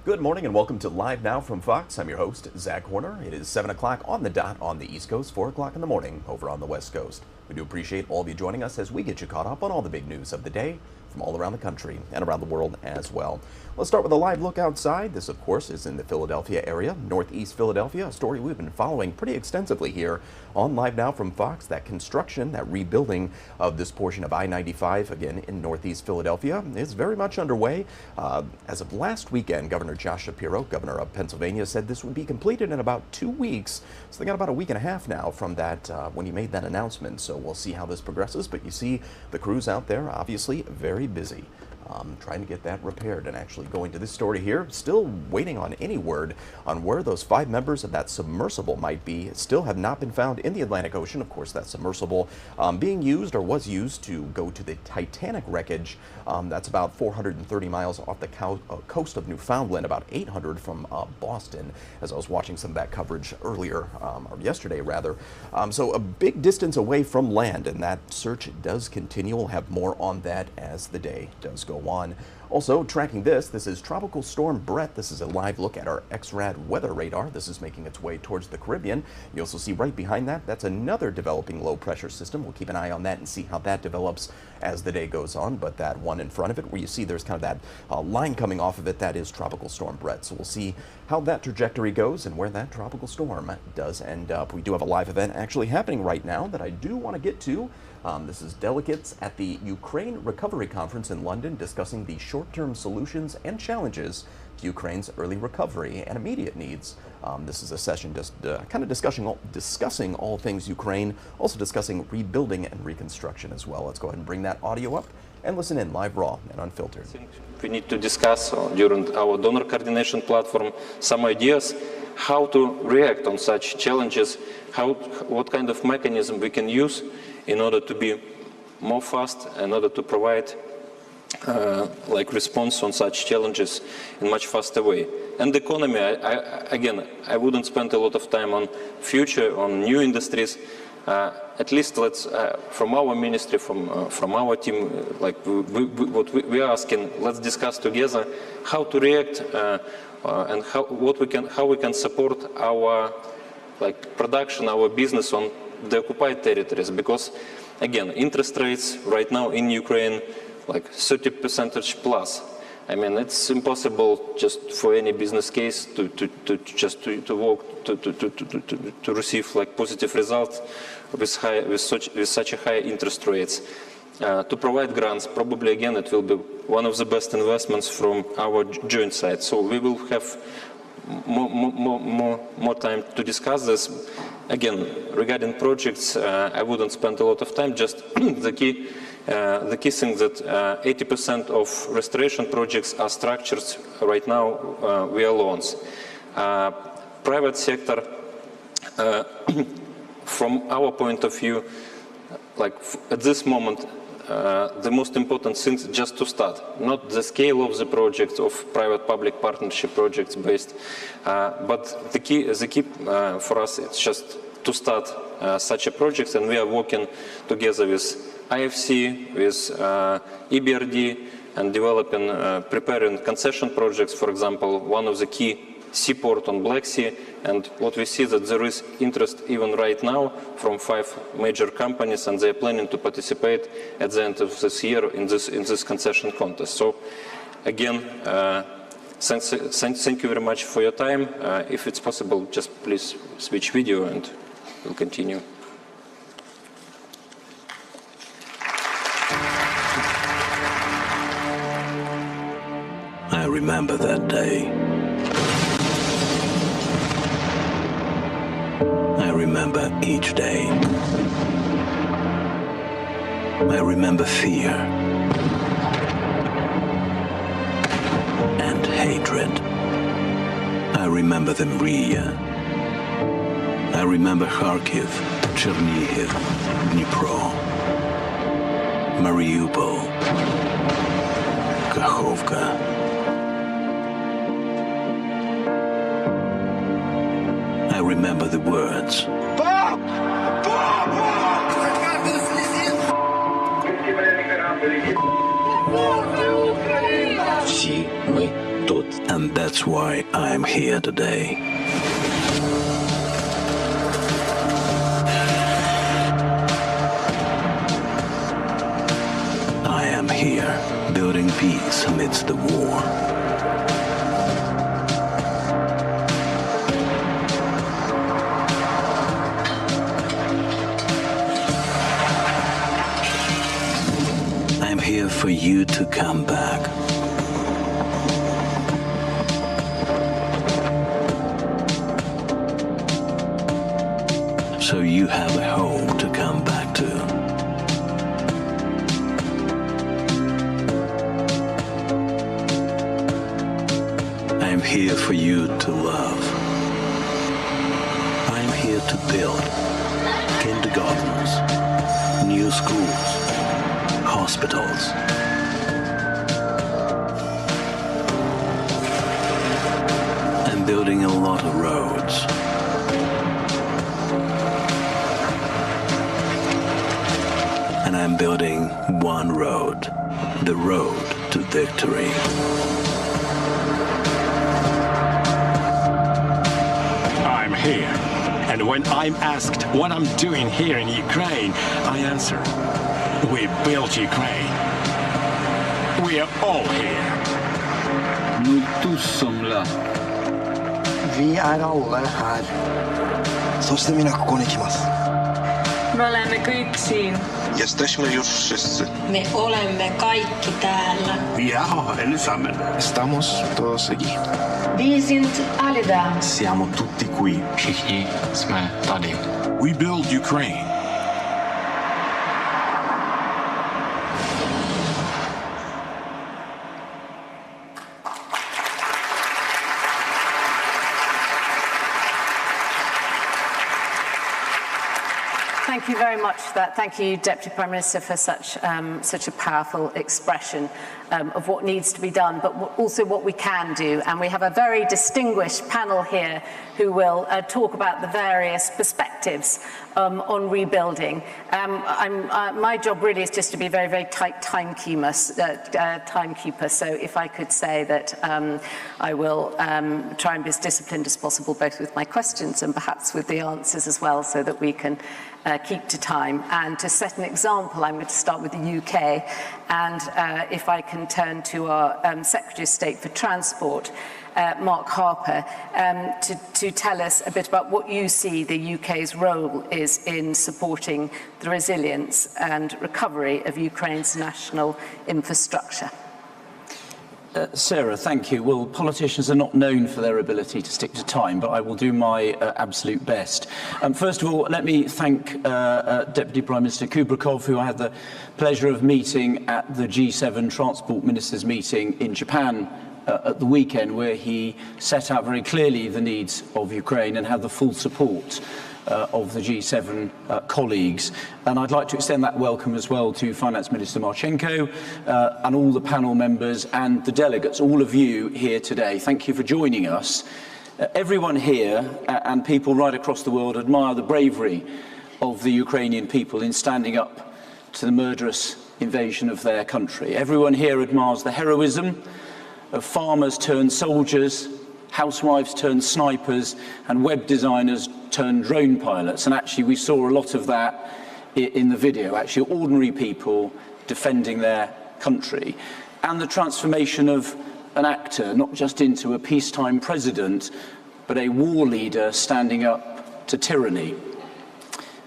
Good morning and welcome to Live Now from Fox. I'm your host, Zach Horner. It is 7 o'clock on the dot on the East Coast, 4 o'clock in the morning over on the West Coast. We do appreciate all of you joining us as we get you caught up on all the big news of the day from all around the country and around the world as well. Let's start with a live look outside. This, of course, is in the Philadelphia area, northeast Philadelphia, a story we've been following pretty extensively here on Live Now from Fox. That construction, that rebuilding of this portion of I-95, again in northeast Philadelphia, is very much underway. As of last weekend, Governor Josh Shapiro, governor of Pennsylvania, said this would be completed in about 2 weeks. So they got about a week and a half now from that when he made that announcement. So we'll see how this progresses. But you see the crews out there, obviously very busy. Trying to get that repaired. And actually going to this story here, still waiting on any word on where those 5 members of that submersible might be. Still have not been found in the Atlantic Ocean. Of course, that submersible being used or was used to go to the Titanic wreckage. That's about 430 miles off the coast of Newfoundland, about 800 from Boston, as I was watching some of that coverage earlier, or yesterday rather. So a big distance away from land, and that search does continue. We'll have more on that as the day does go on. Also tracking this is Tropical Storm Brett. This is a live look at our XRAD weather radar. This is making its way towards the Caribbean. You also see right behind that, that's another developing low pressure system. We'll keep an eye on that and see how that develops as the day goes on. But that one in front of it, where you see there's kind of that line coming off of it, that is Tropical Storm Brett. So we'll see how that trajectory goes and where that tropical storm does end up. We do have a live event actually happening right now that I do want to get to. This is delegates at the Ukraine Recovery Conference in London discussing the short-term solutions and challenges to Ukraine's early recovery and immediate needs. This is a session just kind of discussing all things Ukraine, also discussing rebuilding and reconstruction as well. Let's go ahead and bring that audio up and listen in live, raw, and unfiltered. We need to discuss during our donor coordination platform some ideas how to react on such challenges, what kind of mechanism we can use in order to be more fast, in order to provide response on such challenges in much faster way. And the economy, I wouldn't spend a lot of time on future, on new industries. At least let's, from our ministry, from our team, what we are asking, let's discuss together how to react and how we can support our production, our business on the occupied territories, because again, interest rates right now in Ukraine 30% plus. I mean, it's impossible just for any business case to receive positive results with such a high interest rates. To provide grants, probably again it will be one of the best investments from our joint side. So we will have more time to discuss this. Again, regarding projects, I wouldn't spend a lot of time. Just the key thing that 80% of restoration projects are structured right now via loans. Private sector, from our point of view, at this moment, the most important thing is just to start, not the scale of the project, of private-public partnership projects based, but the key for us is just to start such a project, and we are working together with IFC, with EBRD, and preparing concession projects. For example, one of the key seaport on Black Sea, and what we see that there is interest even right now from 5 major companies, and they are planning to participate at the end of this year in this concession contest. So again, thank you very much for your time. If it's possible, just please switch video and we'll continue. I remember that day. I remember each day. I remember fear and hatred. I remember the Mriya. I remember Kharkiv, Chernihiv, Dnipro, Mariupol, Kakhovka. I remember the words. Всі ми тут. And that's why I'm here today. I am here, building peace amidst the war. I'm here for you to come back. So you have a home to come back to. I'm here for you to love. I'm here to build kindergartens, new schools, hospitals. I'm building a lot of roads. And I'm building one road, the road to victory. I'm here. And when I'm asked what I'm doing here in Ukraine, I answer, we built Ukraine. We are all here. Nous tous sommes là. Vi är alla här. そしてみんなここに来ます。 Me olemme kõik siin. Jesteśmy już wszyscy. Me olemme kaikki täällä. Vi är allesammen. Estamos todos aquí. Vi sind alle da. Siamo tutti qui. Všichni jsme tady. We build Ukraine. Thank you very much for that. Thank you, Deputy Prime Minister, for such a powerful expression of what needs to be done, but also what we can do. And we have a very distinguished panel here who will talk about the various perspectives on rebuilding. My job really is just to be very, very tight timekeeper. So if I could say that I will try and be as disciplined as possible, both with my questions and perhaps with the answers as well, so that we can keep to time. And to set an example, I'm going to start with the UK. And if I can turn to our Secretary of State for Transport, Mark Harper, to tell us a bit about what you see the UK's role is in supporting the resilience and recovery of Ukraine's national infrastructure. Sarah, thank you. Well, politicians are not known for their ability to stick to time, but I will do my absolute best. First of all, let me thank Deputy Prime Minister Kubrakov, who I had the pleasure of meeting at the G7 Transport Ministers meeting in Japan at the weekend, where he set out very clearly the needs of Ukraine and had the full support of the G7 colleagues. And I'd like to extend that welcome as well to Finance Minister Marchenko and all the panel members and the delegates, all of you here today. Thank you for joining us. Everyone here and people right across the world admire the bravery of the Ukrainian people in standing up to the murderous invasion of their country. Everyone here admires the heroism of farmers turned soldiers, housewives turned snipers, and web designers turned drone pilots. And actually we saw a lot of that in the video, actually ordinary people defending their country. And the transformation of an actor, not just into a peacetime president, but a war leader standing up to tyranny.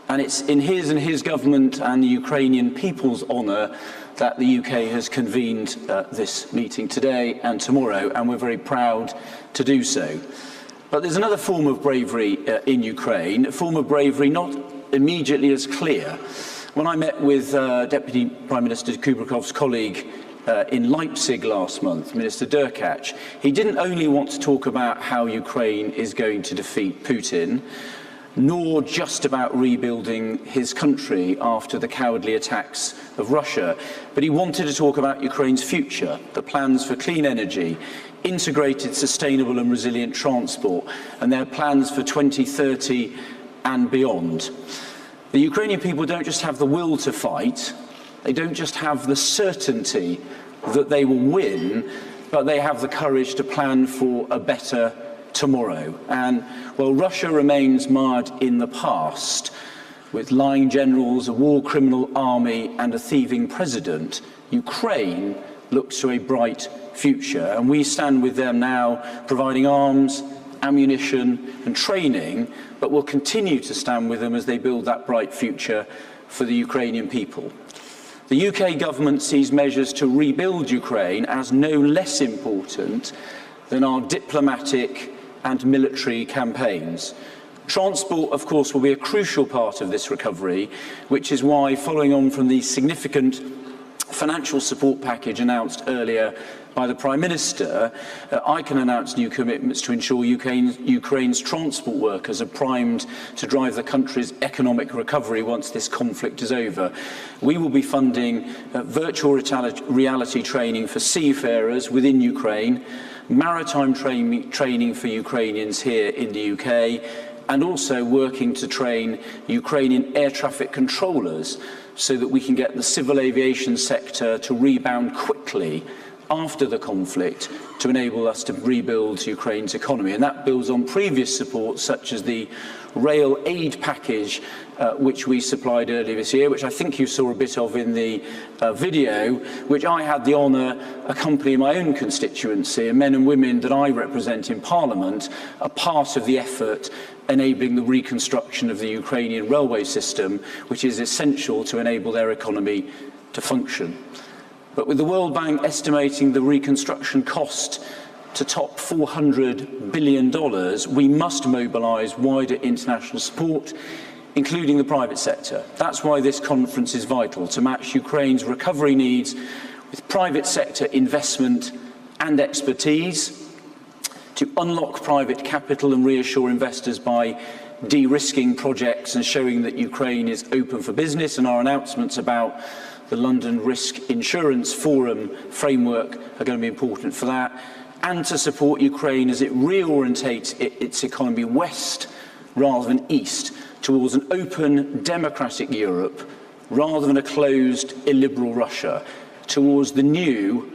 And it's in his and his government and the Ukrainian people's honour that the UK has convened this meeting today and tomorrow, and we're very proud to do so. But there's another form of bravery in Ukraine, a form of bravery not immediately as clear. When I met with Deputy Prime Minister Kubrakov's colleague in Leipzig last month, Minister Derkach, he didn't only want to talk about how Ukraine is going to defeat Putin, nor just about rebuilding his country after the cowardly attacks of Russia, but he wanted to talk about Ukraine's future, the plans for clean energy, integrated, sustainable and resilient transport, and their plans for 2030 and beyond. The Ukrainian people don't just have the will to fight, they don't just have the certainty that they will win, but they have the courage to plan for a better tomorrow. And while Russia remains mired in the past, with lying generals, a war criminal army and a thieving president, Ukraine looks to a bright future. And we stand with them now, providing arms, ammunition and training, but will continue to stand with them as they build that bright future for the Ukrainian people. The UK government sees measures to rebuild Ukraine as no less important than our diplomatic and military campaigns. Transport, of course, will be a crucial part of this recovery, which is why, following on from the significant financial support package announced earlier by the Prime Minister, I can announce new commitments to ensure Ukraine's transport workers are primed to drive the country's economic recovery once this conflict is over. We will be funding virtual reality training for seafarers within Ukraine, maritime training for Ukrainians here in the UK, and also working to train Ukrainian air traffic controllers so that we can get the civil aviation sector to rebound quickly after the conflict to enable us to rebuild Ukraine's economy. And that builds on previous support, such as the rail aid package, which we supplied earlier this year, which I think you saw a bit of in the video, which I had the honour accompanying my own constituency, and men and women that I represent in Parliament are part of the effort enabling the reconstruction of the Ukrainian railway system, which is essential to enable their economy to function. But with the World Bank estimating the reconstruction cost to top $400 billion, we must mobilise wider international support, including the private sector. That's why this conference is vital, to match Ukraine's recovery needs with private sector investment and expertise, to unlock private capital and reassure investors by de-risking projects and showing that Ukraine is open for business, and our announcements about the London Risk Insurance Forum framework are going to be important for that, and to support Ukraine as it reorientates its economy west rather than east towards an open, democratic Europe rather than a closed, illiberal Russia, towards the new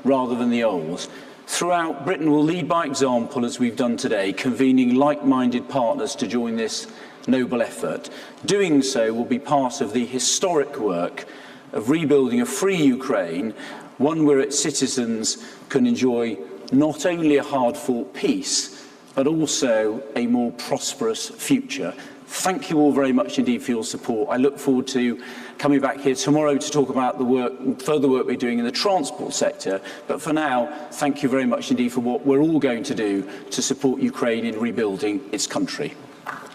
rather than the old. Throughout, Britain will lead by example, as we've done today, convening like-minded partners to join this noble effort. Doing so will be part of the historic work of rebuilding a free Ukraine, one where its citizens can enjoy not only a hard-fought peace, but also a more prosperous future. Thank you all very much indeed for your support. I look forward to coming back here tomorrow to talk about the further work we're doing in the transport sector. But for now, thank you very much indeed for what we're all going to do to support Ukraine in rebuilding its country.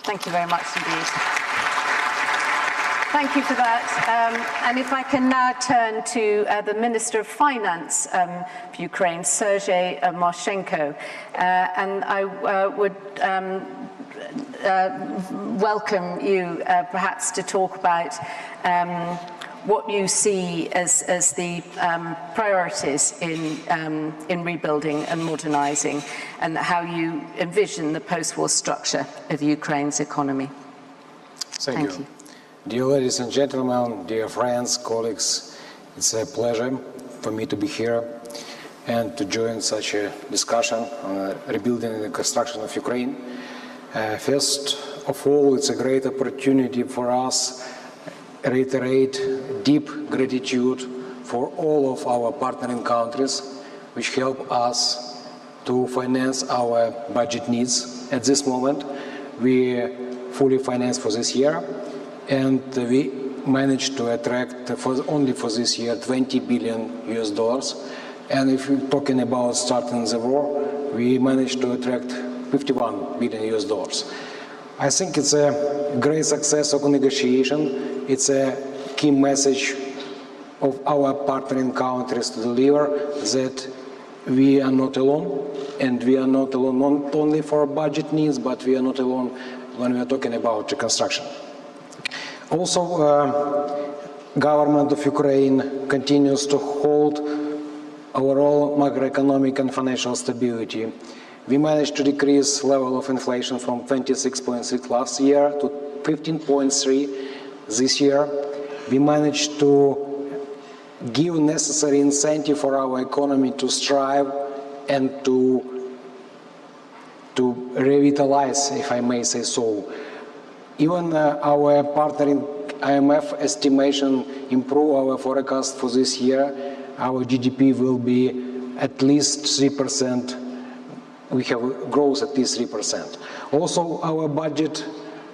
Thank you very much indeed. Thank you for that. And if I can now turn to the Minister of Finance for Ukraine, Sergei Marchenko. And I would welcome you perhaps to talk about what you see as the priorities in rebuilding and modernising, and how you envision the post-war structure of Ukraine's economy. Thank you. Dear ladies and gentlemen, dear friends, colleagues, it's a pleasure for me to be here and to join such a discussion on rebuilding and reconstruction of Ukraine. First of all, it's a great opportunity for us to reiterate deep gratitude for all of our partnering countries which help us to finance our budget needs. At this moment, we fully financed for this year, and we managed to attract only for this year $20 billion US. And if we're talking about starting the war, we managed to attract $51 billion US. I think it's a great success of negotiation. It's a key message of our partnering countries to deliver that we are not alone, and we are not alone not only for budget needs, but we are not alone when we are talking about reconstruction. Also, government of Ukraine continues to hold overall macroeconomic and financial stability. We managed to decrease level of inflation from 26.6 last year to 15.3 this year. We managed to give necessary incentive for our economy to strive and to revitalize, if I may say so. Even our partner in IMF estimation improve our forecast for this year. Our GDP will be at least 3%. We have growth at least 3%. Also, our budget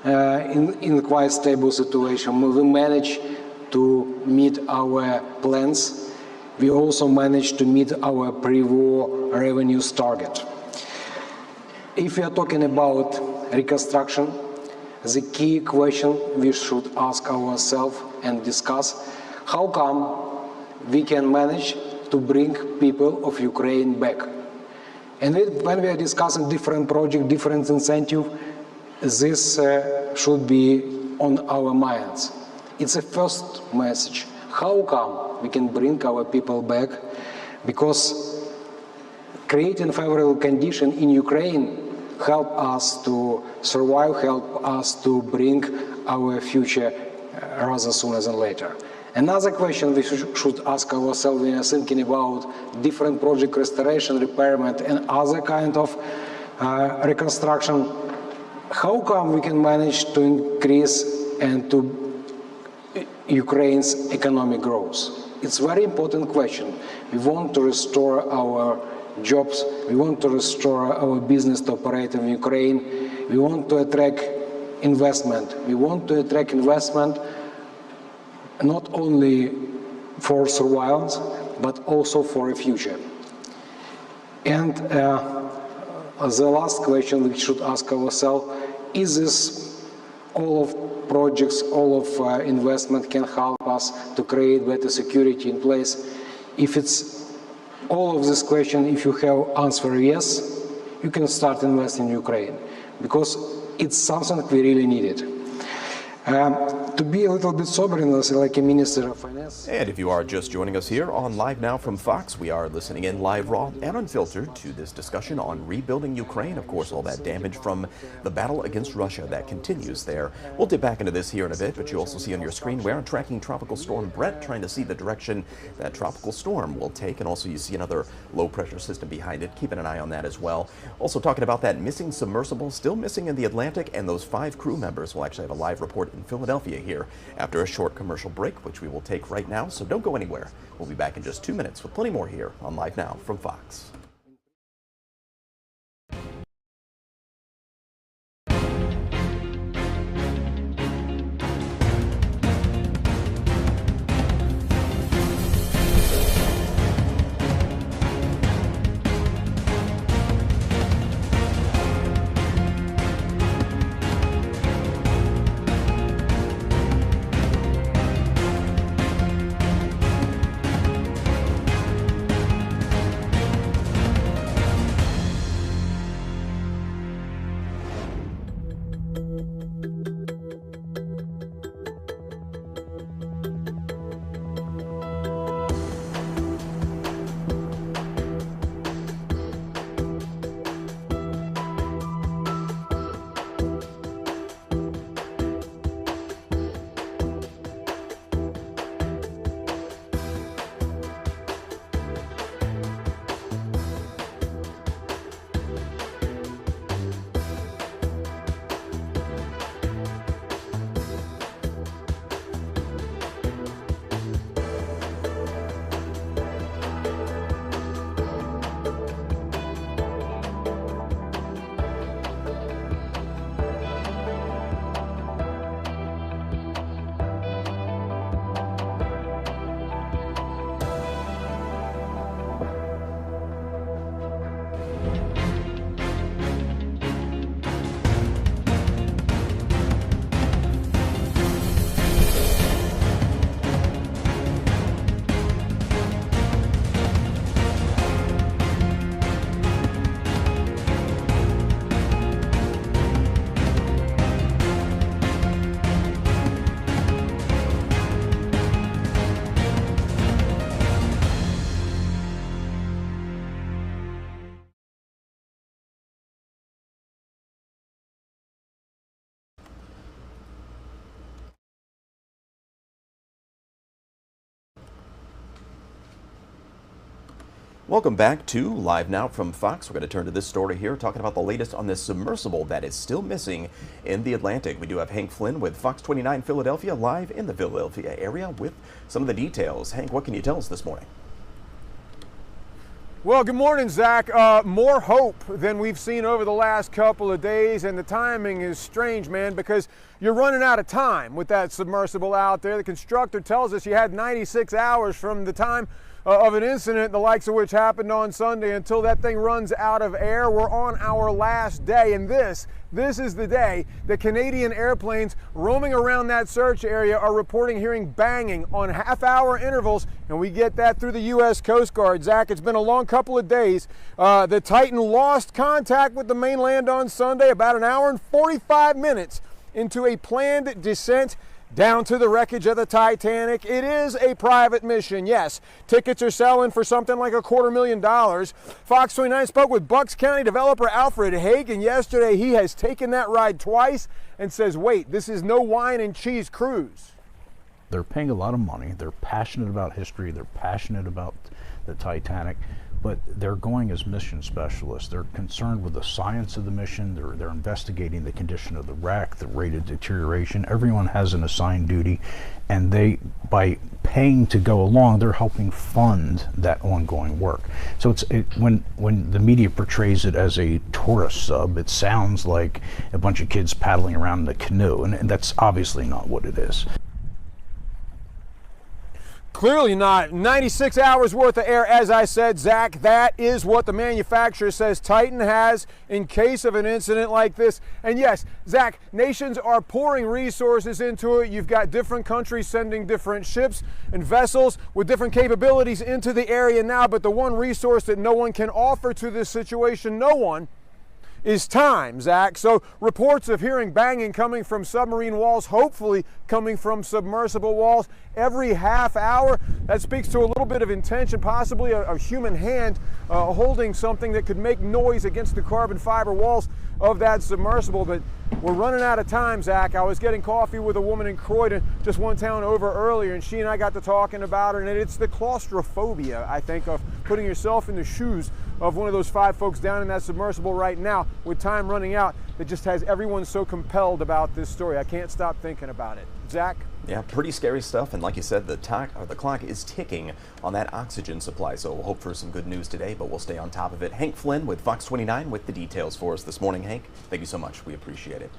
in quite stable situation. We manage to meet our plans. We also managed to meet our pre-war revenues target. If we are talking about reconstruction, the key question we should ask ourselves and discuss, how come we can manage to bring people of Ukraine back? And when we are discussing different projects, different incentives, this should be on our minds. It's a first message. How come we can bring our people back? Because creating favorable conditions in Ukraine help us to survive, help us to bring our future rather sooner than later. Another question we should ask ourselves when we are thinking about different project restoration, repairment, and other kind of reconstruction, how come we can manage to increase and to Ukraine's economic growth? It's a very important question. We want to restore our jobs, we want to restore our business to operate in Ukraine, we want to attract investment. We want to attract investment not only for surveillance, but also for a future. And the last question we should ask ourselves, is this all of projects, all of investment can help us to create better security in place? If it's all of this question, if you have answer yes, you can start investing in Ukraine, because it's something we really needed. To be a little bit sober, like a Minister of Finance. And if you are just joining us here on Live Now from Fox, we are listening in live, raw, and unfiltered to this discussion on rebuilding Ukraine. Of course, all that damage from the battle against Russia that continues there. We'll dip back into this here in a bit, but you also see on your screen we're tracking Tropical Storm Brett, trying to see the direction that tropical storm will take. And also you see another low pressure system behind it. Keeping an eye on that as well. Also talking about that missing submersible, still missing in the Atlantic, and those 5 crew members. We'll actually have a live report in Philadelphia here after a short commercial break, which we will take right now, so don't go anywhere. We'll be back in just 2 minutes with plenty more here on Live Now from Fox. Welcome back to Live Now from Fox. We're going to turn to this story here, talking about the latest on this submersible that is still missing in the Atlantic. We do have Hank Flynn with Fox 29 Philadelphia, live in the Philadelphia area with some of the details. Hank, what can you tell us this morning? Well, good morning, Zach. More hope than we've seen over the last couple of days, and the timing is strange, man, because you're running out of time with that submersible out there. The constructor tells us you had 96 hours from the time of an incident, the likes of which happened on Sunday, until that thing runs out of air. We're on our last day, and this is the day that Canadian airplanes roaming around that search area are reporting hearing banging on half-hour intervals, and we get that through the U.S. Coast Guard. Zach, it's been a long couple of days. The Titan lost contact with the mainland on Sunday about an hour and 45 minutes into a planned descent down to the wreckage of the Titanic. It is a private mission, yes. Tickets are selling for something like $250,000. Fox 29 spoke with Bucks County developer Alfred Hagen yesterday. He has taken that ride twice and says, wait, this is no wine and cheese cruise. They're paying a lot of money. They're passionate about history. They're passionate about the Titanic, but they're going as mission specialists. They're concerned with the science of the mission. They're investigating the condition of the wreck, the rate of deterioration. Everyone has an assigned duty, and they, by paying to go along, they're helping fund that ongoing work. So when the media portrays it as a tourist sub, it sounds like a bunch of kids paddling around in a canoe, and that's obviously not what it is. Clearly not. 96 hours worth of air, as I said, Zach. That is what the manufacturer says Titan has in case of an incident like this. And yes, Zach, nations are pouring resources into it. You've got different countries sending different ships and vessels with different capabilities into the area now, but the one resource that no one can offer to this situation, no one, is time, Zach. So reports of hearing banging coming from submarine walls, hopefully coming from submersible walls every half hour. That speaks to a little bit of intention, possibly a human hand holding something that could make noise against the carbon fiber walls of that submersible. But we're running out of time, Zach. I was getting coffee with a woman in Croydon, just one town over earlier, and she and I got to talking about her, and it's the claustrophobia, I think, of putting yourself in the shoes of one of those 5 folks down in that submersible right now with time running out that just has everyone so compelled about this story. I can't stop thinking about it. Zach? Yeah, pretty scary stuff, and like you said, the clock is ticking on that oxygen supply, so we'll hope for some good news today, but we'll stay on top of it. Hank Flynn with Fox 29 with the details for us this morning. Hank, thank you so much. We appreciate it.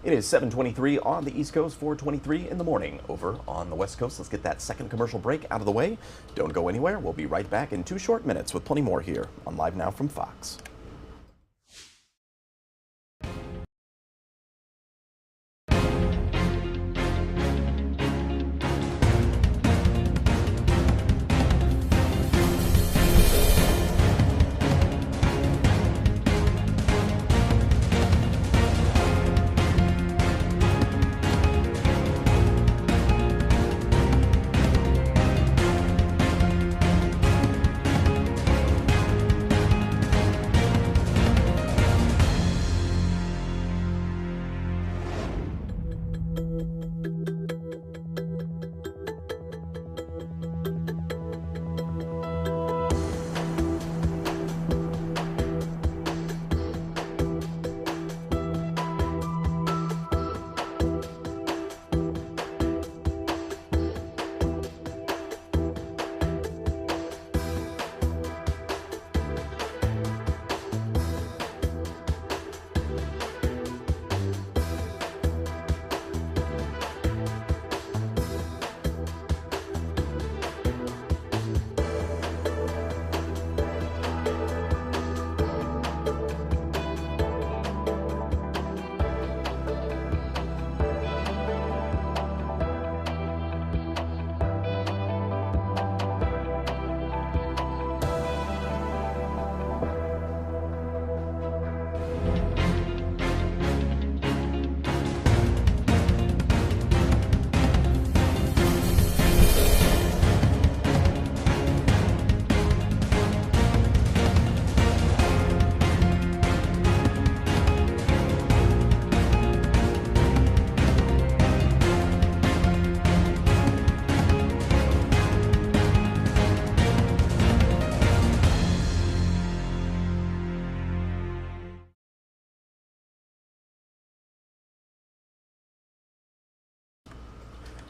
It is 7:23 on the East Coast, 4:23 in the morning over on the West Coast. Let's get that second commercial break out of the way. Don't go anywhere. We'll be right back in 2 short minutes with plenty more here on Live Now from Fox.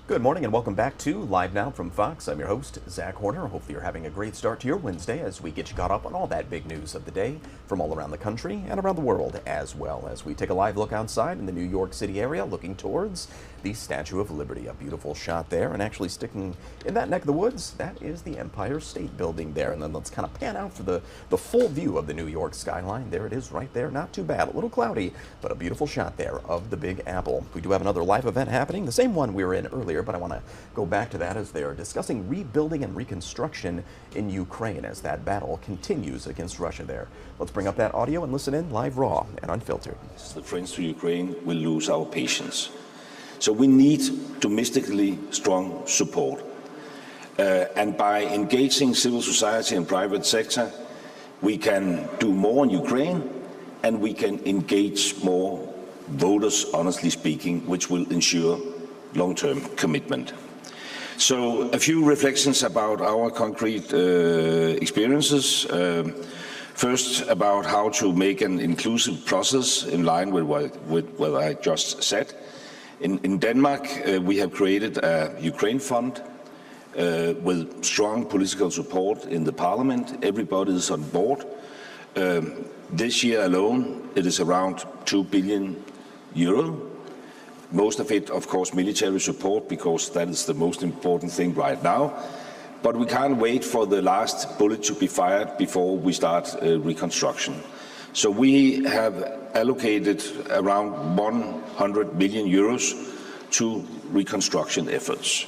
Good morning and welcome back to Live Now from Fox. I'm your host, Zach Horner. Hopefully you're having a great start to your Wednesday as we get you caught up on all that big news of the day from all around the country and around the world, as well as we take a live look outside in the New York City area looking towards the Statue of Liberty. A beautiful shot there, and actually sticking in that neck of the woods, that is the Empire State Building there. And then let's kind of pan out for the full view of the New York skyline. There it is right there. Not too bad. A little cloudy, but a beautiful shot there of the Big Apple. We do have another live event happening, the same one we were in earlier, but I want to go back to that as they are discussing rebuilding and reconstruction in Ukraine as that battle continues against Russia there. Let's bring up that audio and listen in live, raw, and unfiltered. The friends to Ukraine will lose our patience. So we need domestically strong support. And by engaging civil society and private sector, we can do more in Ukraine, and we can engage more voters, honestly speaking, which will ensure long-term commitment. So a few reflections about our concrete experiences. First, about how to make an inclusive process in line with what I just said. In Denmark, we have created a Ukraine fund with strong political support in the parliament. Everybody is on board. This year alone, it is around 2 billion euro. Most of it, of course, military support, because that is the most important thing right now. But we can't wait for the last bullet to be fired before we start reconstruction. So we have allocated around 100 million euros to reconstruction efforts.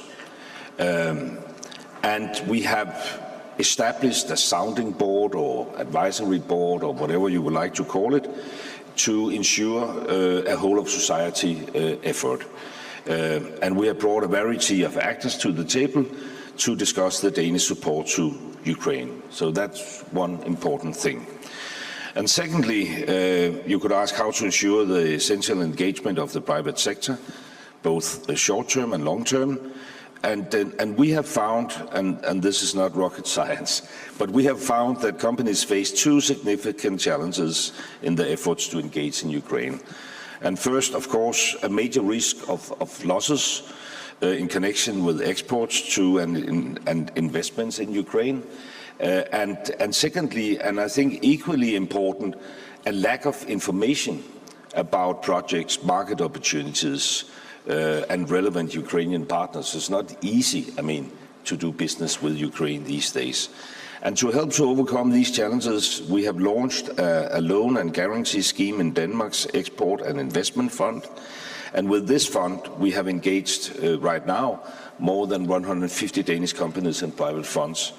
And we have established a sounding board or advisory board or whatever you would like to call it, to ensure a whole of society effort. And we have brought a variety of actors to the table to discuss the Danish support to Ukraine. So that's one important thing. And secondly, you could ask how to ensure the essential engagement of the private sector, both short-term and long-term. And we have found, and this is not rocket science, but we have found that companies face two significant challenges in their efforts to engage in Ukraine. And first, of course, a major risk of losses in connection with exports to and investments in Ukraine. And secondly, and I think equally important, a lack of information about projects, market opportunities, and relevant Ukrainian partners. It's not easy, to do business with Ukraine these days. And to help to overcome these challenges, we have launched a loan and guarantee scheme in Denmark's Export and Investment Fund. And with this fund, we have engaged right now more than 150 Danish companies and private funds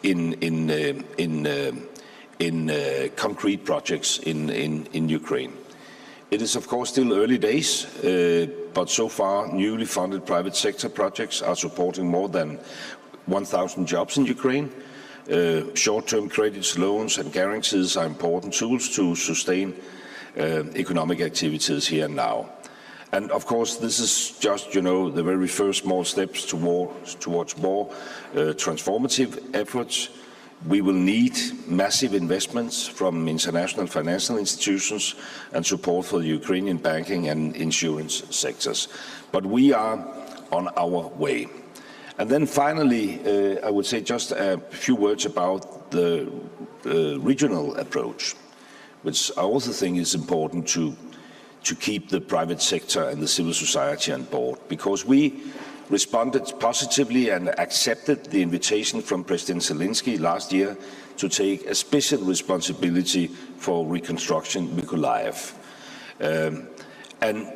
in concrete projects in Ukraine. It is, of course, still early days, but so far, newly funded private sector projects are supporting more than 1,000 jobs in Ukraine. Short-term credits, loans, and guarantees are important tools to sustain economic activities here and now. And of course, this is just, the very first small steps towards more transformative efforts. We will need massive investments from international financial institutions and support for the Ukrainian banking and insurance sectors. But we are on our way. And then finally, I would say just a few words about the regional approach, which I also think is important to keep the private sector and the civil society on board, because we responded positively and accepted the invitation from President Zelensky last year to take a special responsibility for reconstruction in Mykolaiv. And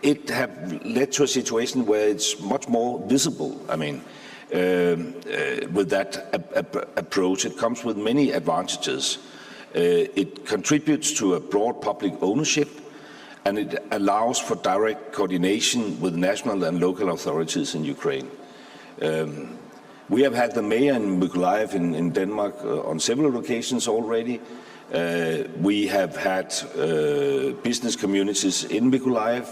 it has led to a situation where it's much more visible. With that approach, it comes with many advantages. It contributes to a broad public ownership, and it allows for direct coordination with national and local authorities in Ukraine. We have had the mayor in Mykolaiv in Denmark on several occasions already. We have had business communities in Mykolaiv.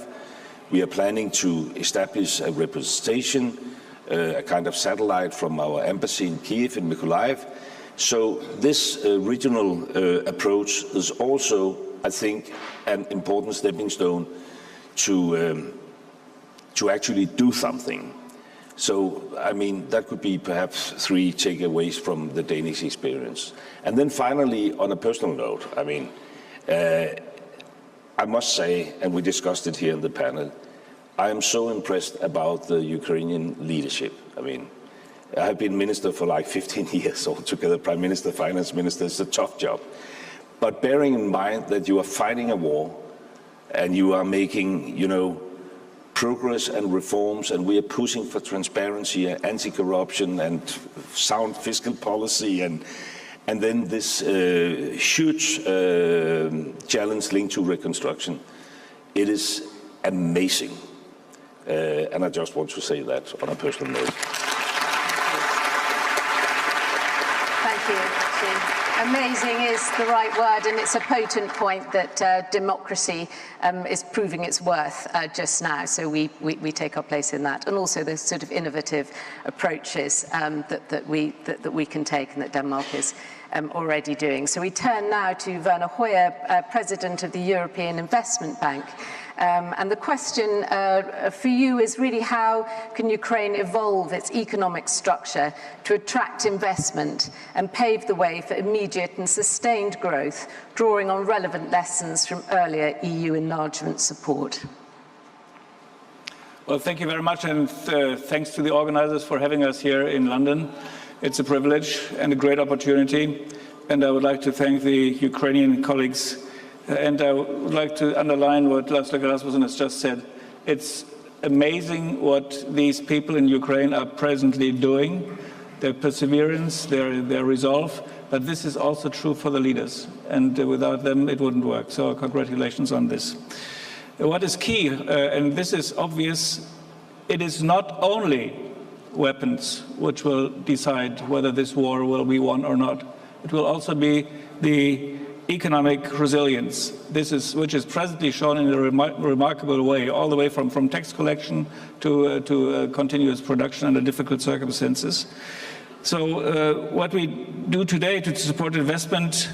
We are planning to establish a representation, a kind of satellite from our embassy in Kiev in Mykolaiv. So this regional approach is also, I think, an important stepping stone to to actually do something. So, I mean, that could be perhaps 3 takeaways from the Danish experience. And then finally, on a personal note, I mean, I must say, and we discussed it here in the panel, I am so impressed about the Ukrainian leadership. I mean, I have been minister for like 15 years altogether, prime minister, finance minister. It's a tough job. But bearing in mind that you are fighting a war and you are making, you know, progress and reforms, and we are pushing for transparency and anti-corruption and sound fiscal policy, and then this huge challenge linked to reconstruction. It is amazing. And I just want to say that on a personal note. Thank you. Amazing is the right word, and it's a potent point that democracy is proving its worth just now. So we take our place in that, and also the sort of innovative approaches that we can take, and that Denmark is already doing. So we turn now to Werner Hoyer, President of the European Investment Bank. And the question for you is really, how can Ukraine evolve its economic structure to attract investment and pave the way for immediate and sustained growth, drawing on relevant lessons from earlier EU enlargement support? Well, thank you very much, and thanks to the organizers for having us here in London. It's a privilege and a great opportunity, and I would like to thank the Ukrainian colleagues. And I would like to underline what Lars Løkke Rasmussen has just said. It's amazing what these people in Ukraine are presently doing, their perseverance, their resolve, but this is also true for the leaders, and without them it wouldn't work. So congratulations on this. What is key, and this is obvious, it is not only weapons which will decide whether this war will be won or not. It will also be the economic resilience, which is presently shown in a remarkable way, all the way from tax collection to continuous production under difficult circumstances. So what we do today to support investment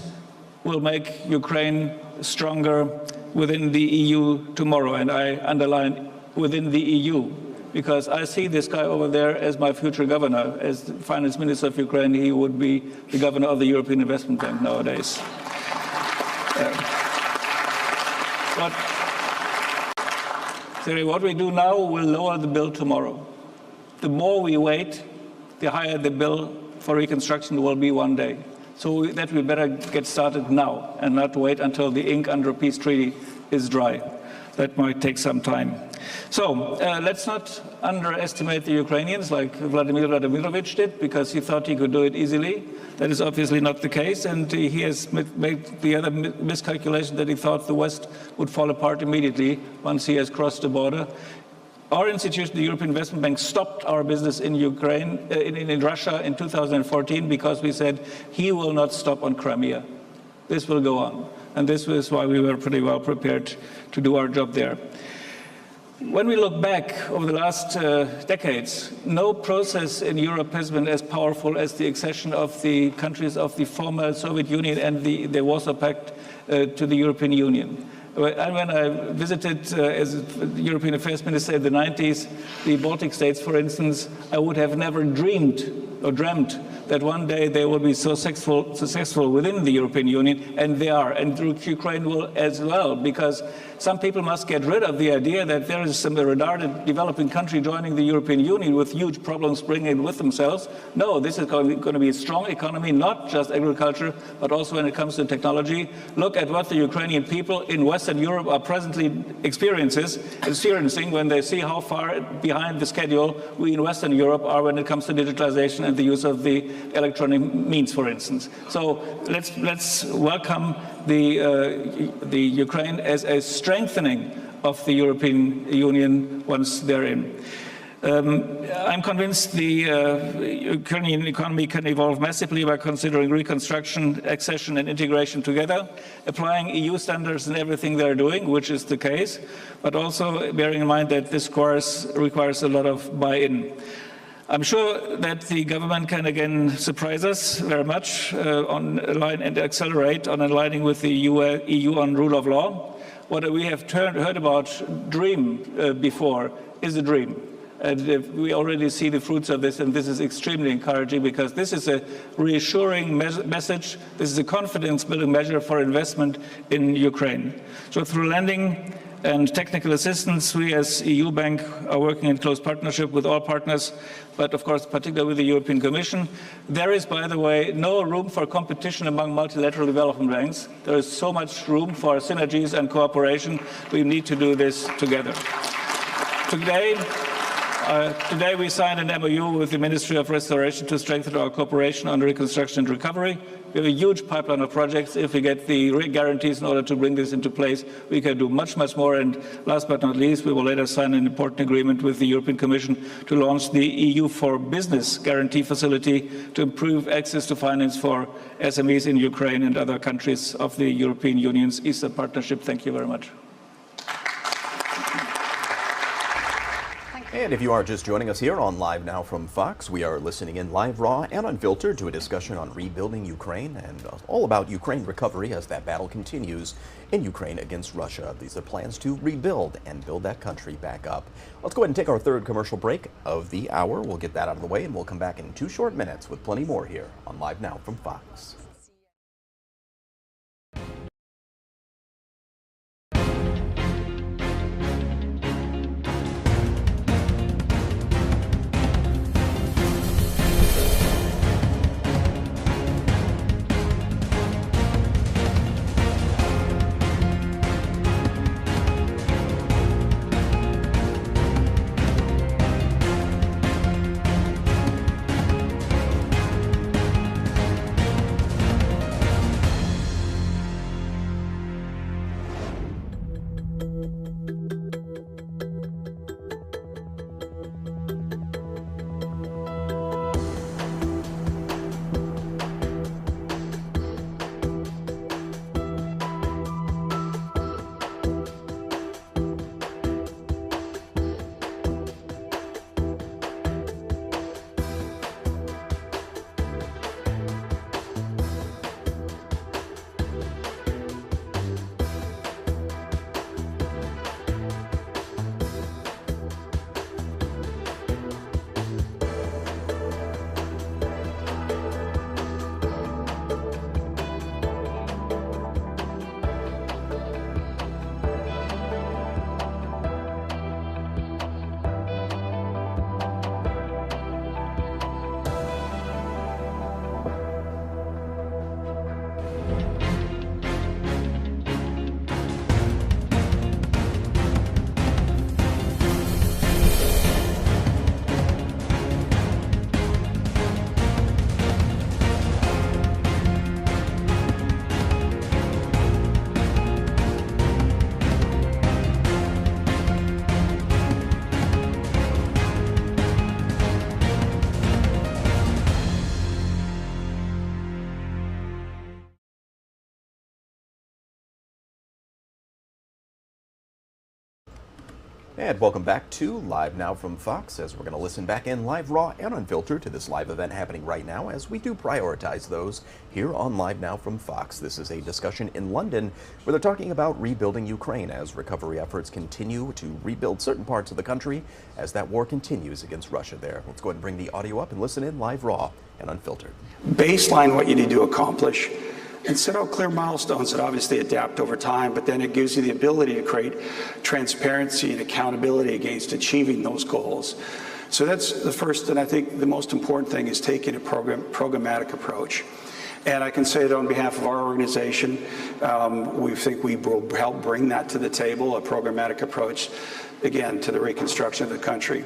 will make Ukraine stronger within the EU tomorrow, and I underline within the EU, because I see this guy over there as my future governor. As the finance minister of Ukraine, he would be the governor of the European Investment Bank nowadays. What we do now will lower the bill tomorrow. The more we wait, the higher the bill for reconstruction will be one day. So that we better get started now and not wait until the ink under a peace treaty is dry. That might take some time. So let's not underestimate the Ukrainians like Vladimir Vladimirovich did, because he thought he could do it easily. That is obviously not the case, and he has made the other miscalculation that he thought the West would fall apart immediately once he has crossed the border. Our institution, the European Investment Bank, stopped our business in Ukraine, in Russia in 2014, because we said he will not stop on Crimea. This will go on, and this is why we were pretty well prepared to do our job there. When we look back over the last decades, no process in Europe has been as powerful as the accession of the countries of the former Soviet Union and the Warsaw Pact to the European Union. When I visited as European Affairs Minister in the 90s, the Baltic states, for instance, I would have never dreamed or dreamt that one day they will be so successful within the European Union, and they are, and Ukraine will as well, because some people must get rid of the idea that there is some retarded developing country joining the European Union with huge problems bringing with themselves. No, this is going to be a strong economy, not just agriculture, but also when it comes to technology. Look at what the Ukrainian people in Western Europe are presently experiencing when they see how far behind the schedule we in Western Europe are when it comes to digitalization and the use of the electronic means, for instance. So let's welcome the Ukraine as a strengthening of the European Union once they're in. I'm convinced the Ukrainian economy can evolve massively by considering reconstruction, accession and integration together, applying EU standards in everything they're doing, which is the case, but also bearing in mind that this course requires a lot of buy-in. I'm sure that the government can again surprise us very much and accelerate on aligning with the EU on rule of law. What we have heard about dream before is a dream. And we already see the fruits of this, and this is extremely encouraging because this is a reassuring message. This is a confidence-building measure for investment in Ukraine. So through lending and technical assistance, we as EU Bank are working in close partnership with all partners, but of course, particularly with the European Commission. There is, by the way, no room for competition among multilateral development banks. There is so much room for synergies and cooperation. We need to do this together. Today we signed an MOU with the Ministry of Restoration to strengthen our cooperation on reconstruction and recovery. We have a huge pipeline of projects. If we get the guarantees in order to bring this into place, we can do much, much more. And last but not least, we will later sign an important agreement with the European Commission to launch the EU for Business Guarantee Facility to improve access to finance for SMEs in Ukraine and other countries of the European Union's Eastern Partnership. Thank you very much. And if you are just joining us here on Live Now from Fox, we are listening in live, raw, and unfiltered to a discussion on rebuilding Ukraine and all about Ukraine recovery as that battle continues in Ukraine against Russia. These are plans to rebuild and build that country back up. Let's go ahead and take our third commercial break of the hour. We'll get that out of the way, and we'll come back in 2 short minutes with plenty more here on Live Now from Fox. And welcome back to Live Now from Fox, as we're going to listen back in live, raw, and unfiltered to this live event happening right now, as we do prioritize those here on Live Now from Fox. This is a discussion in London where they're talking about rebuilding Ukraine as recovery efforts continue to rebuild certain parts of the country as that war continues against Russia there. Let's go ahead and bring the audio up and listen in live, raw, and unfiltered. Baseline what you need to accomplish and set out clear milestones that obviously adapt over time, but then it gives you the ability to create transparency and accountability against achieving those goals. So that's the first, and I think the most important thing is taking a programmatic approach. And I can say that on behalf of our organization, we think we will help bring that to the table, a programmatic approach, again, to the reconstruction of the country.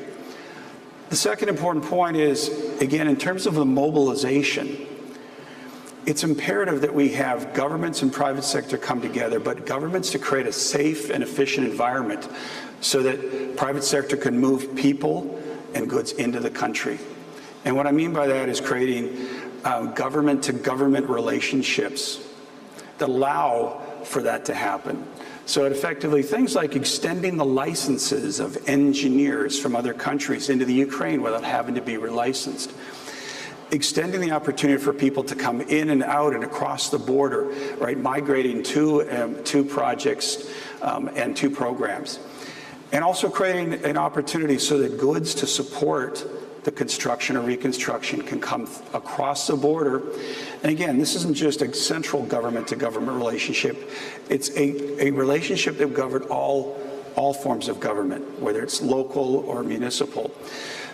The second important point is, again, in terms of the mobilization, it's imperative that we have governments and private sector come together, but governments to create a safe and efficient environment so that private sector can move people and goods into the country. And what I mean by that is creating government-to-government relationships that allow for that to happen. So it effectively, things like extending the licenses of engineers from other countries into the Ukraine without having to be relicensed. Extending the opportunity for people to come in and out and across the border, right? Migrating two projects and 2 programs. and also creating an opportunity so that goods to support the construction or reconstruction can come across the border. And again, this isn't just a central government to government relationship. It's a relationship that governs all forms of government, whether it's local or municipal.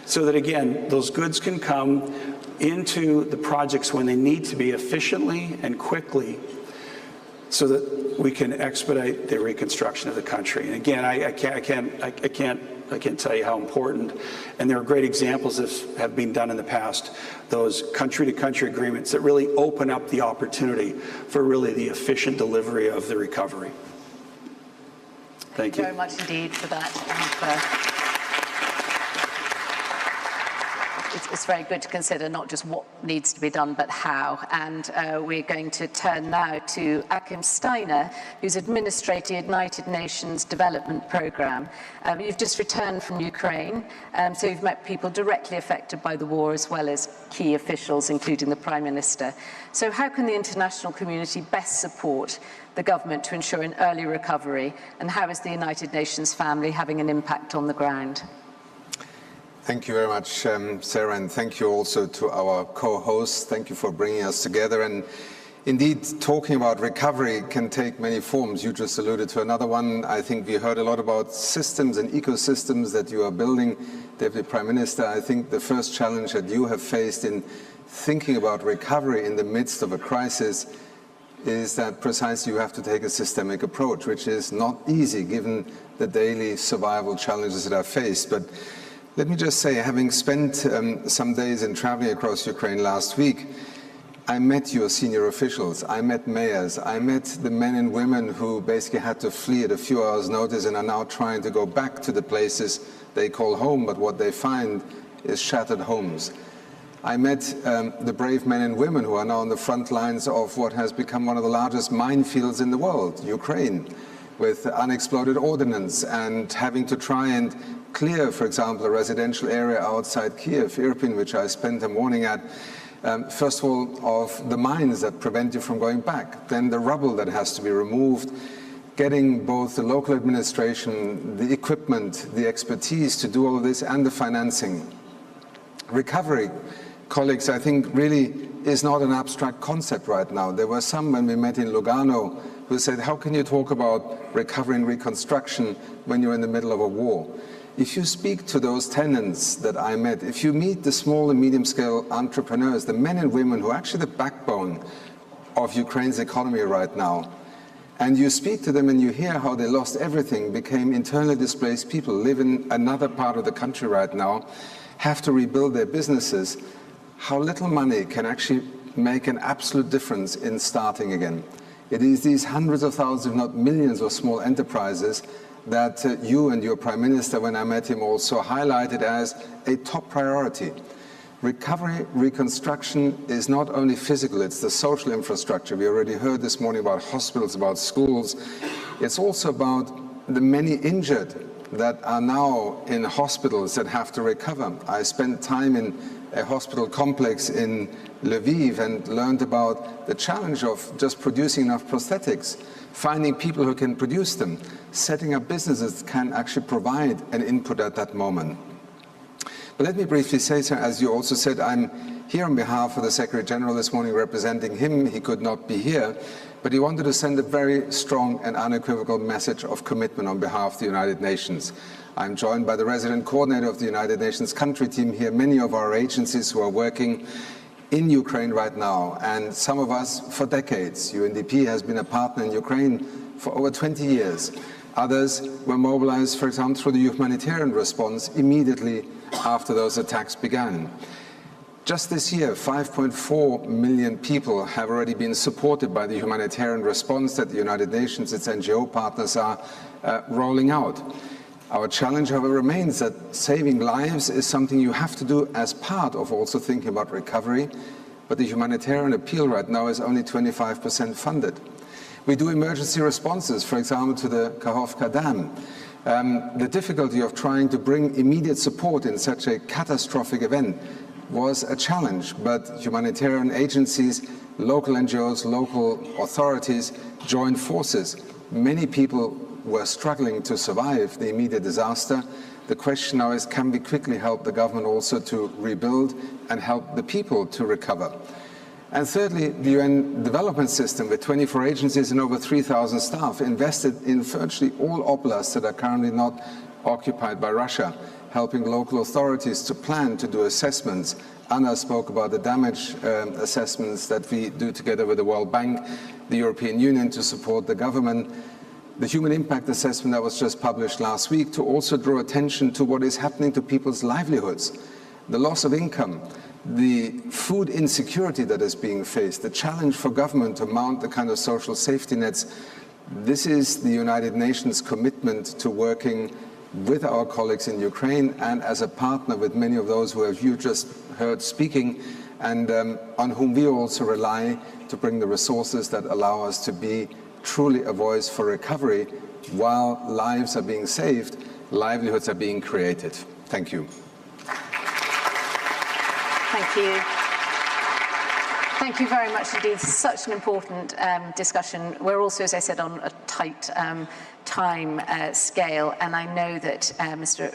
So that again, those goods can come into the projects when they need to be efficiently and quickly, so that we can expedite the reconstruction of the country. And again, I can't tell you how important, and there are great examples that have been done in the past, those country-to-country agreements that really open up the opportunity for really the efficient delivery of the recovery. Thank you. Very much indeed for that. It's very good to consider not just what needs to be done, but how. And we're going to turn now to Achim Steiner, who's Administrator United Nations Development Programme. You've just returned from Ukraine, so you've met people directly affected by the war, as well as key officials, including the Prime Minister. So how can the international community best support the government to ensure an early recovery? And how is the United Nations family having an impact on the ground? Thank you very much, Sarah, and thank you also to our co-hosts. Thank you for bringing us together. And indeed, talking about recovery can take many forms. You just alluded to another one. I think we heard a lot about systems and ecosystems that you are building. Deputy Prime Minister, I think the first challenge that you have faced in thinking about recovery in the midst of a crisis is that precisely you have to take a systemic approach, which is not easy given the daily survival challenges that are faced. But let me just say, having spent some days in traveling across Ukraine last week, I met your senior officials, I met mayors, I met the men and women who basically had to flee at a few hours' notice and are now trying to go back to the places they call home, but what they find is shattered homes. I met the brave men and women who are now on the front lines of what has become one of the largest minefields in the world, Ukraine, with unexploded ordnance and having to try and clear, for example, a residential area outside Kiev, Irpin, which I spent a morning at, first of all, of the mines that prevent you from going back, then the rubble that has to be removed, getting both the local administration, the equipment, the expertise to do all of this, and the financing. Recovery, colleagues, I think really is not an abstract concept right now. There were some when we met in Lugano who said, how can you talk about recovery and reconstruction when you're in the middle of a war? If you speak to those tenants that I met, if you meet the small and medium-scale entrepreneurs, the men and women who are actually the backbone of Ukraine's economy right now, and you speak to them and you hear how they lost everything, became internally displaced people, live in another part of the country right now, have to rebuild their businesses, how little money can actually make an absolute difference in starting again. It is these hundreds of thousands, if not millions, of small enterprises that you and your Prime Minister, when I met him, also highlighted as a top priority. Recovery, reconstruction is not only physical, it's the social infrastructure. We already heard this morning about hospitals, about schools. It's also about the many injured that are now in hospitals that have to recover. I spent time in a hospital complex in Lviv and learned about the challenge of just producing enough prosthetics, finding people who can produce them, setting up businesses that can actually provide an input at that moment. But let me briefly say, sir, as you also said, I'm here on behalf of the Secretary General this morning representing him. He could not be here, but he wanted to send a very strong and unequivocal message of commitment on behalf of the United Nations. I'm joined by the resident coordinator of the United Nations country team here, many of our agencies who are working in Ukraine right now, and some of us for decades. UNDP has been a partner in Ukraine for over 20 years. Others were mobilized, for example, through the humanitarian response immediately after those attacks began. Just this year, 5.4 million people have already been supported by the humanitarian response that the United Nations, its NGO partners, are rolling out. Our challenge, however, remains that saving lives is something you have to do as part of also thinking about recovery, but the humanitarian appeal right now is only 25% funded. We do emergency responses, for example, to the Kakhovka Dam. The difficulty of trying to bring immediate support in such a catastrophic event was a challenge, but humanitarian agencies, local NGOs, local authorities joined forces. Many people were struggling to survive the immediate disaster. The question now is, can we quickly help the government also to rebuild and help the people to recover? And thirdly, the UN development system with 24 agencies and over 3,000 staff invested in virtually all oblasts that are currently not occupied by Russia, helping local authorities to plan, to do assessments. Anna spoke about the damage assessments that we do together with the World Bank, the European Union to support the government, the human impact assessment that was just published last week to also draw attention to what is happening to people's livelihoods, the loss of income, the food insecurity that is being faced, the challenge for government to mount the kind of social safety nets. This is the United Nations commitment to working with our colleagues in Ukraine and as a partner with many of those who you just heard speaking, and on whom we also rely to bring the resources that allow us to be truly a voice for recovery while lives are being saved, livelihoods are being created. Thank you. Thank you. Thank you very much indeed. Such an important discussion. We're also, as I said, on a tight time scale, and I know that Mr.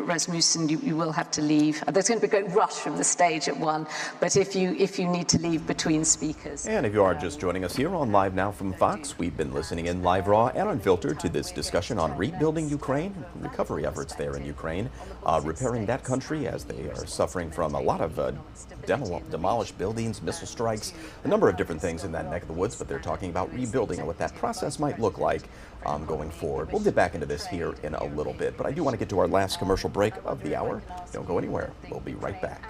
Rasmussen, you will have to leave. There's going to be a great rush from the stage at 1, but if you need to leave between speakers. And if you are just joining us here on Live Now from Fox, we've been listening in live, raw, and unfiltered to this discussion on rebuilding Ukraine, recovery efforts there in Ukraine, repairing that country as they are suffering from a lot of demolished buildings, missile strikes, a number of different things in that neck of the woods, but they're talking about rebuilding and what that process might look like going forward. We'll get back into this here in a little bit, but I do want to get to our last commercial break of the hour. Don't go anywhere. We'll be right back.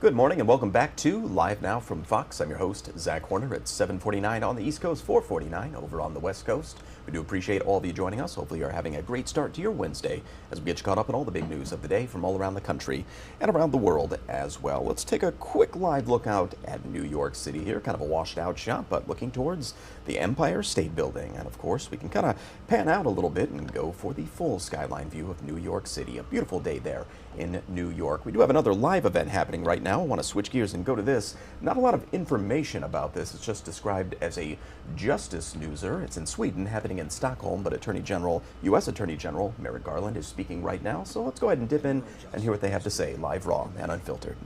Good morning and welcome back to Live Now from Fox. I'm your host, Zach Horner. It's 7:49 on the East Coast, 4:49 over on the West Coast. We do appreciate all of you joining us. Hopefully you're having a great start to your Wednesday as we get you caught up on all the big news of the day from all around the country and around the world as well. Let's take a quick live look out at New York City here. Kind of a washed out shot, but looking towards the Empire State Building. And of course, we can kind of pan out a little bit and go for the full skyline view of New York City. A beautiful day there in New York. We do have another live event happening right now. I want to switch gears and go to this. Not a lot of information about this. It's just described as a justice newser. It's in Sweden, happening in Stockholm, but U.S. Attorney General Merrick Garland is speaking right now. So let's go ahead and dip in and hear what they have to say, live, raw, and unfiltered.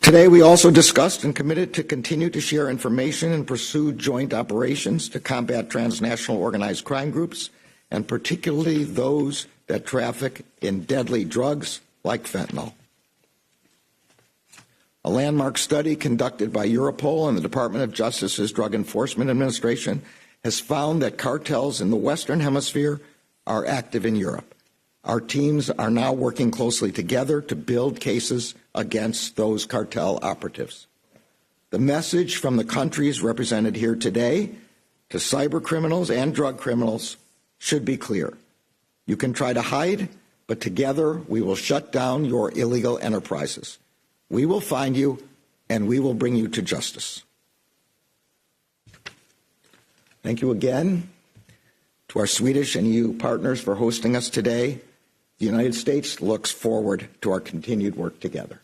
Today, we also discussed and committed to continue to share information and pursue joint operations to combat transnational organized crime groups, and particularly those that traffic in deadly drugs like fentanyl. A landmark study conducted by Europol and the Department of Justice's Drug Enforcement Administration has found that cartels in the Western Hemisphere are active in Europe. Our teams are now working closely together to build cases against those cartel operatives. The message from the countries represented here today to cyber criminals and drug criminals should be clear. You can try to hide, but together we will shut down your illegal enterprises. We will find you, and we will bring you to justice. Thank you again to our Swedish and EU partners for hosting us today. The United States looks forward to our continued work together.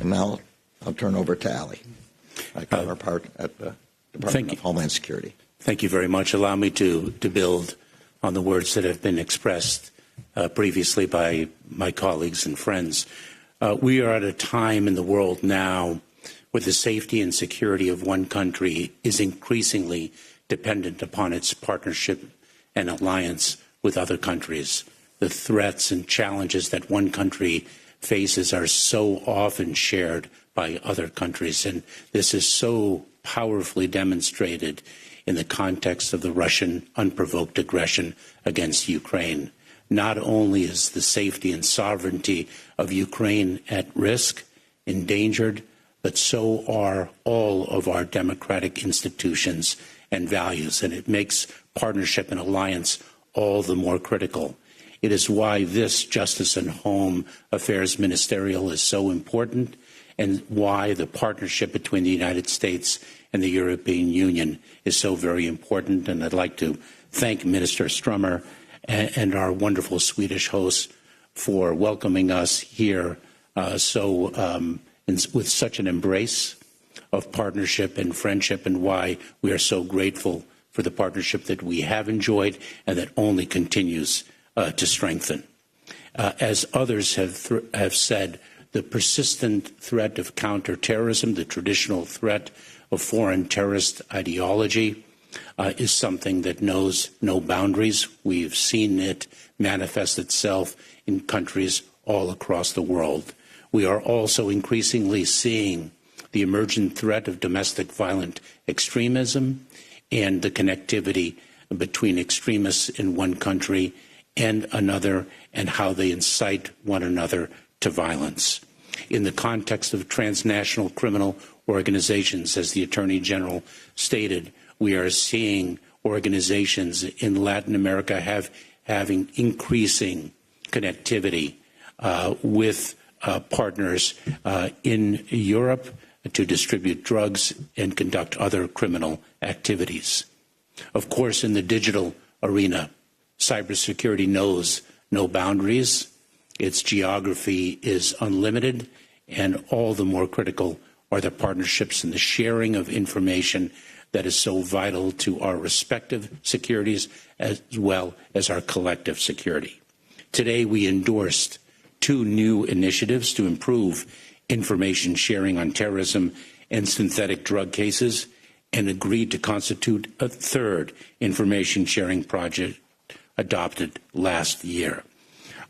And now I'll turn over to Ali, my counterpart at the Department of Homeland Security. Thank you very much. Allow me to build on the words that have been expressed previously by my colleagues and friends. We are at a time in the world now where the safety and security of one country is increasingly dependent upon its partnership and alliance with other countries. The threats and challenges that one country faces are so often shared by other countries, and this is so powerfully demonstrated in the context of the Russian unprovoked aggression against Ukraine. Not only is the safety and sovereignty of Ukraine at risk, endangered, but so are all of our democratic institutions and values, and it makes partnership and alliance all the more critical. It is why this Justice and Home Affairs Ministerial is so important, and why the partnership between the United States and the European Union is so very important. And I'd like to thank Minister Strummer and our wonderful Swedish hosts for welcoming us here with such an embrace of partnership and friendship, and why we are so grateful for the partnership that we have enjoyed and that only continues to strengthen. As others have said, the persistent threat of counterterrorism, the traditional threat of foreign terrorist ideology, is something that knows no boundaries. We've seen it manifest itself in countries all across the world. We are also increasingly seeing the emergent threat of domestic violent extremism and the connectivity between extremists in one country and another, and how they incite one another to violence. In the context of transnational criminal organizations, as the Attorney General stated, we are seeing organizations in Latin America having increasing connectivity with partners in Europe to distribute drugs and conduct other criminal activities. Of course, in the digital arena, cybersecurity knows no boundaries. Its geography is unlimited, and all the more critical are the partnerships and the sharing of information that is so vital to our respective securities as well as our collective security. Today, we endorsed 2 new initiatives to improve information sharing on terrorism and synthetic drug cases, and agreed to constitute a 3rd information sharing project adopted last year.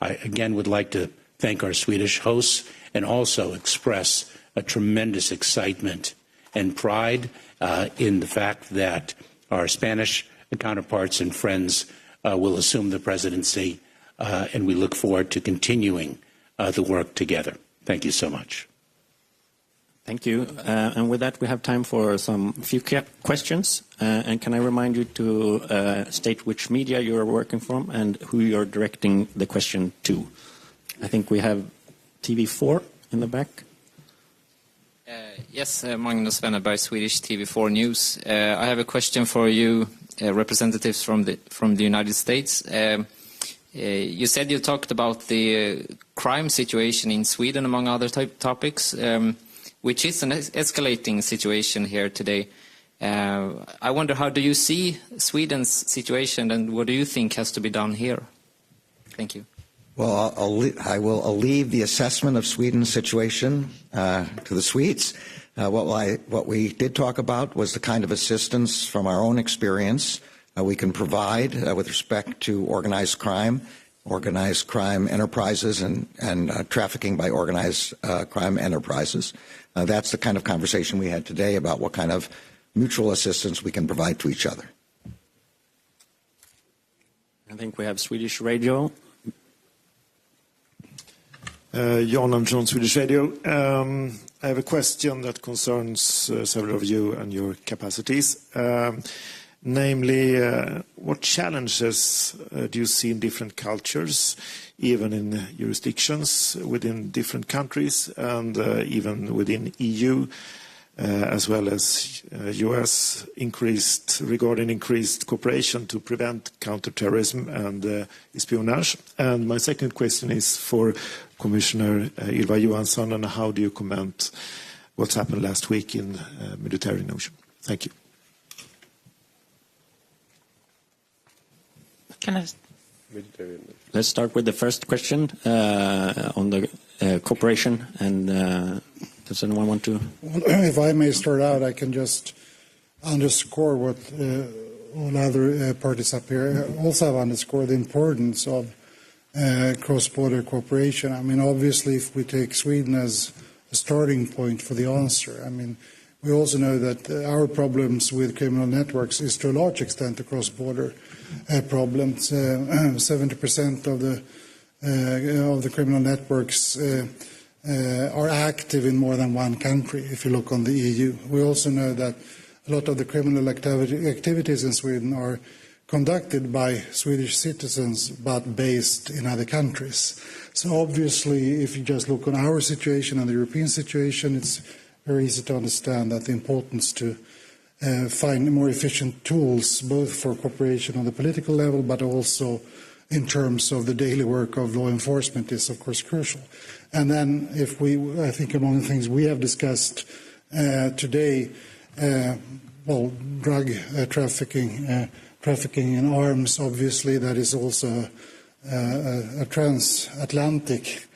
I again would like to thank our Swedish hosts and also express a tremendous excitement and pride in the fact that our Spanish counterparts and friends will assume the presidency, and we look forward to continuing the work together. Thank you so much. Thank you. And with that, we have time for some few questions. And can I remind you to state which media you are working from and who you're directing the question to? I think we have TV4 in the back. Yes, Magnus Wennerberg, Swedish TV4 News. I have a question for you, representatives from the United States. You said you talked about the crime situation in Sweden, among other topics, which is an escalating situation here today. I wonder, how do you see Sweden's situation, and what do you think has to be done here? Thank you. Well, I will leave the assessment of Sweden's situation to the Swedes. What we did talk about was the kind of assistance from our own experience we can provide with respect to organized crime organized crime enterprises and trafficking by organized crime enterprises. That's the kind of conversation we had today about what kind of mutual assistance we can provide to each other. I think we have Swedish radio. Jan Andersson, Swedish Radio. I have a question that concerns several of you and your capacities. Namely, what challenges do you see in different cultures, even in jurisdictions within different countries and even within EU, as well as US, regarding increased cooperation to prevent counterterrorism and espionage? And my second question is for Commissioner Ylva Johansson, and how do you comment what's happened last week in Mediterranean Ocean? Thank you. Let's start with the first question on the cooperation. And does anyone want to? Well, if I may start out, I can just underscore what all other parties up here also have underscored, the importance of cross-border cooperation. I mean, obviously, if we take Sweden as a starting point for the answer, I mean, we also know that our problems with criminal networks is to a large extent a cross-border problems. 70% of the criminal networks are active in more than one country, if you look on the EU. We also know that a lot of the criminal activities in Sweden are conducted by Swedish citizens but based in other countries. So obviously, if you just look on our situation and the European situation, it's very easy to understand that the importance to find more efficient tools, both for cooperation on the political level, but also in terms of the daily work of law enforcement, is of course crucial. And then, I think among the things we have discussed today, drug trafficking in arms, obviously, that is also a transatlantic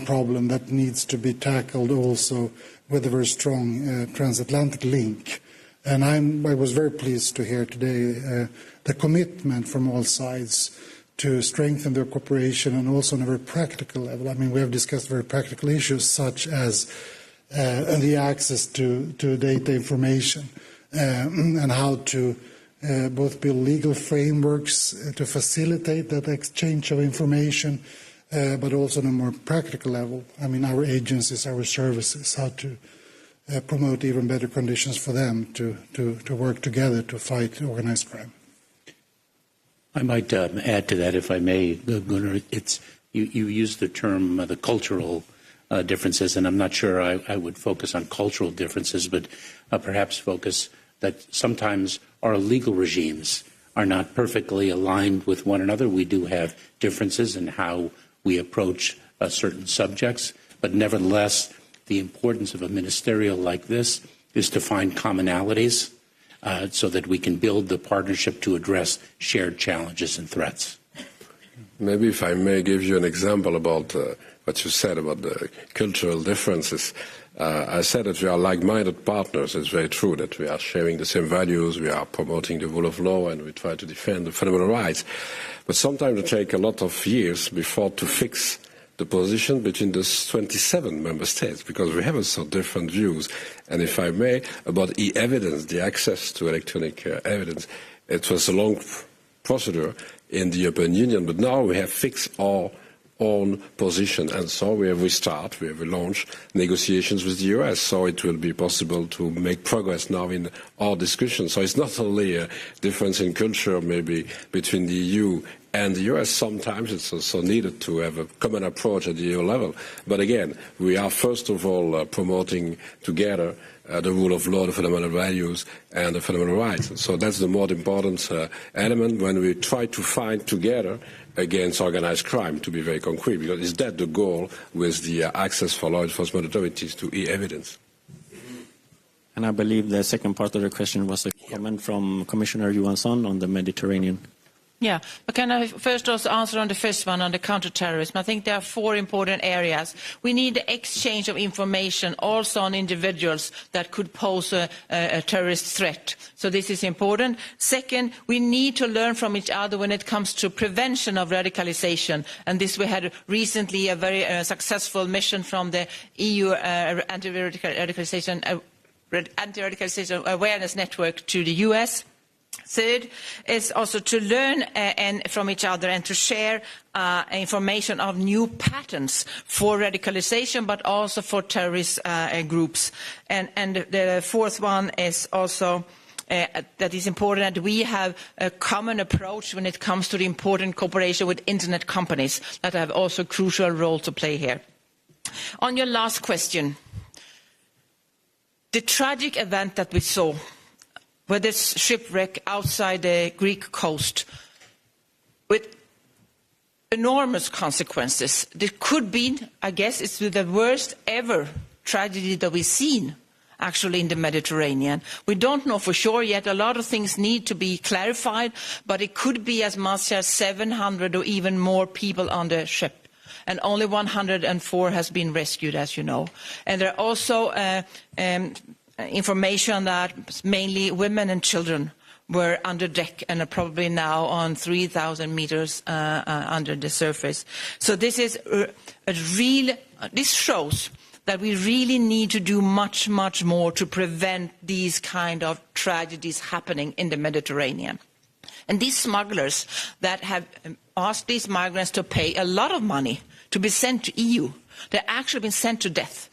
problem that needs to be tackled also with a very strong transatlantic link. And I was very pleased to hear today the commitment from all sides to strengthen their cooperation, and also on a very practical level. I mean, we have discussed very practical issues such as the access to data information and how to both build legal frameworks to facilitate that exchange of information, but also on a more practical level. I mean, our agencies, our services, how to promote even better conditions for them to work together to fight organized crime. I might add to that, if I may, Gunnar. You used the term the cultural differences, and I'm not sure I would focus on cultural differences, but perhaps focus that sometimes our legal regimes are not perfectly aligned with one another. We do have differences in how we approach certain subjects, but nevertheless, the importance of a ministerial like this is to find commonalities so that we can build the partnership to address shared challenges and threats. Maybe if I may give you an example about what you said about the cultural differences. I said that we are like-minded partners. It's very true that we are sharing the same values, we are promoting the rule of law, and we try to defend the fundamental rights. But sometimes it takes a lot of years before to fix the position between the 27 member states, because we have so different views. And if I may, about e-evidence, the access to electronic evidence, it was a long procedure in the European Union, but now we have fixed our own position, and so we have launched negotiations with the US, so it will be possible to make progress now in our discussion. So it's not only a difference in culture maybe between the EU and the US, sometimes it's also needed to have a common approach at the EU level. But again, we are first of all promoting together the rule of law, the fundamental values, and the fundamental rights. So that's the more important element when we try to find together against organized crime, to be very concrete, because is that the goal with the access for law enforcement authorities to e-evidence? And I believe the second part of the question was a comment from Commissioner Johansson on the Mediterranean. Yeah, but can I first also answer on the first one, on the counterterrorism? I think there are 4 important areas. We need the exchange of information also on individuals that could pose a terrorist threat. So this is important. Second, we need to learn from each other when it comes to prevention of radicalization. And this we had recently a very successful mission from the EU anti-radicalization awareness network to the US. Third is also to learn from each other and to share information of new patterns for radicalization, but also for terrorist groups. And the fourth one is also that is important that we have a common approach when it comes to the important cooperation with internet companies that have also a crucial role to play here. On your last question, the tragic event that we saw, with this shipwreck outside the Greek coast, with enormous consequences. It could be, I guess, it's the worst ever tragedy that we've seen, actually, in the Mediterranean. We don't know for sure yet. A lot of things need to be clarified, but it could be as much as 700 or even more people on the ship. And only 104 has been rescued, as you know. And there are also information that mainly women and children were under deck and are probably now on 3,000 meters under the surface. So this is this shows that we really need to do much, much more to prevent these kind of tragedies happening in the Mediterranean. And these smugglers that have asked these migrants to pay a lot of money to be sent to EU, they're actually been sent to death.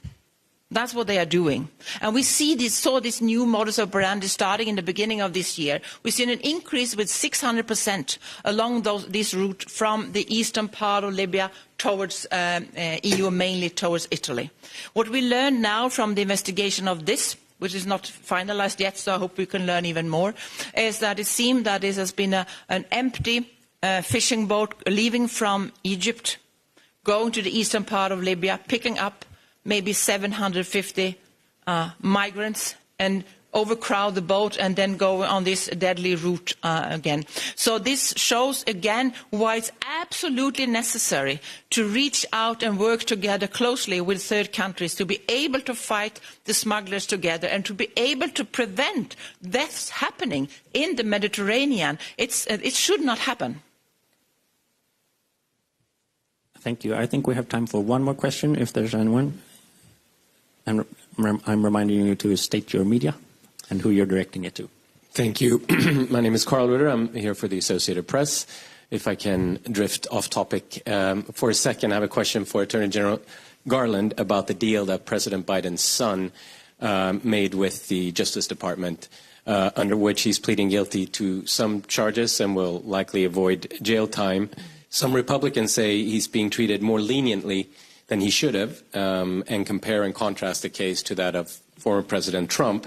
That's what they are doing. And we saw this new modus operandi starting in the beginning of this year. We've seen an increase with 600% along this route from the eastern part of Libya towards EU, mainly towards Italy. What we learn now from the investigation of this, which is not finalized yet, so I hope we can learn even more, is that it seemed that this has been an empty fishing boat leaving from Egypt, going to the eastern part of Libya, picking up maybe 750 migrants and overcrowd the boat and then go on this deadly route again. So this shows again why it's absolutely necessary to reach out and work together closely with third countries to be able to fight the smugglers together and to be able to prevent deaths happening in the Mediterranean. It should not happen. Thank you. I think we have time for one more question, if there's anyone. And I'm reminding you to state your media and who you're directing it to. Thank you. My name is Carl Ritter. I'm here for the Associated Press. If I can drift off topic for a second, I have a question for Attorney General Garland about the deal that President Biden's son made with the Justice Department, under which he's pleading guilty to some charges and will likely avoid jail time. Some Republicans say he's being treated more leniently than he should have, and compare and contrast the case to that of former President Trump,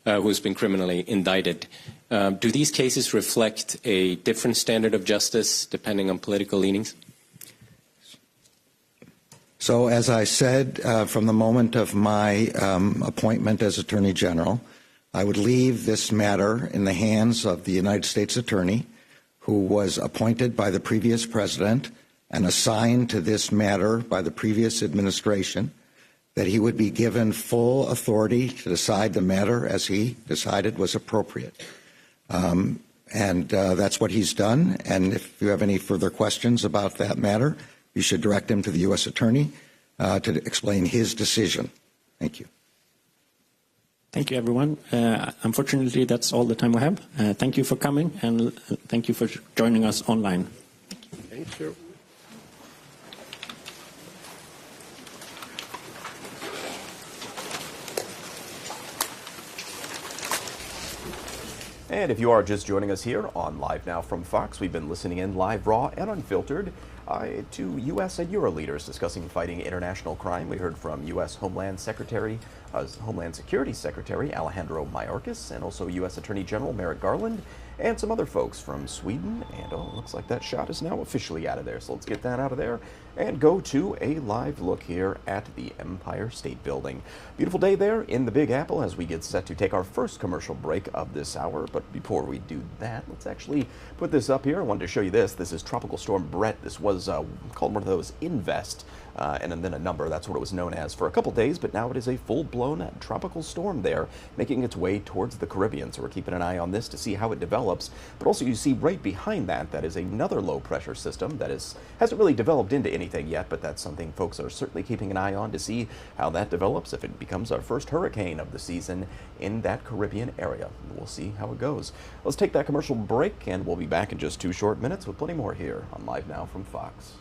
who's been criminally indicted. Do these cases reflect a different standard of justice depending on political leanings? So, as I said, from the moment of my appointment as Attorney General, I would leave this matter in the hands of the United States Attorney, who was appointed by the previous president and assigned to this matter by the previous administration, that he would be given full authority to decide the matter as he decided was appropriate. And that's what he's done. And if you have any further questions about that matter, you should direct him to the U.S. Attorney to explain his decision. Thank you. Thank you, everyone. Unfortunately, that's all the time we have. Thank you for coming, and thank you for joining us online. Thank you. And if you are just joining us here on Live Now from Fox, we've been listening in live, raw, and unfiltered to U.S. and Euro leaders discussing fighting international crime. We heard from U.S. Homeland Security Secretary Alejandro Mayorkas and also U.S. Attorney General Merrick Garland. and some other folks from Sweden. And oh, it looks like that shot is now officially out of there. So let's get that out of there and go to a live look here at the Empire State Building. Beautiful day there in the Big Apple as we get set to take our first commercial break of this hour. But before we do that, let's actually put this up here. I wanted to show you this. This is Tropical Storm Brett. This was called one of those Invest and then a number. That's what it was known as for a couple days, but now it is a full-blown tropical storm there making its way towards the Caribbean. So we're keeping an eye on this to see how it develops. But also you see right behind that, that is another low-pressure system that hasn't really developed into anything yet, but that's something folks are certainly keeping an eye on to see how that develops, if it becomes our first hurricane of the season in that Caribbean area. We'll see how it goes. Let's take that commercial break, and we'll be back in just 2 short minutes with plenty more here on Live Now from Fox.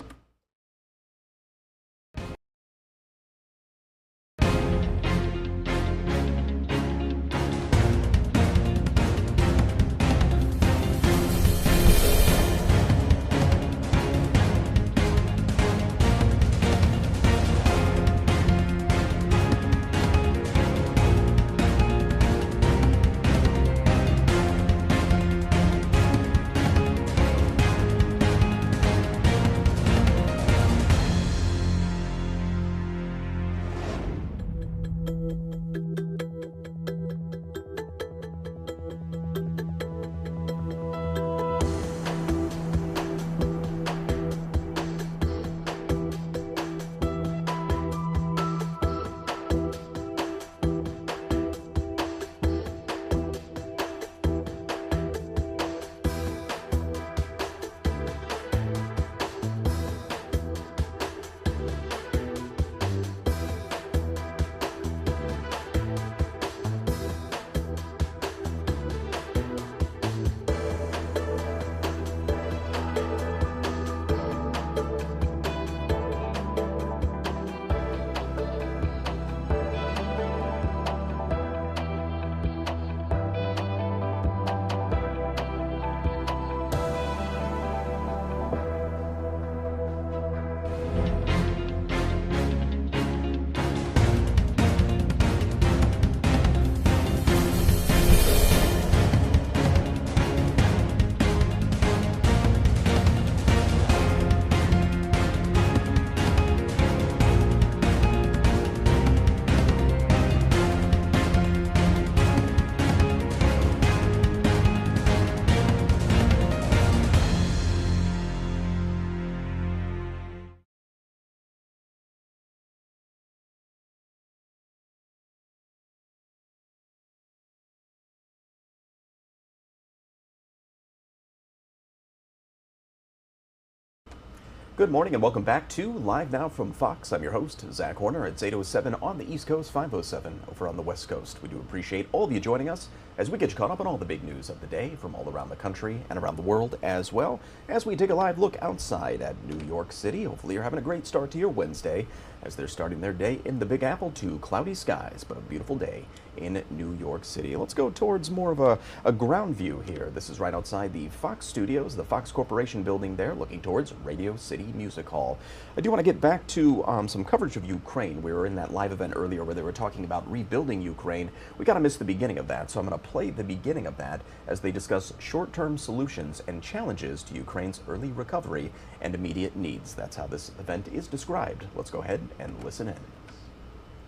Good morning and welcome back to Live Now from Fox. I'm your host, Zach Horner. It's 8:07 on the East Coast, 5:07 over on the West Coast. We do appreciate all of you joining us as we get you caught up on all the big news of the day from all around the country and around the world as well as we take a live look outside at New York City. Hopefully you're having a great start to your Wednesday as they're starting their day in the Big Apple to cloudy skies, but a beautiful day in New York City. Let's go towards more of a ground view here. This is right outside the Fox Studios, the Fox Corporation building there, looking towards Radio City Music Hall. I do want to get back to some coverage of Ukraine. We were in that live event earlier where they were talking about rebuilding Ukraine. We got to miss the beginning of that, so I'm going to play the beginning of that as they discuss short-term solutions and challenges to Ukraine's early recovery and immediate needs. That's how this event is described. Let's go ahead and listen in.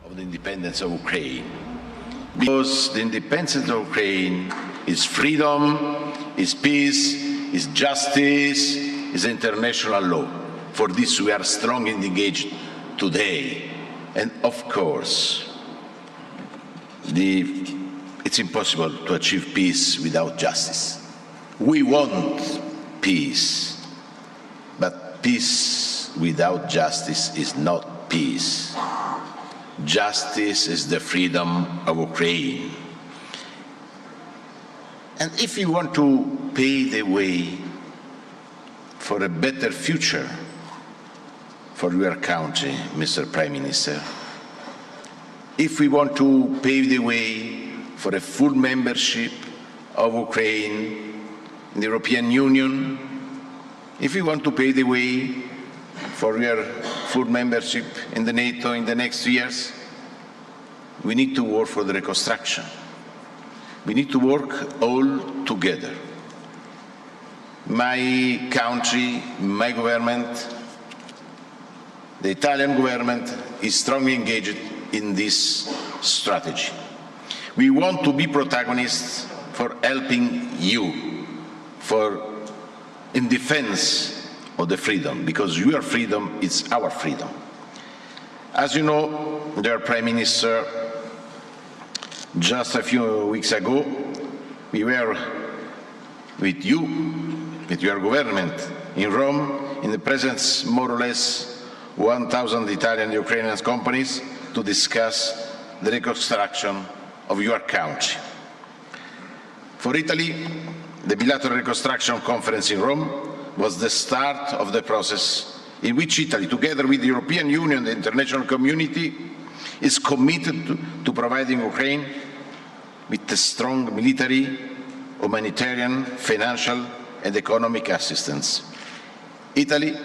Of the independence of Ukraine. Because the independence of Ukraine is freedom, is peace, is justice, is international law. For this we are strongly engaged today. And of course, it's impossible to achieve peace without justice. We want peace, but peace without justice is not peace. Justice is the freedom of Ukraine. And if you want to pave the way for a better future for your country, Mr. Prime Minister, if we want to pave the way for a full membership of Ukraine in the European Union, if we want to pave the way for your full membership in the NATO in the next years, we need to work for the reconstruction. We need to work all together. My country, my government, the Italian government is strongly engaged in this strategy. We want to be protagonists for helping you, in defense of the freedom, because your freedom is our freedom. As you know, dear Prime Minister, just a few weeks ago, we were with you, with your government, in Rome, in the presence more or less 1,000 Italian and Ukrainian companies to discuss the reconstruction of your country. For Italy, the bilateral reconstruction conference in Rome was the start of the process in which Italy, together with the European Union and the international community, is committed to providing Ukraine with a strong military, humanitarian, financial and economic assistance. Italy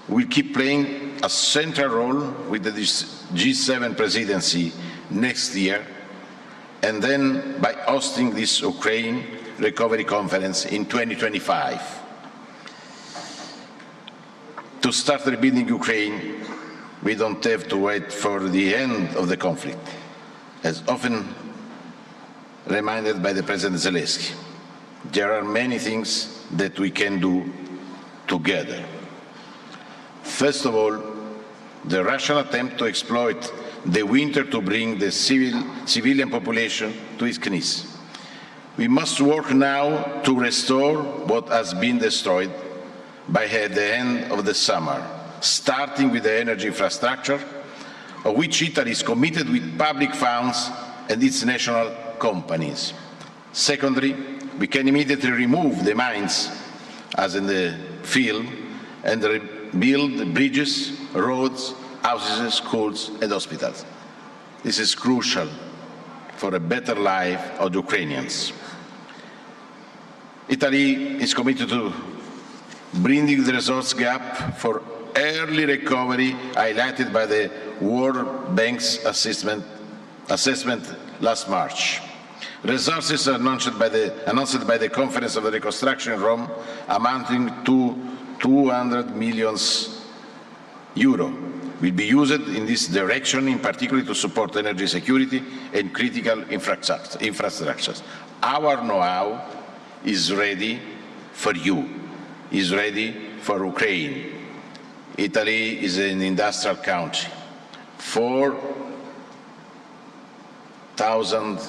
will keep playing a central role with the G7 presidency next year, and then by hosting this Ukraine Recovery Conference in 2025. To start rebuilding Ukraine, we don't have to wait for the end of the conflict, as often reminded by the President Zelensky. There are many things that we can do together. First of all, the Russian attempt to exploit the winter to bring the civilian population to its knees. We must work now to restore what has been destroyed by the end of the summer, starting with the energy infrastructure, of which Italy is committed with public funds and its national companies. Secondly, we can immediately remove the mines, as in the field, and rebuild bridges, roads, houses, schools and hospitals. This is crucial for a better life of the Ukrainians. Italy is committed to bridging the resource gap for early recovery highlighted by the World Bank's assessment last March. Resources announced by the Conference of the Reconstruction in Rome amounting to 200 million euro will be used in this direction, in particular to support energy security and critical infrastructures. Our know-how is ready for you, is ready for Ukraine. Italy is an industrial country. 4,000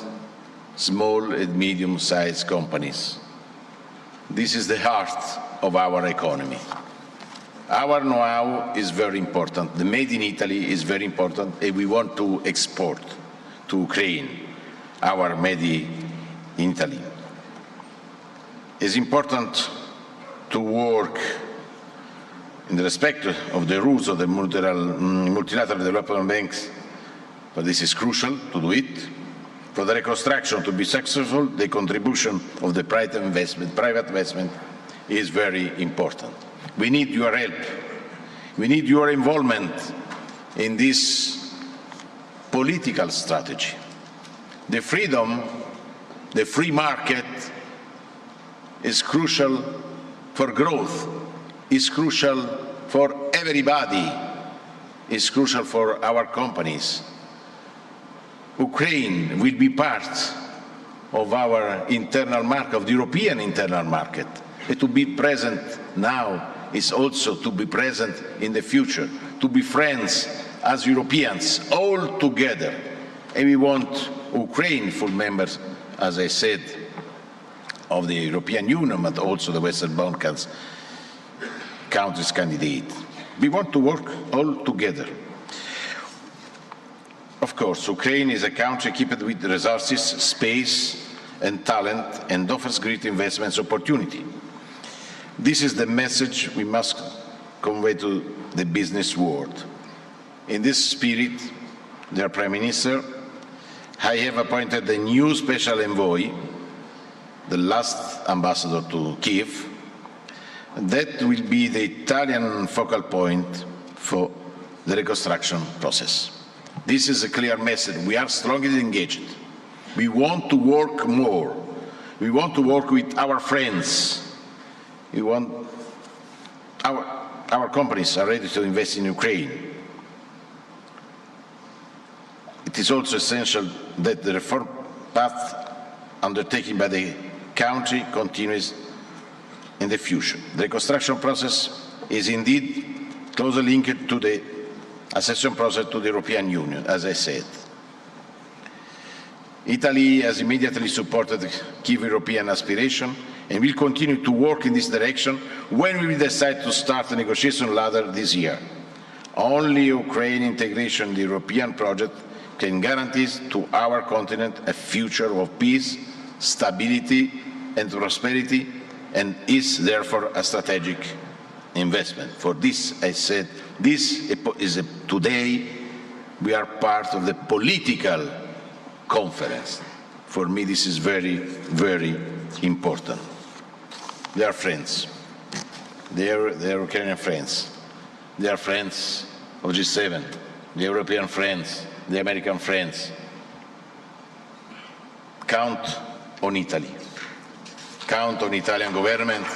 small and medium-sized companies. This is the heart of our economy. Our know-how is very important. The made in Italy is very important, and we want to export to Ukraine our made in Italy. It's important to work in the respect of the rules of the multilateral development banks, but this is crucial to do it. For the reconstruction to be successful, the contribution of the private investment is very important. We need your help. We need your involvement in this political strategy. The freedom, the free market is crucial for growth, is crucial for everybody, is crucial for our companies. Ukraine will be part of our internal market, of the European internal market. And to be present now is also to be present in the future, to be friends as Europeans, all together. And we want Ukraine full members, as I said, of the European Union, but also the Western Balkans countries candidate. We want to work all together. Of course, Ukraine is a country equipped with resources, space and talent, and offers great investment opportunity. This is the message we must convey to the business world. In this spirit, dear Prime Minister, I have appointed a new special envoy, the last ambassador to Kiev. That will be the Italian focal point for the reconstruction process. This is a clear message. We are strongly engaged. We want to work more. We want to work with our friends Our companies are ready to invest in Ukraine. It is also essential that the reform path undertaken by the country continues in the future. The reconstruction process is indeed closely linked to the accession process to the European Union, as I said. Italy has immediately supported Kyiv European aspiration and will continue to work in this direction when we will decide to start the negotiation later this year. Only Ukraine integration in the European project can guarantee to our continent a future of peace, stability and prosperity, and is therefore a strategic investment. For this, I said, today we are part of the political conference. For me, this is very, very important. They are friends. They are Ukrainian friends. They are friends of G7, the European friends, the American friends. Count on Italy. Count on Italian government.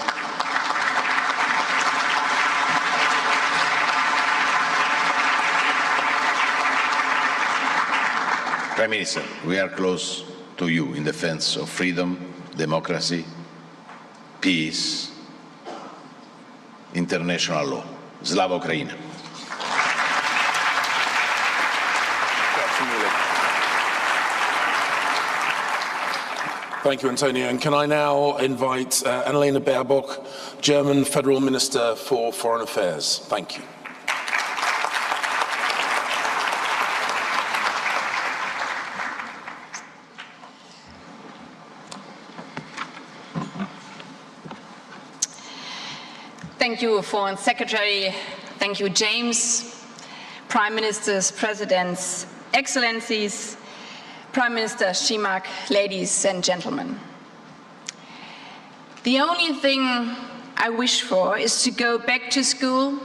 Prime Minister, we are close to you in defense of freedom, democracy, peace, international law. Slava Ukraini. Thank you, Antonio. And can I now invite Annalena Baerbock, German Federal Minister for Foreign Affairs. Thank you. Thank you, Foreign Secretary. Thank you, James. Prime Ministers, Presidents, Excellencies, Prime Minister Šimak, ladies and gentlemen. The only thing I wish for is to go back to school,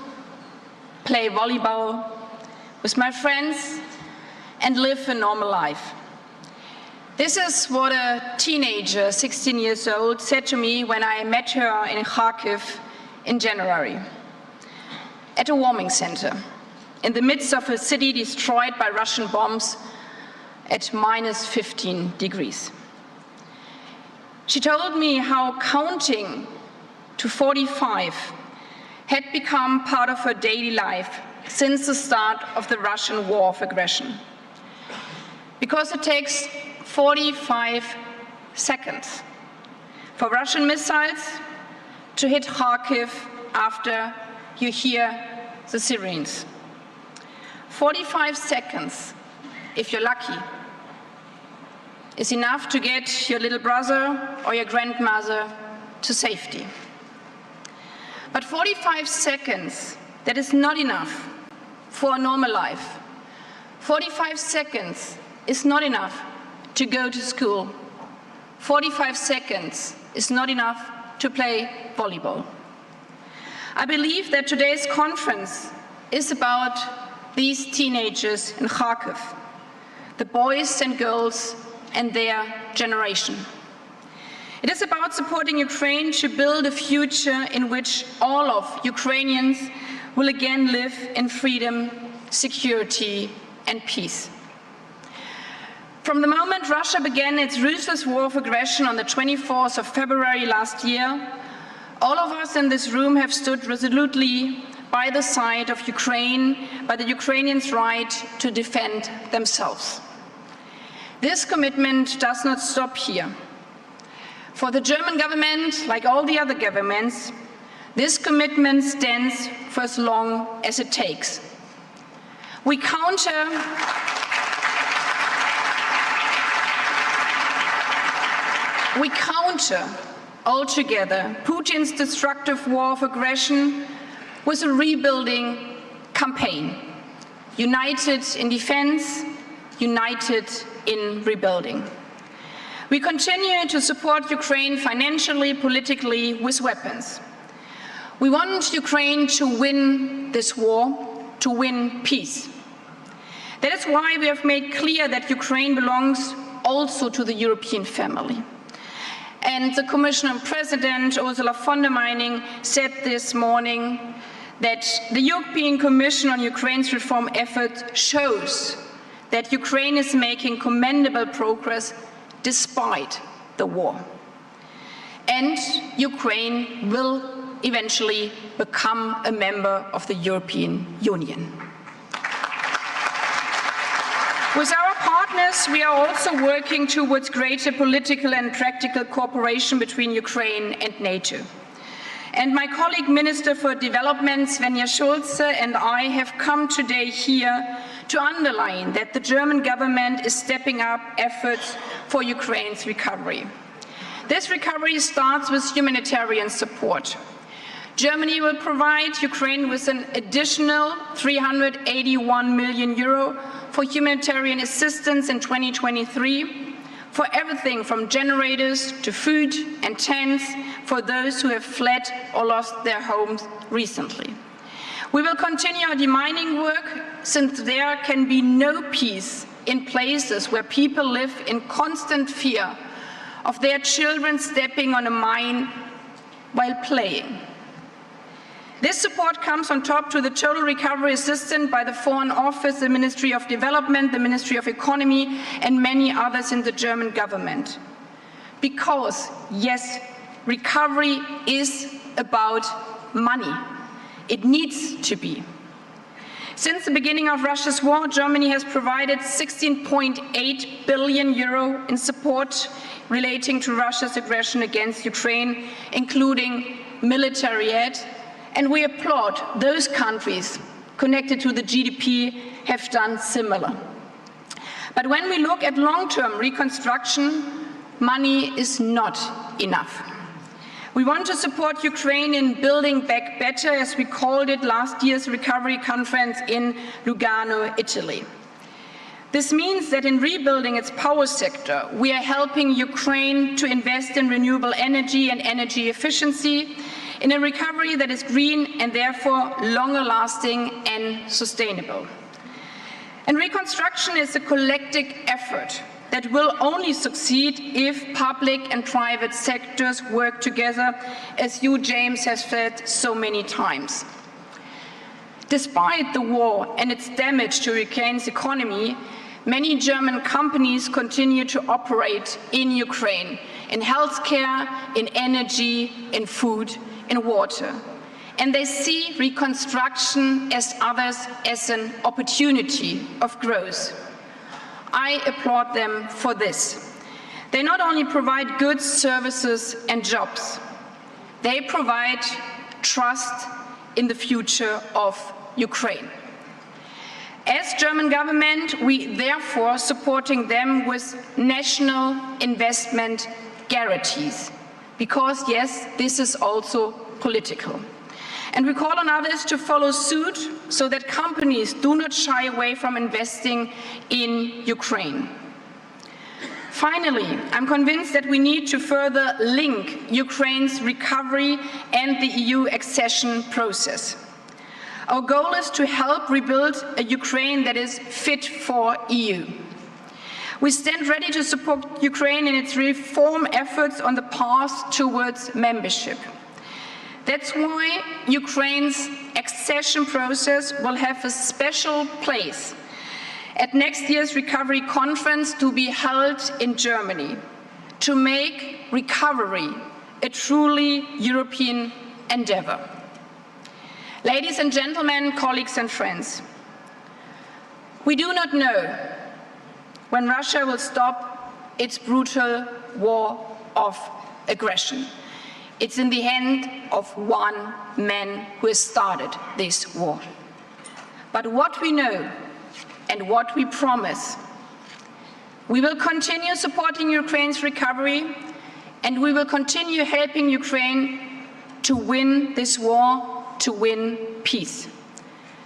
play volleyball with my friends, and live a normal life. This is what a teenager, 16 years old, said to me when I met her in Kharkiv in January, at a warming center, in the midst of a city destroyed by Russian bombs at minus 15 degrees. She told me how counting to 45 had become part of her daily life since the start of the Russian war of aggression. Because it takes 45 seconds for Russian missiles to hit Kharkiv after you hear the sirens. 45 seconds, if you're lucky, is enough to get your little brother or your grandmother to safety. But 45 seconds, that is not enough for a normal life. 45 seconds is not enough to go to school. 45 seconds is not enough to play volleyball. I believe that today's conference is about these teenagers in Kharkiv, the boys and girls and their generation. It is about supporting Ukraine to build a future in which all of Ukrainians will again live in freedom, security, and peace. From the moment Russia began its ruthless war of aggression on the 24th of February last year, all of us in this room have stood resolutely by the side of Ukraine, by the Ukrainians' right to defend themselves. This commitment does not stop here. For the German government, like all the other governments, this commitment stands for as long as it takes. We counter altogether Putin's destructive war of aggression with a rebuilding campaign, united in defense, united in rebuilding. We continue to support Ukraine financially, politically, with weapons. We want Ukraine to win this war, to win peace. That is why we have made clear that Ukraine belongs also to the European family. And And the Commission President, Ursula von der Leyen, said this morning that the European Commission on Ukraine's reform effort shows that Ukraine is making commendable progress despite the war. And Ukraine will eventually become a member of the European Union. With our partners, we are also working towards greater political and practical cooperation between Ukraine and NATO. And my colleague Minister for Development, Svenja Schulze, and I have come today here to underline that the German government is stepping up efforts for Ukraine's recovery. This recovery starts with humanitarian support. Germany will provide Ukraine with an additional €381 million for humanitarian assistance in 2023, for everything from generators to food and tents for those who have fled or lost their homes recently. We will continue our demining work, since there can be no peace in places where people live in constant fear of their children stepping on a mine while playing. This support comes on top to the total recovery assistance by the Foreign Office, the Ministry of Development, the Ministry of Economy, and many others in the German government. Because, yes, recovery is about money. It needs to be. Since the beginning of Russia's war, Germany has provided €16.8 billion in support relating to Russia's aggression against Ukraine, including military aid. And we applaud those countries connected to the GDP have done similar. But when we look at long-term reconstruction, money is not enough. We want to support Ukraine in building back better, as we called it last year's recovery conference in Lugano, Italy. This means that in rebuilding its power sector, we are helping Ukraine to invest in renewable energy and energy efficiency, in a recovery that is green and therefore longer lasting and sustainable. And reconstruction is a collective effort that will only succeed if public and private sectors work together, as you, James, has said so many times. Despite the war and its damage to Ukraine's economy, many German companies continue to operate in Ukraine, in healthcare, in energy, in food, in water. And they see reconstruction as others as an opportunity of growth. I applaud them for this. They not only provide goods, services, and jobs, they provide trust in the future of Ukraine. As German government, we therefore supporting them with national investment guarantees. Because, yes, this is also political. And we call on others to follow suit so that companies do not shy away from investing in Ukraine. Finally, I'm convinced that we need to further link Ukraine's recovery and the EU accession process. Our goal is to help rebuild a Ukraine that is fit for EU. We stand ready to support Ukraine in its reform efforts on the path towards membership. That's why Ukraine's accession process will have a special place at next year's recovery conference to be held in Germany, to make recovery a truly European endeavor. Ladies and gentlemen, colleagues and friends, we do not know when Russia will stop its brutal war of aggression. It's in the hand of one man who has started this war. But what we know and what we promise, we will continue supporting Ukraine's recovery, and we will continue helping Ukraine to win this war, to win peace,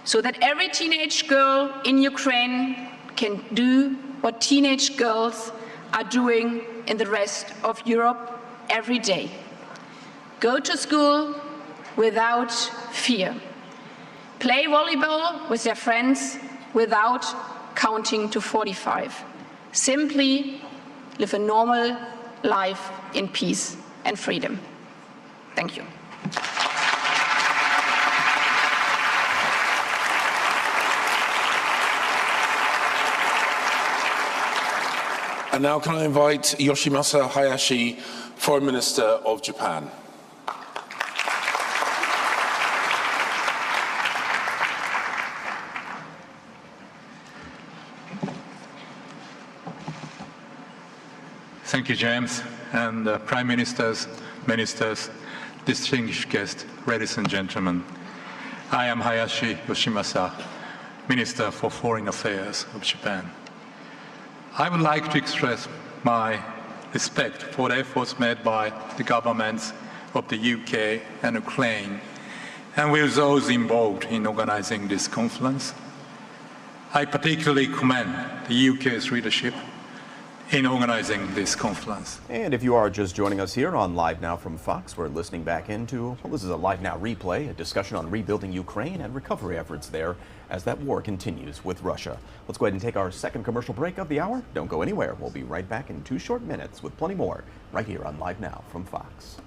so that every teenage girl in Ukraine can do what teenage girls are doing in the rest of Europe every day. Go to school without fear. Play volleyball with their friends without counting to 45. Simply live a normal life in peace. and freedom. Thank you. And now can I invite Yoshimasa Hayashi, Foreign Minister of Japan. Thank you, James, and Prime Ministers, Ministers, distinguished guests, ladies and gentlemen. I am Hayashi Yoshimasa, Minister for Foreign Affairs of Japan. I would like to express my respect for the efforts made by the governments of the UK and Ukraine, and with those involved in organizing this conference. I particularly commend the UK's leadership in organizing this conference. And if you are just joining us here on Live Now from Fox, we're listening back into, well, this is a Live Now replay, a discussion on rebuilding Ukraine and recovery efforts there as that war continues with Russia. Let's go ahead and take our second commercial break of the hour. Don't go anywhere. We'll be right back in 2 short minutes with plenty more right here on Live Now from Fox.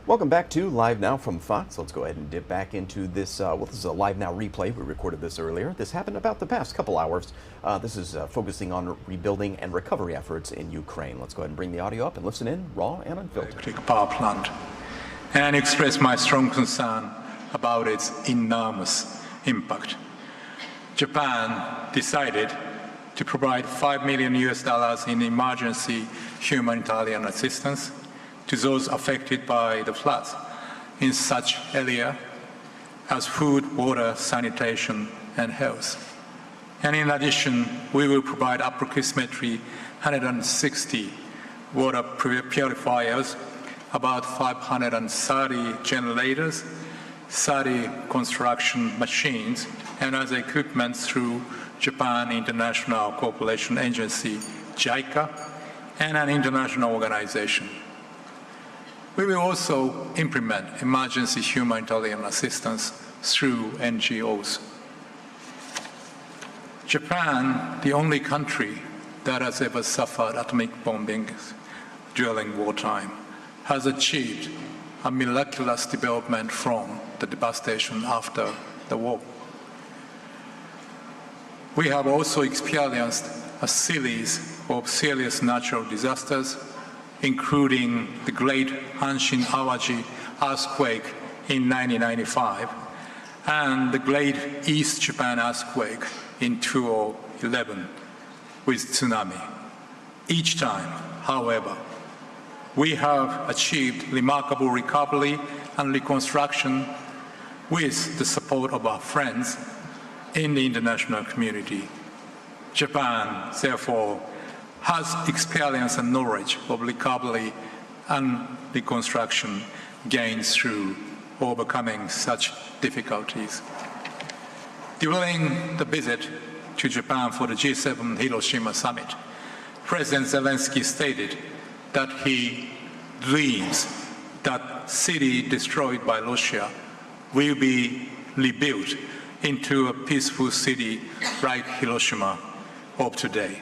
Welcome back to Live Now from Fox. Let's go ahead and dip back into this. Well, this is a Live Now replay. We recorded this earlier. This happened about the past couple hours. This is focusing on rebuilding and recovery efforts in Ukraine. Let's go ahead and bring the audio up and listen in raw and unfiltered. Electric power plant, and express my strong concern about its enormous impact. Japan decided to provide $5 million in emergency humanitarian assistance to those affected by the floods in such areas as food, water, sanitation, and health. And in addition, we will provide approximately 160 water purifiers, about 530 generators, 30 construction machines, and other equipment through Japan International Cooperation Agency, JICA, and an international organization. We will also implement emergency humanitarian assistance through NGOs. Japan, the only country that has ever suffered atomic bombings during wartime, has achieved a miraculous development from the devastation after the war. We have also experienced a series of serious natural disasters, including the Great Hanshin Awaji earthquake in 1995 and the Great East Japan earthquake in 2011 with tsunami. Each time, however, we have achieved remarkable recovery and reconstruction with the support of our friends in the international community. Japan, therefore, has experience and knowledge of recovery and reconstruction gained through overcoming such difficulties. During the visit to Japan for the G7 Hiroshima summit, President Zelensky stated that he dreams that city destroyed by Russia will be rebuilt into a peaceful city like Hiroshima of today.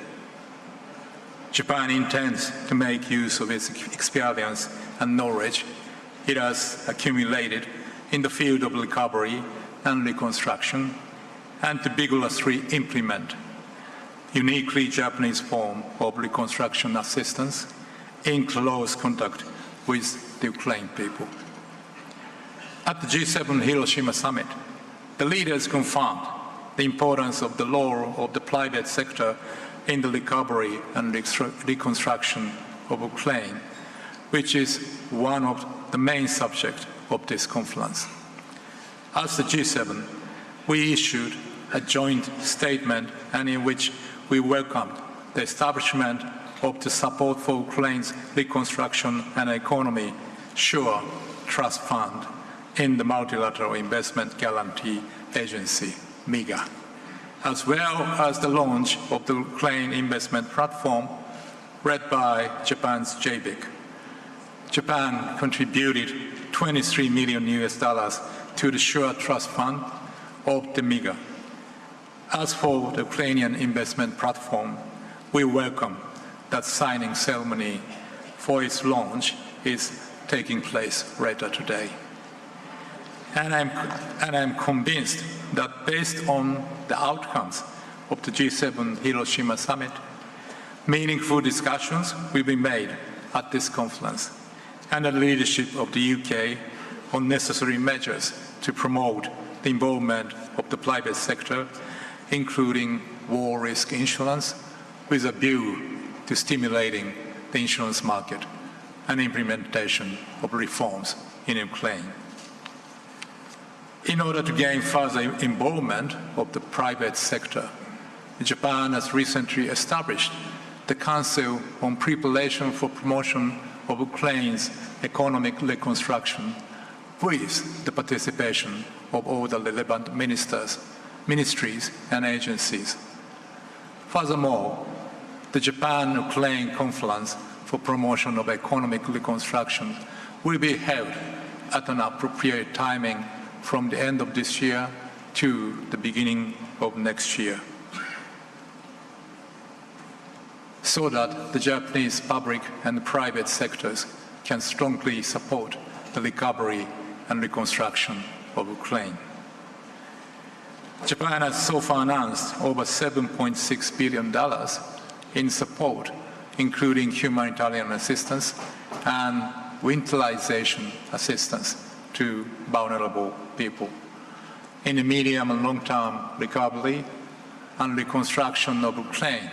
Japan intends to make use of its experience and knowledge it has accumulated in the field of recovery and reconstruction, and to vigorously implement uniquely Japanese form of reconstruction assistance in close contact with the Ukrainian people. At the G7 Hiroshima summit, the leaders confirmed the importance of the role of the private sector in the recovery and reconstruction of Ukraine, which is one of the main subjects of this conference. As the G7, we issued a joint statement and in which we welcomed the establishment of the Support for Ukraine's Reconstruction and Economy SURE Trust Fund in the Multilateral Investment Guarantee Agency, MIGA, as well as the launch of the Ukraine Investment Platform led by Japan's JBIC. Japan contributed $23 million to the SURE Trust Fund of the MIGA. As for the Ukrainian Investment Platform, we welcome that signing ceremony for its launch is taking place later today. And I'm convinced that based on the outcomes of the G7 Hiroshima summit, meaningful discussions will be made at this conference, and the leadership of the UK on necessary measures to promote the involvement of the private sector, including war risk insurance, with a view to stimulating the insurance market and implementation of reforms in Ukraine. In order to gain further involvement of the private sector, Japan has recently established the Council on Preparation for Promotion of Ukraine's Economic Reconstruction with the participation of all the relevant ministries and agencies. Furthermore, the Japan-Ukraine Conference for Promotion of Economic Reconstruction will be held at an appropriate timing from the end of this year to the beginning of next year, so that the Japanese public and private sectors can strongly support the recovery and reconstruction of Ukraine. Japan has so far announced over $7.6 billion in support, including humanitarian assistance and winterization assistance to vulnerable people. In the medium and long-term recovery and reconstruction of Ukraine,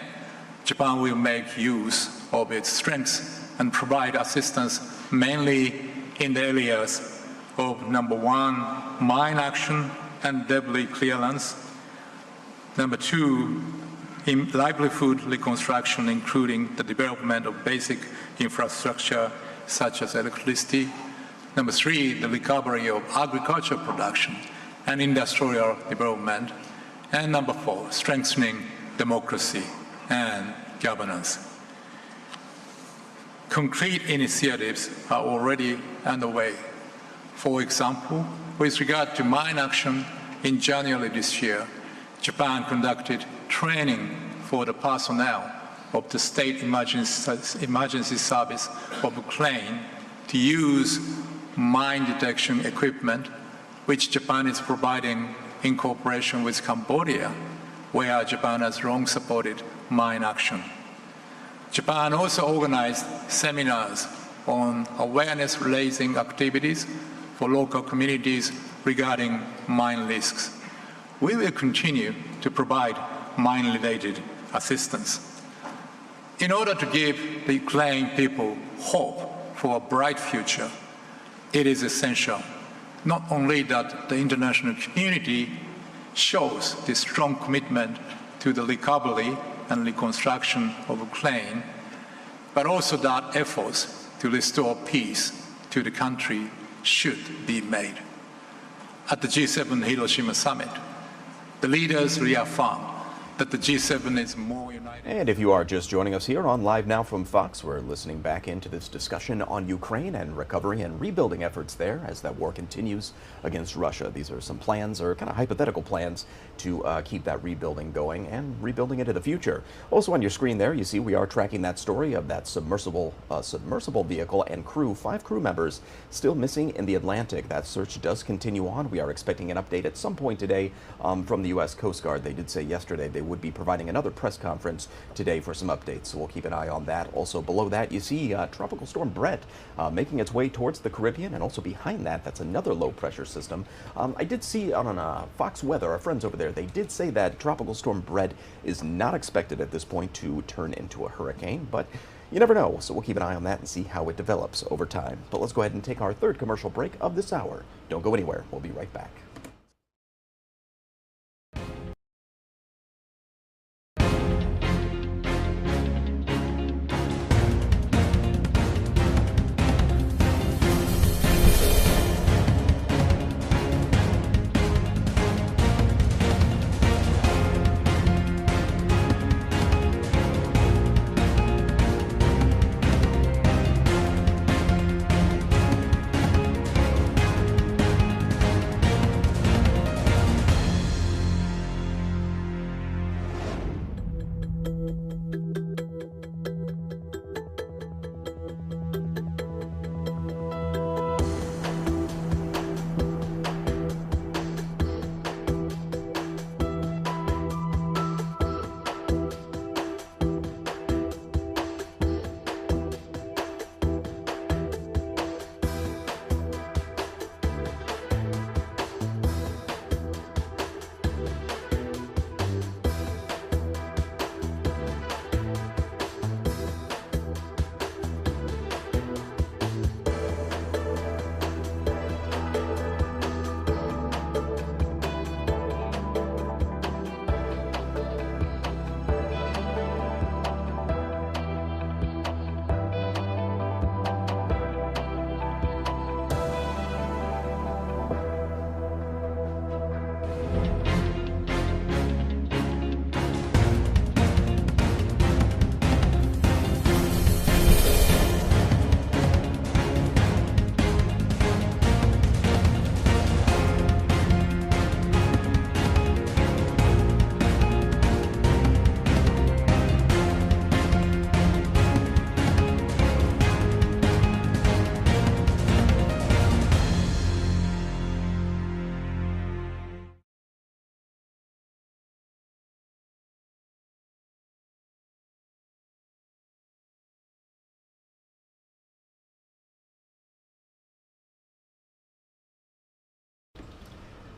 Japan will make use of its strengths and provide assistance mainly in the areas of number one, mine action and debris clearance, number two, in livelihood reconstruction, including the development of basic infrastructure such as electricity, number three, the recovery of agricultural production and industrial development, and number four, strengthening democracy and governance. Concrete initiatives are already underway. For example, with regard to mine action, in January this year, Japan conducted training for the personnel of the State Emergency Service of Ukraine to use mine detection equipment, which Japan is providing in cooperation with Cambodia where Japan has long supported mine action. Japan also organized seminars on awareness-raising activities for local communities regarding mine risks. We will continue to provide mine-related assistance. In order to give the Ukrainian people hope for a bright future, it is essential not only that the international community shows the strong commitment to the recovery and reconstruction of Ukraine, but also that efforts to restore peace to the country should be made. At the G7 Hiroshima summit, the leaders reaffirmed that the G7 is more united. And if you are just joining us here on Live Now from Fox, we're listening back into this discussion on Ukraine and recovery and rebuilding efforts there as that war continues against Russia. These are some plans, or kind of hypothetical plans, to keep that rebuilding going and rebuilding into the future. Also on your screen there, you see we are tracking that story of that submersible vehicle and crew, 5 crew members still missing in the Atlantic. That search does continue on. We are expecting an update at some point today from the U.S. Coast Guard. They did say yesterday they would be providing another press conference today for some updates, so we'll keep an eye on that. Also below that, you see Tropical Storm Brett making its way towards the Caribbean, and also behind that, that's another low-pressure system. I did see on Fox Weather, our friends over there, they did say that Tropical Storm Brett is not expected at this point to turn into a hurricane, but you never know, so we'll keep an eye on that and see how it develops over time. But let's go ahead and take our third commercial break of this hour. Don't go anywhere. We'll be right back.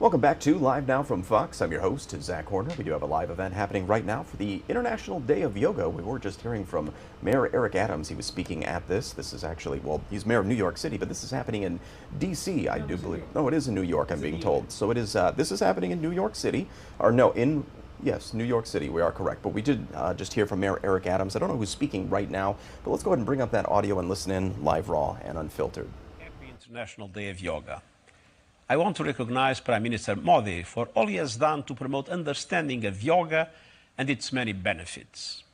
Welcome back to Live Now from Fox. I'm your host, Zach Horner. We do have a live event happening right now for the International Day of Yoga. We were just hearing from Mayor Eric Adams. He was speaking at this. This is actually, well, he's mayor of New York City, but this is happening in D.C., I do believe. No, it is in New York, I'm being told. So it is, this is happening in New York City, or no, yes, New York City, we are correct. But we did just hear from Mayor Eric Adams. I don't know who's speaking right now, but let's go ahead and bring up that audio and listen in live, raw, and unfiltered. Happy International Day of Yoga. I want to recognize Prime Minister Modi for all he has done to promote understanding of yoga and its many benefits.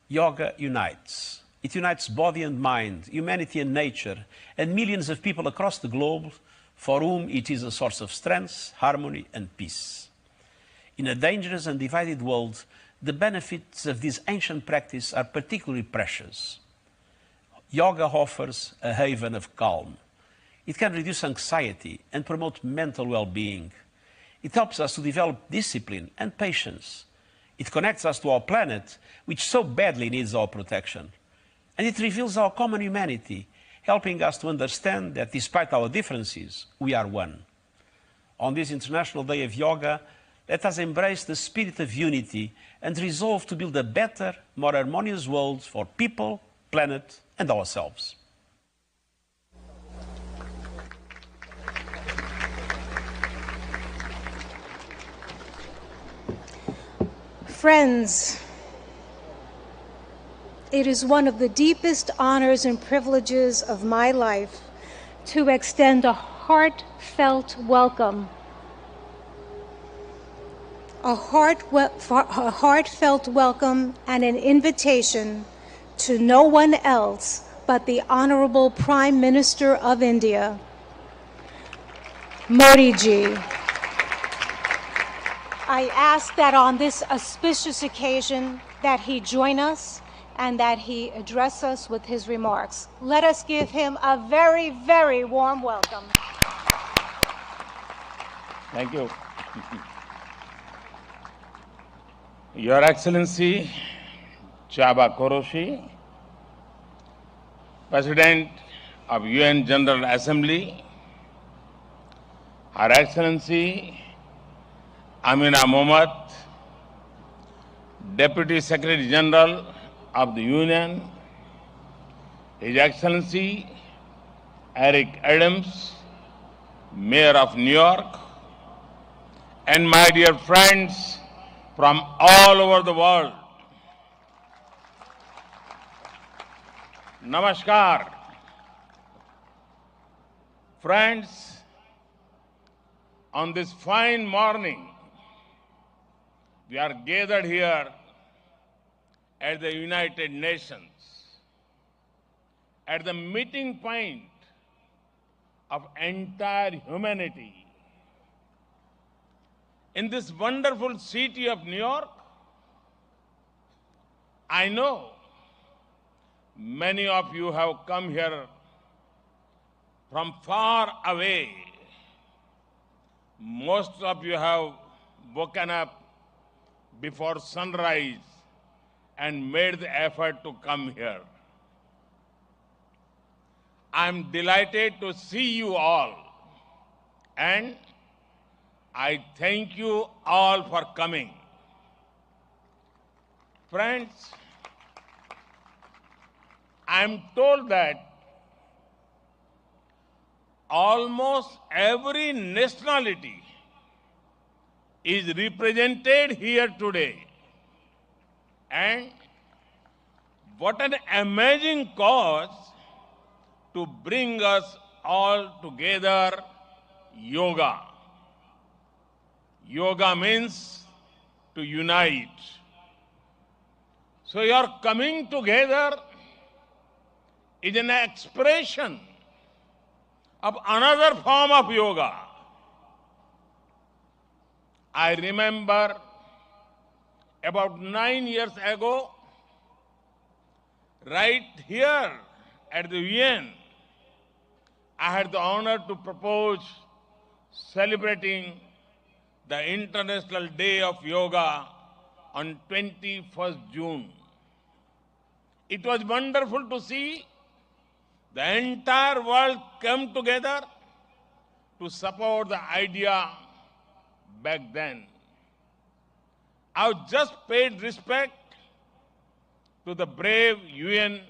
Yoga unites. It unites body and mind, humanity and nature, and millions of people across the globe for whom it is a source of strength, harmony, and peace. In a dangerous and divided world, the benefits of this ancient practice are particularly precious. Yoga offers a haven of calm. It can reduce anxiety and promote mental well-being. It helps us to develop discipline and patience. It connects us to our planet, which so badly needs our protection. And it reveals our common humanity, helping us to understand that despite our differences, we are one. On this International Day of Yoga, let us embrace the spirit of unity and resolve to build a better, more harmonious world for people, planet, and ourselves. Friends, it is one of the deepest honors and privileges of my life to extend a heartfelt welcome. A heartfelt welcome and an invitation to no one else but the Honorable Prime Minister of India, Modi ji. I ask that on this auspicious occasion that he join us and that he address us with his remarks. Let us give him a very, very warm welcome. Thank you. Your Excellency, Chaba Koroshi, President of UN General Assembly, Her Excellency Amina Mohammed, Deputy Secretary General of the Union, His Excellency Eric Adams, Mayor of New York, and my dear friends from all over the world. Namaskar. Friends, on this fine morning, we are gathered here at the United Nations, at the meeting point of entire humanity. In this wonderful city of New York, I know many of you have come here from far away. Most of you have woken up before sunrise and made the effort to come here. I'm delighted to see you all, and I thank you all for coming. Friends, I'm told that almost every nationality is represented here today. And what an amazing cause to bring us all together, yoga. Yoga means to unite. So your coming together is an expression of another form of yoga. I remember about 9 years ago, right here at the UN, I had the honor to propose celebrating the International Day of Yoga on 21st June. It was wonderful to see the entire world come together to support the idea back then. I just paid respect to the brave UN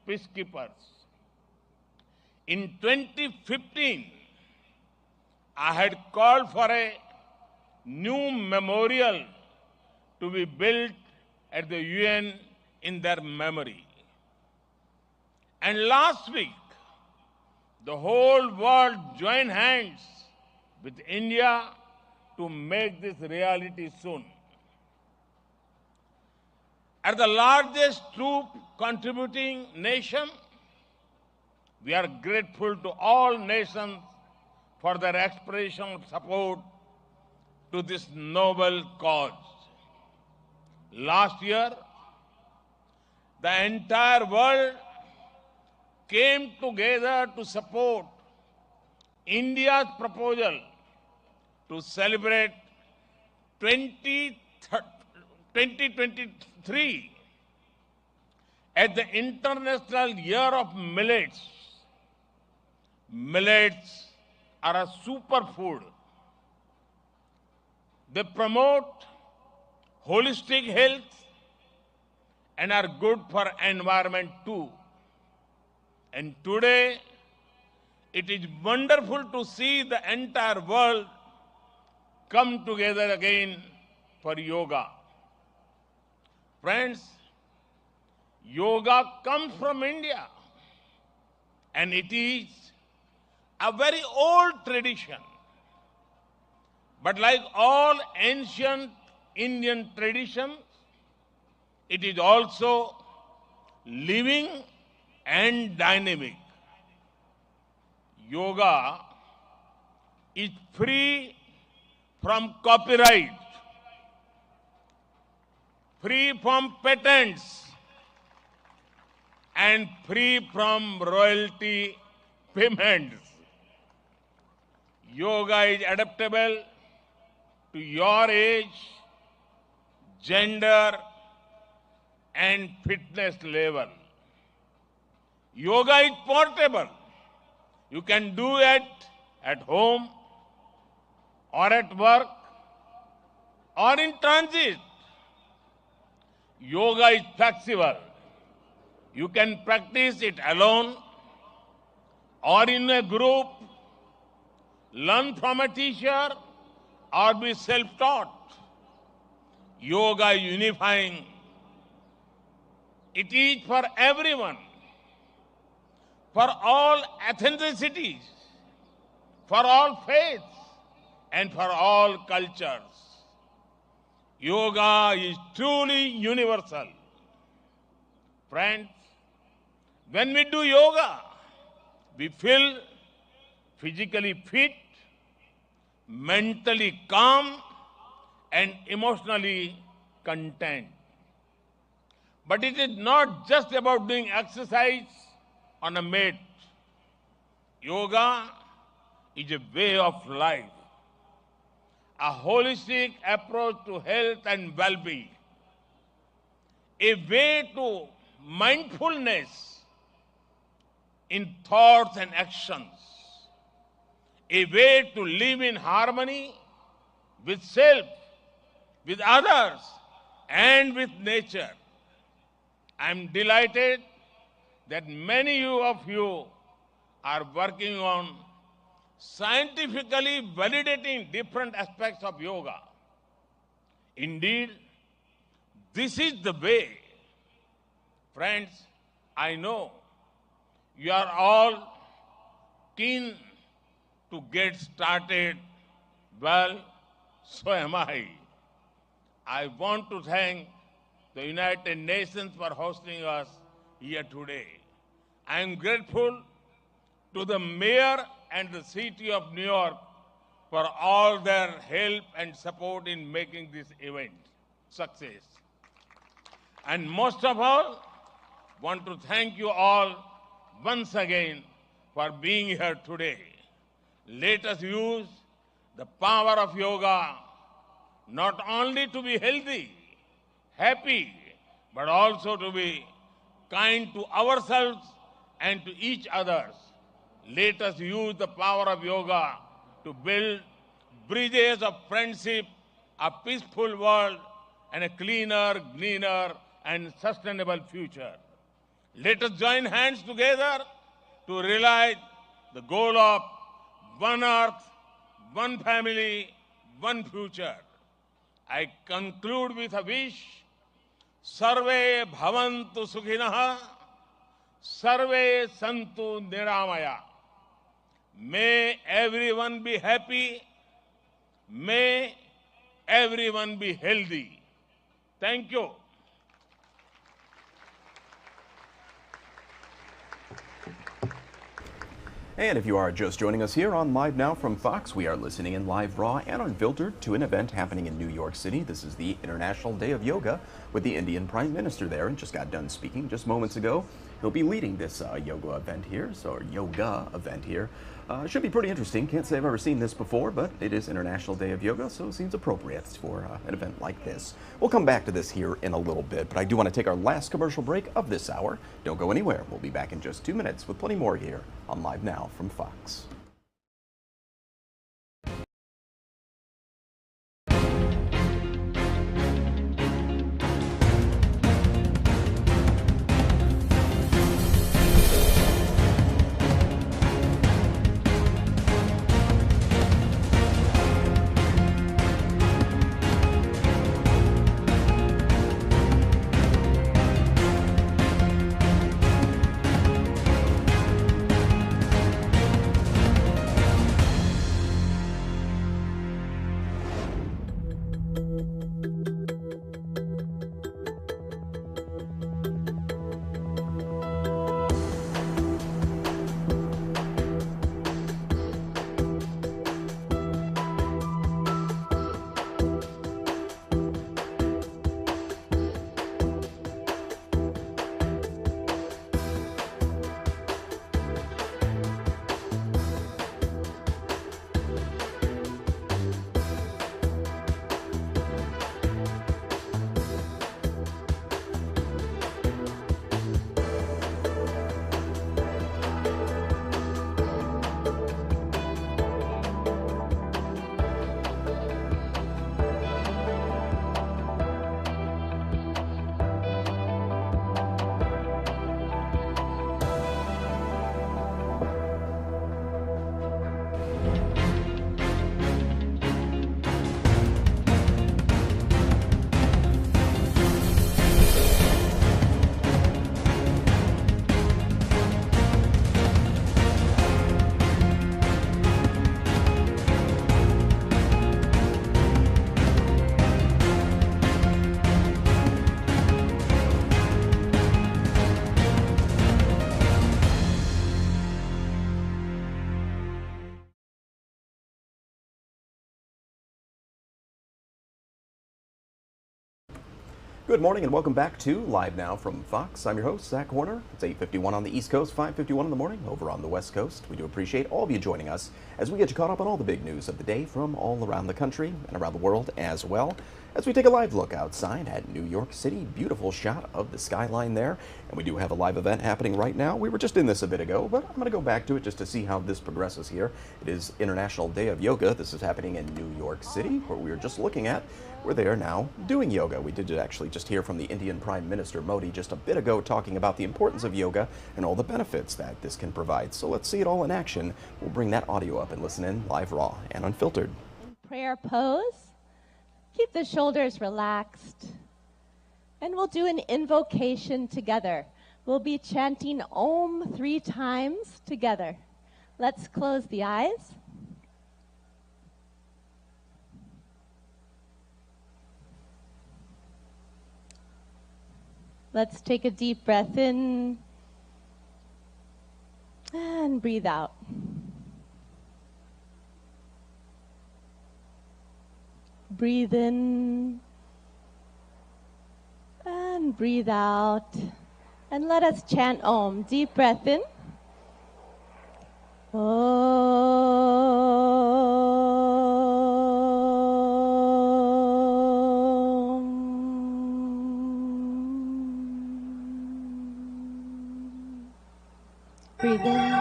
peacekeepers. In 2015, I had called for a new memorial to be built at the UN in their memory. And last week, the whole world joined hands with India to make this reality soon. As the largest troop contributing nation, we are grateful to all nations for their expression of support to this noble cause. Last year, the entire world came together to support India's proposal to celebrate 2023 as the International Year of Millets. Millets are a superfood. They promote holistic health and are good for environment too. And today, it is wonderful to see the entire world come together again for yoga. Friends, yoga comes from India, and it is a very old tradition. But like all ancient Indian traditions, it is also living and dynamic. Yoga is free from copyright, free from patents, and free from royalty payments. Yoga is adaptable to your age, gender, and fitness level. Yoga is portable. You can do it at home, or at work, or in transit. Yoga is flexible. You can practice it alone or in a group, learn from a teacher, or be self-taught. Yoga is unifying. It is for everyone, for all ethnicities, for all faiths, and for all cultures. Yoga is truly universal. Friends, when we do yoga, we feel physically fit, mentally calm, and emotionally content. But it is not just about doing exercise on a mat. Yoga is a way of life, a holistic approach to health and well-being, a way to mindfulness in thoughts and actions, a way to live in harmony with self, with others, and with nature. I am delighted that many of you are working on scientifically validating different aspects of yoga. Indeed, this is the way. Friends, I know you are all keen to get started. Well, so am I. I want to thank the United Nations for hosting us here today. I am grateful to the mayor and the city of New York for all their help and support in making this event success. And most of all, want to thank you all once again for being here today. Let us use the power of yoga not only to be healthy, happy, but also to be kind to ourselves and to each other. Let us use the power of yoga to build bridges of friendship, a peaceful world, and a cleaner, greener, and sustainable future. Let us join hands together to realize the goal of one earth, one family, one future. I conclude with a wish. Sarve bhavantu sukhinah, sarve santu niramaya. May everyone be happy. May everyone be healthy. Thank you. And if you are just joining us here on Live Now from Fox, we are listening in live, raw, and unfiltered to an event happening in New York City. This is the International Day of Yoga with the Indian Prime Minister there, and just got done speaking just moments ago He'll be leading this yoga event here. Should be pretty interesting. Can't say I've ever seen this before, but it is International Day of Yoga, so it seems appropriate for an event like this. We'll come back to this here in a little bit, but I do want to take our last commercial break of this hour. Don't go anywhere. We'll be back in just 2 minutes with plenty more here on Live Now from Fox. Good morning and welcome back to Live Now from Fox. I'm your host, Zach Horner. It's 8:51 on the East Coast, 5:51 in the morning over on the West Coast. We do appreciate all of you joining us as we get you caught up on all the big news of the day from all around the country and around the world as well. As we take a live look outside at New York City, beautiful shot of the skyline there. And we do have a live event happening right now. We were just in this a bit ago, but I'm going to go back to it just to see how this progresses here. It is International Day of Yoga. This is happening in New York City, where we were just looking at where they are now doing yoga. We did actually just hear from the Indian Prime Minister Modi just a bit ago talking about the importance of yoga and all the benefits that this can provide. So let's see it all in action. We'll bring that audio up and listen in live, raw, and unfiltered. Prayer pose. Keep the shoulders relaxed. And we'll do an invocation together. We'll be chanting Om 3 times together. Let's close the eyes. Let's take a deep breath in and breathe out. Breathe in and breathe out. And let us chant Om. Deep breath in. Breathe in.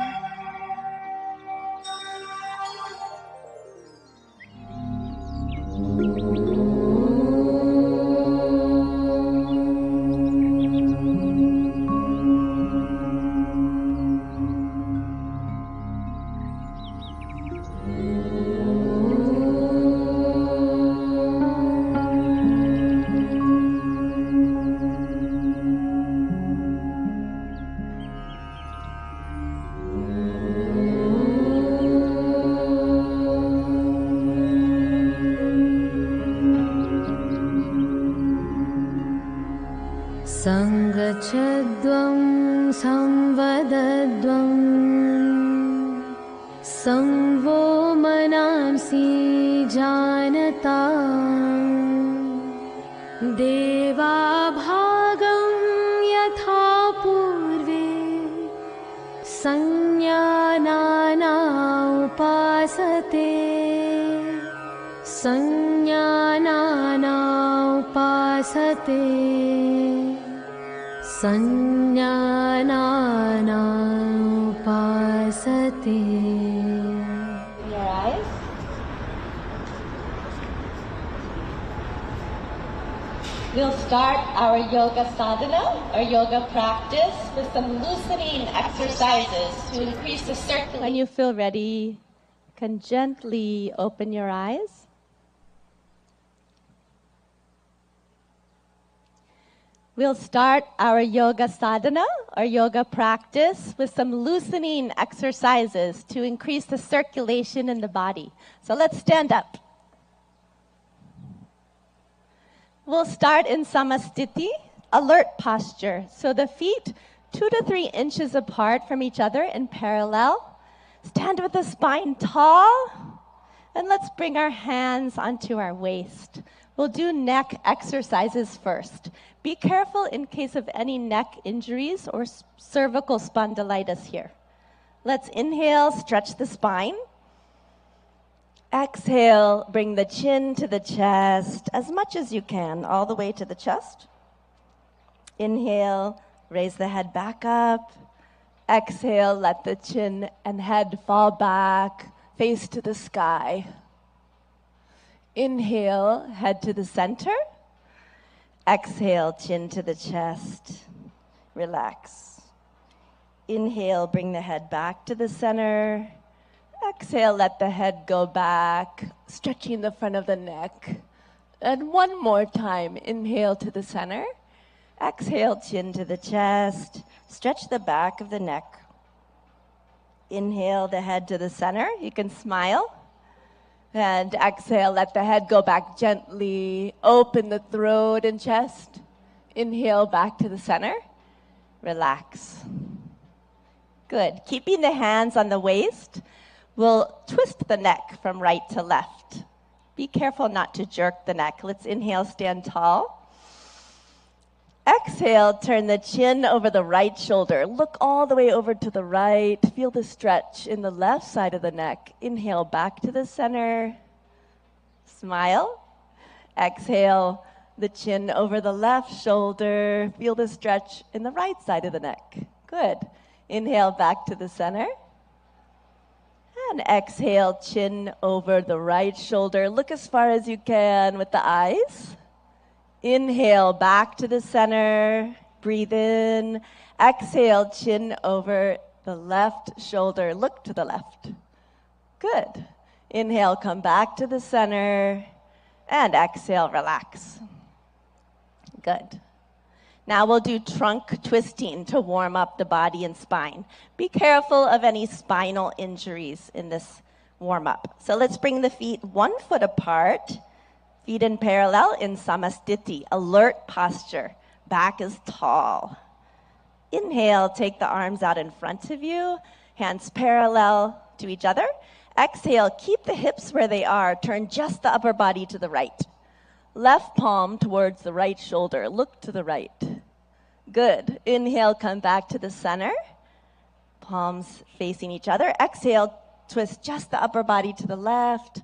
Sangachadvam samvadadvam samvo manamsi janata deva bhagam yatha purve संज्ञानाना उपासते संज्ञानाना उपासते. Your eyes. We'll start our yoga sadhana, or yoga practice, with some loosening exercises to increase the circulation. When you feel ready, you can gently open your eyes. We'll start our yoga sadhana, or yoga practice, with some loosening exercises to increase the circulation in the body. So let's stand up. We'll start in Samastiti, alert posture. So the feet 2 to 3 inches apart from each other in parallel. Stand with the spine tall. And let's bring our hands onto our waist. We'll do neck exercises first. Be careful in case of any neck injuries or cervical spondylitis here. Let's inhale, stretch the spine. Exhale, bring the chin to the chest as much as you can, all the way to the chest. Inhale, raise the head back up. Exhale, let the chin and head fall back, face to the sky. Inhale, head to the center. Exhale, chin to the chest. Relax. Inhale, bring the head back to the center. Exhale, let the head go back, stretching the front of the neck. And one more time, inhale to the center. Exhale, chin to the chest. Stretch the back of the neck. Inhale the head to the center. You can smile. And exhale, let the head go back gently. Open the throat and chest. Inhale back to the center. Relax. Good. Keeping the hands on the waist, we'll twist the neck from right to left. Be careful not to jerk the neck. Let's inhale, stand tall. Exhale, turn the chin over the right shoulder. Look all the way over to the right. Feel the stretch in the left side of the neck. Inhale, back to the center. Smile. Exhale, the chin over the left shoulder. Feel the stretch in the right side of the neck. Good. Inhale, back to the center. And exhale, chin over the right shoulder. Look as far as you can with the eyes. Inhale, back to the center. Breathe in. Exhale, chin over the left shoulder. Look to the left. Good. Inhale, come back to the center. And exhale, relax. Good. Now we'll do trunk twisting to warm up the body and spine. Be careful of any spinal injuries in this warm-up. So let's bring the feet 1 foot apart. Feet in parallel in Samastiti, alert posture. Back is tall. Inhale, take the arms out in front of you, hands parallel to each other. Exhale, keep the hips where they are. Turn just the upper body to the right. Left palm towards the right shoulder. Look to the right. Good. Inhale, come back to the center. Palms facing each other. Exhale, twist just the upper body to the left.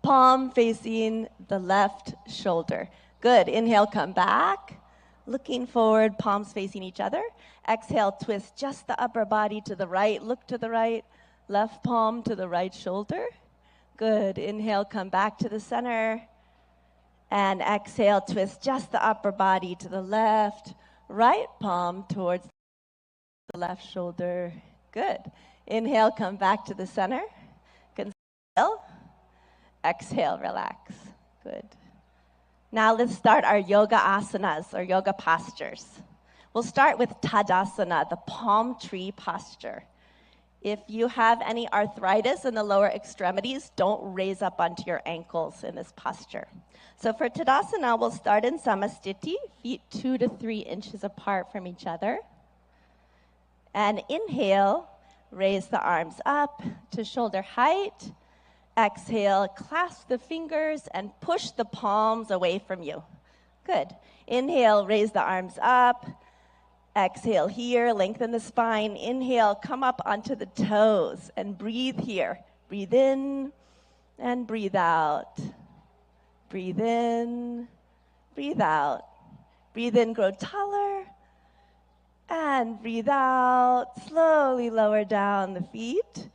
Palm facing the left shoulder. Good. Inhale, come back. Looking forward, palms facing each other. Exhale, twist just the upper body to the right. Look to the right. Left palm to the right shoulder. Good. Inhale, come back to the center. And exhale, twist just the upper body to the left. Right palm towards the left shoulder. Good. Inhale, come back to the center. Conceal. Exhale, relax. Good. Now let's start our yoga asanas, or yoga postures. We'll start with Tadasana, the palm tree posture. If you have any arthritis in the lower extremities, don't raise up onto your ankles in this posture. So for Tadasana, we'll start in Samastiti, feet 2 to 3 inches apart from each other. And inhale, raise the arms up to shoulder height. Exhale, clasp the fingers and push the palms away from you. Good. Inhale, raise the arms up. Exhale here, lengthen the spine. Inhale, come up onto the toes and breathe here. Breathe in. And breathe out. Breathe in. Breathe out. Breathe in, grow taller. And breathe out. Slowly lower down the feet.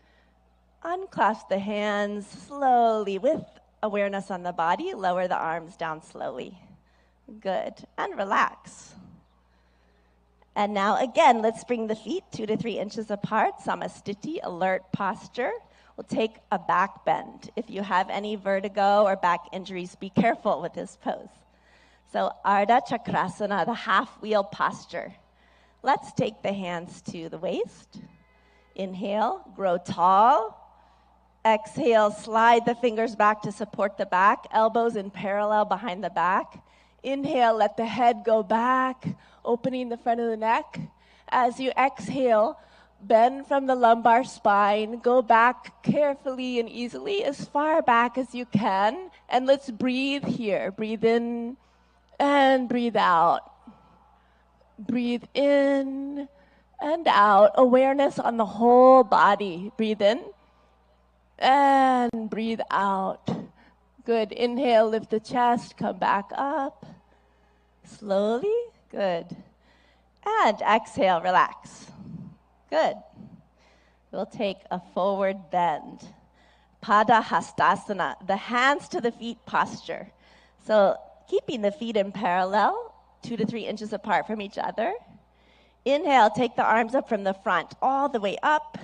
Unclasp the hands slowly with awareness on the body. Lower the arms down slowly. Good. And relax. And now again, let's bring the feet 2 to 3 inches apart. Samastiti, alert posture. We'll take a back bend. If you have any vertigo or back injuries, be careful with this pose. So Ardha Chakrasana, the half wheel posture. Let's take the hands to the waist. Inhale, grow tall. Exhale, slide the fingers back to support the back, elbows in parallel behind the back. Inhale, let the head go back, opening the front of the neck. As you exhale, bend from the lumbar spine, go back carefully and easily as far back as you can. And let's breathe here. Breathe in and breathe out. Breathe in and out. Awareness on the whole body. Breathe in. And breathe out. Good. Inhale, lift the chest, come back up. Slowly. Good. And exhale, relax. Good. We'll take a forward bend. Pada Hastasana, the hands to the feet posture. So keeping the feet in parallel, 2 to 3 inches apart from each other. Inhale, take the arms up from the front, all the way up.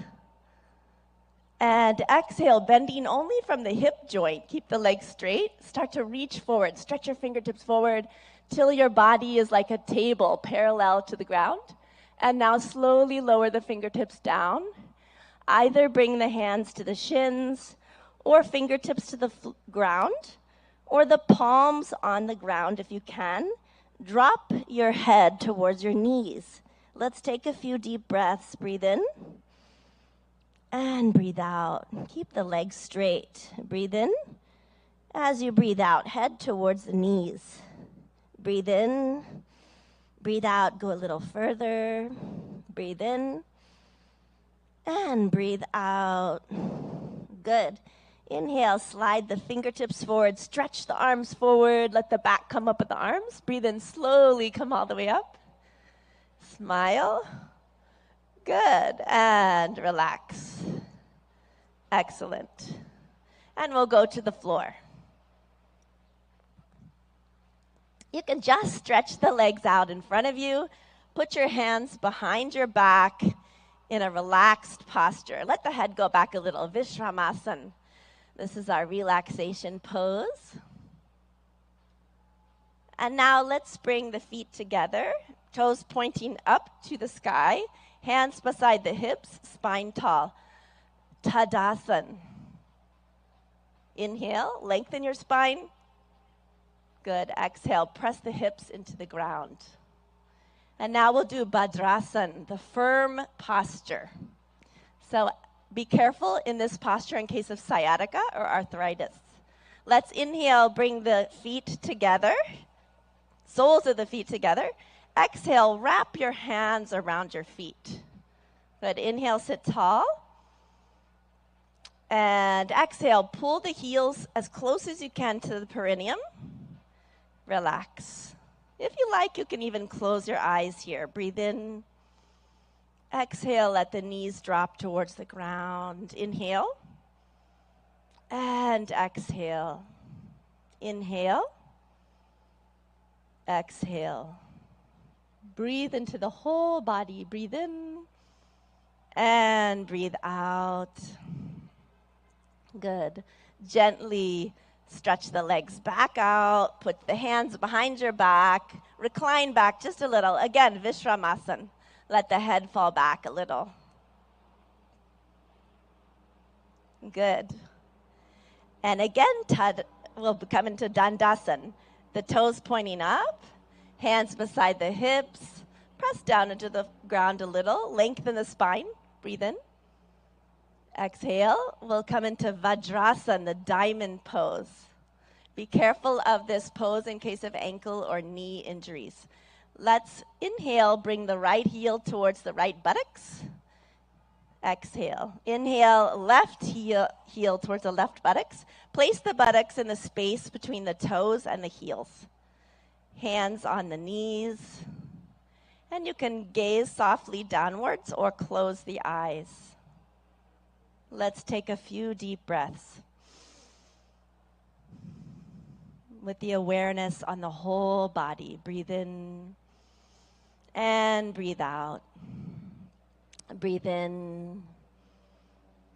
And exhale, bending only from the hip joint. Keep the legs straight. Start to reach forward. Stretch your fingertips forward till your body is like a table parallel to the ground. And now slowly lower the fingertips down. Either bring the hands to the shins or fingertips to the ground or the palms on the ground if you can. Drop your head towards your knees. Let's take a few deep breaths. Breathe in. And breathe out. Keep the legs straight. Breathe in. As you breathe out, head towards the knees. Breathe in. Breathe out. Go a little further. Breathe in. And breathe out. Good. Inhale, slide the fingertips forward. Stretch the arms forward. Let the back come up with the arms. Breathe in slowly. Come all the way up. Smile. Good. And relax. Excellent. And we'll go to the floor. You can just stretch the legs out in front of you. Put your hands behind your back in a relaxed posture. Let the head go back a little. Vishramasana. This is our relaxation pose. And now let's bring the feet together. Toes pointing up to the sky. Hands beside the hips, spine tall. Tadasana. Inhale, lengthen your spine. Good. Exhale, press the hips into the ground. And now we'll do Bhadrasana, the firm posture. So be careful in this posture in case of sciatica or arthritis. Let's inhale, bring the feet together, soles of the feet together. Exhale, wrap your hands around your feet. Good. Inhale, sit tall. And exhale, pull the heels as close as you can to the perineum. Relax. If you like, you can even close your eyes here. Breathe in. Exhale, let the knees drop towards the ground. Inhale. And exhale. Inhale. Exhale. Breathe into the whole body. Breathe in and breathe out. Good. Gently stretch the legs back out. Put the hands behind your back. Recline back just a little. Again, Vishramasana. Let the head fall back a little. Good. And again, we'll come into Dandasana. The toes pointing up. Hands beside the hips. Press down into the ground a little. Lengthen the spine. Breathe in. Exhale. We'll come into Vajrasana, the diamond pose. Be careful of this pose in case of ankle or knee injuries. Let's inhale, bring the right heel towards the right buttocks. Exhale. Inhale, left heel towards the left buttocks. Place the buttocks in the space between the toes and the heels. Hands on the knees. And you can gaze softly downwards or close the eyes. Let's take a few deep breaths with the awareness on the whole body. Breathe in and breathe out. Breathe in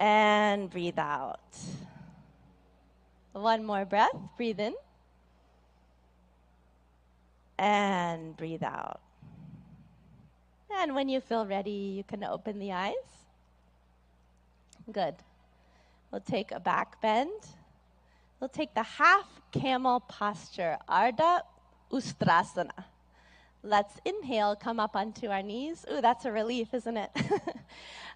and breathe out. One more breath. Breathe in and breathe out. And when you feel ready, you can open the eyes. Good. We'll take a back bend. We'll take the half camel posture, Ardha Ustrasana. Let's inhale, come up onto our knees. Ooh, that's a relief, isn't it?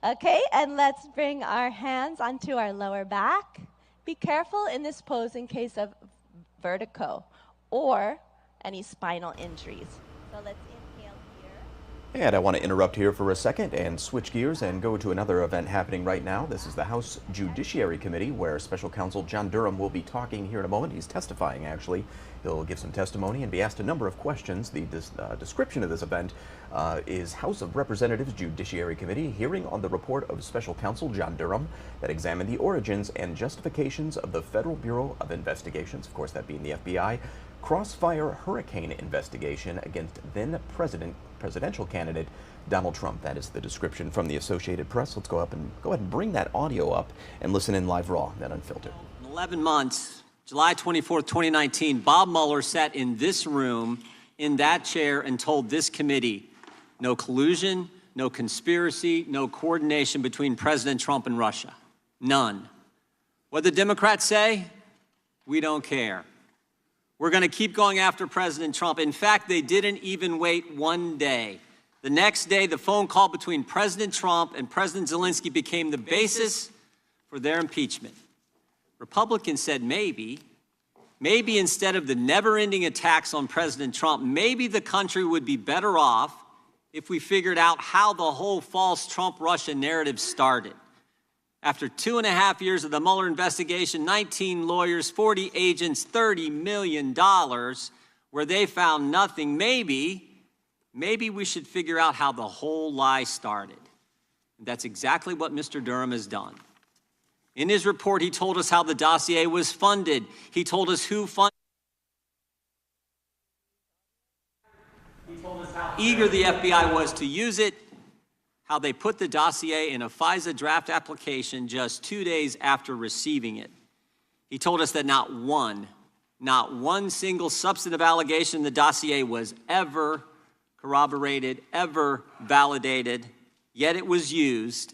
Okay, and let's bring our hands onto our lower back. Be careful in this pose in case of vertigo or any spinal injuries. So let's inhale here. And I want to interrupt here for a second and switch gears and go to another event happening right now. This is the House Judiciary Committee, where Special Counsel John Durham will be talking here in a moment. He's testifying, actually. He'll give some testimony and be asked a number of questions. The description of this event is House of Representatives Judiciary Committee hearing on the report of Special Counsel John Durham that examined the origins and justifications of the Federal Bureau of Investigations, of course that being the FBI, crossfire hurricane investigation against then presidential candidate Donald Trump. That is the description from the Associated Press. Let's go ahead and bring that audio up and listen in live raw, then unfiltered. In 11 months, July 24th, 2019, Bob Mueller sat in this room, in that chair, and told this committee, no collusion, no conspiracy, no coordination between President Trump and Russia. None. What did the Democrats say? We don't care. We're going to keep going after President Trump. In fact, they didn't even wait one day. The next day, the phone call between President Trump and President Zelensky became the basis for their impeachment. Republicans said maybe instead of the never-ending attacks on President Trump, maybe the country would be better off if we figured out how the whole false Trump-Russia narrative started. After 2.5 years of the Mueller investigation, 19 lawyers, 40 agents, $30 million, where they found nothing, maybe we should figure out how the whole lie started. And that's exactly what Mr. Durham has done. In his report, he told us how the dossier was funded. He told us who funded it. He told us how eager the FBI was to use it, how they put the dossier in a FISA draft application just 2 days after receiving it. He told us that not one single substantive allegation in the dossier was ever corroborated, ever validated, yet it was used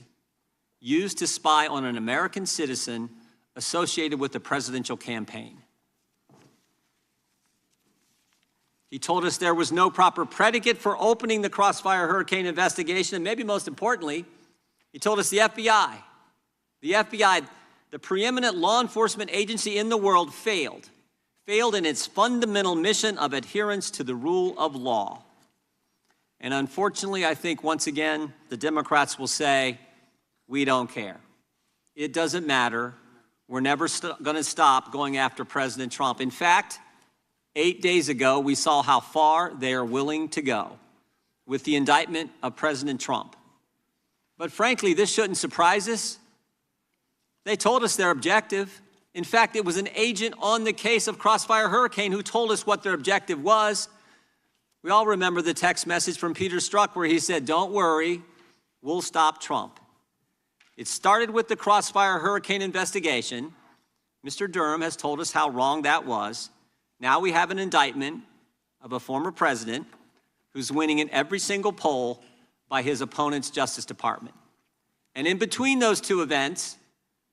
to spy on an American citizen associated with the presidential campaign. He told us there was no proper predicate for opening the Crossfire Hurricane investigation, and maybe most importantly, he told us the FBI, the preeminent law enforcement agency in the world, failed in its fundamental mission of adherence to the rule of law. And unfortunately, I think once again, the Democrats will say, we don't care. It doesn't matter. We're never going to stop going after President Trump. In fact, 8 days ago, we saw how far they are willing to go with the indictment of President Trump. But frankly, this shouldn't surprise us. They told us their objective. In fact, it was an agent on the case of Crossfire Hurricane who told us what their objective was. We all remember the text message from Peter Strzok where he said, don't worry, we'll stop Trump. It started with the Crossfire Hurricane investigation. Mr. Durham has told us how wrong that was. Now we have an indictment of a former president who's winning in every single poll by his opponent's Justice Department. And in between those two events,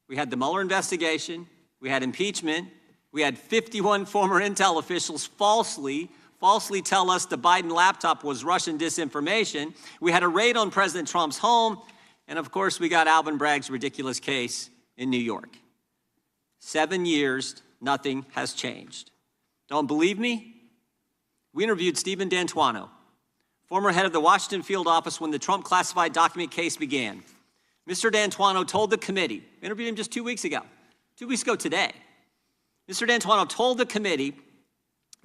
we had the Mueller investigation, we had impeachment, we had 51 former intel officials falsely tell us the Biden laptop was Russian disinformation. We had a raid on President Trump's home, and of course we got Alvin Bragg's ridiculous case in New York. 7 years, nothing has changed. Don't believe me? We interviewed Stephen D'Antuono, former head of the Washington field office when the Trump classified document case began. Mr. D'Antuono told the committee, interviewed him just 2 weeks ago today, Mr. D'Antuono told the committee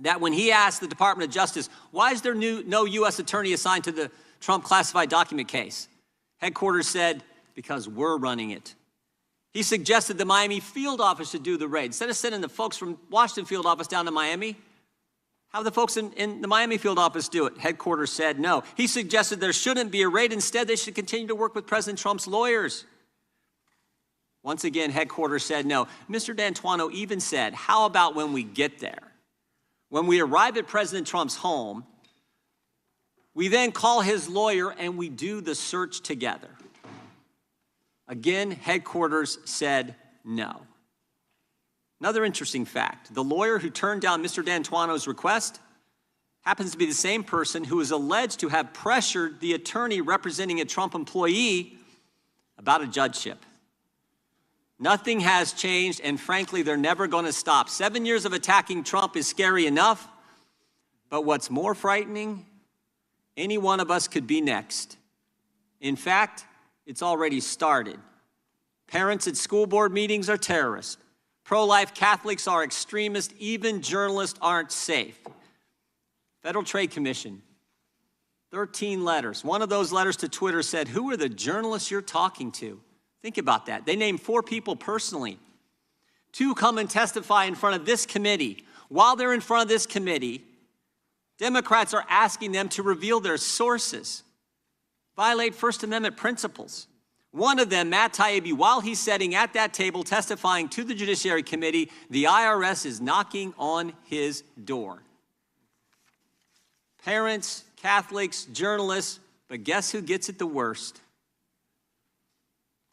that when he asked the Department of Justice, why is there no U.S. attorney assigned to the Trump classified document case? Headquarters said, because we're running it. He suggested the Miami field office should do the raid. Instead of sending the folks from Washington field office down to Miami, have the folks in the Miami field office do it. Headquarters said no. He suggested there shouldn't be a raid. Instead, they should continue to work with President Trump's lawyers. Once again, headquarters said no. Mr. D'Antuono even said, how about when we get there? When we arrive at President Trump's home, we then call his lawyer and we do the search together. Again, headquarters said no. Another interesting fact, the lawyer who turned down Mr. D'Antuono's request happens to be the same person who is alleged to have pressured the attorney representing a Trump employee about a judgeship. Nothing has changed, and frankly, they're never going to stop. 7 years of attacking Trump is scary enough, but what's more frightening, any one of us could be next. In fact, it's already started. Parents at school board meetings are terrorists. Pro-life Catholics are extremists. Even journalists aren't safe. Federal Trade Commission, 13 letters. One of those letters to Twitter said, who are the journalists you're talking to? Think about that. They named 4 people personally. 2 come and testify in front of this committee. While they're in front of this committee, Democrats are asking them to reveal their sources, violate First Amendment principles. One of them, Matt Taibbi, while he's sitting at that table testifying to the Judiciary Committee, the IRS is knocking on his door. Parents, Catholics, journalists, but guess who gets it the worst?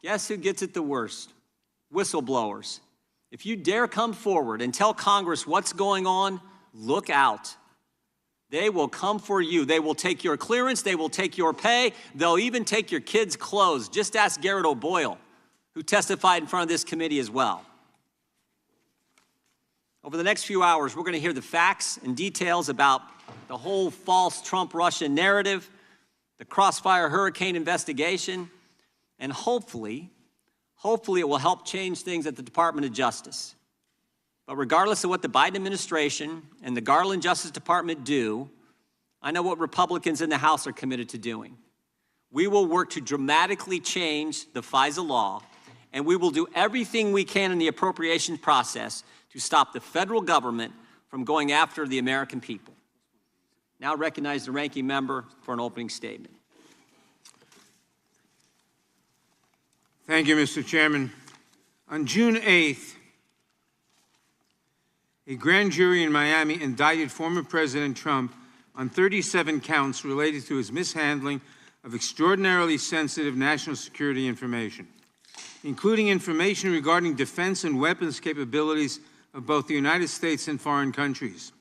Guess who gets it the worst? Whistleblowers. If you dare come forward and tell Congress what's going on, look out. They will come for you. They will take your clearance. They will take your pay. They'll even take your kids' clothes. Just ask Garrett O'Boyle, who testified in front of this committee as well. Over the next few hours, we're going to hear the facts and details about the whole false Trump-Russia narrative, the Crossfire Hurricane investigation, and hopefully it will help change things at the Department of Justice. But regardless of what the Biden administration and the Garland Justice Department do, I know what Republicans in the House are committed to doing. We will work to dramatically change the FISA law, and we will do everything we can in the appropriations process to stop the federal government from going after the American people. Now I recognize the ranking member for an opening statement. Thank you, Mr. Chairman. On June 8th, a grand jury in Miami indicted former President Trump on 37 counts related to his mishandling of extraordinarily sensitive national security information, including information regarding defense and weapons capabilities of both the United States and foreign countries,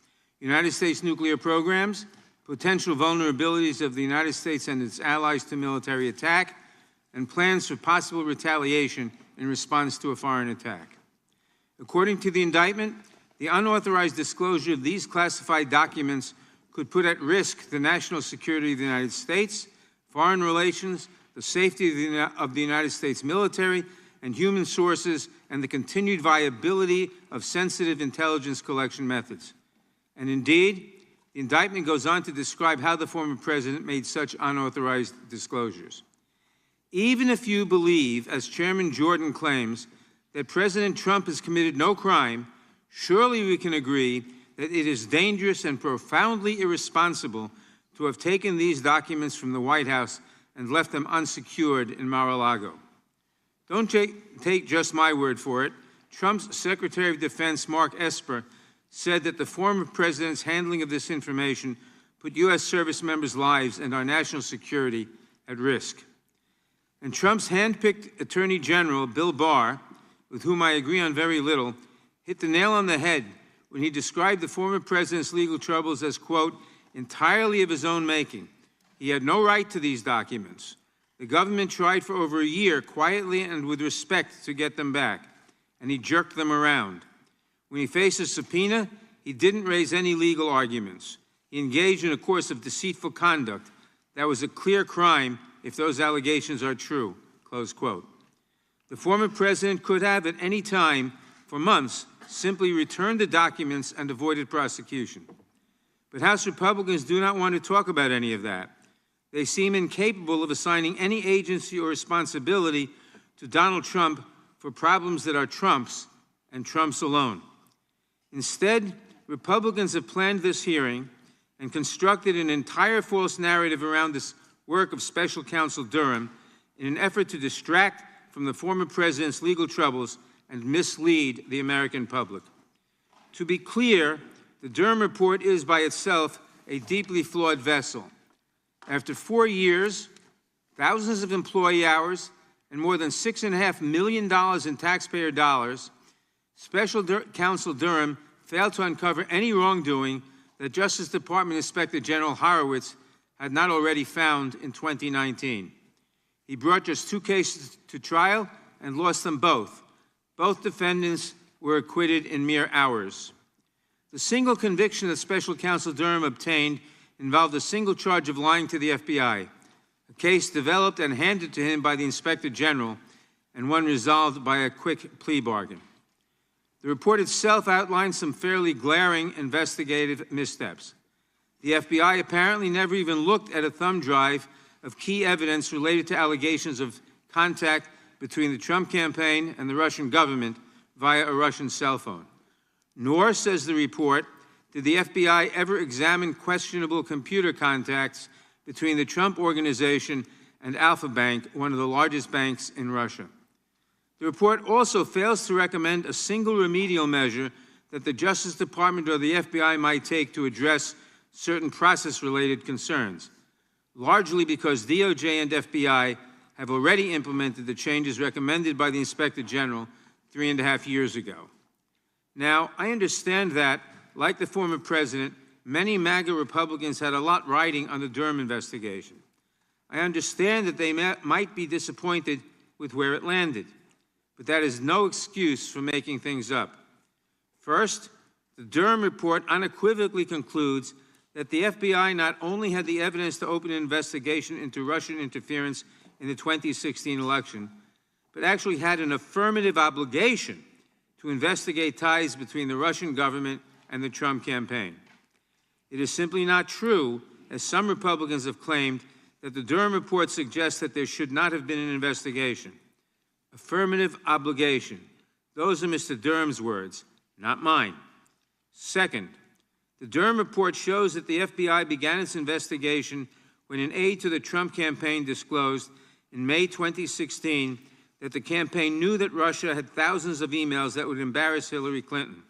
United States nuclear programs, potential vulnerabilities of the United States and its allies to military attack, and plans for possible retaliation in response to a foreign attack. According to the indictment, the unauthorized disclosure of these classified documents could put at risk the national security of the United States, foreign relations, the safety of the United States military and human sources, and the continued viability of sensitive intelligence collection methods. And indeed, the indictment goes on to describe how the former president made such unauthorized disclosures. Even if you believe, as Chairman Jordan claims, that President Trump has committed no crime, surely we can agree that it is dangerous and profoundly irresponsible to have taken these documents from the White House and left them unsecured in Mar-a-Lago. Don't take just my word for it. Trump's Secretary of Defense, Mark Esper, said that the former president's handling of this information put U.S. service members' lives and our national security at risk. And Trump's handpicked Attorney General, Bill Barr, with whom I agree on very little, hit the nail on the head when he described the former president's legal troubles as, quote, entirely of his own making. He had no right to these documents. The government tried for over a year, quietly and with respect, to get them back, and he jerked them around. When he faced a subpoena, he didn't raise any legal arguments. He engaged in a course of deceitful conduct that was a clear crime if those allegations are true, close quote. The former president could have at any time for months simply returned the documents and avoided prosecution. But House Republicans do not want to talk about any of that. They seem incapable of assigning any agency or responsibility to Donald Trump for problems that are Trump's and Trump's alone. Instead, Republicans have planned this hearing and constructed an entire false narrative around this work of Special Counsel Durham in an effort to distract from the former president's legal troubles and mislead the American public. To be clear, the Durham report is by itself a deeply flawed vessel. After 4 years, thousands of employee hours, and more than $6.5 million in taxpayer dollars, Special Counsel Durham failed to uncover any wrongdoing that Justice Department Inspector General Horowitz had not already found in 2019. He brought just 2 cases to trial and lost them both. Both defendants were acquitted in mere hours. The single conviction that Special Counsel Durham obtained involved a single charge of lying to the FBI, a case developed and handed to him by the Inspector General, and one resolved by a quick plea bargain. The report itself outlined some fairly glaring investigative missteps. The FBI apparently never even looked at a thumb drive of key evidence related to allegations of contact between the Trump campaign and the Russian government via a Russian cell phone. Nor, says the report, did the FBI ever examine questionable computer contacts between the Trump Organization and Alfa Bank, one of the largest banks in Russia. The report also fails to recommend a single remedial measure that the Justice Department or the FBI might take to address certain process-related concerns, largely because DOJ and FBI have already implemented the changes recommended by the Inspector General 3.5 years ago. Now, I understand that, like the former president, many MAGA Republicans had a lot riding on the Durham investigation. I understand that they might be disappointed with where it landed, but that is no excuse for making things up. First, the Durham report unequivocally concludes that the FBI not only had the evidence to open an investigation into Russian interference in the 2016 election, but actually had an affirmative obligation to investigate ties between the Russian government and the Trump campaign. It is simply not true, as some Republicans have claimed, that the Durham report suggests that there should not have been an investigation. Affirmative obligation. Those are Mr. Durham's words, not mine. Second, the Durham report shows that the FBI began its investigation when an aide to the Trump campaign disclosed in May 2016 that the campaign knew that Russia had thousands of emails that would embarrass Hillary Clinton.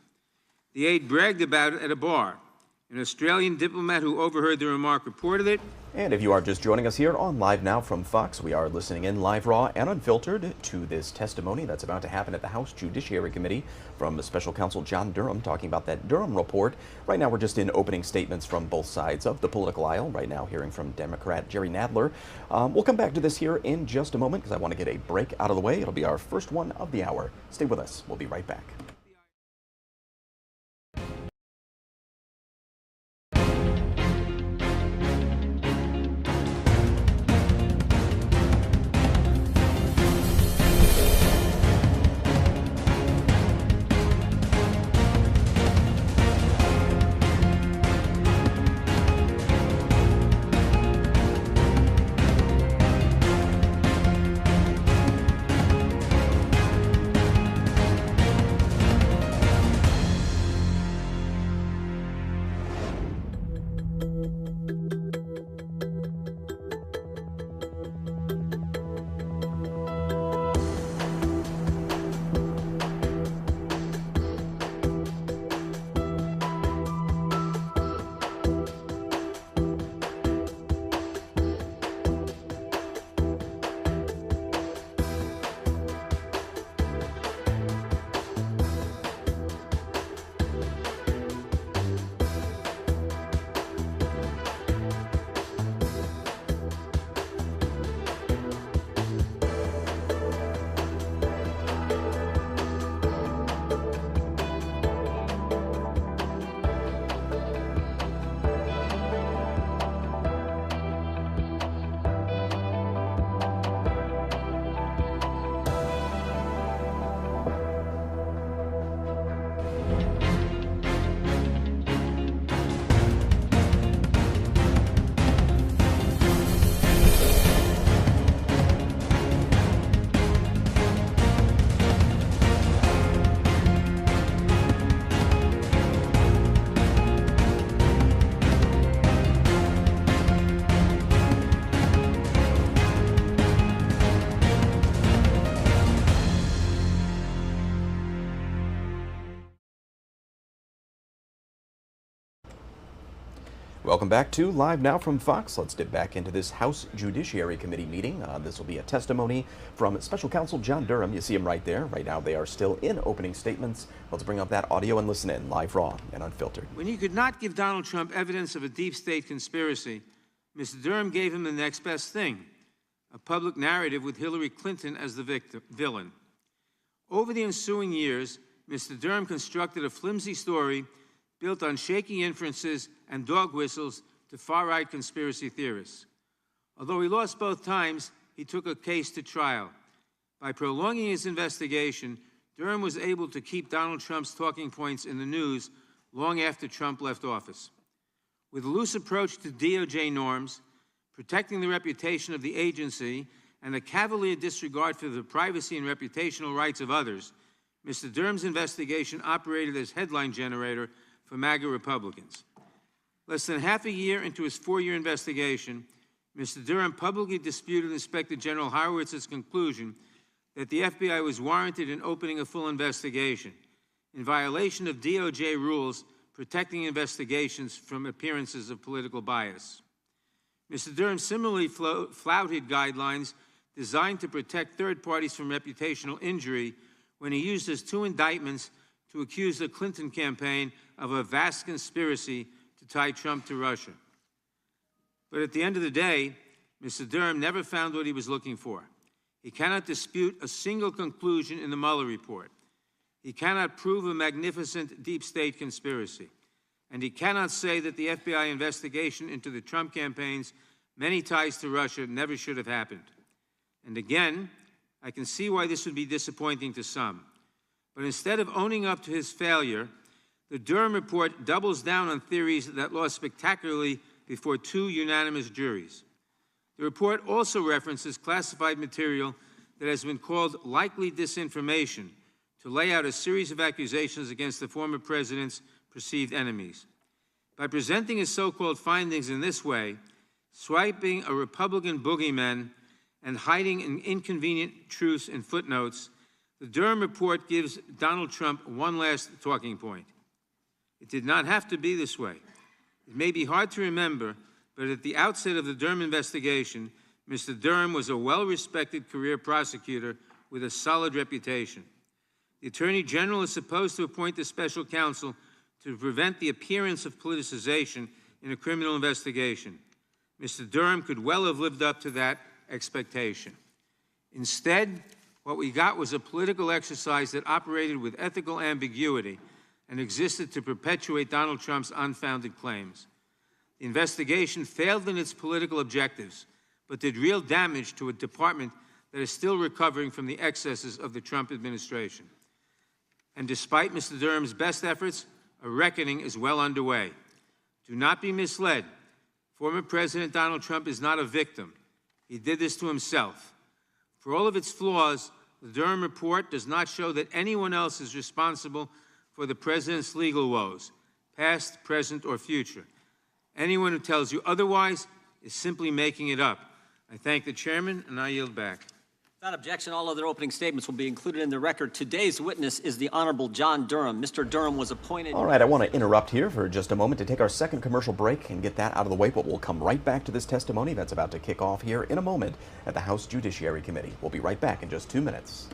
The aide bragged about it at a bar. An Australian diplomat who overheard the remark reported it. And if you are just joining us here on Live Now from Fox, we are listening in live, raw, and unfiltered to this testimony that's about to happen at the House Judiciary Committee from Special Counsel John Durham, talking about that Durham report. Right now, we're just in opening statements from both sides of the political aisle. Right now, hearing from Democrat Jerry Nadler. We'll come back to this here in just a moment because I want to get a break out of the way. It'll be our first one of the hour. Stay with us. We'll be right back. Welcome back to Live Now from Fox. Let's dip back into this House Judiciary Committee meeting. This will be a testimony from Special Counsel John Durham. You see him right there. Right now they are still in opening statements. Let's bring up that audio and listen in, live, raw, and unfiltered. When he could not give Donald Trump evidence of a deep state conspiracy, Mr. Durham gave him the next best thing, a public narrative with Hillary Clinton as the villain. Over the ensuing years, Mr. Durham constructed a flimsy story built on shaky inferences and dog whistles to far-right conspiracy theorists. Although he lost both times, he took a case to trial. By prolonging his investigation, Durham was able to keep Donald Trump's talking points in the news long after Trump left office. With a loose approach to DOJ norms, protecting the reputation of the agency, and a cavalier disregard for the privacy and reputational rights of others, Mr. Durham's investigation operated as headline generator for MAGA Republicans. Less than half a year into his 4-year investigation, Mr. Durham publicly disputed Inspector General Horowitz's conclusion that the FBI was warranted in opening a full investigation, in violation of DOJ rules protecting investigations from appearances of political bias. Mr. Durham similarly flouted guidelines designed to protect third parties from reputational injury when he used his 2 indictments to accuse the Clinton campaign of a vast conspiracy to tie Trump to Russia. But at the end of the day, Mr. Durham never found what he was looking for. He cannot dispute a single conclusion in the Mueller report. He cannot prove a magnificent deep state conspiracy. And he cannot say that the FBI investigation into the Trump campaign's many ties to Russia never should have happened. And again, I can see why this would be disappointing to some. But instead of owning up to his failure, the Durham report doubles down on theories that lost spectacularly before 2 unanimous juries. The report also references classified material that has been called likely disinformation to lay out a series of accusations against the former president's perceived enemies. By presenting his so-called findings in this way, swiping a Republican boogeyman and hiding inconvenient truths in footnotes, the Durham report gives Donald Trump one last talking point. It did not have to be this way. It may be hard to remember, but at the outset of the Durham investigation, Mr. Durham was a well-respected career prosecutor with a solid reputation. The Attorney General is supposed to appoint a special counsel to prevent the appearance of politicization in a criminal investigation. Mr. Durham could well have lived up to that expectation. Instead, what we got was a political exercise that operated with ethical ambiguity and existed to perpetuate Donald Trump's unfounded claims. The investigation failed in its political objectives, but did real damage to a department that is still recovering from the excesses of the Trump administration. And despite Mr. Durham's best efforts, a reckoning is well underway. Do not be misled. Former President Donald Trump is not a victim. He did this to himself. For all of its flaws, the Durham report does not show that anyone else is responsible for the president's legal woes, past, present, or future. Anyone who tells you otherwise is simply making it up. I thank the chairman, and I yield back. Without objection, all other opening statements will be included in the record. Today's witness is the Honorable John Durham. Mr. Durham was appointed... All right, I want to interrupt here for just a moment to take our second commercial break and get that out of the way, but we'll come right back to this testimony that's about to kick off here in a moment at the House Judiciary Committee. We'll be right back in just 2 minutes.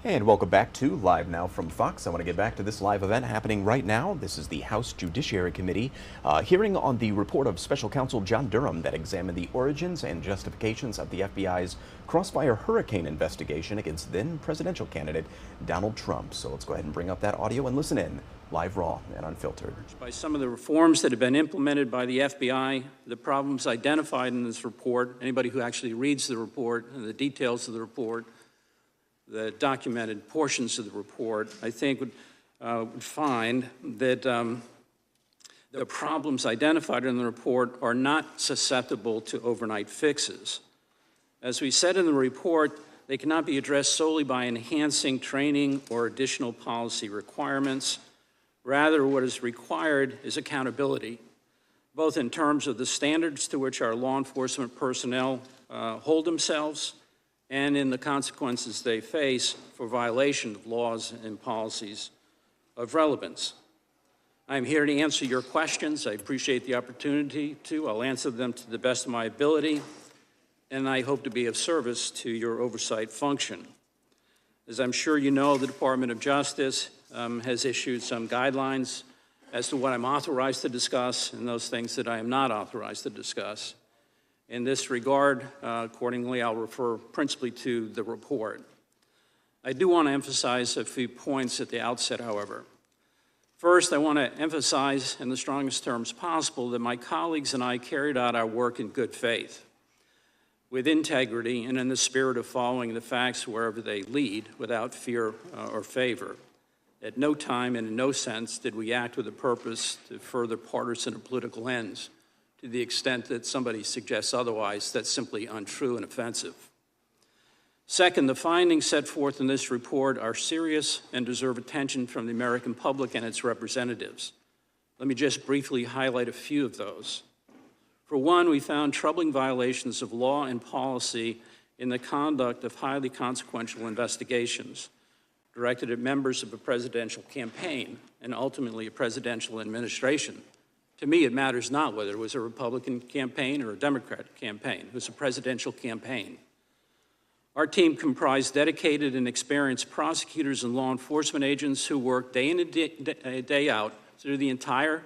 And welcome back to Live Now from Fox. I want to get back to this live event happening right now. This is the House Judiciary Committee hearing on the report of Special Counsel John Durham that examined the origins and justifications of the FBI's Crossfire hurricane investigation against then presidential candidate Donald Trump. So let's go ahead and bring up that audio and listen in, live, raw, and unfiltered. By some of the reforms that have been implemented by the FBI, the problems identified in this report, anybody who actually reads the report and the details of the report, the documented portions of the report, I think would find that the problems identified in the report are not susceptible to overnight fixes. As we said in the report, they cannot be addressed solely by enhancing training or additional policy requirements. Rather, what is required is accountability, both in terms of the standards to which our law enforcement personnel hold themselves and in the consequences they face for violation of laws and policies of relevance. I'm here to answer your questions. I appreciate the opportunity to. I'll answer them to the best of my ability, and I hope to be of service to your oversight function. As I'm sure you know, the Department of Justice has issued some guidelines as to what I'm authorized to discuss and those things that I am not authorized to discuss. In this regard, accordingly, I'll refer principally to the report. I do want to emphasize a few points at the outset, however. First, I want to emphasize in the strongest terms possible that my colleagues and I carried out our work in good faith, with integrity and in the spirit of following the facts wherever they lead without fear or favor. At no time and in no sense did we act with a purpose to further partisan or political ends. To the extent that somebody suggests otherwise, that's simply untrue and offensive. Second, the findings set forth in this report are serious and deserve attention from the American public and its representatives. Let me just briefly highlight a few of those. For one, we found troubling violations of law and policy in the conduct of highly consequential investigations directed at members of a presidential campaign and ultimately a presidential administration. To me, it matters not whether it was a Republican campaign or a Democratic campaign. It was a presidential campaign. Our team comprised dedicated and experienced prosecutors and law enforcement agents who worked day in and day out through the entire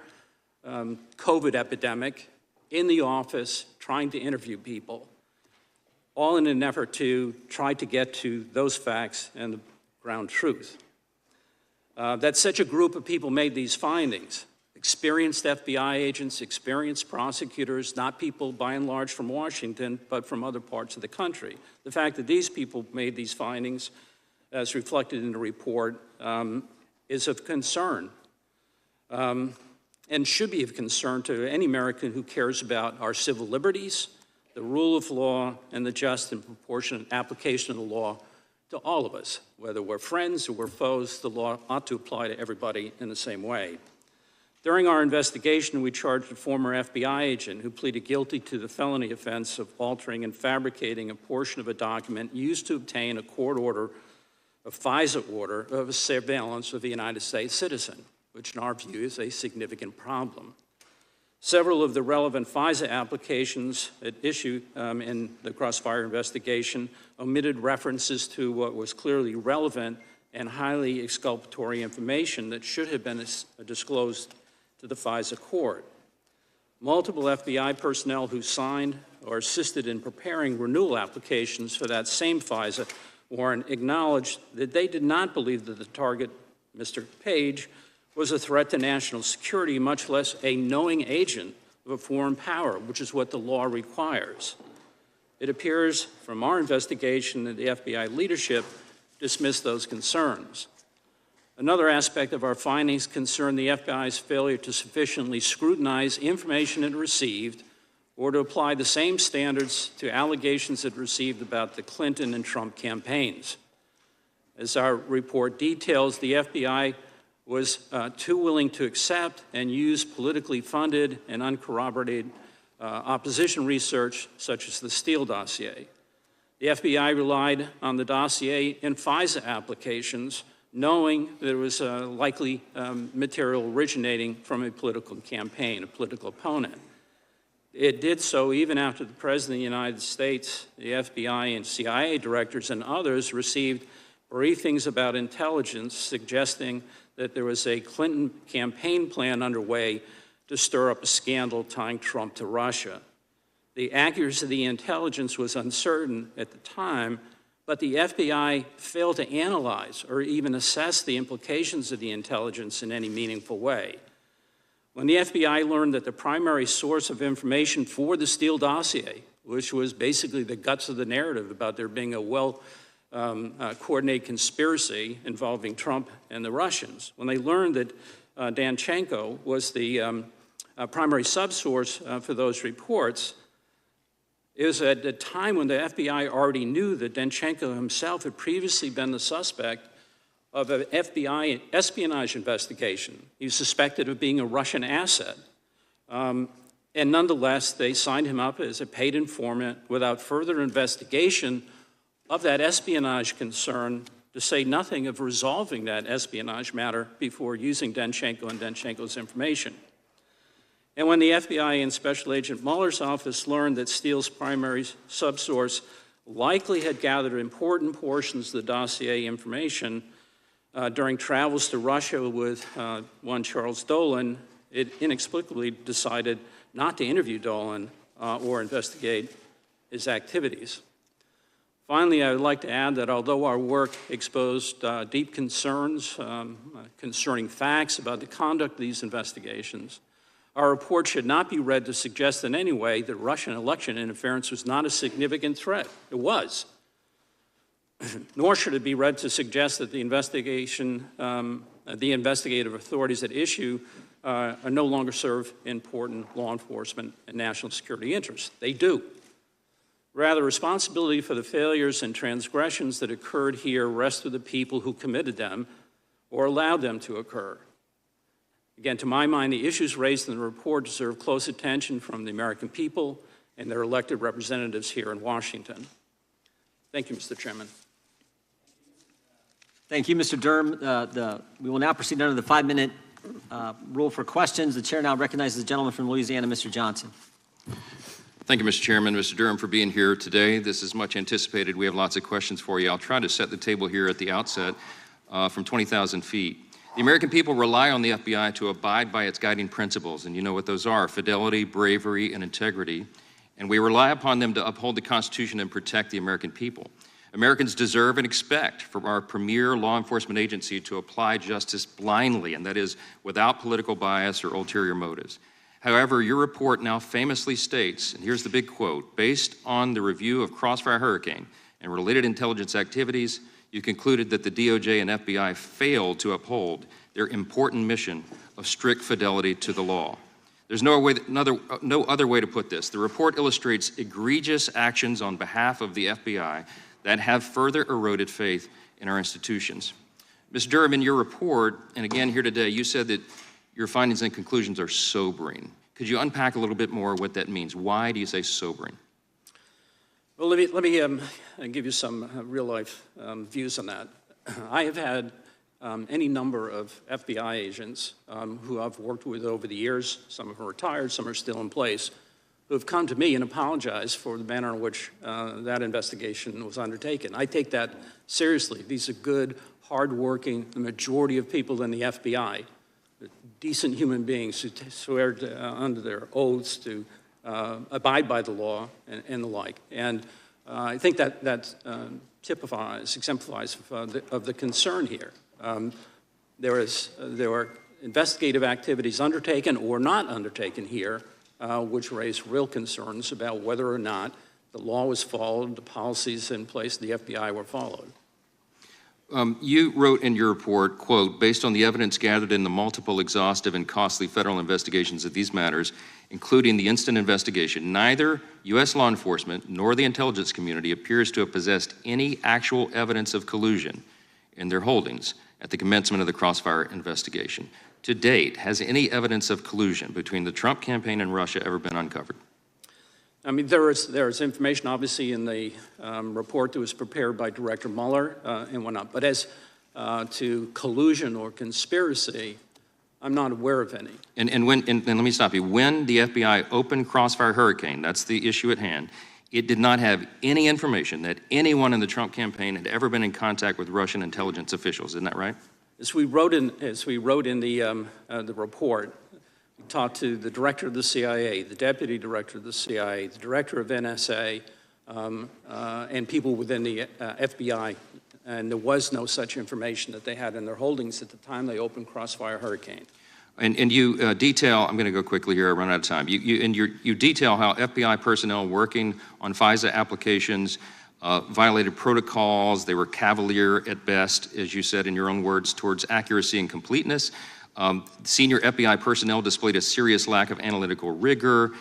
COVID epidemic in the office trying to interview people, all in an effort to try to get to those facts and the ground truth. That such a group of people made these findings. Experienced FBI agents, experienced prosecutors, not people by and large from Washington, but from other parts of the country. The fact that these people made these findings, as reflected in the report, is of concern and should be of concern to any American who cares about our civil liberties, the rule of law, and the just and proportionate application of the law to all of us. Whether we're friends or we're foes, the law ought to apply to everybody in the same way. During our investigation, we charged a former FBI agent who pleaded guilty to the felony offense of altering and fabricating a portion of a document used to obtain a court order, a FISA order, of a surveillance of a United States citizen, which in our view is a significant problem. Several of the relevant FISA applications at issue in the Crossfire investigation omitted references to what was clearly relevant and highly exculpatory information that should have been disclosed to the FISA court. Multiple FBI personnel who signed or assisted in preparing renewal applications for that same FISA warrant acknowledged that they did not believe that the target, Mr. Page, was a threat to national security, much less a knowing agent of a foreign power, which is what the law requires. It appears from our investigation that the FBI leadership dismissed those concerns. Another aspect of our findings concerned the FBI's failure to sufficiently scrutinize information it received or to apply the same standards to allegations it received about the Clinton and Trump campaigns. As our report details, the FBI was too willing to accept and use politically funded and uncorroborated opposition research, such as the Steele dossier. The FBI relied on the dossier in FISA applications, knowing that it was likely material originating from a political campaign, a political opponent. It did so even after the President of the United States, the FBI and CIA directors and others received briefings about intelligence suggesting that there was a Clinton campaign plan underway to stir up a scandal tying Trump to Russia. The accuracy of the intelligence was uncertain at the time, but the FBI failed to analyze or even assess the implications of the intelligence in any meaningful way. When the FBI learned that the primary source of information for the Steele dossier, which was basically the guts of the narrative about there being a well-coordinated conspiracy involving Trump and the Russians, when they learned that Danchenko was the primary subsource for those reports, it was at a time when the FBI already knew that Danchenko himself had previously been the suspect of an FBI espionage investigation. He was suspected of being a Russian asset. And nonetheless, they signed him up as a paid informant without further investigation of that espionage concern, to say nothing of resolving that espionage matter before using Danchenko and Danchenko's information. And when the FBI and Special Agent Mueller's office learned that Steele's primary subsource likely had gathered important portions of the dossier information during travels to Russia with one Charles Dolan, it inexplicably decided not to interview Dolan or investigate his activities. Finally, I would like to add that although our work exposed deep concerns concerning facts about the conduct of these investigations, our report should not be read to suggest in any way that Russian election interference was not a significant threat. It was. Nor should it be read to suggest that the investigative authorities at issue no longer serve important law enforcement and national security interests. They do. Rather, responsibility for the failures and transgressions that occurred here rests with the people who committed them or allowed them to occur. Again, to my mind, the issues raised in the report deserve close attention from the American people and their elected representatives here in Washington. Thank you, Mr. Chairman. Thank you, Mr. Durham. We will now proceed under the 5-minute rule for questions. The chair now recognizes the gentleman from Louisiana, Mr. Johnson. Thank you, Mr. Chairman, Mr. Durham, for being here today. This is much anticipated. We have lots of questions for you. I'll try to set the table here at the outset from 20,000 feet. The American people rely on the FBI to abide by its guiding principles, and you know what those are: fidelity, bravery, and integrity. And we rely upon them to uphold the Constitution and protect the American people. Americans deserve and expect from our premier law enforcement agency to apply justice blindly, and that is without political bias or ulterior motives. However, your report now famously states, and here's the big quote, based on the review of Crossfire Hurricane and related intelligence activities, you concluded that the DOJ and FBI failed to uphold their important mission of strict fidelity to the law. There's no other way to put this. The report illustrates egregious actions on behalf of the FBI that have further eroded faith in our institutions. Ms. Durham, in your report, and again here today, you said that your findings and conclusions are sobering. Could you unpack a little bit more what that means? Why do you say sobering? Well, let me give you some real-life views on that. I have had any number of FBI agents who I've worked with over the years. Some of them are retired, some are still in place, who have come to me and apologized for the manner in which that investigation was undertaken. I take that seriously. These are good, hardworking, the majority of people in the FBI, decent human beings who swear under their oaths to abide by the law and the like. And I think that exemplifies of the concern here. There were investigative activities undertaken or not undertaken here which raised real concerns about whether or not the law was followed, the policies in place in the FBI were followed. You wrote in your report, quote, based on the evidence gathered in the multiple exhaustive and costly federal investigations of these matters, including the instant investigation, neither U.S. law enforcement nor the intelligence community appears to have possessed any actual evidence of collusion in their holdings at the commencement of the Crossfire investigation. To date, has any evidence of collusion between the Trump campaign and Russia ever been uncovered? I mean, there is information, obviously, in the report that was prepared by Director Mueller and whatnot. But as to collusion or conspiracy, I'm not aware of any. And let me stop you. When the FBI opened Crossfire Hurricane, that's the issue at hand, it did not have any information that anyone in the Trump campaign had ever been in contact with Russian intelligence officials. Isn't that right? As we wrote in the report, we talked to the director of the CIA, the deputy director of the CIA, the director of NSA, and people within the FBI, and there was no such information that they had in their holdings at the time they opened Crossfire Hurricane. And you detail, I'm going to go quickly here, I run out of time. You detail how FBI personnel working on FISA applications violated protocols. They were cavalier at best, as you said in your own words, towards accuracy and completeness. Senior FBI personnel displayed a serious lack of analytical rigor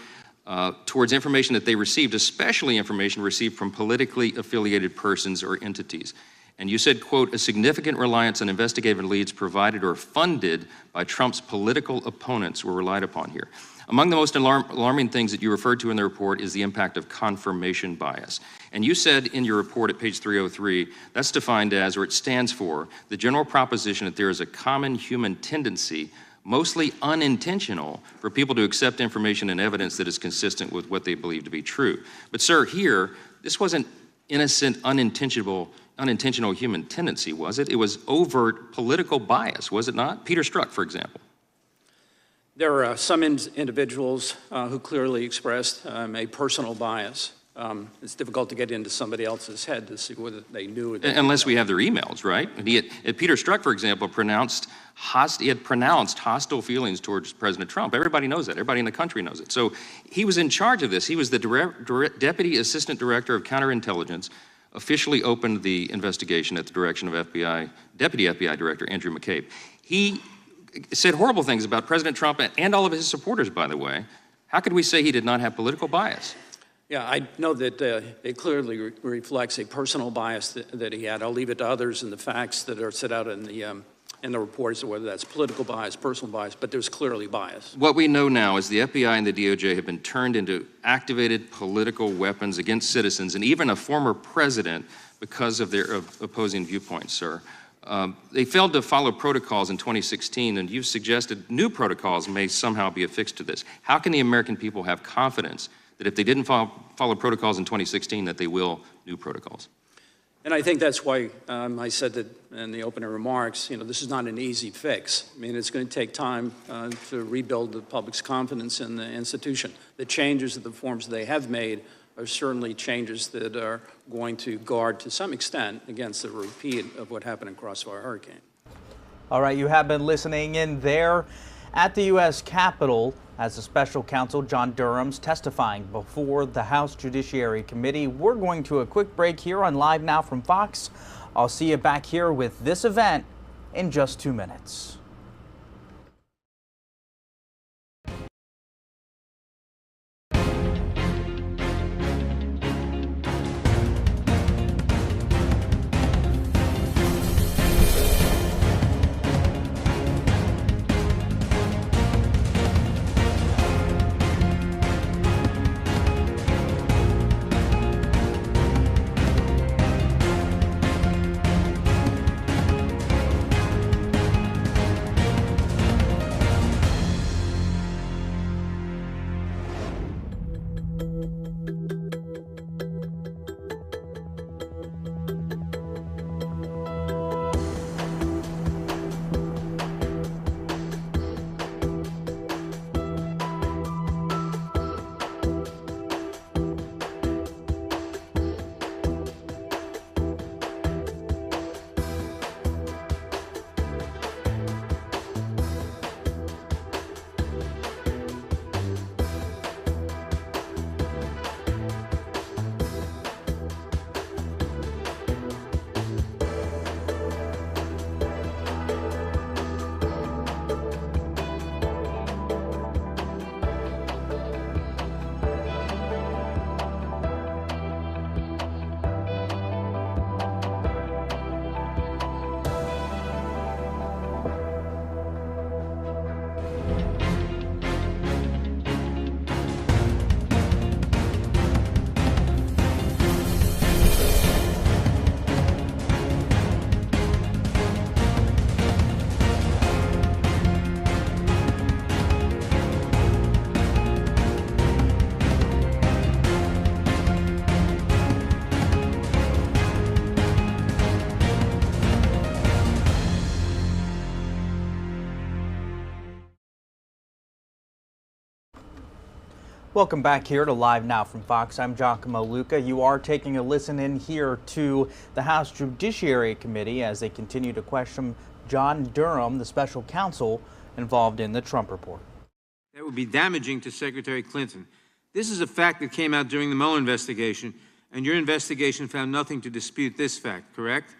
towards information that they received, especially information received from politically affiliated persons or entities. And you said, quote, a significant reliance on investigative leads provided or funded by Trump's political opponents were relied upon here. Among the most alarming things that you referred to in the report is the impact of confirmation bias. And you said in your report at page 303, that's defined as, or it stands for, the general proposition that there is a common human tendency, mostly unintentional, for people to accept information and evidence that is consistent with what they believe to be true. But sir, here, this wasn't innocent, unintentional human tendency, was it? It was overt political bias, was it not? Peter Strzok, for example. There are some individuals who clearly expressed a personal bias. It's difficult to get into somebody else's head to see whether they knew it. Unless we have their emails, right? Peter Strzok, for example, he had pronounced hostile feelings towards President Trump. Everybody knows that. Everybody in the country knows it. So he was in charge of this. He was the Deputy Assistant Director of Counterintelligence, officially opened the investigation at the direction of Deputy FBI Director Andrew McCabe. He said horrible things about President Trump and all of his supporters, by the way. How could we say he did not have political bias? Yeah, I know that it clearly reflects a personal bias that he had. I'll leave it to others and the facts that are set out in the report as to whether that's political bias, personal bias, but there's clearly bias. What we know now is the FBI and the DOJ have been turned into activated political weapons against citizens and even a former president because of their opposing viewpoints, sir. They failed to follow protocols in 2016, and you've suggested new protocols may somehow be affixed to this. How can the American people have confidence that if they didn't follow protocols in 2016, that they will new protocols? And I think that's why I said that in the opening remarks, this is not an easy fix. I mean, it's going to take time to rebuild the public's confidence in the institution. The changes that the forms they have made are certainly changes that are going to guard to some extent against the repeat of what happened in Crossfire Hurricane. All right, you have been listening in there at the U.S. Capitol as the special counsel John Durham's testifying before the House Judiciary Committee. We're going to a quick break here on Live Now from Fox. I'll see you back here with this event in just 2 minutes. Welcome back here to Live Now from Fox. I'm Giacomo Luca. You are taking a listen in here to the House Judiciary Committee as they continue to question John Durham, the special counsel involved in the Trump report. That would be damaging to Secretary Clinton. This is a fact that came out during the Mueller investigation, and your investigation found nothing to dispute this fact, correct?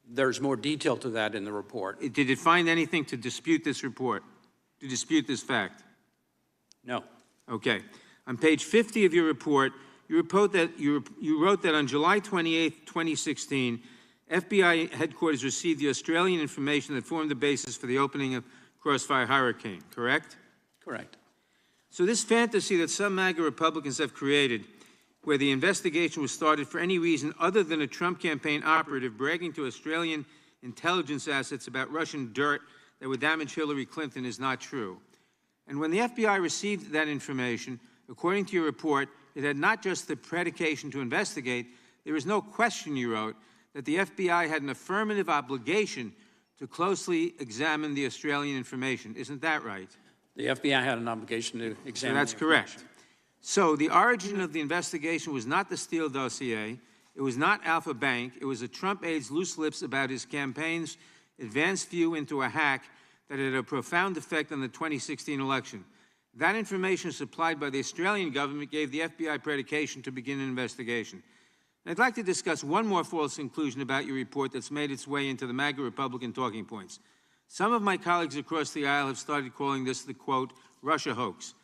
There's more detail to that in the report. Did it find anything to dispute this report, to dispute this fact? No. Okay. On page 50 of your report, you wrote that on July 28, 2016, FBI headquarters received the Australian information that formed the basis for the opening of Crossfire Hurricane, correct? Correct. So this fantasy that some MAGA Republicans have created, where the investigation was started for any reason other than a Trump campaign operative bragging to Australian intelligence assets about Russian dirt that would damage Hillary Clinton, is not true. And when the FBI received that information, according to your report, it had not just the predication to investigate. There is no question, you wrote, that the FBI had an affirmative obligation to closely examine the Australian information. Isn't that right? The FBI had an obligation to examine. So that's correct. So the origin of the investigation was not the Steele dossier. It was not Alpha Bank. It was a Trump aide's loose lips about his campaign's advanced view into a hack that had a profound effect on the 2016 election. That information supplied by the Australian government gave the FBI predication to begin an investigation. And I'd like to discuss one more false conclusion about your report that's made its way into the MAGA Republican talking points. Some of my colleagues across the aisle have started calling this the, quote, Russia hoax.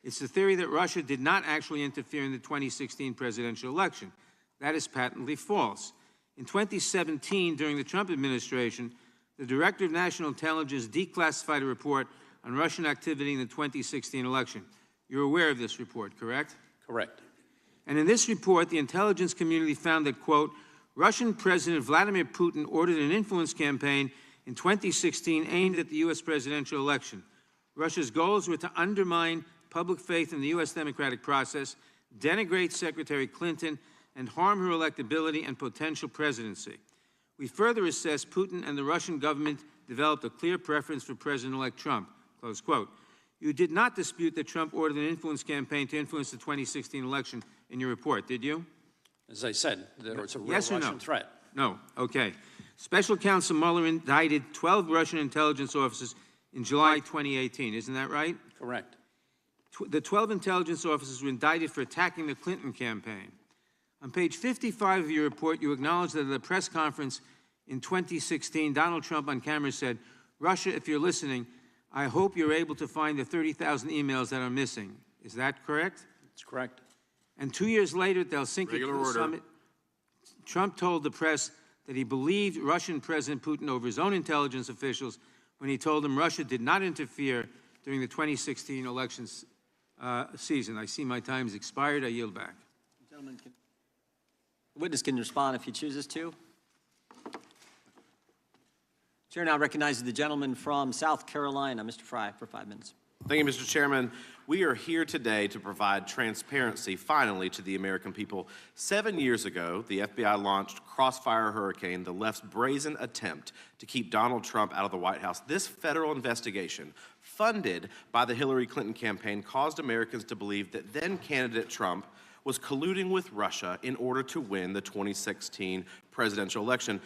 It's the theory that Russia did not actually interfere in the 2016 presidential election. That is patently false. In 2017, during the Trump administration, the Director of National Intelligence declassified a report on Russian activity in the 2016 election. You're aware of this report, correct? Correct. And in this report, the intelligence community found that, quote, Russian President Vladimir Putin ordered an influence campaign in 2016 aimed at the U.S. presidential election. Russia's goals were to undermine public faith in the U.S. democratic process, denigrate Secretary Clinton, and harm her electability and potential presidency. We further assess Putin and the Russian government developed a clear preference for President-elect Trump, close quote. You did not dispute that Trump ordered an influence campaign to influence the 2016 election in your report, did you? As I said, there was a real yes or Russian no? threat. No, okay. Special Counsel Mueller indicted 12 Russian intelligence officers in July 2018, isn't that right? Correct. The 12 intelligence officers were indicted for attacking the Clinton campaign. On page 55 of your report, you acknowledge that at a press conference in 2016, Donald Trump on camera said, Russia, if you're listening, I hope you're able to find the 30,000 emails that are missing. Is that correct? That's correct. And 2 years later at the Helsinki summit, Trump told the press that he believed Russian President Putin over his own intelligence officials when he told them Russia did not interfere during the 2016 election season. I see my time has expired. I yield back. Gentlemen, the witness can respond if he chooses to. Chair now recognizes the gentleman from South Carolina, Mr. Fry, for 5 minutes. Thank you, Mr. Chairman. We are here today to provide transparency, finally, to the American people. 7 years ago, the FBI launched Crossfire Hurricane, the left's brazen attempt to keep Donald Trump out of the White House. This federal investigation, funded by the Hillary Clinton campaign, caused Americans to believe that then-candidate Trump was colluding with Russia in order to win the 2016 presidential election.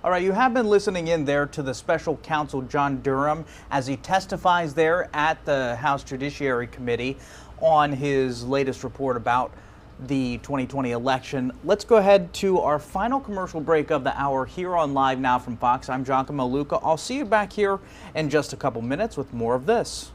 All right, you have been listening in there to the special counsel John Durham as he testifies there at the House Judiciary Committee on his latest report about the 2020 election. Let's go ahead to our final commercial break of the hour here on Live Now from Fox. I'm Giacomo Luca. I'll see you back here in just a couple minutes with more of this.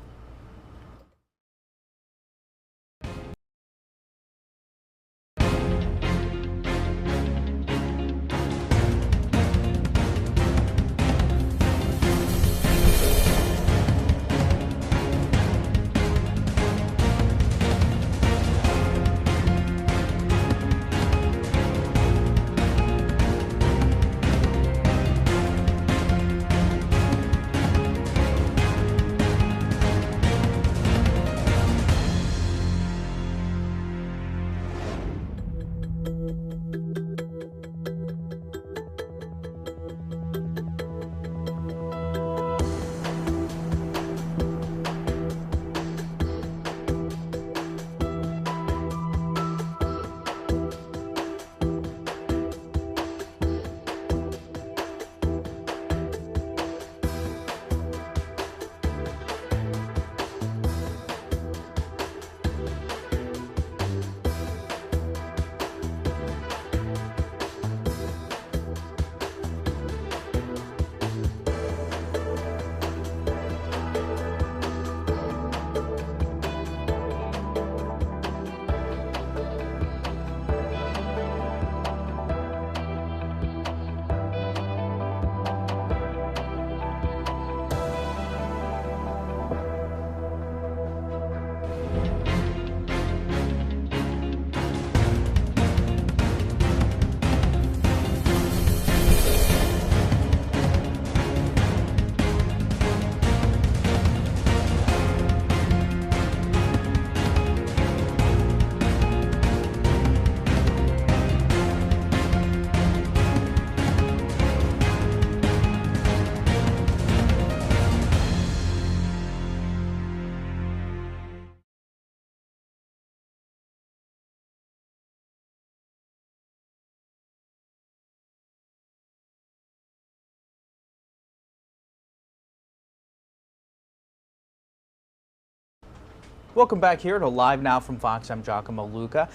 Welcome back here to Live Now from Fox. I'm Giacomo Luca.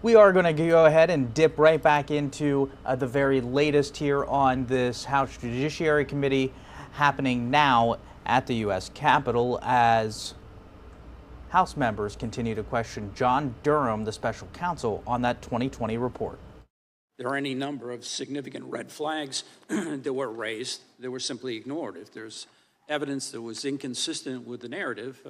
We are going to go ahead and dip right back into the very latest here on this House Judiciary Committee happening now at the U.S. Capitol as House members continue to question John Durham, the special counsel, on that 2020 report. There are any number of significant red flags that were raised that were simply ignored. If there's evidence that was inconsistent with the narrative,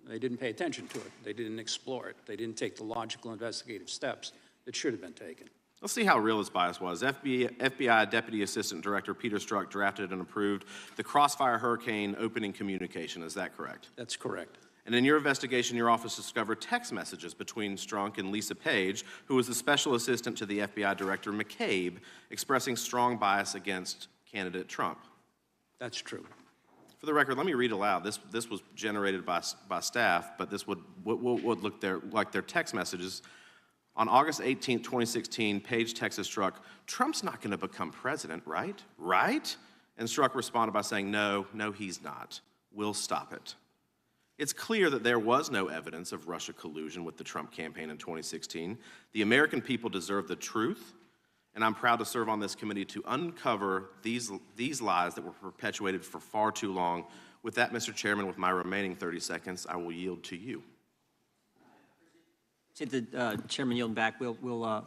they didn't pay attention to it. They didn't explore it. They didn't take the logical investigative steps that should have been taken. Let's see how real his bias was. FBI Deputy Assistant Director Peter Strzok drafted and approved the Crossfire Hurricane opening communication. Is that correct? That's correct. And in your investigation, your office discovered text messages between Strzok and Lisa Page, who was the special assistant to the FBI Director McCabe, expressing strong bias against candidate Trump. That's true. For the record, let me read aloud. This was generated by staff, but this would look like their text messages. On August 18, 2016, Page texted Strzok, "Trump's not going to become president, right? Right?" And Strzok responded by saying, "No, he's not. We'll stop it." It's clear that there was no evidence of Russia collusion with the Trump campaign in 2016. The American people deserve the truth, and I'm proud to serve on this committee to uncover these lies that were perpetuated for far too long. With that, Mr. Chairman, with my remaining 30 seconds, I will yield to you. To the chairman yielding back, we'll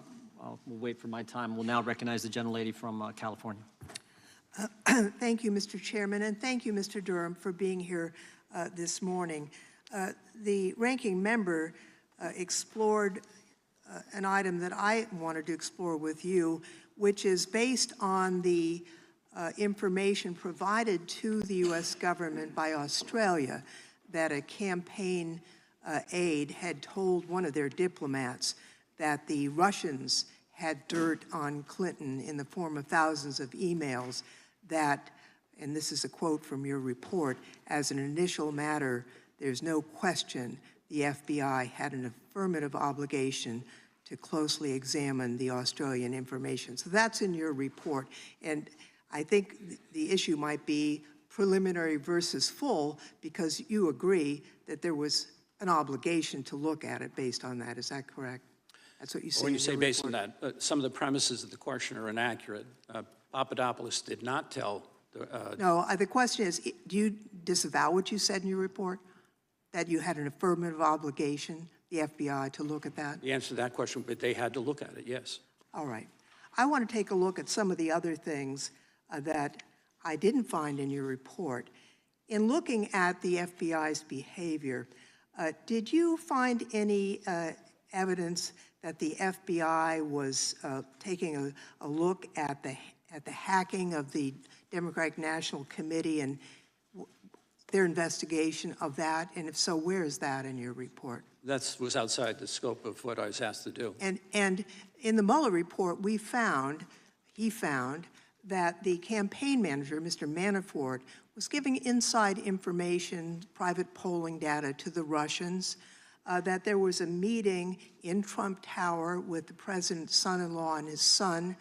wait for my time. We'll now recognize the gentlelady from California. Thank you, Mr. Chairman, and thank you, Mr. Durham, for being here this morning. The ranking member explored an item that I wanted to explore with you, which is based on the information provided to the U.S. government by Australia that a campaign aide had told one of their diplomats that the Russians had dirt on Clinton in the form of thousands of emails that, and this is a quote from your report, "As an initial matter, there's no question the FBI had an affirmative obligation to closely examine the Australian information." So that's in your report. And I think the issue might be preliminary versus full, because you agree that there was an obligation to look at it based on that. Is that correct? That's what you say. When you say based on that, some of the premises of the question are inaccurate. Papadopoulos did not tell the... No, the question is, do you disavow what you said in your report? That you had an affirmative obligation, the FBI, to look at that? The answer to that question, but they had to look at it, yes. All right. I want to take a look at some of the other things that I didn't find in your report. In looking at the FBI's behavior, did you find any evidence that the FBI was taking a look at the hacking of the Democratic National Committee and their investigation of that? And if so, where is that in your report? That was outside the scope of what I was asked to do. And in the Mueller report, he found that the campaign manager, Mr. Manafort, was giving inside information, private polling data to the Russians, that there was a meeting in Trump Tower with the president's son-in-law and his son,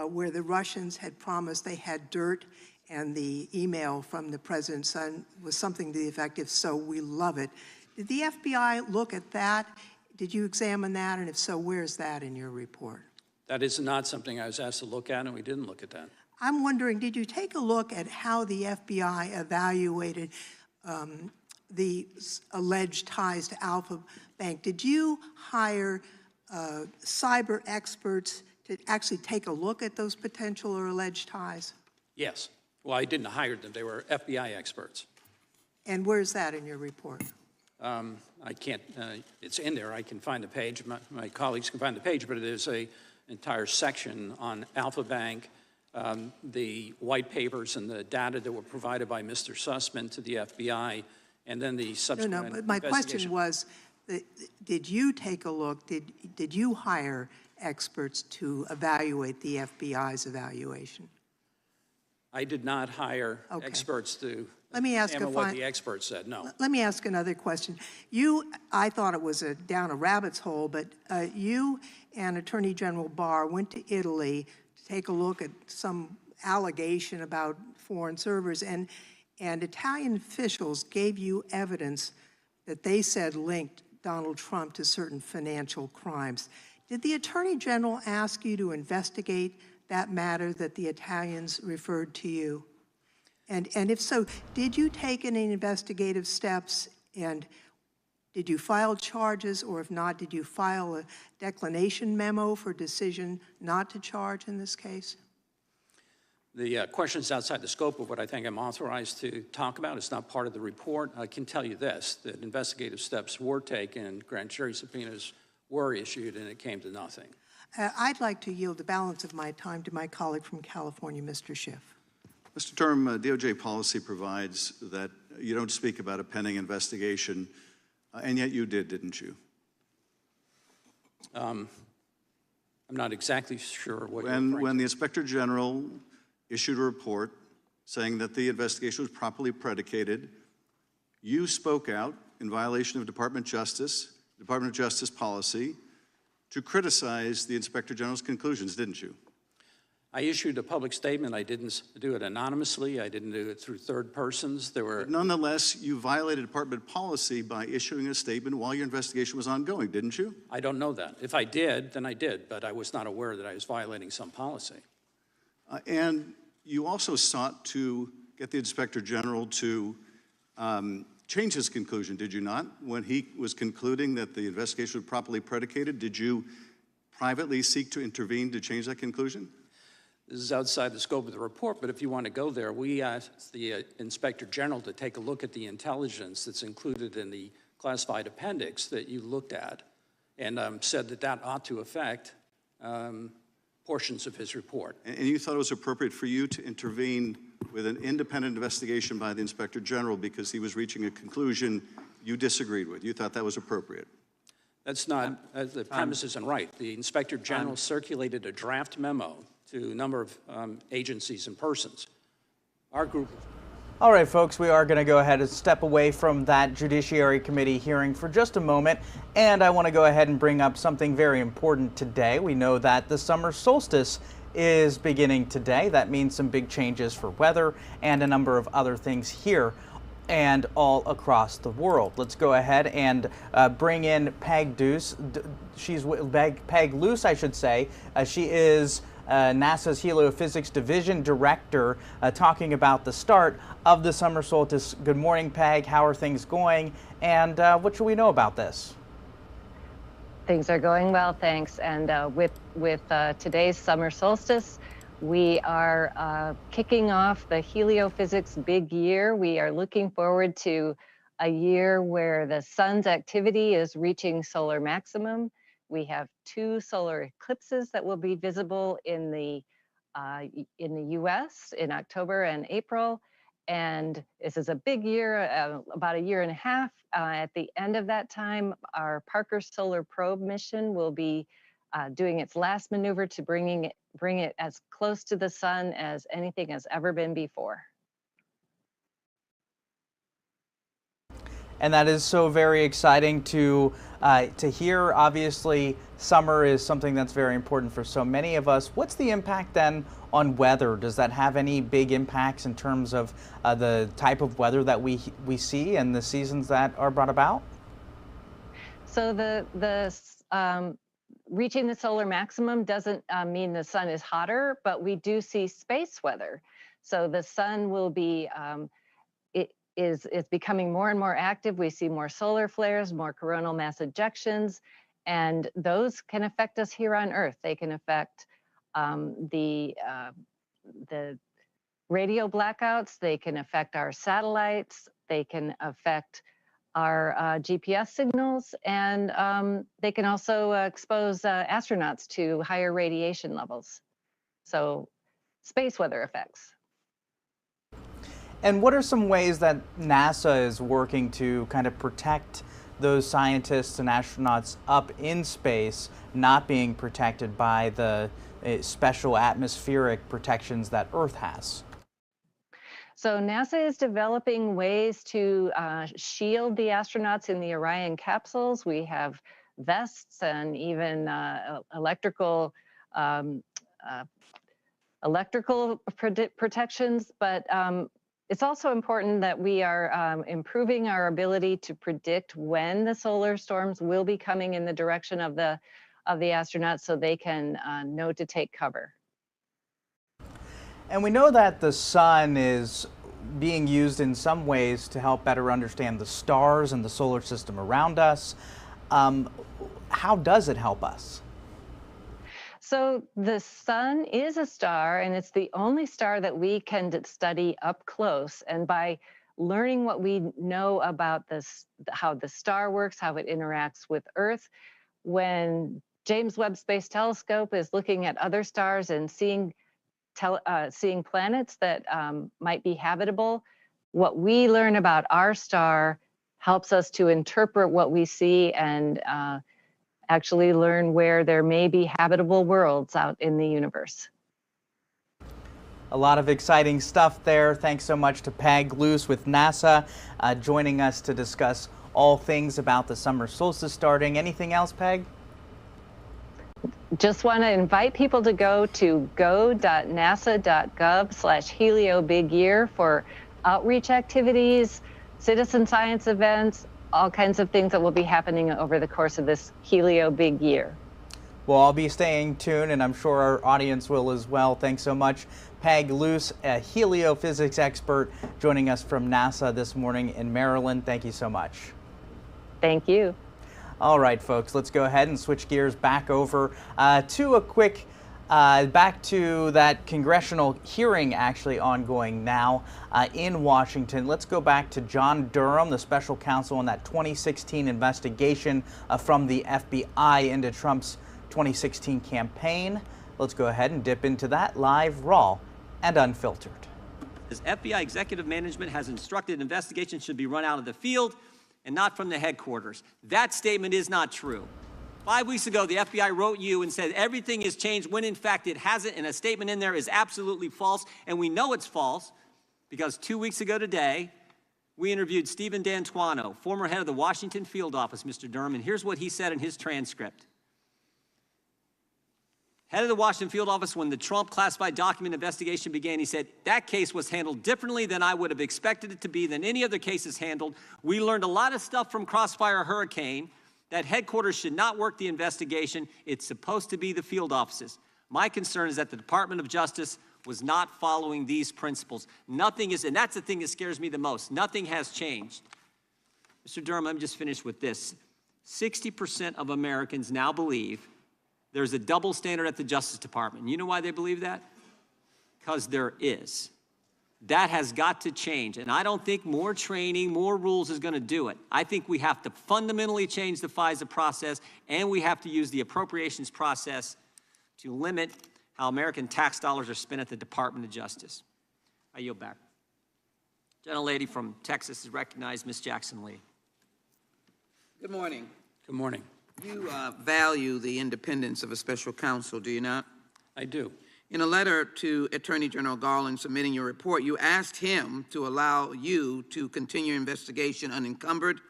where the Russians had promised they had dirt, and the email from the president's son was something to the effect of, "So we love it." Did the FBI look at that? Did you examine that? And if so, where's that in your report? That is not something I was asked to look at, and we didn't look at that. I'm wondering, did you take a look at how the FBI evaluated the alleged ties to Alpha Bank? Did you hire cyber experts to actually take a look at those potential or alleged ties? Yes. Well, I didn't hire them. They were FBI experts. And where's that in your report? I can't, it's in there. I can find the page. My colleagues can find the page, but there's an entire section on Alpha Bank, the white papers and the data that were provided by Mr. Sussman to the FBI, and then the subsequent No, but my question was, did you take a look, did you hire experts to evaluate the FBI's evaluation? I did not hire experts to Let me ask examine what the experts said, no. Let me ask another question. I thought it was down a rabbit's hole, but you and Attorney General Barr went to Italy to take a look at some allegation about foreign servers, and Italian officials gave you evidence that they said linked Donald Trump to certain financial crimes. Did the Attorney General ask you to investigate that matter that the Italians referred to you? And if so, did you take any investigative steps, and did you file charges, or if not, did you file a declination memo for decision not to charge in this case? The question's outside the scope of what I think I'm authorized to talk about. It's not part of the report. I can tell you this, that investigative steps were taken, grand jury subpoenas were issued, and it came to nothing. I'd like to yield the balance of my time to my colleague from California, Mr. Schiff. Mr. Durham, DOJ policy provides that you don't speak about a pending investigation, and yet you did, didn't you? I'm not exactly sure what you're When referring the Inspector General issued a report saying that the investigation was properly predicated, you spoke out in violation of Department of Justice policy to criticize the Inspector General's conclusions, didn't you? I issued a public statement. I didn't do it anonymously. I didn't do it through third persons. But nonetheless, you violated department policy by issuing a statement while your investigation was ongoing, didn't you? I don't know that. If I did, then I did, but I was not aware that I was violating some policy. And you also sought to get the Inspector General to change his conclusion, did you not? When he was concluding that the investigation was properly predicated, did you privately seek to intervene to change that conclusion? This is outside the scope of the report, but if you want to go there, we asked the Inspector General to take a look at the intelligence that's included in the classified appendix that you looked at, and said that that ought to affect portions of his report. And you thought it was appropriate for you to intervene with an independent investigation by the Inspector General because he was reaching a conclusion you disagreed with. You thought that was appropriate. That's not, the premise isn't right. The Inspector General circulated a draft memo to a number of agencies and persons. Our group. All right, folks, we are going to go ahead and step away from that Judiciary Committee hearing for just a moment, and I want to go ahead and bring up something very important today. We know that the summer solstice is beginning today. That means some big changes for weather and a number of other things here and all across the world. Let's go ahead and bring in Peg Luce. Peg Luce, I should say. She is NASA's Heliophysics Division Director, talking about the start of the summer solstice. Good morning, Peg. How are things going? And what should we know about this? Things are going well, thanks. And with today's summer solstice, we are kicking off the heliophysics big year. We are looking forward to a year where the sun's activity is reaching solar maximum. We have 2 solar eclipses that will be visible in the U.S. in October and April. And this is a big year, about a year and a half. At the end of that time, our Parker Solar Probe mission will be doing its last maneuver to bring it as close to the sun as anything has ever been before. And that is so very exciting to hear. Obviously, summer is something that's very important for so many of us. What's the impact then on weather? Does that have any big impacts in terms of the type of weather that we see and the seasons that are brought about? So reaching the solar maximum doesn't mean the sun is hotter, but we do see space weather. So the sun will be is becoming more and more active. We see more solar flares, more coronal mass ejections, and those can affect us here on Earth. They can affect the radio blackouts. They can affect our satellites. They can affect our GPS signals, and they can also expose astronauts to higher radiation levels. So space weather effects. And what are some ways that NASA is working to kind of protect those scientists and astronauts up in space not being protected by the special atmospheric protections that Earth has? So NASA is developing ways to shield the astronauts in the Orion capsules. We have vests and even electrical protections, but It's also important that we are improving our ability to predict when the solar storms will be coming in the direction of the astronauts so they can know to take cover. And we know that the sun is being used in some ways to help better understand the stars and the solar system around us. How does it help us? So the sun is a star, and it's the only star that we can study up close. And by learning what we know about this, how the star works, how it interacts with Earth, when James Webb Space Telescope is looking at other stars and seeing planets that might be habitable, what we learn about our star helps us to interpret what we see and actually learn where there may be habitable worlds out in the universe. A lot of exciting stuff there. Thanks so much to Peg Luce with NASA joining us to discuss all things about the summer solstice starting. Anything else, Peg? Just want to invite people to go to go.nasa.gov/HelioBigYear for outreach activities, citizen science events, all kinds of things that will be happening over the course of this Helio Big Year. Well, I'll be staying tuned, and I'm sure our audience will as well. Thanks so much. Peg Luce, a heliophysics expert, joining us from NASA this morning in Maryland. Thank you so much. Thank you. All right, folks, let's go ahead and switch gears back over to a quick back to that congressional hearing actually ongoing now in Washington. Let's go back to John Durham, the special counsel on that 2016 investigation from the FBI into Trump's 2016 campaign. Let's go ahead and dip into that live, raw, and unfiltered. As FBI executive management has instructed, investigations should be run out of the field and not from the headquarters. That statement is not true. 5 weeks ago, the FBI wrote you and said everything has changed when in fact it hasn't, and a statement in there is absolutely false, and we know it's false because 2 weeks ago today, we interviewed Stephen D'Antuono, former head of the Washington field office, Mr. Durham, and here's what he said in his transcript. Head of the Washington field office, when the Trump classified document investigation began, he said, that case was handled differently than I would have expected it to be, than any other cases handled. We learned a lot of stuff from Crossfire Hurricane, that headquarters should not work the investigation. It's supposed to be the field offices. My concern is that the Department of Justice was not following these principles. Nothing is, and that's the thing that scares me the most. Nothing has changed. Mr. Durham, I'm just finished with this. 60% of Americans now believe there's a double standard at the Justice Department. You know why they believe that? Because there is. That has got to change, and I don't think more training, more rules is going to do it. I think we have to fundamentally change the FISA process, and we have to use the appropriations process to limit how American tax dollars are spent at the Department of Justice. I yield back. Gentlelady from Texas is recognized, Ms. Jackson Lee. Good morning. Good morning. You value the independence of a special counsel, do you not? I do. In a letter to Attorney General Garland submitting your report, you asked him to allow you to continue your investigation unencumbered.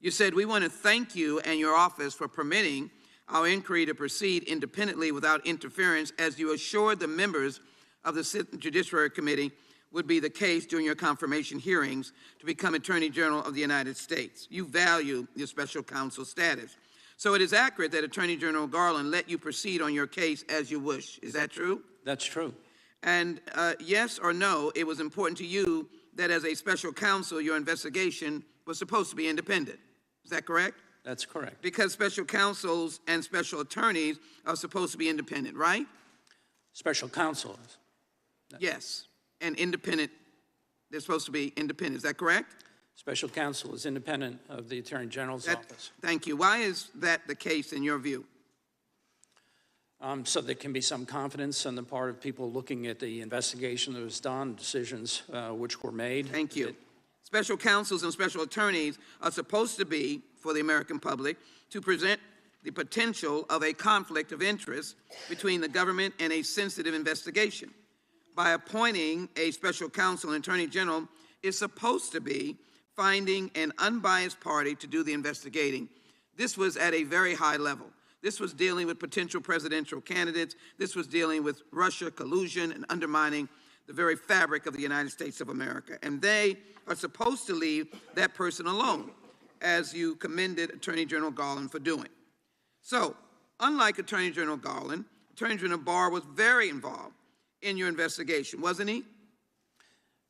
You said, we want to thank you and your office for permitting our inquiry to proceed independently without interference, as you assured the members of the Judiciary Committee would be the case during your confirmation hearings to become Attorney General of the United States. You value your special counsel status. So it is accurate that Attorney General Garland let you proceed on your case as you wish. Is that true? That's true. And yes or no, it was important to you that as a special counsel, your investigation was supposed to be independent. Is that correct? That's correct. Because special counsels and special attorneys are supposed to be independent, right? Special counsel is. Yes, and independent. They're supposed to be independent. Is that correct? Special counsel is independent of the Attorney General's office. Thank you. Why is that the case in your view? So there can be some confidence on the part of people looking at the investigation that was done, decisions which were made. Thank you. Special counsels and special attorneys are supposed to be, for the American public, to present the potential of a conflict of interest between the government and a sensitive investigation. By appointing a special counsel and attorney general is supposed to be finding an unbiased party to do the investigating. This was at a very high level. This was dealing with potential presidential candidates. This was dealing with Russia collusion and undermining the very fabric of the United States of America. And they are supposed to leave that person alone, as you commended Attorney General Garland for doing. So, unlike Attorney General Garland, Attorney General Barr was very involved in your investigation, wasn't he?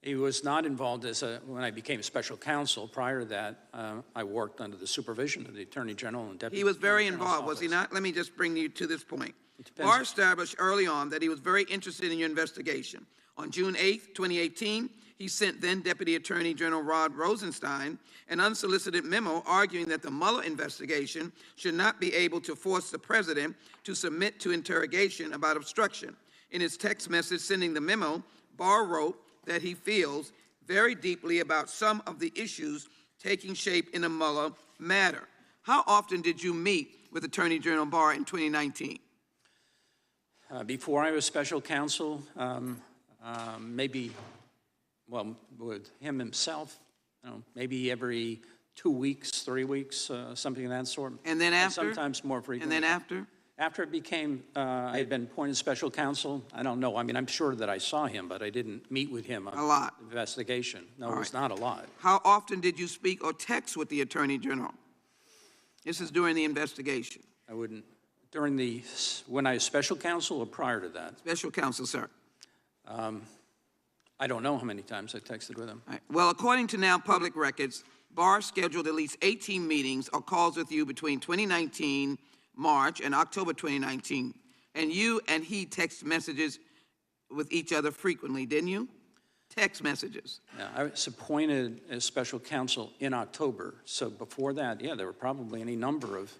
He was not involved when I became special counsel. Prior to that, I worked under the supervision of the Attorney General and Deputy. He was very involved, was he not? Let me just bring you to this point. Barr established early on that he was very interested in your investigation. On June 8, 2018, he sent then Deputy Attorney General Rod Rosenstein an unsolicited memo arguing that the Mueller investigation should not be able to force the president to submit to interrogation about obstruction. In his text message sending the memo, Barr wrote that he feels very deeply about some of the issues taking shape in the Mueller matter. How often did you meet with Attorney General Barr in 2019? Before I was special counsel, maybe, well, with him himself, maybe every 2 weeks, 3 weeks, something of that sort. And then after? Sometimes more frequently. And then after? After it became, I had been appointed special counsel, I don't know. I mean, I'm sure that I saw him, but I didn't meet with him on a lot. Investigation. No, it was not a lot. How often did you speak or text with the Attorney General? This is during the investigation. I wouldn't, when I was special counsel or prior to that? Special counsel, sir. I don't know how many times I texted with him. Right. Well, according to now public records, Barr scheduled at least 18 meetings or calls with you between 2019 March and October 2019, and you and he text messages with each other frequently, didn't you? Text messages. Yeah, I was appointed as special counsel in October, so before that, yeah, there were probably any number of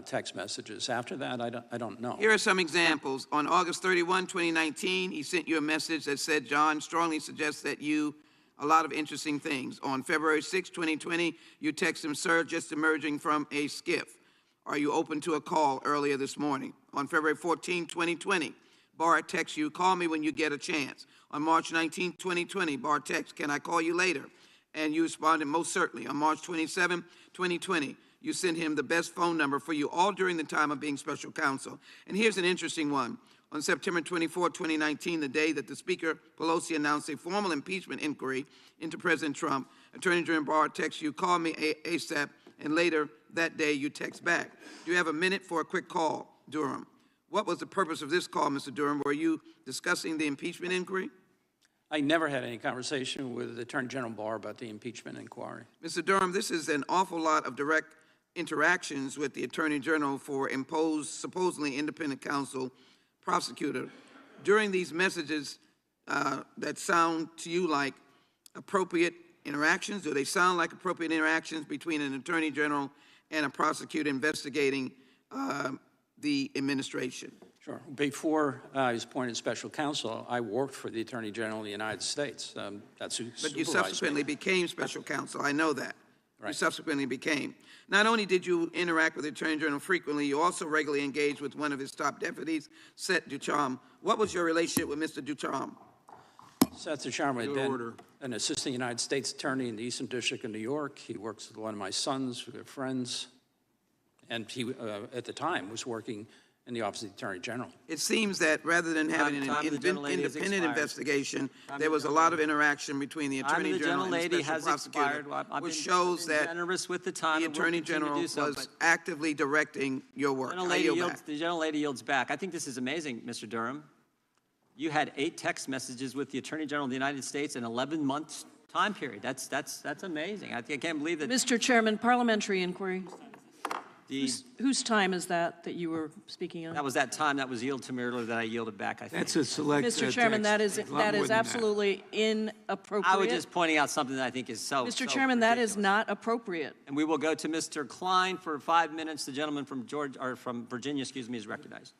text messages. After that, I don't know. Here are some examples. On August 31, 2019, he sent you a message that said, John strongly suggests that you a lot of interesting things. On February 6, 2020, you text him, sir, just emerging from a skiff. Are you open to a call earlier this morning? On February 14, 2020, Barr texts you, call me when you get a chance. On March 19, 2020, Barr texts, can I call you later? And you responded, most certainly. On March 27, 2020, you sent him the best phone number for you, all during the time of being special counsel. And here's an interesting one. On September 24, 2019, the day that the Speaker Pelosi announced a formal impeachment inquiry into President Trump, Attorney General Barr texts you, call me ASAP, and later that day you text back. Do you have a minute for a quick call, Durham? What was the purpose of this call, Mr. Durham? Were you discussing the impeachment inquiry? I never had any conversation with Attorney General Barr about the impeachment inquiry. Mr. Durham, this is an awful lot of direct interactions with the Attorney General for imposed, supposedly independent counsel prosecutor. During these messages that sound to you like appropriate interactions, do they sound like appropriate interactions between an Attorney General and a prosecutor investigating the administration? Sure. Before I was appointed special counsel, I worked for the Attorney General of the United States. That's who But you supervised subsequently me. became special counsel. I know that. Right. You subsequently became. Not only did you interact with the Attorney General frequently, you also regularly engaged with one of his top deputies, Seth Ducharme. What was your relationship with Mr. Ducharme? Seth Ducharme had been an assistant United States attorney in the Eastern District of New York. He works with one of my sons, who are friends, and he, at the time, was working in the Office of the Attorney General. It seems that rather than having an independent investigation, there was a lot of interaction between the Attorney General and the special prosecutor, which shows that the Attorney General was actively directing your work. The gentlelady yields back. I think this is amazing, Mr. Durham. You had 8 text messages with the Attorney General of the United States in an 11-month time period. That's amazing. I can't believe that. Mr. Chairman, parliamentary inquiry. Whose time is that you were speaking of? That was that time that was yielded to me earlier that I yielded back, I think. That's a select Mr. Chairman, that is absolutely inappropriate. I was just pointing out something that I think is Mr. Chairman, that is not appropriate. And we will go to Mr. Klein for 5 minutes. The gentleman from Virginia, is recognized.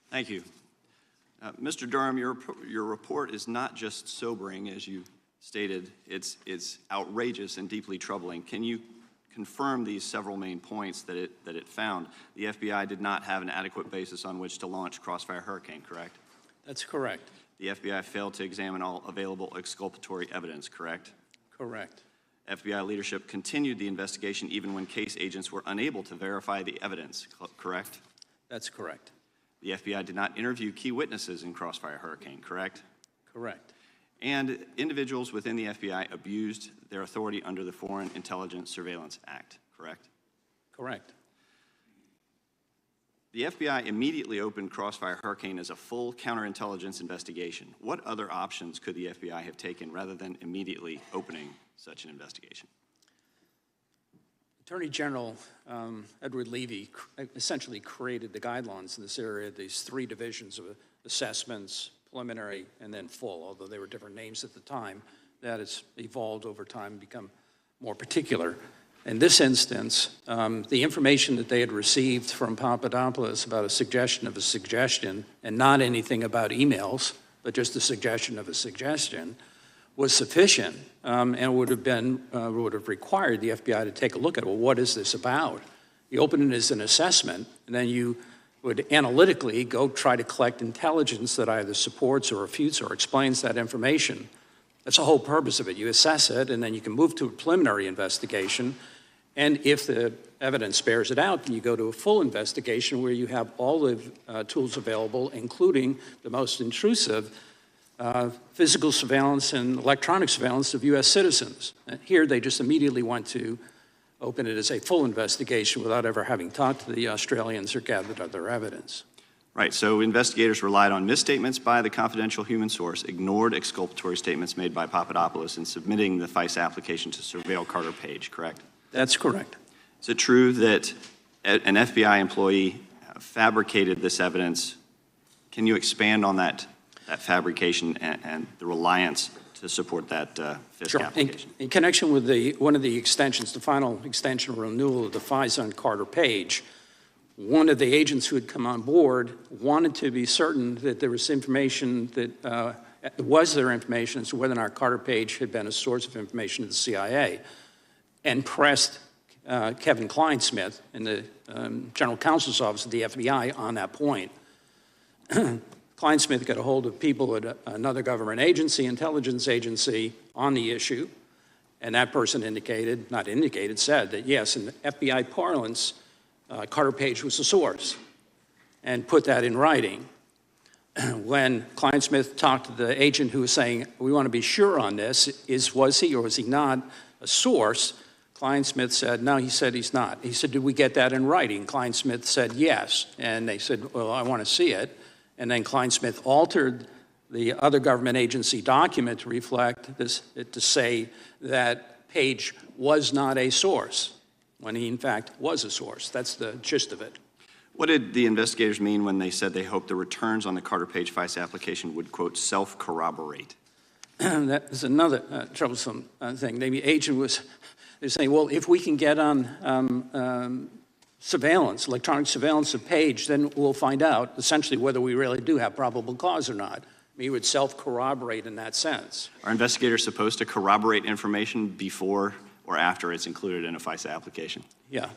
Thank you. Mr. Durham, your report is not just sobering, as you stated. It's outrageous and deeply troubling. Can you confirm these several main points that it found? The FBI did not have an adequate basis on which to launch Crossfire Hurricane, correct? That's correct. The FBI failed to examine all available exculpatory evidence, correct? Correct. FBI leadership continued the investigation even when case agents were unable to verify the evidence, correct? That's correct. The FBI did not interview key witnesses in Crossfire Hurricane, correct? Correct. And individuals within the FBI abused their authority under the Foreign Intelligence Surveillance Act, correct? Correct. The FBI immediately opened Crossfire Hurricane as a full counterintelligence investigation. What other options could the FBI have taken rather than immediately opening such an investigation? Attorney General Edward Levy essentially created the guidelines in this area, these three divisions of assessments, preliminary, and then full, although they were different names at the time. That has evolved over time and become more particular. In this instance, the information that they had received from Papadopoulos about a suggestion of a suggestion, and not anything about emails, but just a suggestion of a suggestion, was sufficient and would have required the FBI to take a look at, well, what is this about? You open it as an assessment, and then you would analytically go try to collect intelligence that either supports or refutes or explains that information. That's the whole purpose of it. You assess it, and then you can move to a preliminary investigation. And if the evidence bears it out, then you go to a full investigation where you have all the tools available, including the most intrusive physical surveillance and electronic surveillance of U.S. citizens. Here, they just immediately went to open it as a full investigation without ever having talked to the Australians or gathered other evidence. Right, so investigators relied on misstatements by the confidential human source, ignored exculpatory statements made by Papadopoulos in submitting the FISA application to surveil Carter Page, correct? That's correct. Is it true that an FBI employee fabricated this evidence? Can you expand on that fabrication and the reliance to support that FISA application? In connection with one of the extensions, the final extension or renewal of the FISA on Carter Page, one of the agents who had come on board wanted to be certain that there was information that was there information as to whether or not Carter Page had been a source of information to the CIA, and pressed Kevin Kleinsmith in the General Counsel's Office of the FBI on that point. Kleinsmith got a hold of people at another government agency, intelligence agency, on the issue, and that person said that yes, in the FBI parlance, Carter Page was the source, and put that in writing. When Kleinsmith talked to the agent who was saying, we want to be sure on this, was he or was he not a source? Kleinsmith said, no, he said he's not. He said, did we get that in writing? Kleinsmith said yes, and they said, well, I want to see it. And then Kleinsmith altered the other government agency document to reflect this, to say that Page was not a source, when he in fact was a source. That's the gist of it. What did the investigators mean when they said they hoped the returns on the Carter Page FISA application would, quote, self-corroborate? That is another troublesome thing. The agent they're saying, well, if we can get on surveillance, electronic surveillance of Page, then we'll find out essentially whether we really do have probable cause or not. I mean, you would self-corroborate in that sense. Are investigators supposed to corroborate information before or after it's included in a FISA application? Yeah,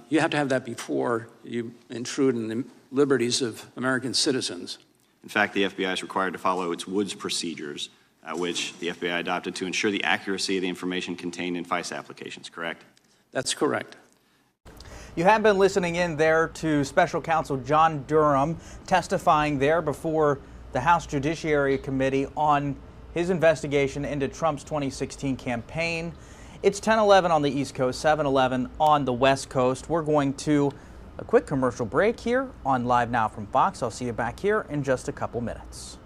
you have to have that before you intrude in the liberties of American citizens. In fact, the FBI is required to follow its Woods procedures, which the FBI adopted to ensure the accuracy of the information contained in FISA applications, correct? That's correct. You have been listening in there to Special Counsel John Durham testifying there before the House Judiciary Committee on his investigation into Trump's 2016 campaign. It's 10:11 on the East Coast, 7:11 on the West Coast. We're going to a quick commercial break here on Live Now from Fox. I'll see you back here in just a couple minutes.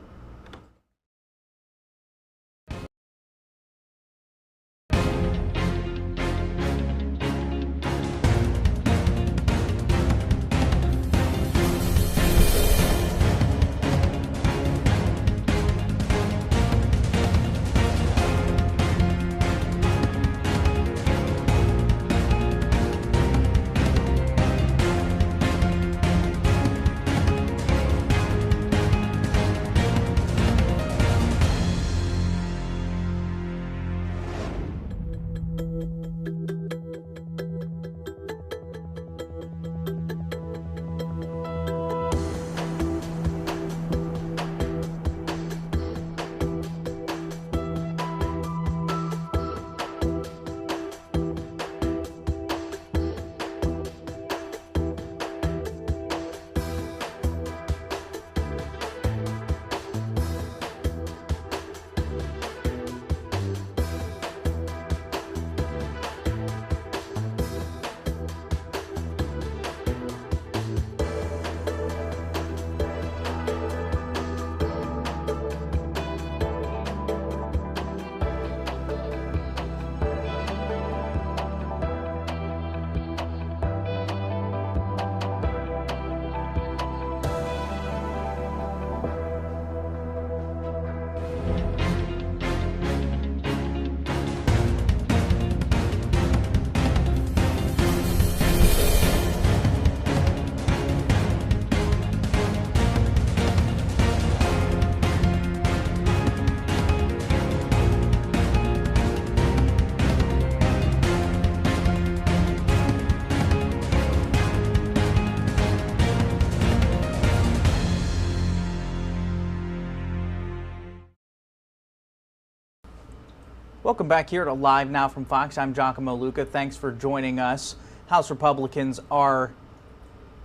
Welcome back here to Live Now from Fox. I'm Giacomo Luca. Thanks for joining us. House Republicans are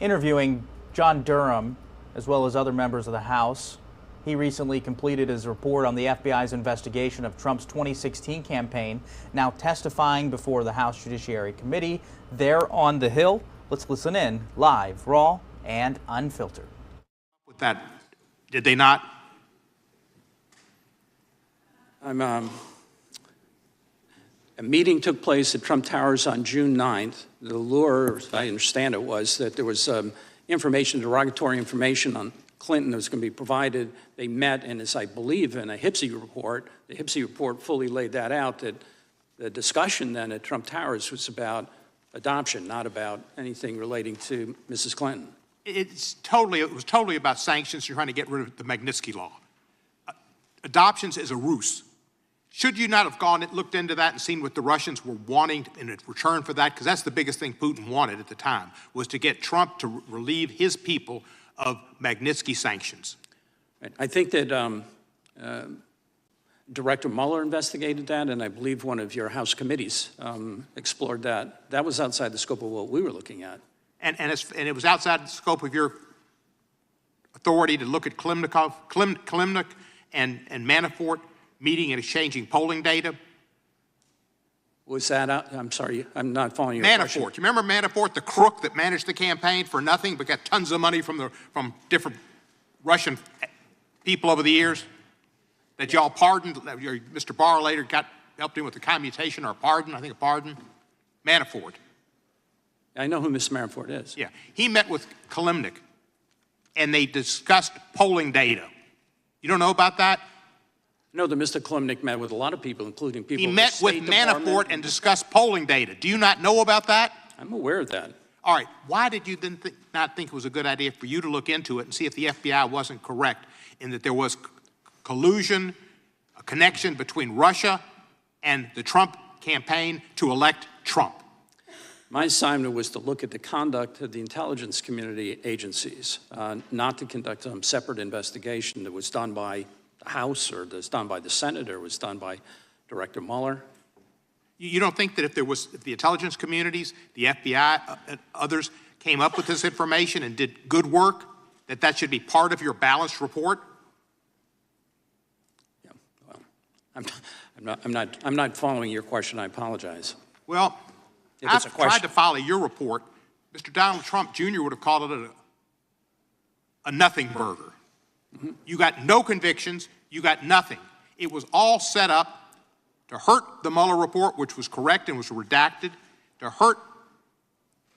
interviewing John Durham as well as other members of the House. He recently completed his report on the FBI's investigation of Trump's 2016 campaign, now testifying before the House Judiciary Committee there on the Hill. Let's listen in live, raw, and unfiltered. With that, did they not? A meeting took place at Trump Towers on June 9th. The lure, as I understand it, was that there was information, derogatory information on Clinton that was going to be provided. They met, and as I believe in a HPSI report, the HPSI report fully laid that out, that the discussion then at Trump Towers was about adoption, not about anything relating to Mrs. Clinton. It was totally about sanctions. You're trying to get rid of the Magnitsky Law. Adoptions is a ruse. Should you not have gone and looked into that and seen what the Russians were wanting in return for that? Because that's the biggest thing Putin wanted at the time, was to get Trump to relieve his people of Magnitsky sanctions. I think that Director Mueller investigated that, and I believe one of your House committees explored that. That was outside the scope of what we were looking at. And it was outside the scope of your authority to look at Klimnik and Manafort meeting and exchanging polling data? Was that out? I'm sorry, I'm not following your question. Manafort. You remember Manafort, the crook that managed the campaign for nothing but got tons of money from different Russian people over the years? That y'all pardoned, Mr. Barr later helped him with the commutation or a pardon, I think a pardon. Manafort. I know who Mr. Manafort is. Yeah, he met with Klimnik and they discussed polling data. You don't know about that? No, that Mr. Klimnik met with a lot of people, including people. He met with Manafort and discussed polling data. Do you not know about that? I'm aware of that. All right. Why did you then not think it was a good idea for you to look into it and see if the FBI wasn't correct in that there was collusion, a connection between Russia and the Trump campaign to elect Trump? My assignment was to look at the conduct of the intelligence community agencies, not to conduct some separate investigation that was done by the House or that's done by the Senate or was done by Director Mueller. You don't think that if the intelligence communities, the FBI, and others came up with this information and did good work, that should be part of your balanced report? Yeah, well, I'm not following your question. I apologize. Well, I've tried to follow your report. Mr. Donald Trump Jr. would have called it a nothing burger. Mm-hmm. You got no convictions. You got nothing. It was all set up to hurt the Mueller report, which was correct and was redacted, to hurt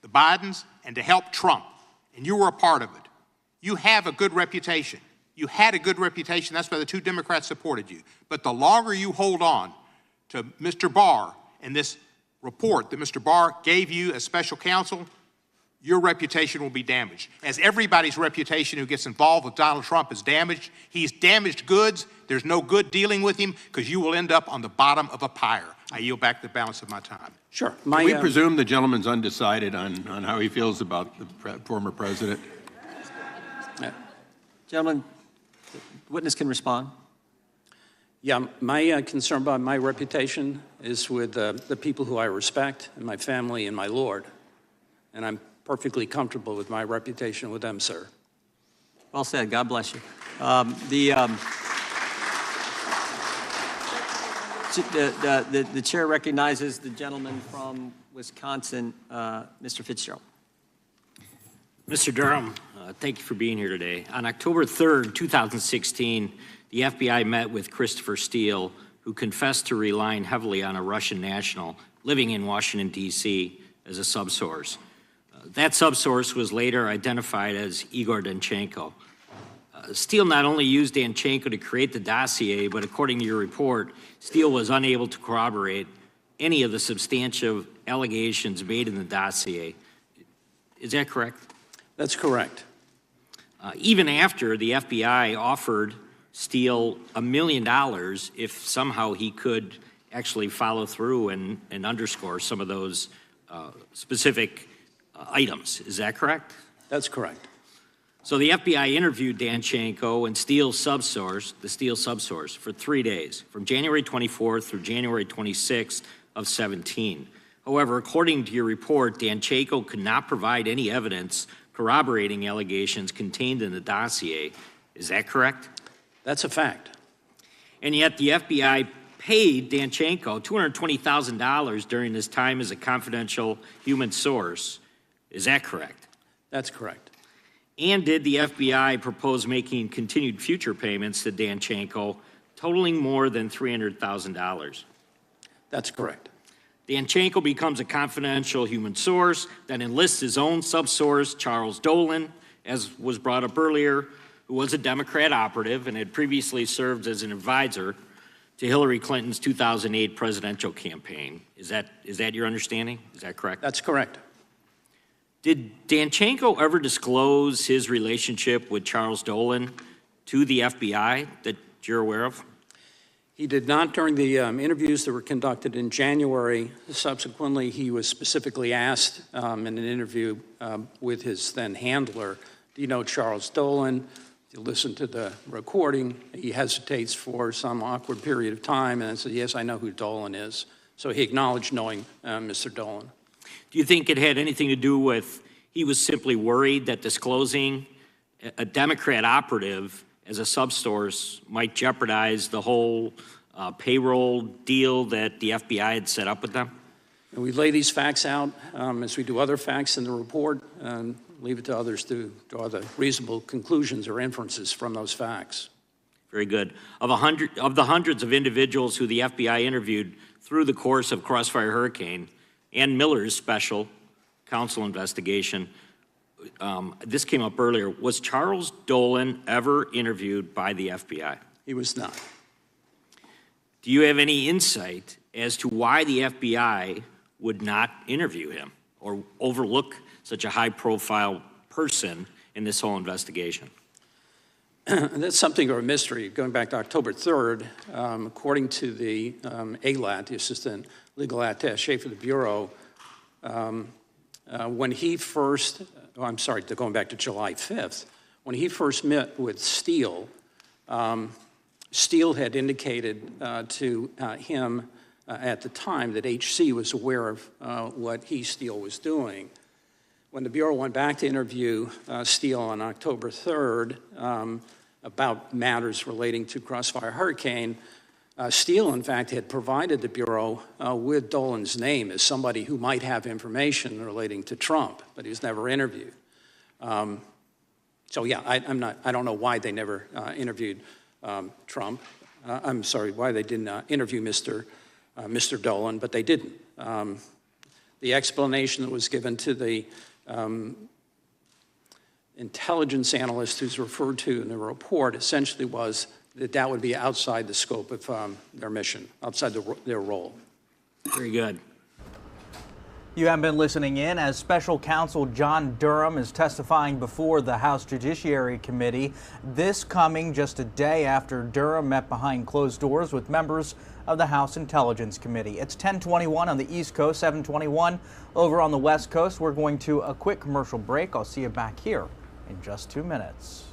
the Bidens and to help Trump. And you were a part of it. You have a good reputation. You had a good reputation. That's why the two Democrats supported you. But the longer you hold on to Mr. Barr and this report that Mr. Barr gave you as special counsel, your reputation will be damaged. As everybody's reputation who gets involved with Donald Trump is damaged, he's damaged goods. There's no good dealing with him because you will end up on the bottom of a pyre. I yield back the balance of my time. Sure. Can we presume the gentleman's undecided on how he feels about the former president? Gentlemen, the witness can respond. Yeah, my concern about my reputation is with the people who I respect and my family and my Lord. And I'm perfectly comfortable with my reputation with them, sir. Well said. God bless you. The chair recognizes the gentleman from Wisconsin, Mr. Fitzgerald. Mr. Durham, thank you for being here today. On October 3rd, 2016, the FBI met with Christopher Steele, who confessed to relying heavily on a Russian national living in Washington, D.C. as a subsource. That subsource was later identified as Igor Danchenko. Steele not only used Danchenko to create the dossier, but according to your report, Steele was unable to corroborate any of the substantive allegations made in the dossier. Is that correct? That's correct. Even after the FBI offered Steele $1 million if somehow he could actually follow through and underscore some of those specific items. Is that correct? That's correct. So the FBI interviewed Danchenko and Steele's subsource, the Steele subsource, for 3 days, from January 24th through January 26th of 17. However, according to your report, Danchenko could not provide any evidence corroborating allegations contained in the dossier. Is that correct? That's a fact. And yet the FBI paid Danchenko $220,000 during his time as a confidential human source. Is that correct? That's correct. And did the FBI propose making continued future payments to Danchenko totaling more than $300,000? That's correct. Danchenko becomes a confidential human source, then enlists his own subsource, Charles Dolan, as was brought up earlier, who was a Democrat operative and had previously served as an advisor to Hillary Clinton's 2008 presidential campaign. Is that your understanding? Is that correct? That's correct. Did Danchenko ever disclose his relationship with Charles Dolan to the FBI that you're aware of? He did not during the interviews that were conducted in January. Subsequently, he was specifically asked in an interview with his then handler, do you know Charles Dolan? You listen to the recording. He hesitates for some awkward period of time and then says, yes, I know who Dolan is. So he acknowledged knowing Mr. Dolan. Do you think it had anything to do with he was simply worried that disclosing a Democrat operative as a subsource might jeopardize the whole payroll deal that the FBI had set up with them? And we lay these facts out as we do other facts in the report and leave it to others to draw the reasonable conclusions or inferences from those facts. Very good. Of the hundreds of individuals who the FBI interviewed through the course of Crossfire Hurricane and Miller's special counsel investigation, this came up earlier, was Charles Dolan ever interviewed by the FBI? He was not. Do you have any insight as to why the FBI would not interview him or overlook such a high-profile person in this whole investigation? That's something of a mystery. Going back to October 3rd, according to the ALAT, the Assistant Legal Attaché for the Bureau, when he first, going back to July 5th, when he first met with Steele, Steele had indicated to him at the time that HC was aware of what Steele was doing. When the Bureau went back to interview Steele on October 3rd about matters relating to Crossfire Hurricane, Steele, in fact, had provided the Bureau with Dolan's name as somebody who might have information relating to Trump, but he was never interviewed. So yeah, I don't know why they never interviewed Trump. I'm sorry, why they didn't interview Mr. Dolan, but they didn't. The explanation that was given to the intelligence analyst who's referred to in the report essentially was that that would be outside the scope of their mission, outside their role. Very good. You have been listening in as Special Counsel John Durham is testifying before the House Judiciary Committee. This coming just a day after Durham met behind closed doors with members of the House Intelligence Committee. It's 10:21 on the East Coast, 7:21 over on the West Coast. We're going to a quick commercial break. I'll see you back here in just 2 minutes.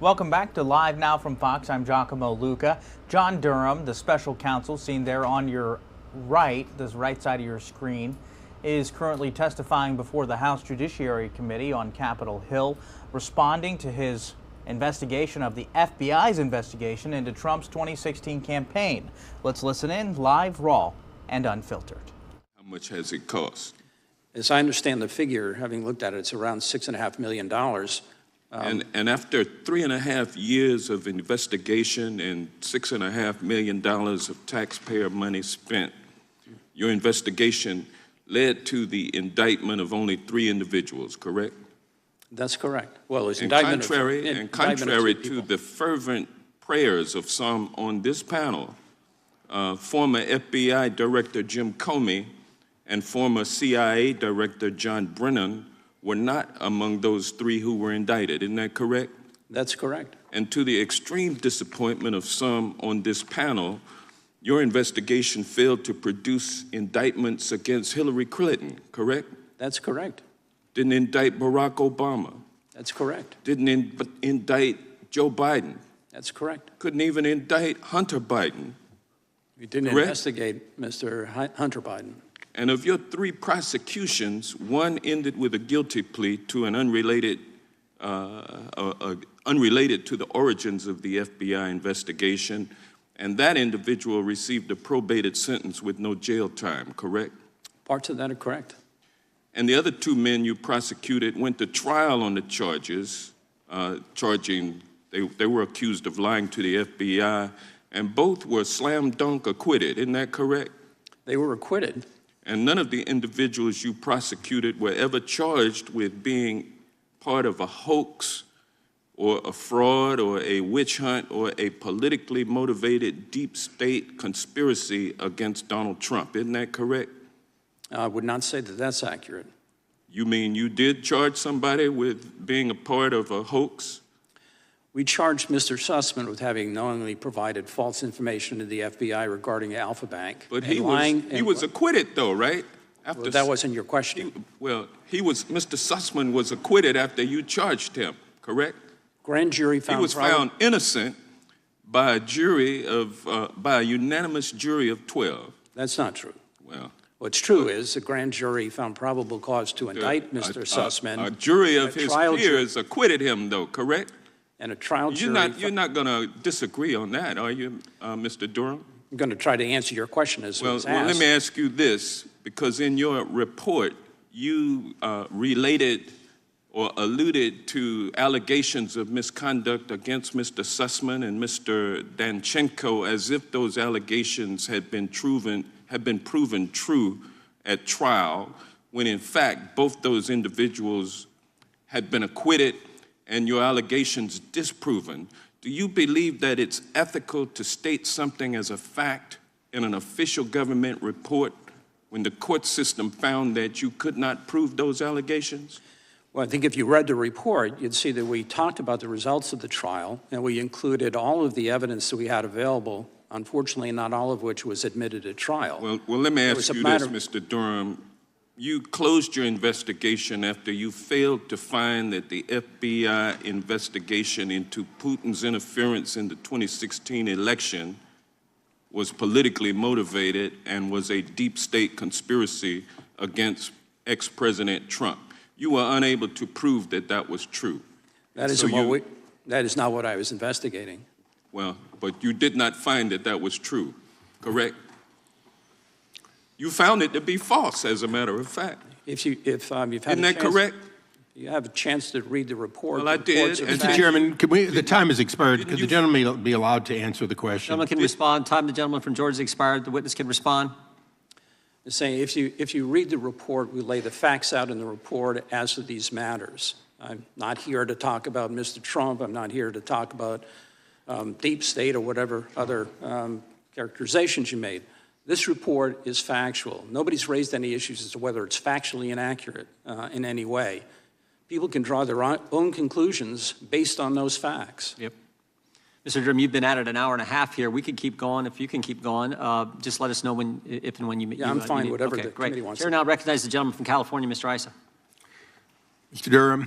Welcome back to Live Now from Fox. I'm Giacomo Luca. John Durham, the special counsel seen there on your right, this right side of your screen, is currently testifying before the House Judiciary Committee on Capitol Hill, responding to his investigation of the FBI's investigation into Trump's 2016 campaign. Let's listen in live, raw, and unfiltered. How much has it cost? As I understand the figure, having looked at it, it's around $6.5 million. And after 3.5 years of investigation and $6.5 million of taxpayer money spent, your investigation led to the indictment of only 3 individuals, correct? That's correct. Well, it's indictment contrary to the fervent prayers of some on this panel, former FBI Director Jim Comey and former CIA Director John Brennan were not among those 3 who were indicted. Isn't that correct? That's correct. And to the extreme disappointment of some on this panel, your investigation failed to produce indictments against Hillary Clinton, correct? That's correct. Didn't indict Barack Obama. That's correct. Didn't indict Joe Biden. That's correct. Couldn't even indict Hunter Biden. We didn't correct? Investigate Mr. Hunter Biden. And of your 3 prosecutions, 1 ended with a guilty plea to an unrelated to the origins of the FBI investigation, and that individual received a probated sentence with no jail time, correct? Parts of that are correct. And the other 2 men you prosecuted went to trial on the charges, they were accused of lying to the FBI, and both were slam dunk acquitted. Isn't that correct? They were acquitted. And none of the individuals you prosecuted were ever charged with being part of a hoax or a fraud or a witch hunt or a politically motivated deep state conspiracy against Donald Trump. Isn't that correct? I would not say that that's accurate. You mean you did charge somebody with being a part of a hoax? We charged Mr. Sussman with having knowingly provided false information to the FBI regarding Alpha Bank. But he was acquitted, though, right? Well, that wasn't your question. Mr. Sussman was acquitted after you charged him, correct? Grand jury found he was found innocent by a unanimous jury of 12. That's not true. Well, what's true is the grand jury found probable cause to indict Mr. Sussman. A jury of his peers acquitted him, though, correct? And a trial jury... You're not going to disagree on that, are you, Mr. Durham? I'm going to try to answer your question as it was asked. Well, let me ask you this, because in your report, you related or alluded to allegations of misconduct against Mr. Sussman and Mr. Danchenko as if those allegations had been proven true at trial, when in fact both those individuals had been acquitted and your allegations disproven. Do you believe that it's ethical to state something as a fact in an official government report when the court system found that you could not prove those allegations? Well, I think if you read the report, you'd see that we talked about the results of the trial, and we included all of the evidence that we had available, unfortunately not all of which was admitted at trial. Well, let me ask you this, Mr. Durham. You closed your investigation after you failed to find that the FBI investigation into Putin's interference in the 2016 election was politically motivated and was a deep state conspiracy against ex-President Trump. You were unable to prove that that was true. That is not what I was investigating. Well, but you did not find that that was true, correct? You found it to be false, as a matter of fact. Isn't that correct? You have a chance to read the report. Well, I did. Mr. Chairman, the time has expired. Could the gentleman be allowed to answer the question? Gentleman can respond. Time the gentleman from Georgia has expired. The witness can respond. I'm saying if you read the report, we lay the facts out in the report as to these matters. I'm not here to talk about Mr. Trump. I'm not here to talk about deep state or whatever other characterizations you made. This report is factual. Nobody's raised any issues as to whether it's factually inaccurate in any way. People can draw their own conclusions based on those facts. Yep. Mr. Durham, you've been at it an hour and a half here. We could keep going. If you can keep going, just let us know if and when you... Yeah, I'm fine, whatever the committee wants. Chair now recognizes the gentleman from California, Mr. Issa. Mr. Durham,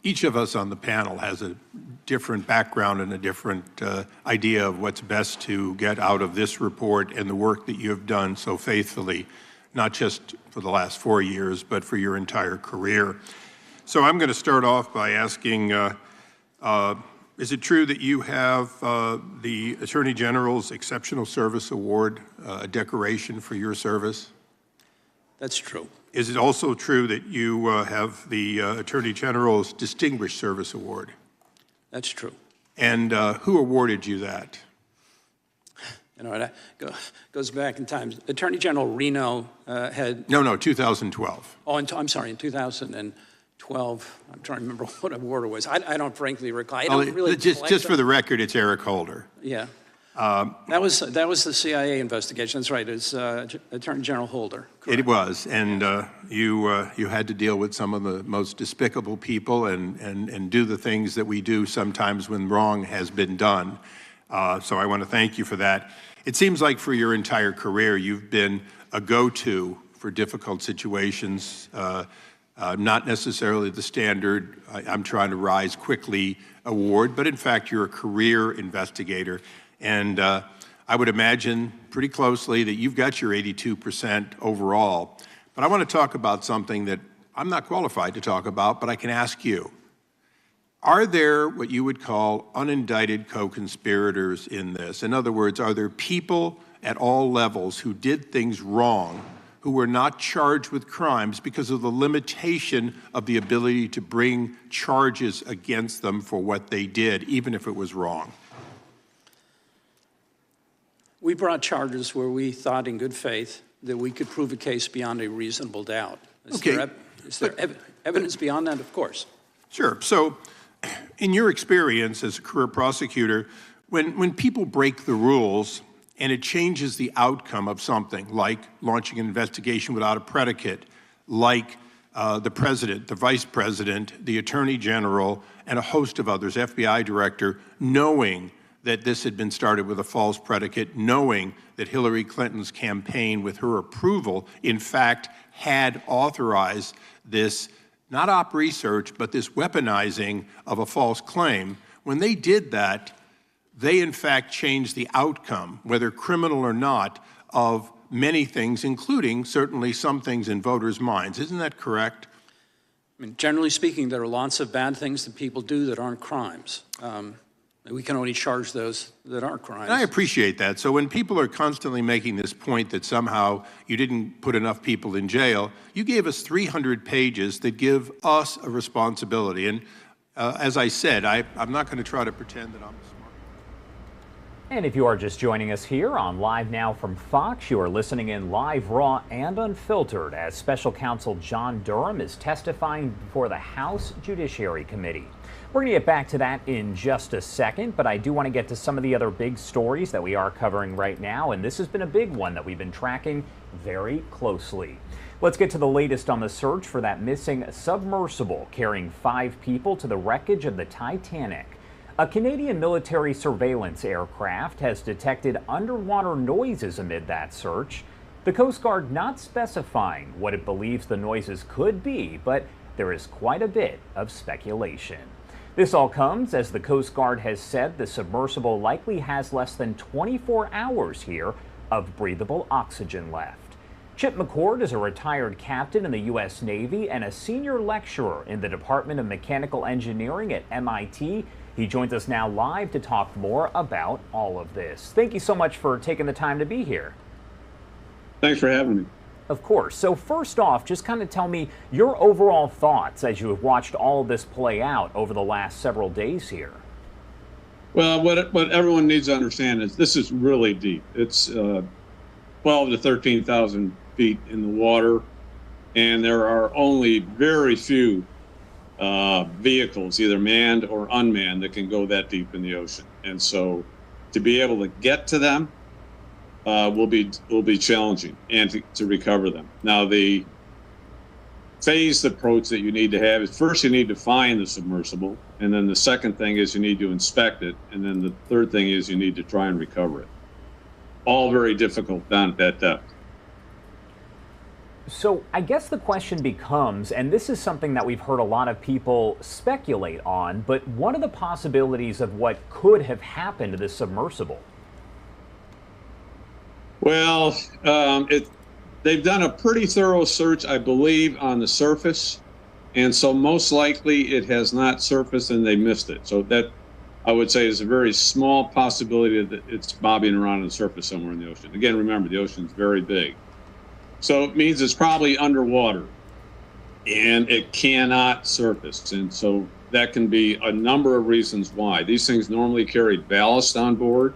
each of us on the panel has a different background and a different idea of what's best to get out of this report and the work that you have done so faithfully, not just for the last 4 years, but for your entire career. So I'm going to start off by asking, is it true that you have the Attorney General's Exceptional Service Award, a decoration for your service? That's true. Is it also true that you have the Attorney General's Distinguished Service Award? That's true. And who awarded you that? You know, it goes back in time. Attorney General Reno had... No, 2012. Oh, I'm sorry, in 2012. I'm trying to remember what award it was. I don't frankly recall. I don't really just for the record, it's Eric Holder. Yeah. That was the CIA investigation. That's right. It's Attorney General Holder. Correct. It was, and you had to deal with some of the most despicable people and do the things that we do sometimes when wrong has been done. So I want to thank you for that. It seems like for your entire career, you've been a go-to for difficult situations, not necessarily the standard I'm trying to rise quickly award, but in fact, you're a career investigator. And I would imagine pretty closely that you've got your 82% overall. But I want to talk about something that I'm not qualified to talk about, but I can ask you. Are there what you would call unindicted co-conspirators in this? In other words, are there people at all levels who did things wrong, who were not charged with crimes because of the limitation of the ability to bring charges against them for what they did, even if it was wrong? We brought charges where we thought in good faith that we could prove a case beyond a reasonable doubt. Is there evidence beyond that? Of course. Sure. So in your experience as a career prosecutor, when people break the rules and it changes the outcome of something, like launching an investigation without a predicate, like the president, the vice president, the attorney general, and a host of others, FBI director, knowing that this had been started with a false predicate, knowing that Hillary Clinton's campaign, with her approval, in fact, had authorized this, not op research, but this weaponizing of a false claim. When they did that, they in fact changed the outcome, whether criminal or not, of many things, including certainly some things in voters' minds. Isn't that correct? I mean, generally speaking, there are lots of bad things that people do that aren't crimes. We can only charge those that aren't crimes. And I appreciate that. So when people are constantly making this point that somehow you didn't put enough people in jail, you gave us 300 pages that give us a responsibility. And as I said, I'm not going to try to pretend that I'm smart. And if you are just joining us here on Live Now from Fox, you are listening in live, raw, and unfiltered as Special Counsel John Durham is testifying before the House Judiciary Committee. We're going to get back to that in just a second, but I do want to get to some of the other big stories that we are covering right now, and this has been a big one that we've been tracking very closely. Let's get to the latest on the search for that missing submersible carrying 5 people to the wreckage of the Titanic. A Canadian military surveillance aircraft has detected underwater noises amid that search. The Coast Guard not specifying what it believes the noises could be, but there is quite a bit of speculation. This all comes as the Coast Guard has said the submersible likely has less than 24 hours here of breathable oxygen left. Chip McCord is a retired captain in the U.S. Navy and a senior lecturer in the Department of Mechanical Engineering at MIT. He joins us now live to talk more about all of this. Thank you so much for taking the time to be here. Thanks for having me. Of course. So first off, just kind of tell me your overall thoughts as you have watched all of this play out over the last several days here. Well, what everyone needs to understand is this is really deep. It's 12 to 13,000 feet in the water, and there are only very few vehicles, either manned or unmanned, that can go that deep in the ocean. And so to be able to get to them will be challenging, and to recover them. Now, the phased approach that you need to have is, first you need to find the submersible, and then the second thing is you need to inspect it, and then the third thing is you need to try and recover it. All very difficult down at that depth. So I guess the question becomes, and this is something that we've heard a lot of people speculate on, but what are the possibilities of what could have happened to this submersible? Well, they've done a pretty thorough search, I believe, on the surface. And so most likely it has not surfaced and they missed it. So that, I would say, is a very small possibility that it's bobbing around on the surface somewhere in the ocean. Again, remember, the ocean's very big. So it means it's probably underwater and it cannot surface. And so that can be a number of reasons why. These things normally carry ballast on board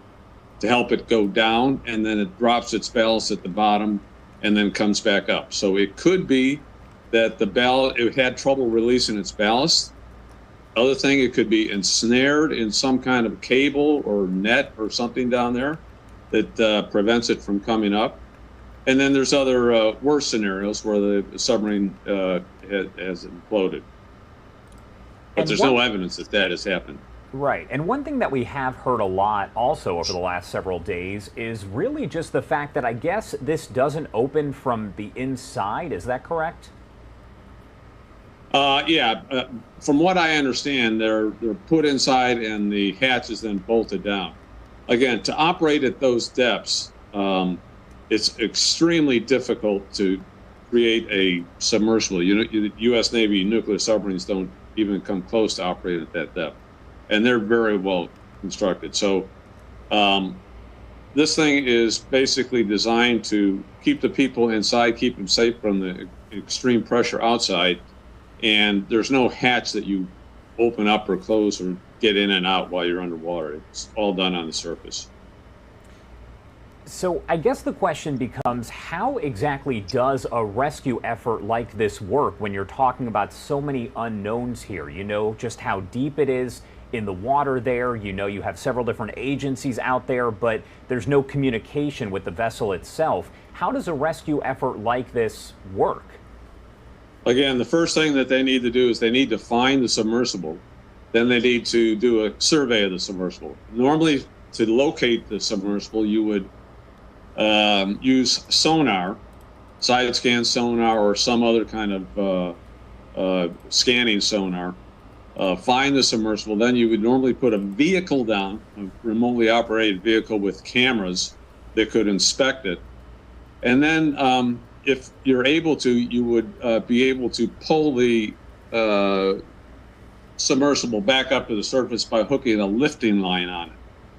to help it go down, and then it drops its ballast at the bottom and then comes back up. So it could be that it had trouble releasing its ballast. Other thing, it could be ensnared in some kind of cable or net or something down there that prevents it from coming up. And then there's other worse scenarios where the submarine has imploded. But there's no evidence that that has happened. Right. And one thing that we have heard a lot also over the last several days is really just the fact that I guess this doesn't open from the inside. Is that correct? From what I understand, they're put inside and the hatch is then bolted down. Again, to operate at those depths, it's extremely difficult to create a submersible. U.S. Navy nuclear submarines don't even come close to operating at that depth, and they're very well constructed. So this thing is basically designed to keep the people inside, keep them safe from the extreme pressure outside, and there's no hatch that you open up or close or get in and out while you're underwater. It's all done on the surface. So I guess the question becomes, how exactly does a rescue effort like this work when you're talking about so many unknowns here? You know just how deep it is in the water there. You know you have several different agencies out there, but there's no communication with the vessel itself. How does a rescue effort like this work? Again, the first thing that they need to do is they need to find the submersible. Then they need to do a survey of the submersible. Normally, to locate the submersible, you would use sonar, side scan sonar, or some other kind of scanning sonar. Find the submersible. Then you would normally put a vehicle down, a remotely operated vehicle with cameras that could inspect it. And then if you're able to, you would be able to pull the submersible back up to the surface by hooking a lifting line on it.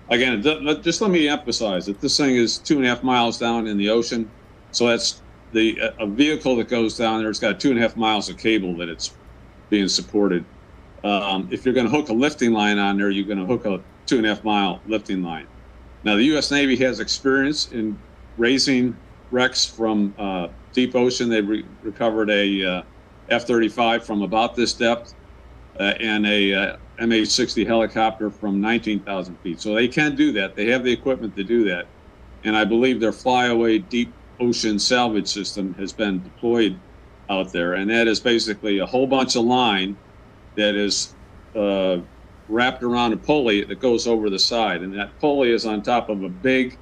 Again, just let me emphasize that this thing is 2.5 miles down in the ocean. So that's a vehicle that goes down there. It's got 2.5 miles of cable that it's being supported. If you're going to hook a lifting line on there, you're going to hook a 2.5 mile lifting line. Now, the U.S. Navy has experience in raising wrecks from deep ocean. They recovered a F-35 from about this depth and a MH-60 helicopter from 19,000 feet. So they can do that. They have the equipment to do that. And I believe their flyaway deep ocean salvage system has been deployed out there. And that is basically a whole bunch of line that is wrapped around a pulley that goes over the side. And that pulley is on top of a big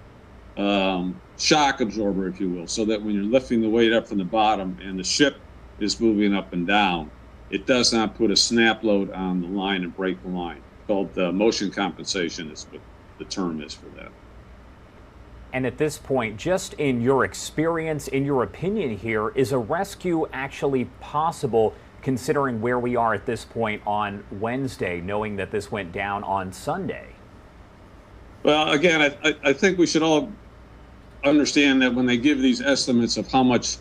shock absorber, if you will, so that when you're lifting the weight up from the bottom and the ship is moving up and down, it does not put a snap load on the line and break the line. It's called motion compensation is what the term is for that. And at this point, just in your experience, in your opinion here, is a rescue actually possible considering where we are at this point on Wednesday, knowing that this went down on Sunday? Well, again, I think we should all understand that when they give these estimates of how much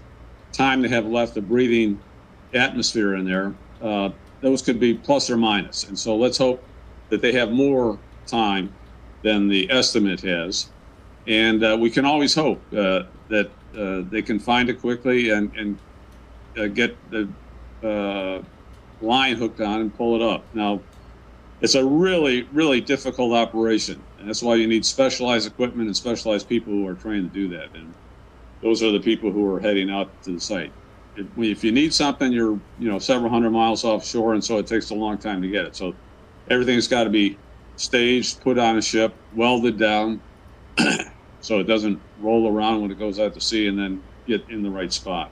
time they have left of breathing atmosphere in there, those could be plus or minus. And so let's hope that they have more time than the estimate has. And we can always hope that they can find it quickly and get the line hooked on and pull it up. Now, it's a really, really difficult operation. And that's why you need specialized equipment and specialized people who are trained to do that. And those are the people who are heading out to the site. If you need something, you're several hundred miles offshore, and so it takes a long time to get it. So everything's got to be staged, put on a ship, welded down, so it doesn't roll around when it goes out to sea, and then get in the right spot.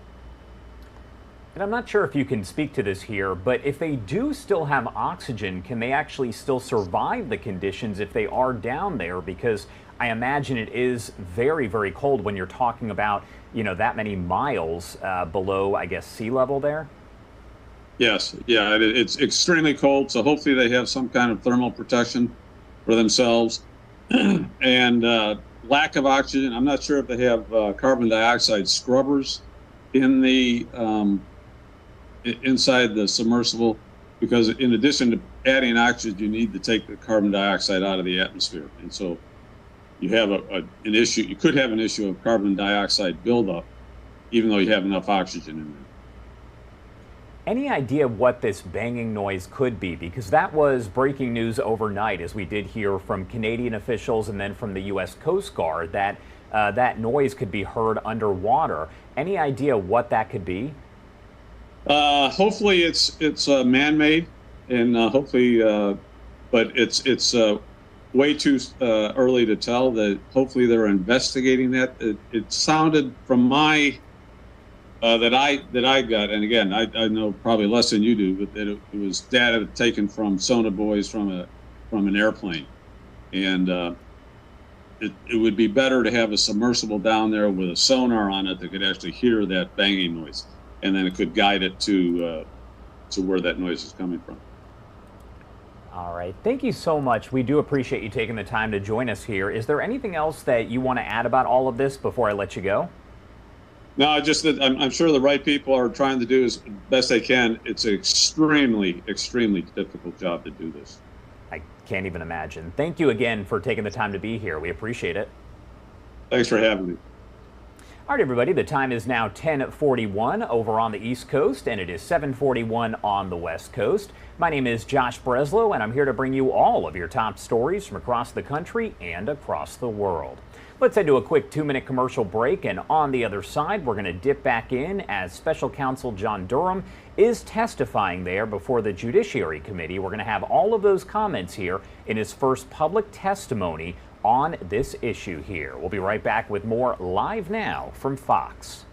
And I'm not sure if you can speak to this here, but if they do still have oxygen, can they actually still survive the conditions if they are down there? Because I imagine it is very, very cold when you're talking about, you know, that many miles below, I guess, sea level there. Yes, yeah, it's extremely cold, so hopefully they have some kind of thermal protection for themselves. And lack of oxygen, I'm not sure if they have carbon dioxide scrubbers in the inside the submersible, because in addition to adding oxygen, you need to take the carbon dioxide out of the atmosphere. And so you have an issue, you could have an issue of carbon dioxide buildup, even though you have enough oxygen in there. Any idea what this banging noise could be? Because that was breaking news overnight, as we did hear from Canadian officials and then from the U.S. Coast Guard that that noise could be heard underwater. Any idea what that could be? Hopefully it's man-made, and hopefully, but it's way too early to tell. That hopefully they're investigating that. It sounded from my that I got, and again I know probably less than you do, but that it was data taken from sonobuoys from an airplane, and it would be better to have a submersible down there with a sonar on it that could actually hear that banging noise, and then it could guide it to where that noise is coming from. All right. Thank you so much. We do appreciate you taking the time to join us here. Is there anything else that you want to add about all of this before I let you go? No, just that I'm sure the right people are trying to do as best they can. It's an extremely, extremely difficult job to do this. I can't even imagine. Thank you again for taking the time to be here. We appreciate it. Thanks for having me. All right, everybody, the time is now 10:41 over on the East Coast, and it is 7:41 on the West Coast. My name is Josh Breslow, and I'm here to bring you all of your top stories from across the country and across the world. Let's head to a quick 2-minute commercial break, and on the other side, we're going to dip back in as Special Counsel John Durham is testifying there before the Judiciary Committee. We're going to have all of those comments here in his first public testimony on this issue here. We'll be right back with more Live Now from Fox.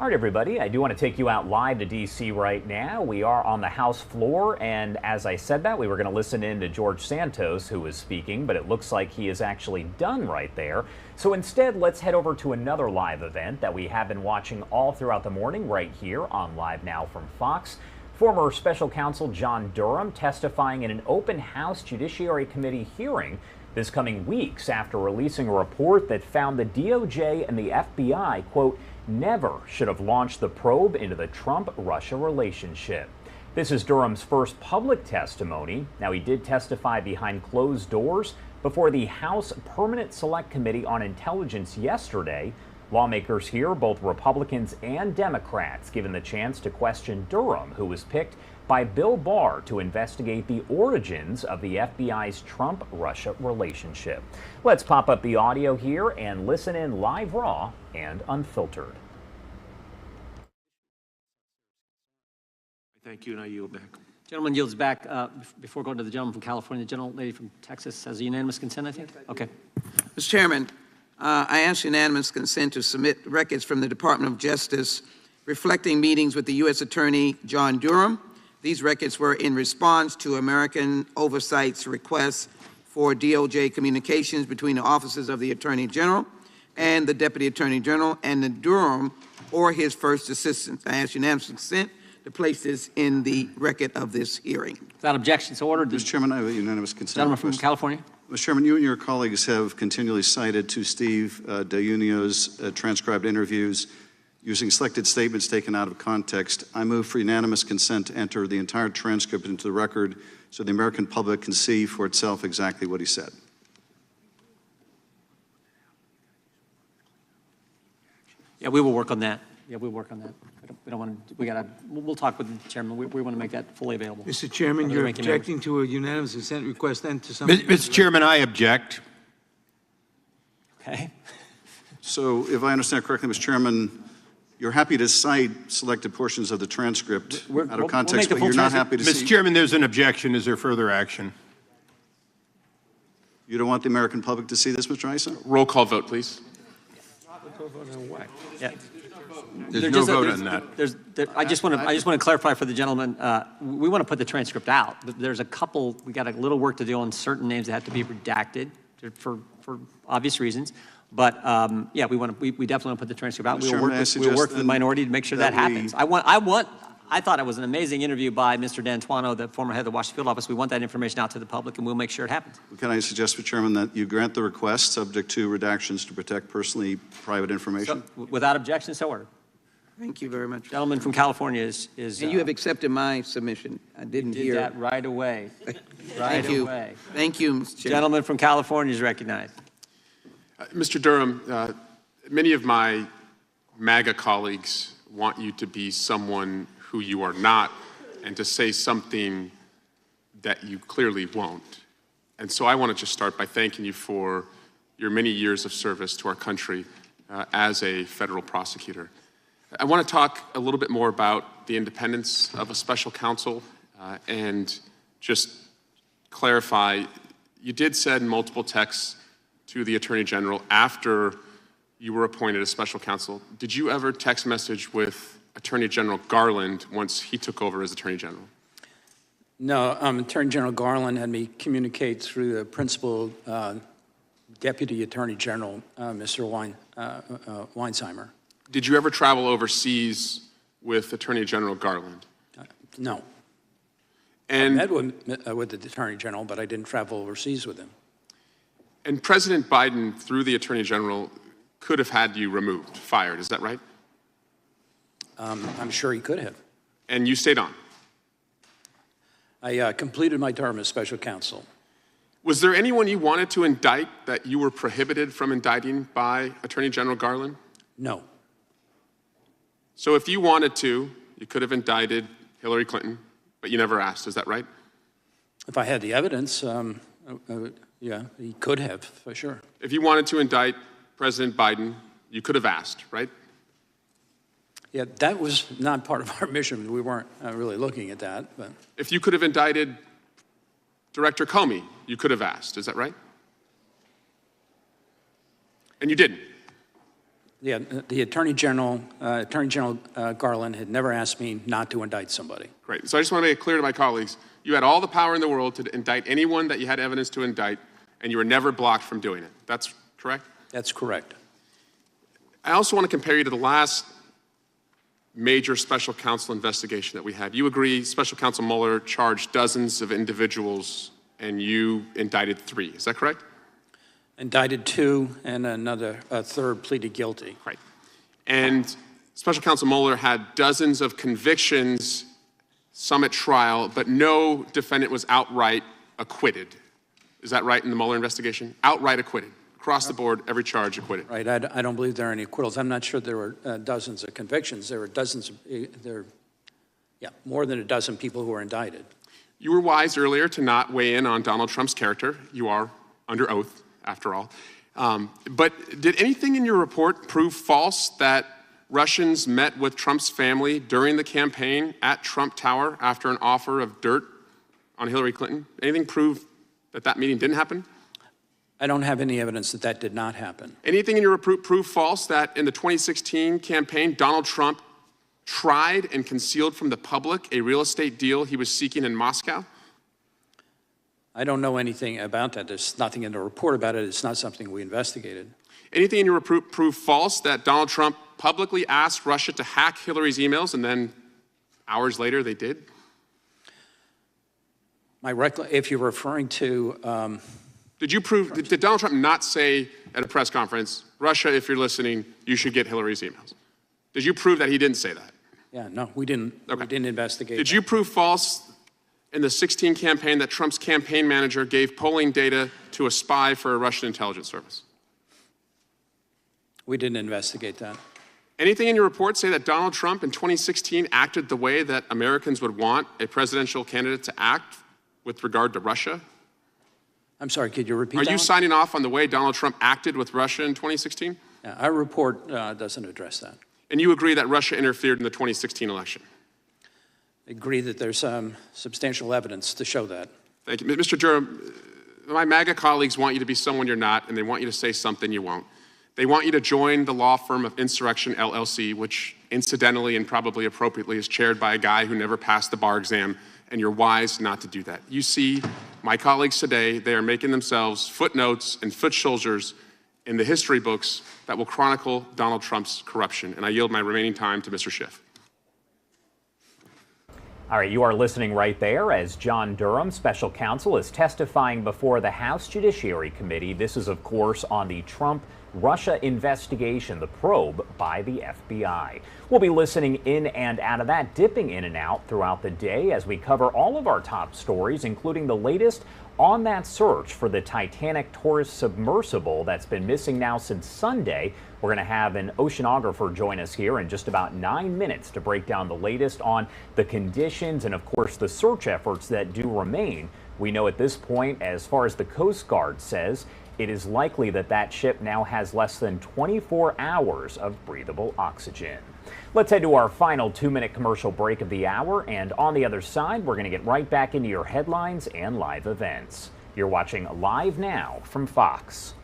All right, everybody, I do want to take you out live to D.C. right now. We are on the House floor, and as I said that, we were going to listen in to George Santos, who was speaking, but it looks like he is actually done right there. So instead, let's head over to another live event that we have been watching all throughout the morning right here on Live Now from Fox. Former Special Counsel John Durham testifying in an open House Judiciary Committee hearing This coming weeks after releasing a report that found the DOJ and the FBI, quote, never should have launched the probe into the Trump-Russia relationship. This is Durham's first public testimony. Now, he did testify behind closed doors before the House Permanent Select Committee on Intelligence yesterday. Lawmakers here, both Republicans and Democrats, given the chance to question Durham, who was picked by Bill Barr to investigate the origins of the FBI's Trump-Russia relationship. Let's pop up the audio here and listen in live, raw, and unfiltered. Thank you, and I yield back. Gentleman yields back. Before going to the gentleman from California, the gentlelady from Texas has a unanimous consent, I think? Okay. Mr. Chairman, I ask unanimous consent to submit records from the Department of Justice reflecting meetings with the U.S. Attorney John Durham. These records were in response to American Oversight's request for DOJ communications between the offices of the Attorney General and the Deputy Attorney General and the Durham or his first assistant. I ask unanimous consent to place this in the record of this hearing. Without objection, so ordered. Mr. Chairman, I have a unanimous consent. Gentleman from California. Mr. Chairman, you and your colleagues have continually cited to Steve DeUnio's transcribed interviews using selected statements taken out of context. I move for unanimous consent to enter the entire transcript into the record so the American public can see for itself exactly what he said. Yeah, we will work on that. Yeah, we'll work on that. We don't want to, we'll talk with the chairman. We want to make that fully available. Mr. Chairman, you're objecting to a unanimous consent request then to something? Mr. Chairman, I object. Okay. So if I understand correctly, Mr. Chairman, you're happy to cite selected portions of the transcript out of context, but you're not happy to see. Mr. Chairman, there's an objection. Is there further action? You don't want the American public to see this, Mr. Issa? Roll call vote, please. Yeah. There's no vote on that. I just want to clarify for the gentleman. We want to put the transcript out. There's a couple. We got a little work to do on certain names that have to be redacted for obvious reasons. But yeah, we definitely want to put the transcript out. We'll work with the minority to make sure that happens. I thought it was an amazing interview by Mr. D'Antuono, the former head of the Washington Field Office. We want that information out to the public, and we'll make sure it happens. Can I suggest, Mr. Chairman, that you grant the request subject to redactions to protect personally private information? So, without objection, so ordered. Thank you very much. Gentleman from California is and you have accepted my submission. I didn't hear that right away. Thank you. Thank you, Mr. Chairman. Gentleman from California is recognized. Mr. Durham, many of my MAGA colleagues want you to be someone who you are not and to say something that you clearly won't. And so I want to just start by thanking you for your many years of service to our country as a federal prosecutor. I want to talk a little bit more about the independence of a special counsel and just clarify, you did send multiple texts to the Attorney General after you were appointed as special counsel. Did you ever text message with Attorney General Garland once he took over as Attorney General? No, Attorney General Garland had me communicate through the principal Deputy Attorney General, Mr. Weinsheimer. Did you ever travel overseas with Attorney General Garland? No. And I met with the Attorney General, but I didn't travel overseas with him. And President Biden, through the Attorney General, could have had you removed, fired, is that right? I'm sure he could have. And you stayed on? I completed my term as special counsel. Was there anyone you wanted to indict that you were prohibited from indicting by Attorney General Garland? No. So if you wanted to, you could have indicted Hillary Clinton, but you never asked, is that right? If I had the evidence, yeah, he could have, for sure. If you wanted to indict President Biden, you could have asked, right? Yeah, that was not part of our mission. We weren't really looking at that. But if you could have indicted Director Comey, you could have asked, is that right? And you didn't. Yeah, the Attorney General Garland had never asked me not to indict somebody. Great. So I just want to make it clear to my colleagues, you had all the power in the world to indict anyone that you had evidence to indict, and you were never blocked from doing it. That's correct? That's correct. I also want to compare you to the last major special counsel investigation that we had. You agree Special Counsel Mueller charged dozens of individuals, and you indicted 3. Is that correct? Indicted 2, and a third pleaded guilty. Right. And Special Counsel Mueller had dozens of convictions, some at trial, but no defendant was outright acquitted. Is that right in the Mueller investigation? Outright acquitted. Across the board, every charge acquitted. Right. I don't believe there are any acquittals. I'm not sure there were dozens of convictions. There were more than a dozen people who were indicted. You were wise earlier to not weigh in on Donald Trump's character. You are under oath, after all. But did anything in your report prove false that Russians met with Trump's family during the campaign at Trump Tower after an offer of dirt on Hillary Clinton? Anything prove that that meeting didn't happen? I don't have any evidence that that did not happen. Anything in your report prove false that in the 2016 campaign, Donald Trump tried and concealed from the public a real estate deal he was seeking in Moscow? I don't know anything about that. There's nothing in the report about it. It's not something we investigated. Anything in your report prove false that Donald Trump publicly asked Russia to hack Hillary's emails and then hours later they did? If you're referring to... Did Donald Trump not say at a press conference, Russia, if you're listening, you should get Hillary's emails? Did you prove that he didn't say that? Yeah, no, we didn't. Okay. We didn't investigate. Did you prove false in the 2016 campaign that Trump's campaign manager gave polling data to a spy for a Russian intelligence service? We didn't investigate that. Anything in your report say that Donald Trump in 2016 acted the way that Americans would want a presidential candidate to act with regard to Russia? I'm sorry, could you repeat that? Are you signing off on the way Donald Trump acted with Russia in 2016? Yeah, our report doesn't address that. And you agree that Russia interfered in the 2016 election? I agree that there's substantial evidence to show that. Thank you. Mr. Durham, my MAGA colleagues want you to be someone you're not, and they want you to say something you won't. They want you to join the law firm of Insurrection LLC, which incidentally and probably appropriately is chaired by a guy who never passed the bar exam, and you're wise not to do that. You see, my colleagues today, they are making themselves footnotes and foot soldiers in the history books that will chronicle Donald Trump's corruption. And I yield my remaining time to Mr. Schiff. All right, you are listening right there as John Durham, special counsel, is testifying before the House Judiciary Committee. This is, of course, on the Trump-Russia investigation, the probe by the FBI. We'll be listening in and out of that, dipping in and out throughout the day as we cover all of our top stories, including the latest on that search for the Titanic tourist submersible that's been missing now since Sunday. We're going to have an oceanographer join us here in just about 9 minutes to break down the latest on the conditions and, of course, the search efforts that do remain. We know at this point, as far as the Coast Guard says, it is likely that that ship now has less than 24 hours of breathable oxygen. Let's head to our final 2-minute commercial break of the hour, and on the other side, we're going to get right back into your headlines and live events. You're watching Live Now from Fox.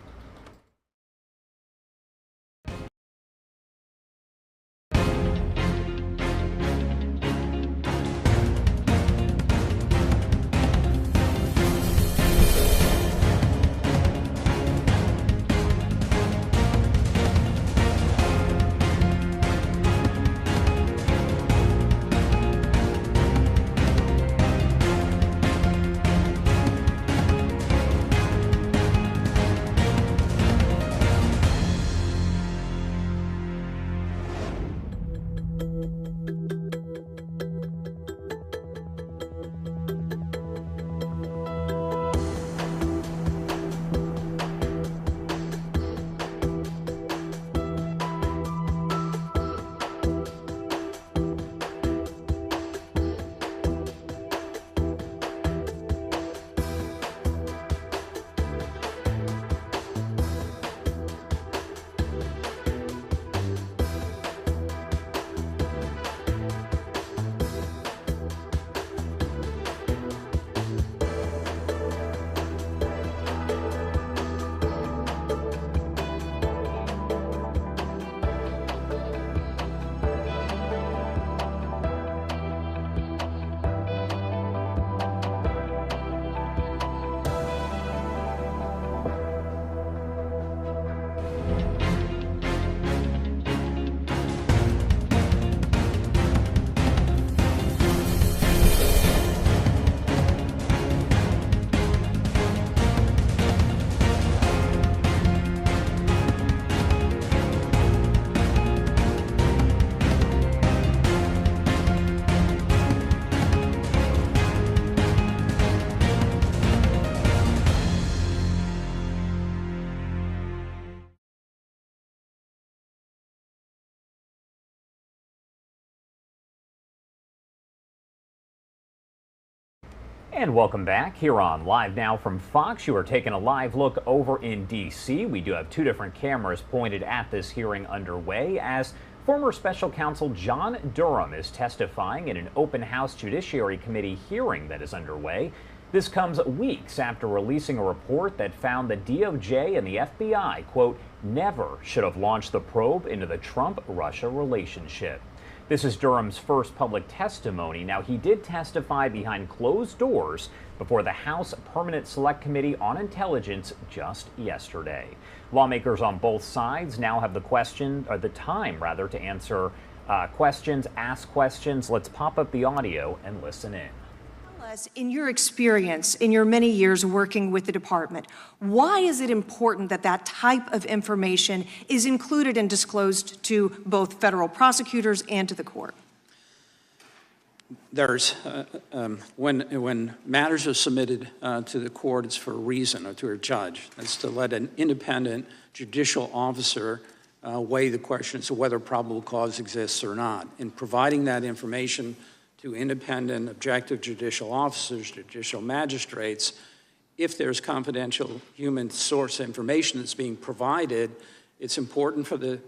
And welcome back here on Live Now from Fox. You are taking a live look over in D.C. We do have two different cameras pointed at this hearing underway as former special counsel John Durham is testifying in an open House Judiciary Committee hearing that is underway. This comes weeks after releasing a report that found the DOJ and the FBI, quote, never should have launched the probe into the Trump-Russia relationship. This is Durham's first public testimony. Now, he did testify behind closed doors before the House Permanent Select Committee on Intelligence just yesterday. Lawmakers on both sides now have the time to answer questions, ask questions. Let's pop up the audio and listen in. In your experience, in your many years working with the department, why is it important that that type of information is included and disclosed to both federal prosecutors and to the court? There's, when matters are submitted to the court, it's for a reason, or to a judge. It's to let an independent judicial officer weigh the question as to whether probable cause exists or not. In providing that information to independent, objective judicial officers, judicial magistrates, if there's confidential human source information that's being provided, it's important for the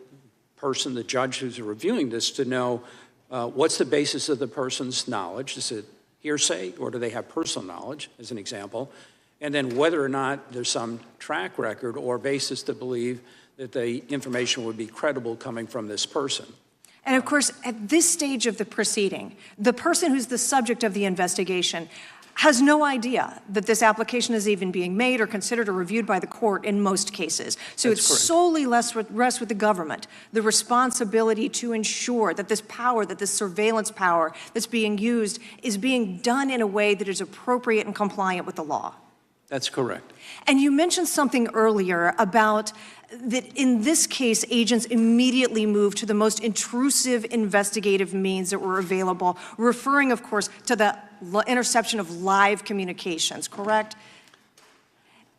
person, the judge who's reviewing this, to know what's the basis of the person's knowledge. Is it hearsay, or do they have personal knowledge, as an example? And then whether or not there's some track record or basis to believe that the information would be credible coming from this person. And of course, at this stage of the proceeding, the person who's the subject of the investigation has no idea that this application is even being made or considered or reviewed by the court in most cases. So That's it's correct. solely rests with the government, the responsibility to ensure that this power, that this surveillance power that's being used is being done in a way that is appropriate and compliant with the law. That's correct. And you mentioned something earlier about that in this case, agents immediately moved to the most intrusive investigative means that were available, referring, of course, to the interception of live communications, correct?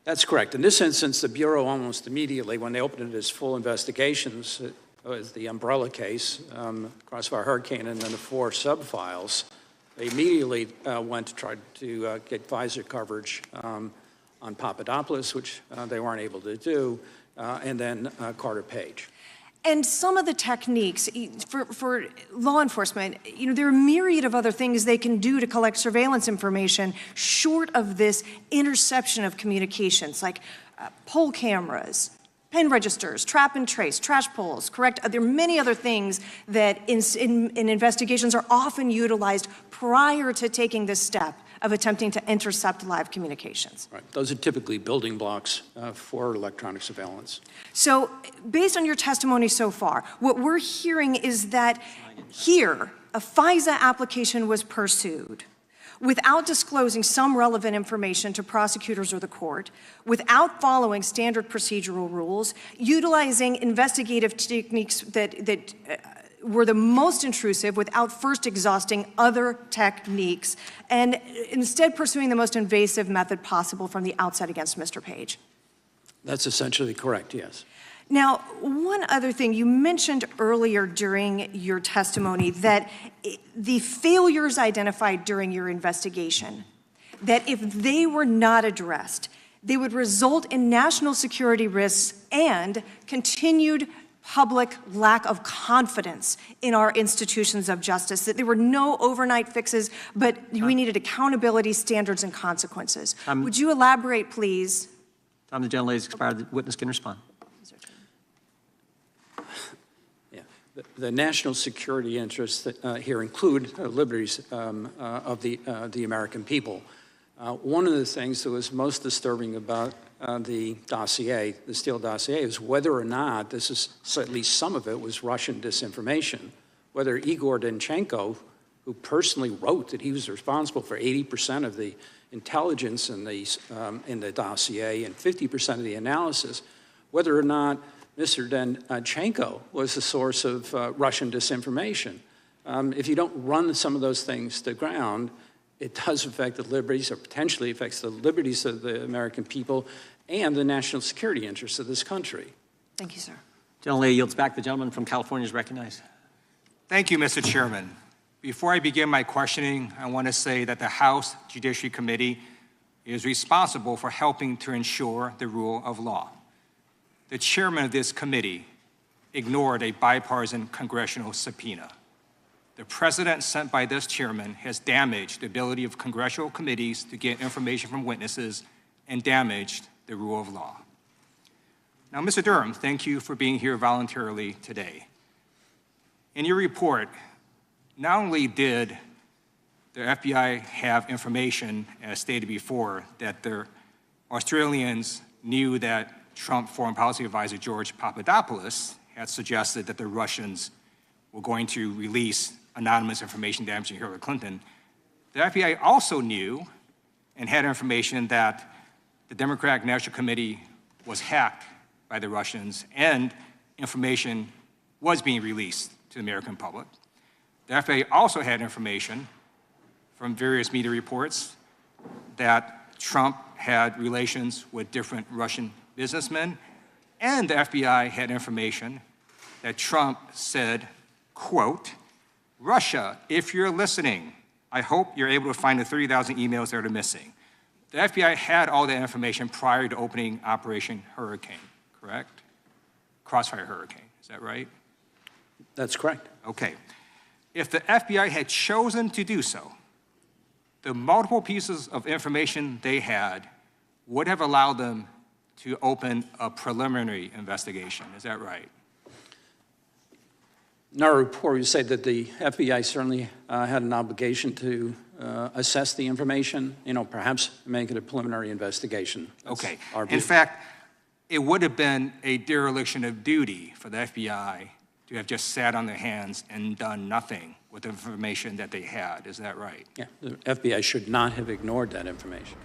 That's correct. In this instance, the Bureau almost immediately, when they opened it as full investigations, it was the umbrella case, Crossfire Hurricane, and then the 4 sub-files, they immediately went to try to get Pfizer coverage on Papadopoulos, which they weren't able to do, and then Carter Page. And some of the techniques for law enforcement, you know, there are a myriad of other things they can do to collect surveillance information short of this interception of communications, like poll cameras, pen registers, trap and trace, trash pulls, correct? There are many other things that in investigations are often utilized prior to taking this step of attempting to intercept live communications. Right. Those are typically building blocks for electronic surveillance. So based on your testimony so far, what we're hearing is that here, a FISA application was pursued without disclosing some relevant information to prosecutors or the court, without following standard procedural rules, utilizing investigative techniques that were the most intrusive without first exhausting other techniques, and instead pursuing the most invasive method possible from the outset against Mr. Page. That's essentially correct, yes. Now, one other thing, you mentioned earlier during your testimony that the failures identified during your investigation, that if they were not addressed, they would result in national security risks and continued public lack of confidence in our institutions of justice, that there were no overnight fixes, but we needed accountability, standards, and consequences. Would you elaborate, please? Time the gentlelady has expired. The witness can respond. Yeah. The national security interests here include liberties of the American people. One of the things that was most disturbing about the dossier, the Steele dossier, is whether or not this is, so at least some of it was Russian disinformation, whether Igor Danchenko, who personally wrote that he was responsible for 80% of the intelligence in the dossier and 50% of the analysis, whether or not Mr. Danchenko was the source of Russian disinformation. If you don't run some of those things to ground, it does affect the liberties, or potentially affects the liberties of the American people and the national security interests of this country. Thank you, sir. Gentlelady yields back. The gentleman from California is recognized. Thank you, Mr. Chairman. Before I begin my questioning, I want to say that the House Judiciary Committee is responsible for helping to ensure the rule of law. The chairman of this committee ignored a bipartisan congressional subpoena. The precedent set by this chairman has damaged the ability of congressional committees to get information from witnesses and damaged the rule of law. Now, Mr. Durham, thank you for being here voluntarily today. In your report, not only did the FBI have information, as stated before, that the Australians knew that Trump Foreign Policy Advisor George Papadopoulos had suggested that the Russians were going to release anonymous information damaging Hillary Clinton. The FBI also knew and had information that the Democratic National Committee was hacked by the Russians and information was being released to the American public. The FBI also had information from various media reports that Trump had relations with different Russian businessmen, and the FBI had information that Trump said, quote, "Russia, if you're listening, I hope you're able to find the 30,000 emails that are missing." The FBI had all that information prior to opening Operation Hurricane, correct? Crossfire Hurricane, is that right? That's correct. Okay. If the FBI had chosen to do so, the multiple pieces of information they had would have allowed them to open a preliminary investigation. Is that right? In our report, we say that the FBI certainly had an obligation to assess the information, perhaps make it a preliminary investigation. That's okay. our view. In fact, it would have been a dereliction of duty for the FBI to have just sat on their hands and done nothing with the information that they had. Is that right? Yeah, the FBI should not have ignored that information.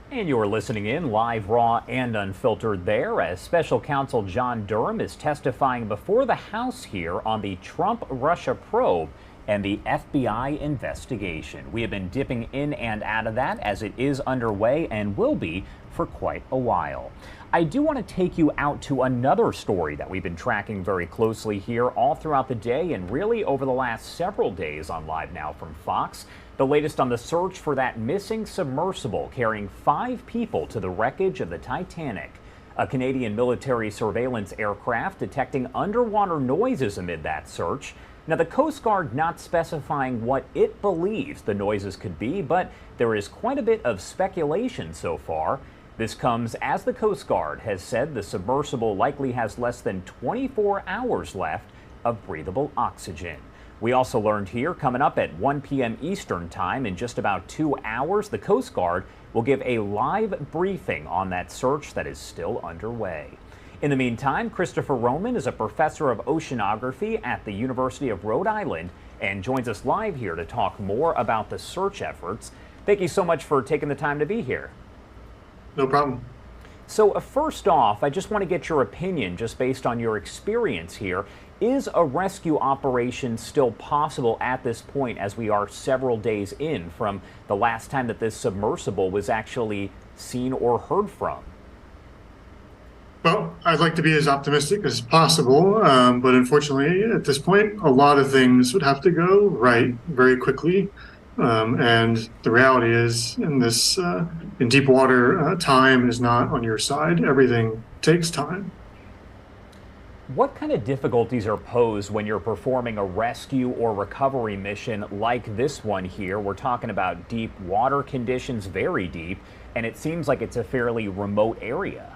And you're listening in live, raw, and unfiltered there as Special Counsel John Durham is testifying before the House here on the Trump-Russia probe and the FBI investigation. We have been dipping in and out of that as it is underway and will be for quite a while. I do want to take you out to another story that we've been tracking very closely here all throughout the day and really over the last several days on LiveNOW from Fox. The latest on the search for that missing submersible carrying 5 people to the wreckage of the Titanic. A Canadian military surveillance aircraft detecting underwater noises amid that search. Now, the Coast Guard not specifying what it believes the noises could be, but there is quite a bit of speculation so far. This comes as the Coast Guard has said the submersible likely has less than 24 hours left of breathable oxygen. We also learned here, coming up at 1 p.m. Eastern Time in just about 2 hours, the Coast Guard will give a live briefing on that search that is still underway. In the meantime, Christopher Roman is a professor of oceanography at the University of Rhode Island and joins us live here to talk more about the search efforts. Thank you so much for taking the time to be here. No problem. So first off, I just want to get your opinion, just based on your experience here. Is a rescue operation still possible at this point as we are several days in from the last time that this submersible was actually seen or heard from? Well, I'd like to be as optimistic as possible, but unfortunately, at this point, a lot of things would have to go right very quickly. And the reality is, in this in deep water, time is not on your side. Everything takes time. What kind of difficulties are posed when you're performing a rescue or recovery mission like this one here? We're talking about deep water conditions, very deep, and it seems like it's a fairly remote area.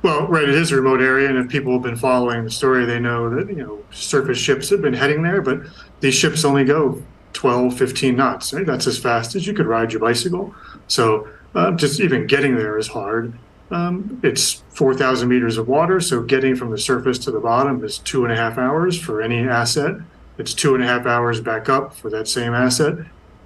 Well, right, it is a remote area, and if people have been following the story, they know that, surface ships have been heading there, but these ships only go 12, 15 knots, right? That's as fast as you could ride your bicycle. So just even getting there is hard. It's 4,000 meters of water, so getting from the surface to the bottom is 2.5 hours for any asset. It's 2.5 hours back up for that same asset.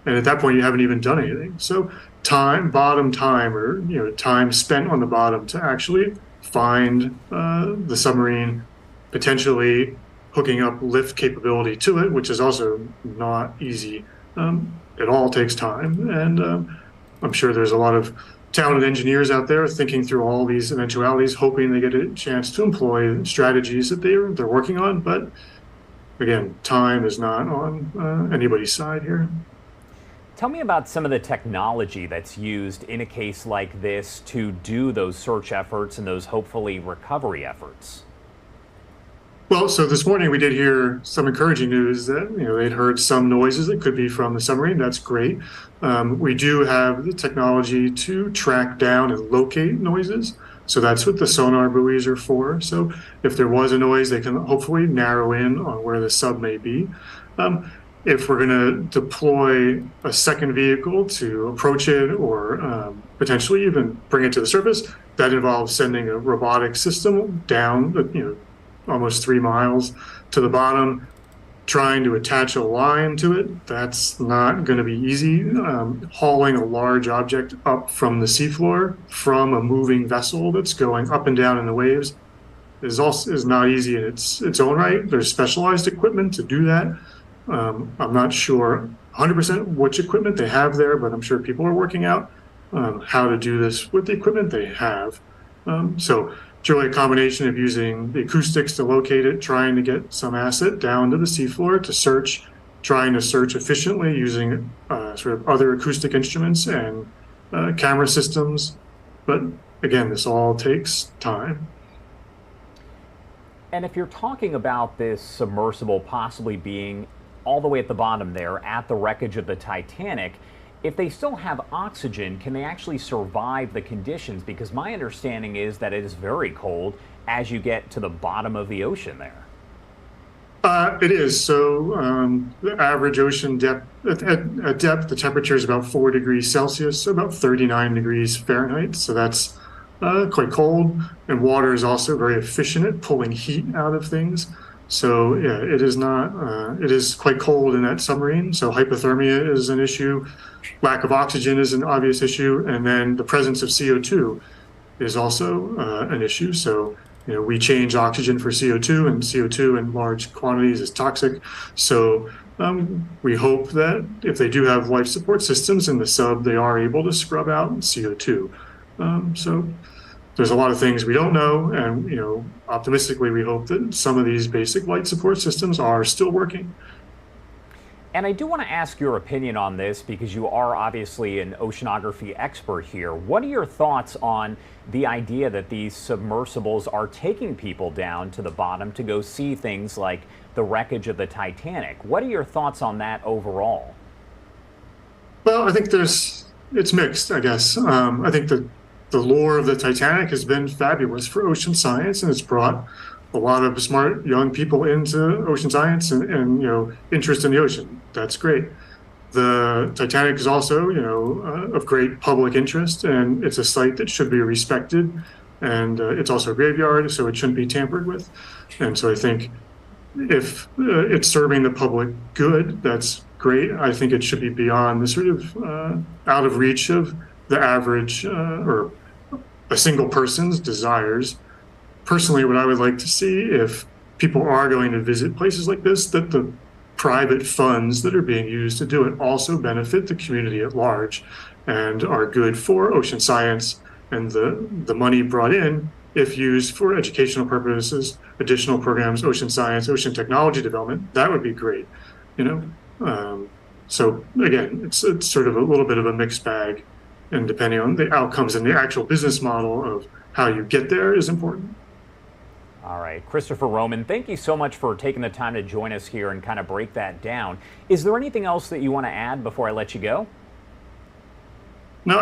And at that point, you haven't even done anything. So bottom time, or time spent on the bottom to actually find the submarine, potentially hooking up lift capability to it, which is also not easy. It all takes time. And I'm sure there's a lot of talented engineers out there thinking through all these eventualities, hoping they get a chance to employ strategies that they're working on. But again, time is not on anybody's side here. Tell me about some of the technology that's used in a case like this to do those search efforts and those hopefully recovery efforts. Well, so this morning we did hear some encouraging news that they'd heard some noises that could be from the submarine. That's great. We do have the technology to track down and locate noises. So that's what the sonar buoys are for. So if there was a noise, they can hopefully narrow in on where the sub may be. If we're going to deploy a second vehicle to approach it or potentially even bring it to the surface, that involves sending a robotic system down, almost 3 miles to the bottom, trying to attach a line to it. That's not going to be easy. Hauling a large object up from the seafloor from a moving vessel that's going up and down in the waves is not easy in its own right. There's specialized equipment to do that. I'm not sure 100% which equipment they have there, but I'm sure people are working out how to do this with the equipment they have. So it's really a combination of using the acoustics to locate it, trying to get some asset down to the seafloor to search, trying to search efficiently using sort of other acoustic instruments and camera systems. But again, this all takes time. And if you're talking about this submersible possibly being all the way at the bottom there at the wreckage of the Titanic, if they still have oxygen, can they actually survive the conditions? Because my understanding is that it is very cold as you get to the bottom of the ocean there. It is. So the average ocean depth, at depth, the temperature is about 4 degrees Celsius, so about 39 degrees Fahrenheit. So that's quite cold. And water is also very efficient at pulling heat out of things. So yeah, it is not, it is quite cold in that submarine. So hypothermia is an issue. Lack of oxygen is an obvious issue. And then the presence of CO2 is also an issue. So, we change oxygen for CO2, and CO2 in large quantities is toxic. So we hope that if they do have life support systems in the sub, they are able to scrub out CO2. So there's a lot of things we don't know, and optimistically we hope that some of these basic light support systems are still working. And I do want to ask your opinion on this because you are obviously an oceanography expert here. What are your thoughts on the idea that these submersibles are taking people down to the bottom to go see things like the wreckage of the Titanic? What are your thoughts on that overall? Well, I think it's mixed, I guess. I think that the lore of the Titanic has been fabulous for ocean science, and it's brought a lot of smart young people into ocean science and interest in the ocean. That's great. The Titanic is also, of great public interest, and it's a site that should be respected. And it's also a graveyard, so it shouldn't be tampered with. And so I think if it's serving the public good, that's great. I think it should be beyond the sort of out of reach of the average or a single person's desires. Personally, what I would like to see, if people are going to visit places like this, that the private funds that are being used to do it also benefit the community at large and are good for ocean science, and the money brought in, if used for educational purposes, additional programs, ocean science, ocean technology development, that would be great. So again, it's sort of a little bit of a mixed bag, and depending on the outcomes and the actual business model of how you get there is important. All right, Christopher Roman, thank you so much for taking the time to join us here and kind of break that down. Is there anything else that you want to add before I let you go? No,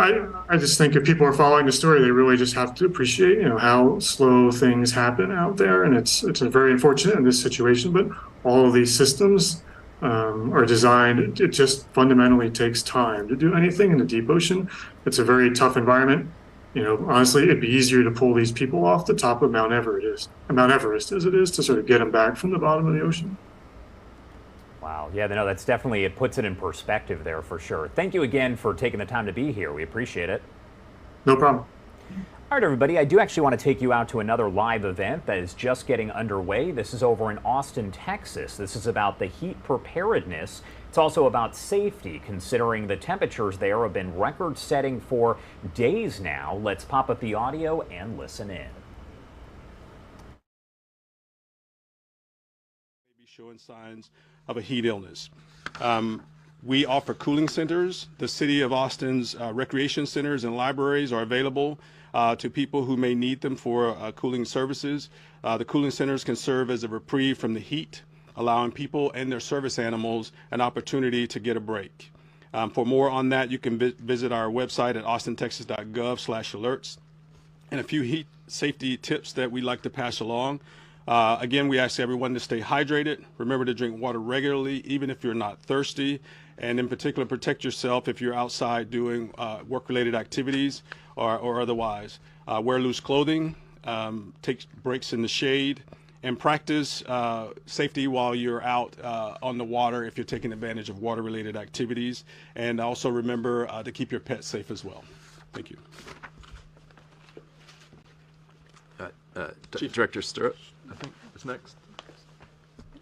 I just think if people are following the story, they really just have to appreciate, how slow things happen out there. And it's very unfortunate in this situation, but all of these systems are designed, it just fundamentally takes time to do anything in the deep ocean. It's a very tough environment. Honestly, it'd be easier to pull these people off the top of Mount Everest as it is to sort of get them back from the bottom of the ocean. Wow. Yeah, no, that's definitely, it puts it in perspective there for sure. Thank you again for taking the time to be here. We appreciate it. No problem. All right, everybody, I do actually want to take you out to another live event that is just getting underway. This is over in Austin, Texas. This is about the heat preparedness. It's also about safety, considering the temperatures there have been record-setting for days now. Let's pop up the audio and listen in. showing signs of a heat illness. We offer cooling centers. The City of Austin's recreation centers and libraries are available to people who may need them for cooling services. The cooling centers can serve as a reprieve from the heat, allowing people and their service animals an opportunity to get a break. For more on that, you can visit our website at austintexas.gov/alerts. And a few heat safety tips that we like to pass along. Again, we ask everyone to stay hydrated. Remember to drink water regularly, even if you're not thirsty. And in particular, protect yourself if you're outside doing work-related activities or otherwise. Wear loose clothing, take breaks in the shade, and practice safety while you're out on the water if you're taking advantage of water-related activities. And also remember to keep your pets safe as well. Thank you. Director Stirrup, I think, is next.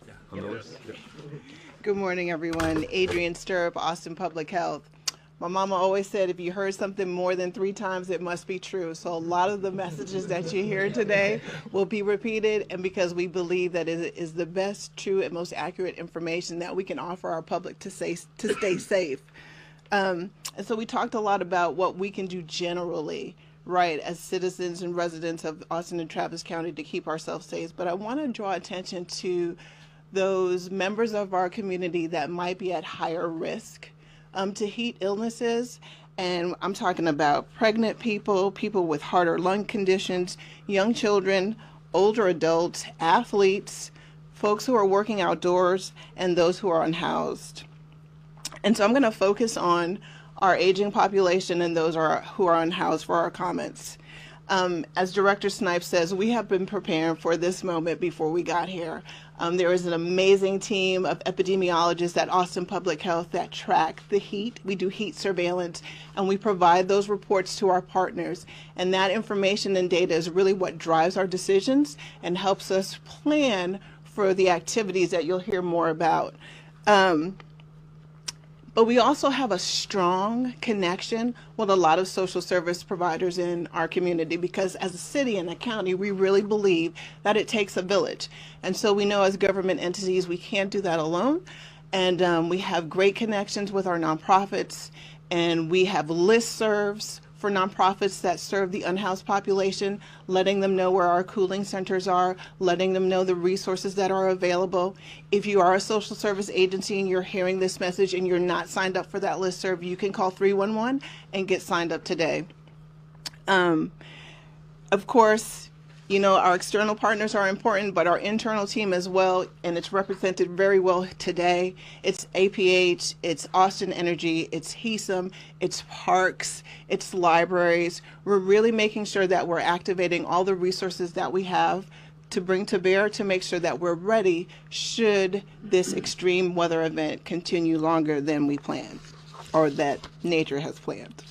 Yeah, on the list. Yeah. Good morning, everyone. Adrienne Stirrup, Austin Public Health. My mama always said if you heard something more than 3 times, it must be true. So a lot of the messages that you hear today will be repeated, and because we believe that it is the best, true, and most accurate information that we can offer our public to stay safe. And so we talked a lot about what we can do generally, right, as citizens and residents of Austin and Travis County to keep ourselves safe. But I want to draw attention to those members of our community that might be at higher risk to heat illnesses. And I'm talking about pregnant people, people with heart or lung conditions, young children, older adults, athletes, folks who are working outdoors, and those who are unhoused. And so I'm going to focus on our aging population and those who are unhoused for our comments. As Director Snipes says, we have been preparing for this moment before we got here. There is an amazing team of epidemiologists at Austin Public Health that track the heat. We do heat surveillance, and we provide those reports to our partners. And that information and data is really what drives our decisions and helps us plan for the activities that you'll hear more about. But we also have a strong connection with a lot of social service providers in our community, because as a city and a county, we really believe that it takes a village. And so we know as government entities, we can't do that alone. And we have great connections with our nonprofits, and we have listservs for nonprofits that serve the unhoused population, letting them know where our cooling centers are, letting them know the resources that are available. If you are a social service agency and you're hearing this message and you're not signed up for that listserv, you can call 311 and get signed up today. Of course, you know, our external partners are important, but our internal team as well, and it's represented very well today. It's APH, it's Austin Energy, it's HESM, it's parks, it's libraries. We're really making sure that we're activating all the resources that we have to bring to bear to make sure that we're ready should this extreme weather event continue longer than we planned or that nature has planned.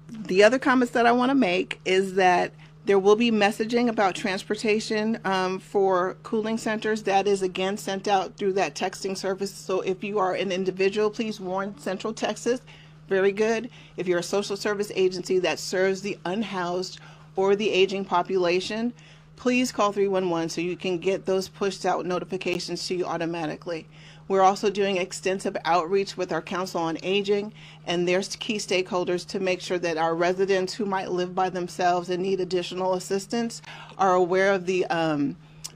The other comments that I want to make is that there will be messaging about transportation for cooling centers. That is, again, sent out through that texting service. So if you are an individual, please warn Central Texas. Very good. If you're a social service agency that serves the unhoused or the aging population, please call 311 so you can get those pushed out notifications to you automatically. We're also doing extensive outreach with our Council on Aging and their key stakeholders to make sure that our residents who might live by themselves and need additional assistance are aware of the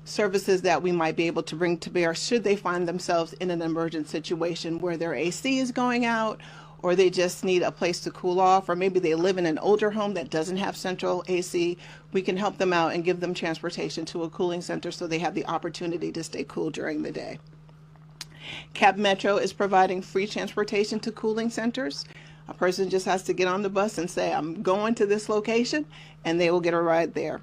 services that we might be able to bring to bear should they find themselves in an emergent situation where their AC is going out, or they just need a place to cool off, or maybe they live in an older home that doesn't have central AC. We can help them out and give them transportation to a cooling center so they have the opportunity to stay cool during the day. Cap Metro is providing free transportation to cooling centers. A person just has to get on the bus and say, I'm going to this location, and they will get a ride there.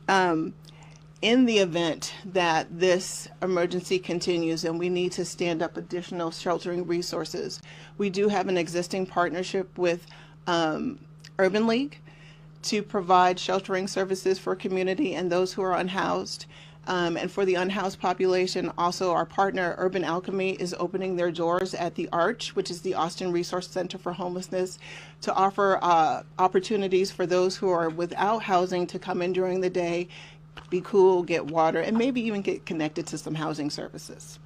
In the event that this emergency continues and we need to stand up additional sheltering resources, we do have an existing partnership with Urban League to provide sheltering services for community and those who are unhoused. And for the unhoused population, also our partner Urban Alchemy is opening their doors at the Arch, which is the Austin Resource Center for Homelessness, to offer opportunities for those who are without housing to come in during the day, be cool, get water, and maybe even get connected to some housing services.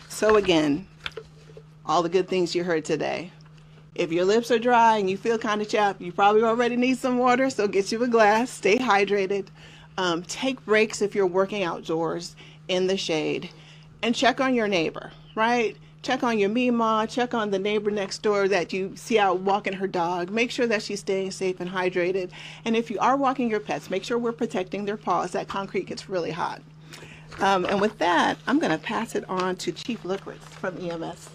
So again, all the good things you heard today. If your lips are dry and you feel kind of chapped, you probably already need some water, so get you a glass, stay hydrated. Take breaks if you're working outdoors in the shade, and check on your neighbor, right? Check on your Mima, check on the neighbor next door that you see out walking her dog. Make sure that she's staying safe and hydrated. And if you are walking your pets, make sure we're protecting their paws. That concrete gets really hot. And with that, I'm going to pass it on to Chief Lickritz from EMS.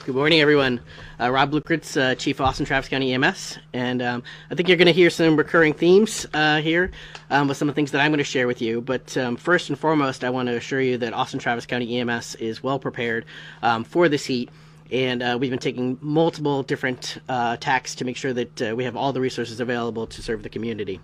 Good morning, everyone. Rob Lickritz, Chief Austin Travis County EMS, and I think you're going to hear some recurring themes here with some of the things that I'm going to share with you. But first and foremost, I want to assure you that Austin Travis County EMS is well prepared for this heat, and we've been taking multiple different tacks to make sure that we have all the resources available to serve the community.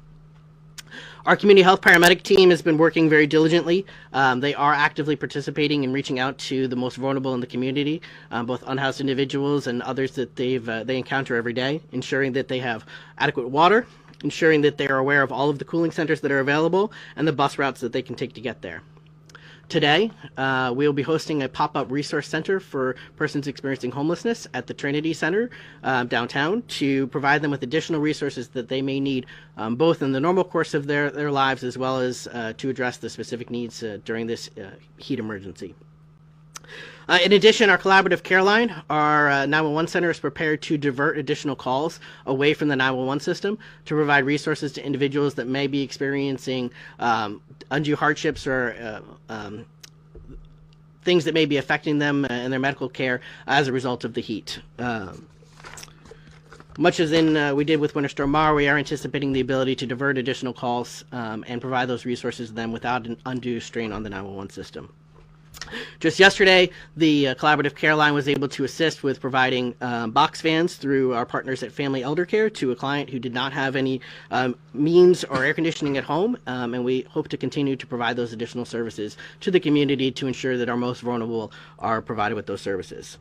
Our community health paramedic team has been working very diligently. They are actively participating and reaching out to the most vulnerable in the community, both unhoused individuals and others that they encounter every day, ensuring that they have adequate water, ensuring that they are aware of all of the cooling centers that are available, and the bus routes that they can take to get there. Today, we will be hosting a pop-up resource center for persons experiencing homelessness at the Trinity Center downtown to provide them with additional resources that they may need both in the normal course of their lives as well as to address the specific needs during this heat emergency. In addition, our collaborative care line, our 911 center is prepared to divert additional calls away from the 911 system to provide resources to individuals that may be experiencing undue hardships or things that may be affecting them and their medical care as a result of the heat. Much as we did with Winter Storm Mara, we are anticipating the ability to divert additional calls and provide those resources to them without an undue strain on the 911 system. Just yesterday, the collaborative care line was able to assist with providing box fans through our partners at Family Elder Care to a client who did not have any means or air conditioning at home, and we hope to continue to provide those additional services to the community to ensure that our most vulnerable are provided with those services.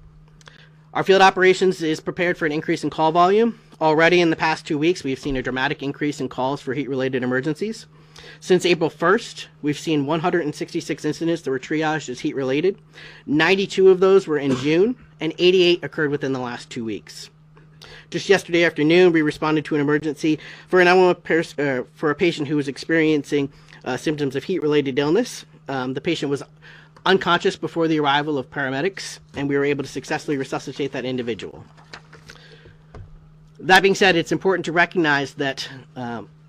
Our field operations is prepared for an increase in call volume. Already in the past 2 weeks, we've seen a dramatic increase in calls for heat-related emergencies. Since April 1st, we've seen 166 incidents that were triaged as heat-related. 92 of those were in June, and 88 occurred within the last 2 weeks. Just yesterday afternoon, we responded to an emergency for a patient who was experiencing symptoms of heat-related illness. The patient was unconscious before the arrival of paramedics, and we were able to successfully resuscitate that individual. That being said, it's important to recognize that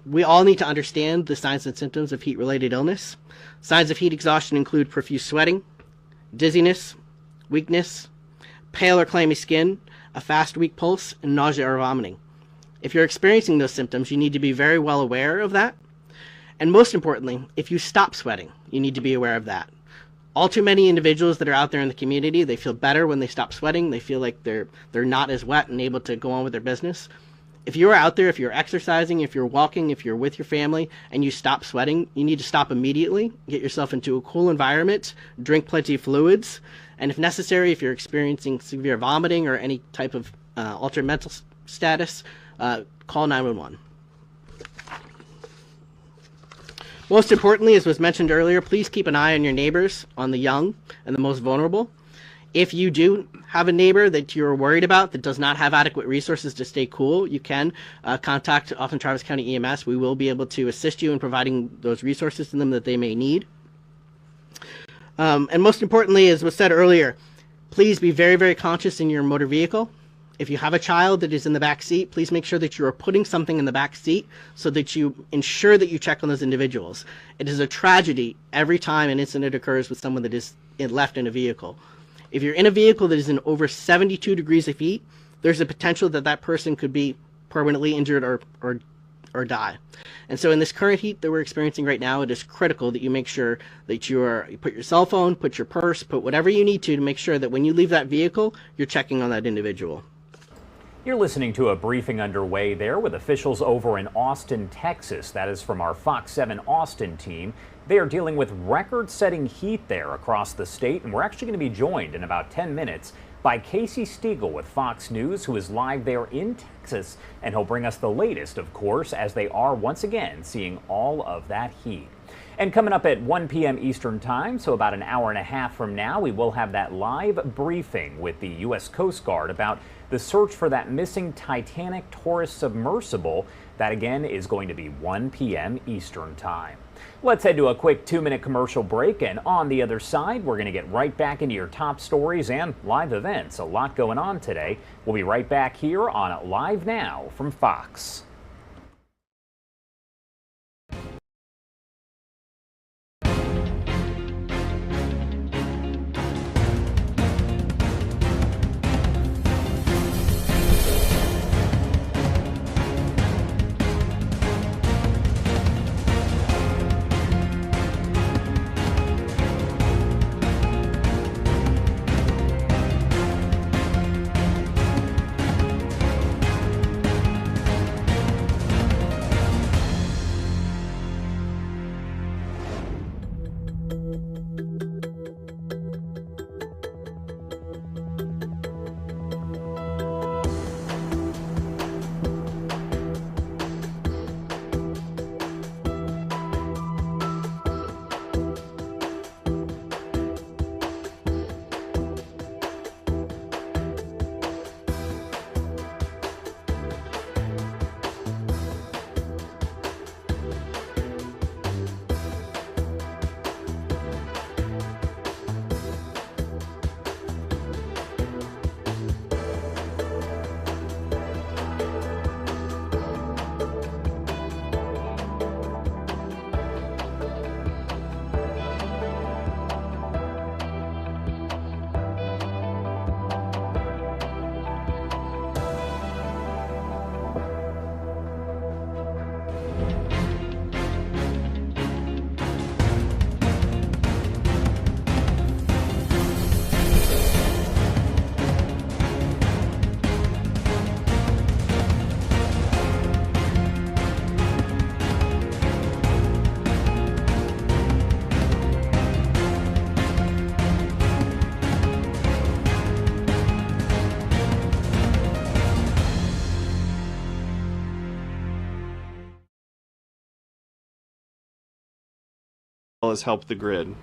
we all need to understand the signs and symptoms of heat-related illness. Signs of heat exhaustion include profuse sweating, dizziness, weakness, pale or clammy skin, a fast, weak pulse, and nausea or vomiting. If you're experiencing those symptoms, you need to be very well aware of that. And most importantly, if you stop sweating, you need to be aware of that. All too many individuals that are out there in the community, they feel better when they stop sweating. They feel like they're not as wet and able to go on with their business. If you're out there, if you're exercising, if you're walking, if you're with your family, and you stop sweating, you need to stop immediately, get yourself into a cool environment, drink plenty of fluids, and if necessary, if you're experiencing severe vomiting or any type of altered mental status, call 911. Most importantly, as was mentioned earlier, please keep an eye on your neighbors, on the young and the most vulnerable. If you do have a neighbor that you're worried about that does not have adequate resources to stay cool, you can contact Austin Travis County EMS. We will be able to assist you in providing those resources to them that they may need. And most importantly, as was said earlier, please be very, very conscious in your motor vehicle. If you have a child that is in the back seat, please make sure that you are putting something in the back seat so that you ensure that you check on those individuals. It is a tragedy every time an incident occurs with someone that is left in a vehicle. If you're in a vehicle that is in over 72 degrees of heat, there's a potential that that person could be permanently injured or die. And so in this current heat that we're experiencing right now, it is critical that you make sure that you put your cell phone, put your purse, put whatever you need to make sure that when you leave that vehicle, you're checking on that individual. You're listening to a briefing underway there with officials over in Austin, Texas. That is from our Fox 7 Austin team. They are dealing with record-setting heat there across the state, and we're actually going to be joined in about 10 minutes by Casey Stiegel with Fox News, who is live there in Texas, and he'll bring us the latest, of course, as they are once again seeing all of that heat. And coming up at 1 p.m. Eastern Time, so about an hour and a half from now, we will have that live briefing with the U.S. Coast Guard about the search for that missing Titanic tourist submersible. That again is going to be 1 p.m. Eastern Time. Let's head to a quick 2-minute commercial break, and on the other side, we're going to get right back into your top stories and live events. A lot going on today. We'll be right back here on Live Now from Fox. Has helped the grid.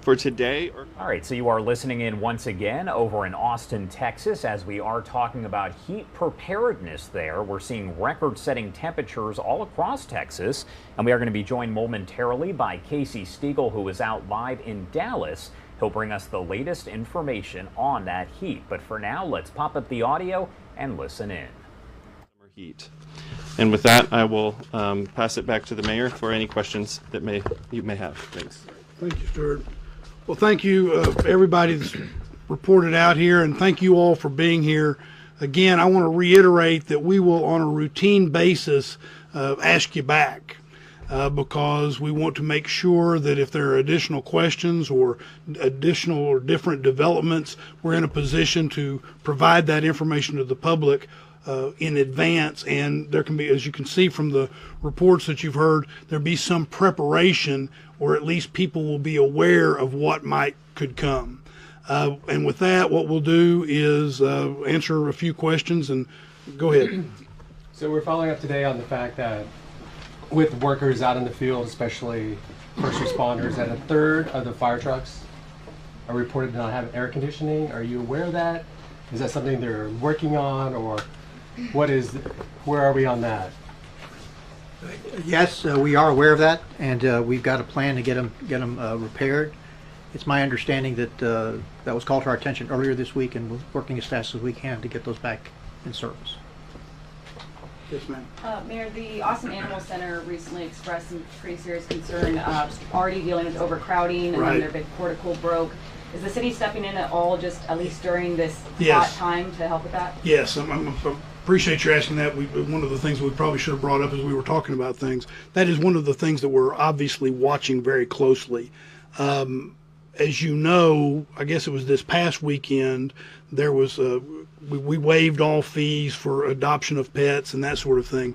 For today, all right, so you are listening in once again over in Austin, Texas, as we are talking about heat preparedness there. We're seeing record-setting temperatures all across Texas, and we are going to be joined momentarily by Casey Stiegel, who is out live in Dallas. He'll bring us the latest information on that heat. But for now, let's pop up the audio and listen in. Summer heat. And with that, I will pass it back to the mayor for any questions that you may have. Thanks. Thank you, Stuart. Well, thank you, everybody that's reported out here, and thank you all for being here. Again, I want to reiterate that we will, on a routine basis, ask you back because we want to make sure that if there are additional questions or additional or different developments, we're in a position to provide that information to the public in advance, and there can be, as you can see from the reports that you've heard, there'll be some preparation, or at least people will be aware of what could come. And with that, what we'll do is answer a few questions, and go ahead. So we're following up today on the fact that with workers out in the field, especially first responders, that a third of the fire trucks are reported to not have air conditioning. Are you aware of that? Is that something they're working on, or where are we on that? Yes, we are aware of that, and we've got a plan to get them repaired. It's my understanding that that was called to our attention earlier this week, and we're working as fast as we can to get those back in service. Yes, ma'am. Mayor, the Austin Animal Center recently expressed some pretty serious concern, already dealing with overcrowding, and then their big portico broke. Is the city stepping in at all, just at least during this hot time, to help with that? Yes, I appreciate you asking that. One of the things we probably should have brought up as we were talking about things, that is one of the things that we're obviously watching very closely. As you know, I guess it was this past weekend, there was we waived all fees for adoption of pets and that sort of thing.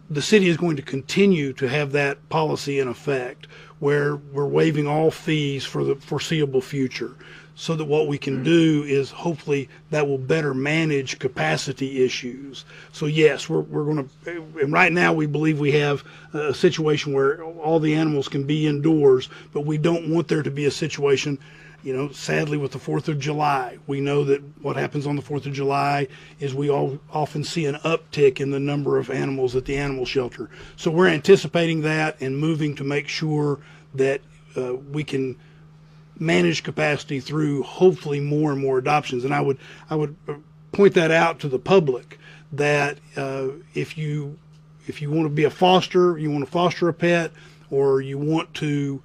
The city is going to continue to have that policy in effect, where we're waiving all fees for the foreseeable future. so that what we can do is hopefully that will better manage capacity issues. So yes, we're going to, and right now we believe we have a situation where all the animals can be indoors, but we don't want there to be a situation, you know, sadly with the 4th of July. We know that what happens on the 4th of July is we often see an uptick in the number of animals at the animal shelter. So we're anticipating that and moving to make sure that we can manage capacity through hopefully more and more adoptions. And I would point that out to the public that if you want to be a foster, you want to foster a pet, or you want to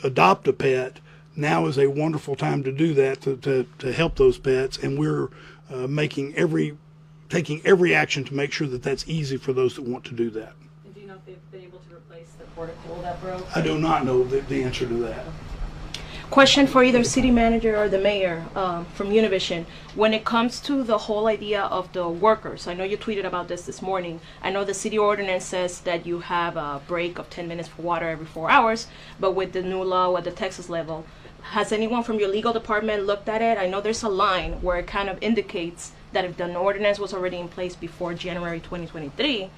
adopt a pet, now is a wonderful time to do that, to help those pets. And we're taking every action to make sure that that's easy for those that want to do that. And do you know if they've been able to replace the portico that broke? I do not know the answer to that. Question for either city manager or the mayor from Univision. When it comes to the whole idea of the workers, I know you tweeted about this morning. I know the city ordinance says that you have a break of 10 minutes for water every 4 hours, but with the new law at the Texas level, has anyone from your legal department looked at it? I know there's a line where it kind of indicates that if the ordinance was already in place before January 2023,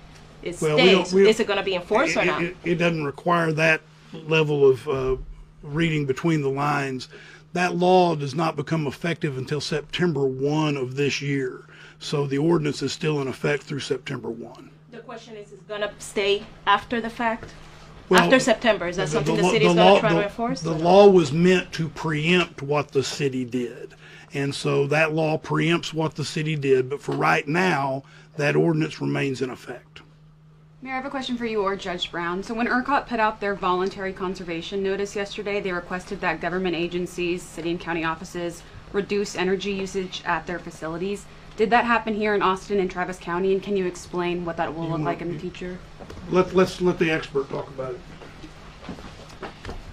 it states, is it going to be enforced or not? It doesn't require that level of reading between the lines. That law does not become effective until September 1 of this year. So the ordinance is still in effect through September 1. The question is it going to stay after the fact? Well, after September, is that something the city is going to try to enforce? The law was meant to preempt what the city did. And so that law preempts what the city did. But for right now, that ordinance remains in effect. Mayor, I have a question for you or Judge Brown. So when ERCOT put out their voluntary conservation notice yesterday, they requested that government agencies, city and county offices, reduce energy usage at their facilities. Did that happen here in Austin and Travis County? And can you explain what that will look like in the future? Let's let the expert talk about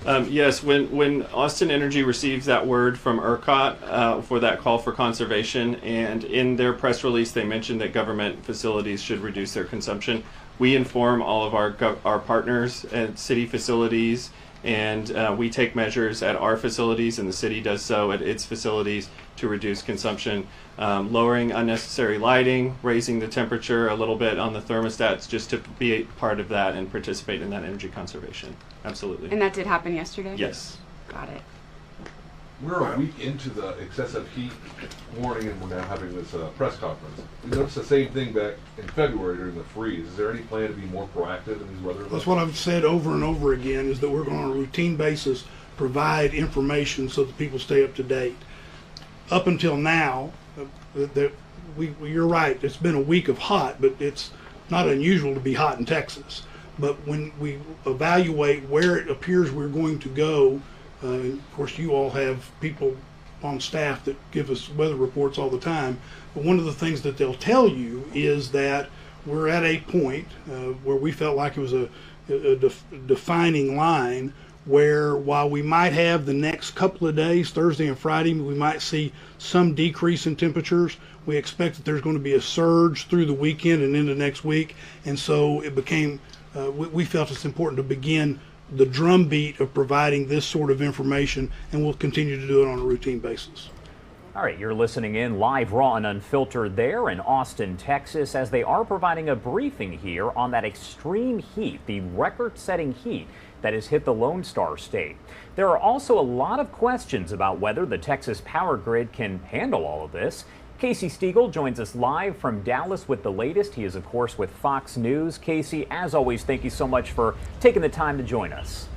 it. Yes, when Austin Energy receives that word from ERCOT for that call for conservation, and in their press release they mentioned that government facilities should reduce their consumption, we inform all of our partners at city facilities, and we take measures at our facilities, and the city does so at its facilities to reduce consumption, lowering unnecessary lighting, raising the temperature a little bit on the thermostats, just to be a part of that and participate in that energy conservation. Absolutely. And that did happen yesterday? Yes. Got it. We're a week into the excessive heat warning, and we're now having this press conference. We noticed the same thing back in February during the freeze. Is there any plan to be more proactive in these weather events? That's what I've said over and over again, is that we're going to, on a routine basis, provide information so that people stay up to date. Up until now, you're right, it's been a week of hot, but it's not unusual to be hot in Texas. But when we evaluate where it appears we're going to go, of course you all have people on staff that give us weather reports all the time, but one of the things that they'll tell you is that we're at a point where we felt like it was a defining line where, while we might have the next couple of days, Thursday and Friday, we might see some decrease in temperatures. We expect that there's going to be a surge through the weekend and into next week, and so it became, we felt it's important to begin the drumbeat of providing this sort of information, and we'll continue to do it on a routine basis. All right, you're listening in live, raw, and unfiltered there in Austin, Texas, as they are providing a briefing here on that extreme heat, the record-setting heat that has hit the Lone Star State. There are also a lot of questions about whether the Texas power grid can handle all of this. Casey Stiegel joins us live from Dallas with the latest. He is, of course, with Fox News. Casey, as always, thank you so much for taking the time to join us.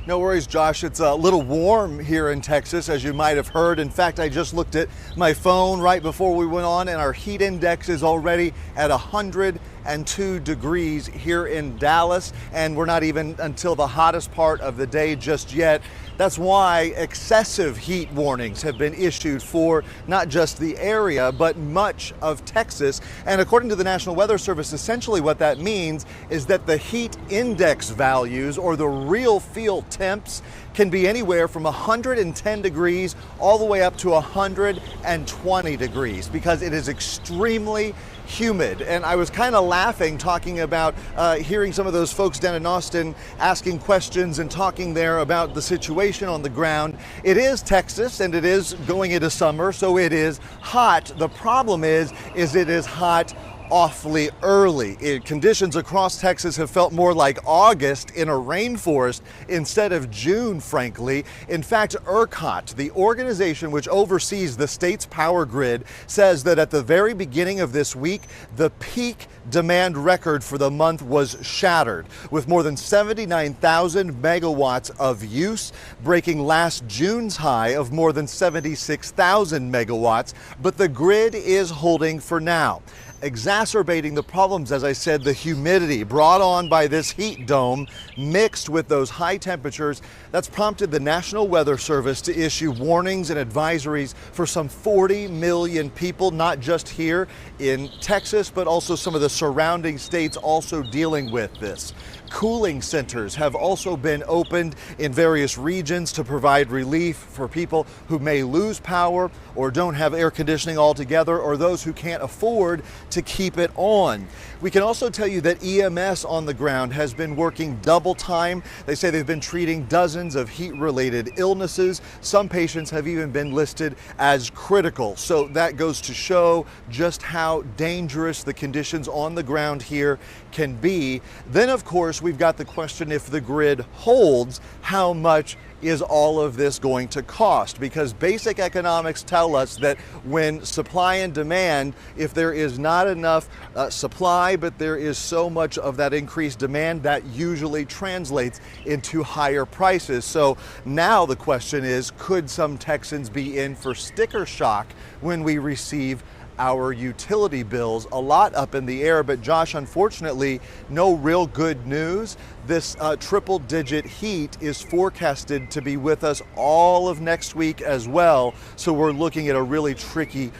No worries, Josh. It's a little warm here in Texas, as you might have heard. In fact, I just looked at my phone right before we went on, and our heat index is already at 102 degrees here in Dallas, and we're not even until the hottest part of the day just yet. That's why excessive heat warnings have been issued for not just the area, but much of Texas. And according to the National Weather Service, essentially what that means is that the heat index values, or the real field temps, can be anywhere from 110 degrees all the way up to 120 degrees, because it is extremely humid. And I was kind of laughing talking about hearing some of those folks down in Austin asking questions and talking there about the situation on the ground. It is Texas and it is going into summer, so it is hot. The problem is it is hot awfully early. Conditions across Texas have felt more like August in a rainforest instead of June, frankly. In fact, ERCOT, the organization which oversees the state's power grid, says that at the very beginning of this week, the peak demand record for the month was shattered, with more than 79,000 megawatts of use, breaking last June's high of more than 76,000 megawatts. But the grid is holding for now. Exacerbating the problems, as I said, the humidity brought on by this heat dome mixed with those high temperatures. That's prompted the National Weather Service to issue warnings and advisories for some 40 million people, not just here in Texas, but also some of the surrounding states also dealing with this. Cooling centers have also been opened in various regions to provide relief for people who may lose power or don't have air conditioning altogether, or those who can't afford to keep it on. We can also tell you that EMS on the ground has been working double time. They say they've been treating dozens of heat-related illnesses. Some patients have even been listed as critical. So that goes to show just how dangerous the conditions on the ground here can be. Then, of course, we've got the question, if the grid holds, how much is all of this going to cost? Because basic economics tell us that when supply and demand, if there is not enough supply, but there is so much of that increased demand, that usually translates into higher prices. So now the question is, could some Texans be in for sticker shock when we receive our utility bills? A lot up in the air, but Josh, unfortunately, no real good news. This triple-digit heat is forecasted to be with us all of next week as well, so we're looking at a really tricky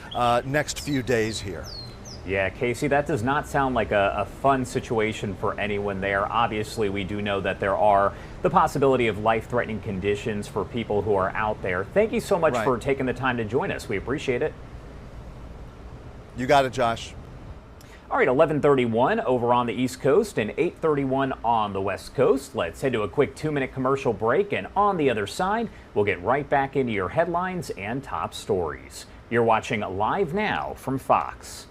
next few days here. Yeah, Casey, that does not sound like a fun situation for anyone there. Obviously, we do know that there are the possibility of life-threatening conditions for people who are out there. Thank you so much for taking the time to join us. We appreciate it. You got it, Josh. All right, 11:31 over on the East Coast and 8:31 on the West Coast. Let's head to a quick 2-minute commercial break, and on the other side, we'll get right back into your headlines and top stories. You're watching Live Now from Fox.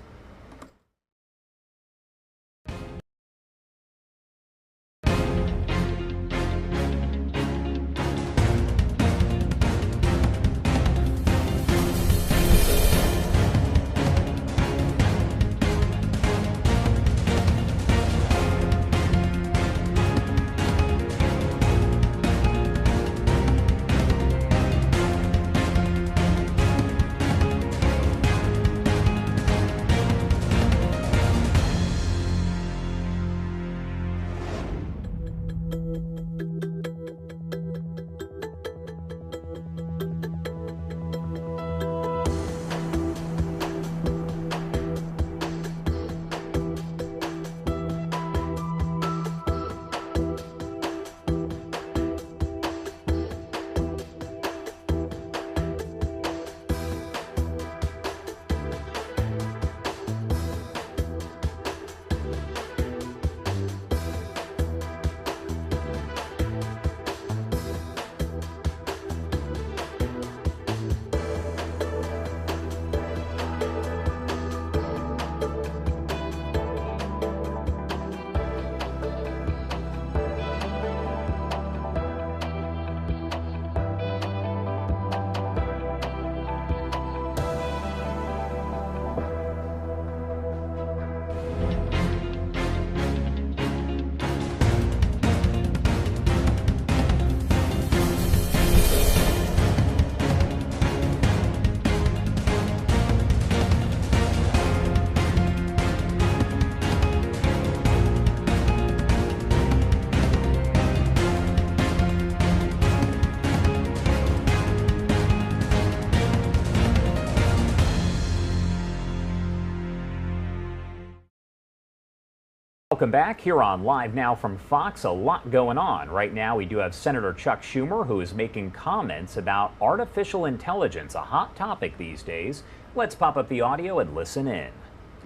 Welcome back here on Live Now from Fox. A lot going on. Right now we do have Senator Chuck Schumer, who is making comments about artificial intelligence, a hot topic these days. Let's pop up the audio and listen in.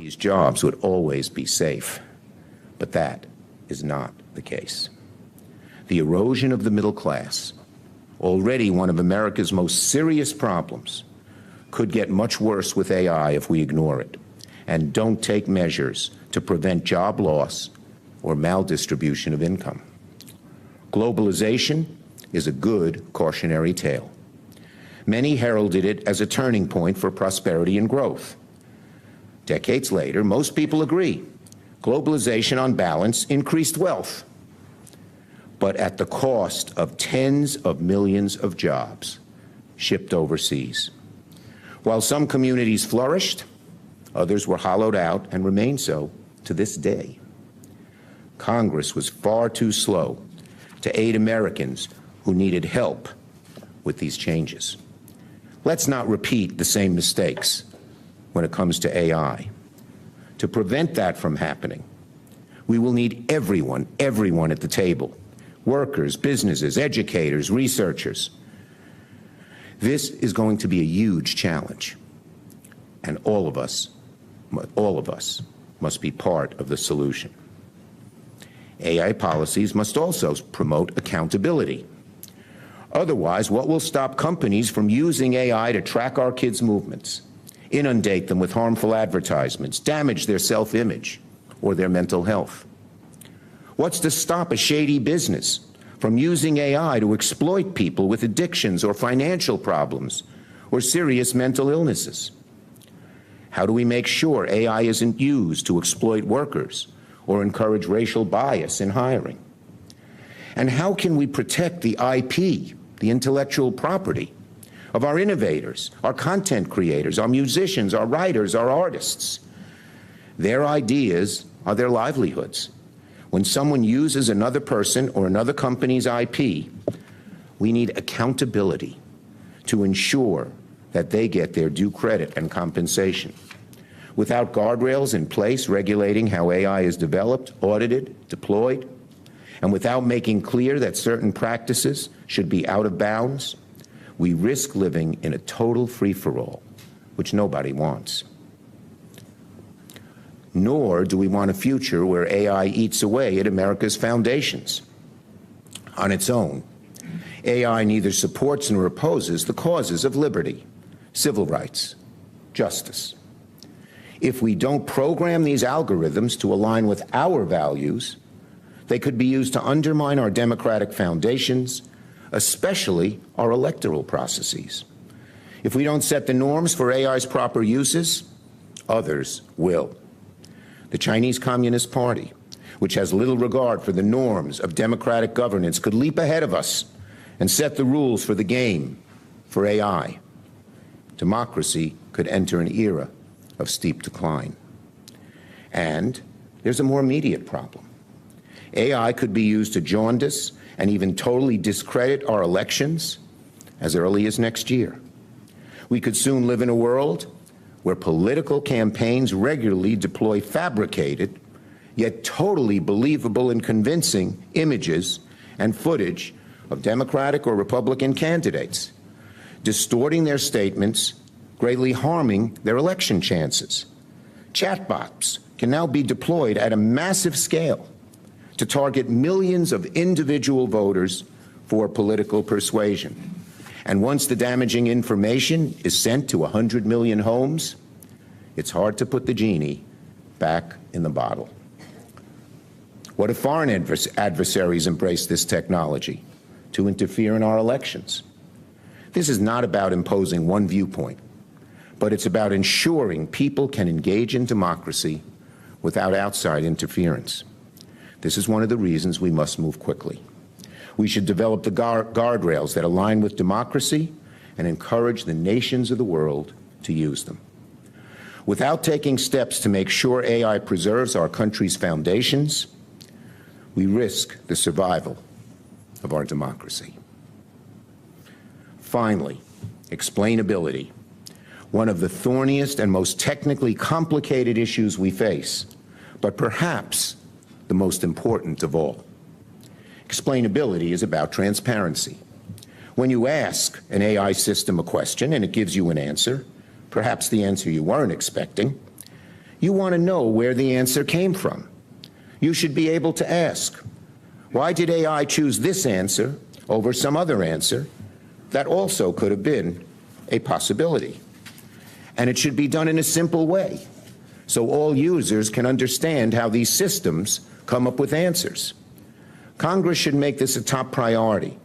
these jobs would always be safe, but that is not the case. The erosion of the middle class, already one of America's most serious problems, could get much worse with AI if we ignore it and don't take measures to prevent job loss or maldistribution of income. Globalization is a good cautionary tale. Many heralded it as a turning point for prosperity and growth. Decades later, most people agree globalization on balance increased wealth, but at the cost of tens of millions of jobs shipped overseas. While some communities flourished, others were hollowed out and remain so to this day. Congress was far too slow to aid Americans who needed help with these changes. Let's not repeat the same mistakes when it comes to AI. To prevent that from happening, we will need everyone at the table, workers, businesses, educators, researchers. This is going to be a huge challenge, and all of us must be part of the solution. AI policies must also promote accountability. Otherwise, what will stop companies from using AI to track our kids' movements, inundate them with harmful advertisements, damage their self-image or their mental health? What's to stop a shady business from using AI to exploit people with addictions or financial problems or serious mental illnesses? How do we make sure AI isn't used to exploit workers or encourage racial bias in hiring? And how can we protect the IP, the intellectual property, of our innovators, our content creators, our musicians, our writers, our artists? Their ideas are their livelihoods. When someone uses another person or another company's IP, we need accountability to ensure that they get their due credit and compensation. Without guardrails in place regulating how AI is developed, audited, deployed, and without making clear that certain practices should be out of bounds, we risk living in a total free-for-all, which nobody wants. Nor do we want a future where AI eats away at America's foundations. On its own, AI neither supports nor opposes the causes of liberty, civil rights, justice. If we don't program these algorithms to align with our values, they could be used to undermine our democratic foundations, especially our electoral processes. If we don't set the norms for AI's proper uses, others will. The Chinese Communist Party, which has little regard for the norms of democratic governance, could leap ahead of us and set the rules for the game for AI. Democracy could enter an era of steep decline. And there's a more immediate problem. AI could be used to jaundice and even totally discredit our elections as early as next year. We could soon live in a world where political campaigns regularly deploy fabricated, yet totally believable and convincing images and footage of Democratic or Republican candidates, distorting their statements, greatly harming their election chances. Chatbots can now be deployed at a massive scale to target millions of individual voters for political persuasion. And once the damaging information is sent to 100 million homes, it's hard to put the genie back in the bottle. What if foreign adversaries embrace this technology to interfere in our elections? This is not about imposing one viewpoint, but it's about ensuring people can engage in democracy without outside interference. This is one of the reasons we must move quickly. We should develop the guardrails that align with democracy and encourage the nations of the world to use them. Without taking steps to make sure AI preserves our country's foundations, we risk the survival of our democracy. Finally, explainability, one of the thorniest and most technically complicated issues we face, but perhaps the most important of all. Explainability is about transparency. When you ask an AI system a question and it gives you an answer, perhaps the answer you weren't expecting, You want to know where the answer came from. You should be able to ask, why did AI choose this answer over some other answer that also could have been a possibility? And it should be done in a simple way, so all users can understand how these systems come up with answers. Congress should make this a top priority,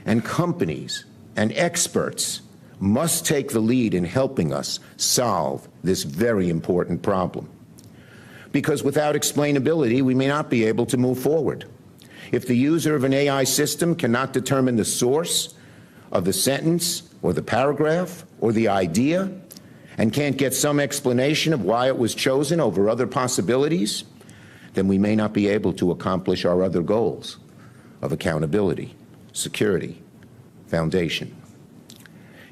and companies and experts must take the lead in helping us solve this very important problem. Because without explainability, we may not be able to move forward. If the user of an AI system cannot determine the source of the sentence or the paragraph or the idea and can't get some explanation of why it was chosen over other possibilities, then we may not be able to accomplish our other goals of accountability, security, foundation.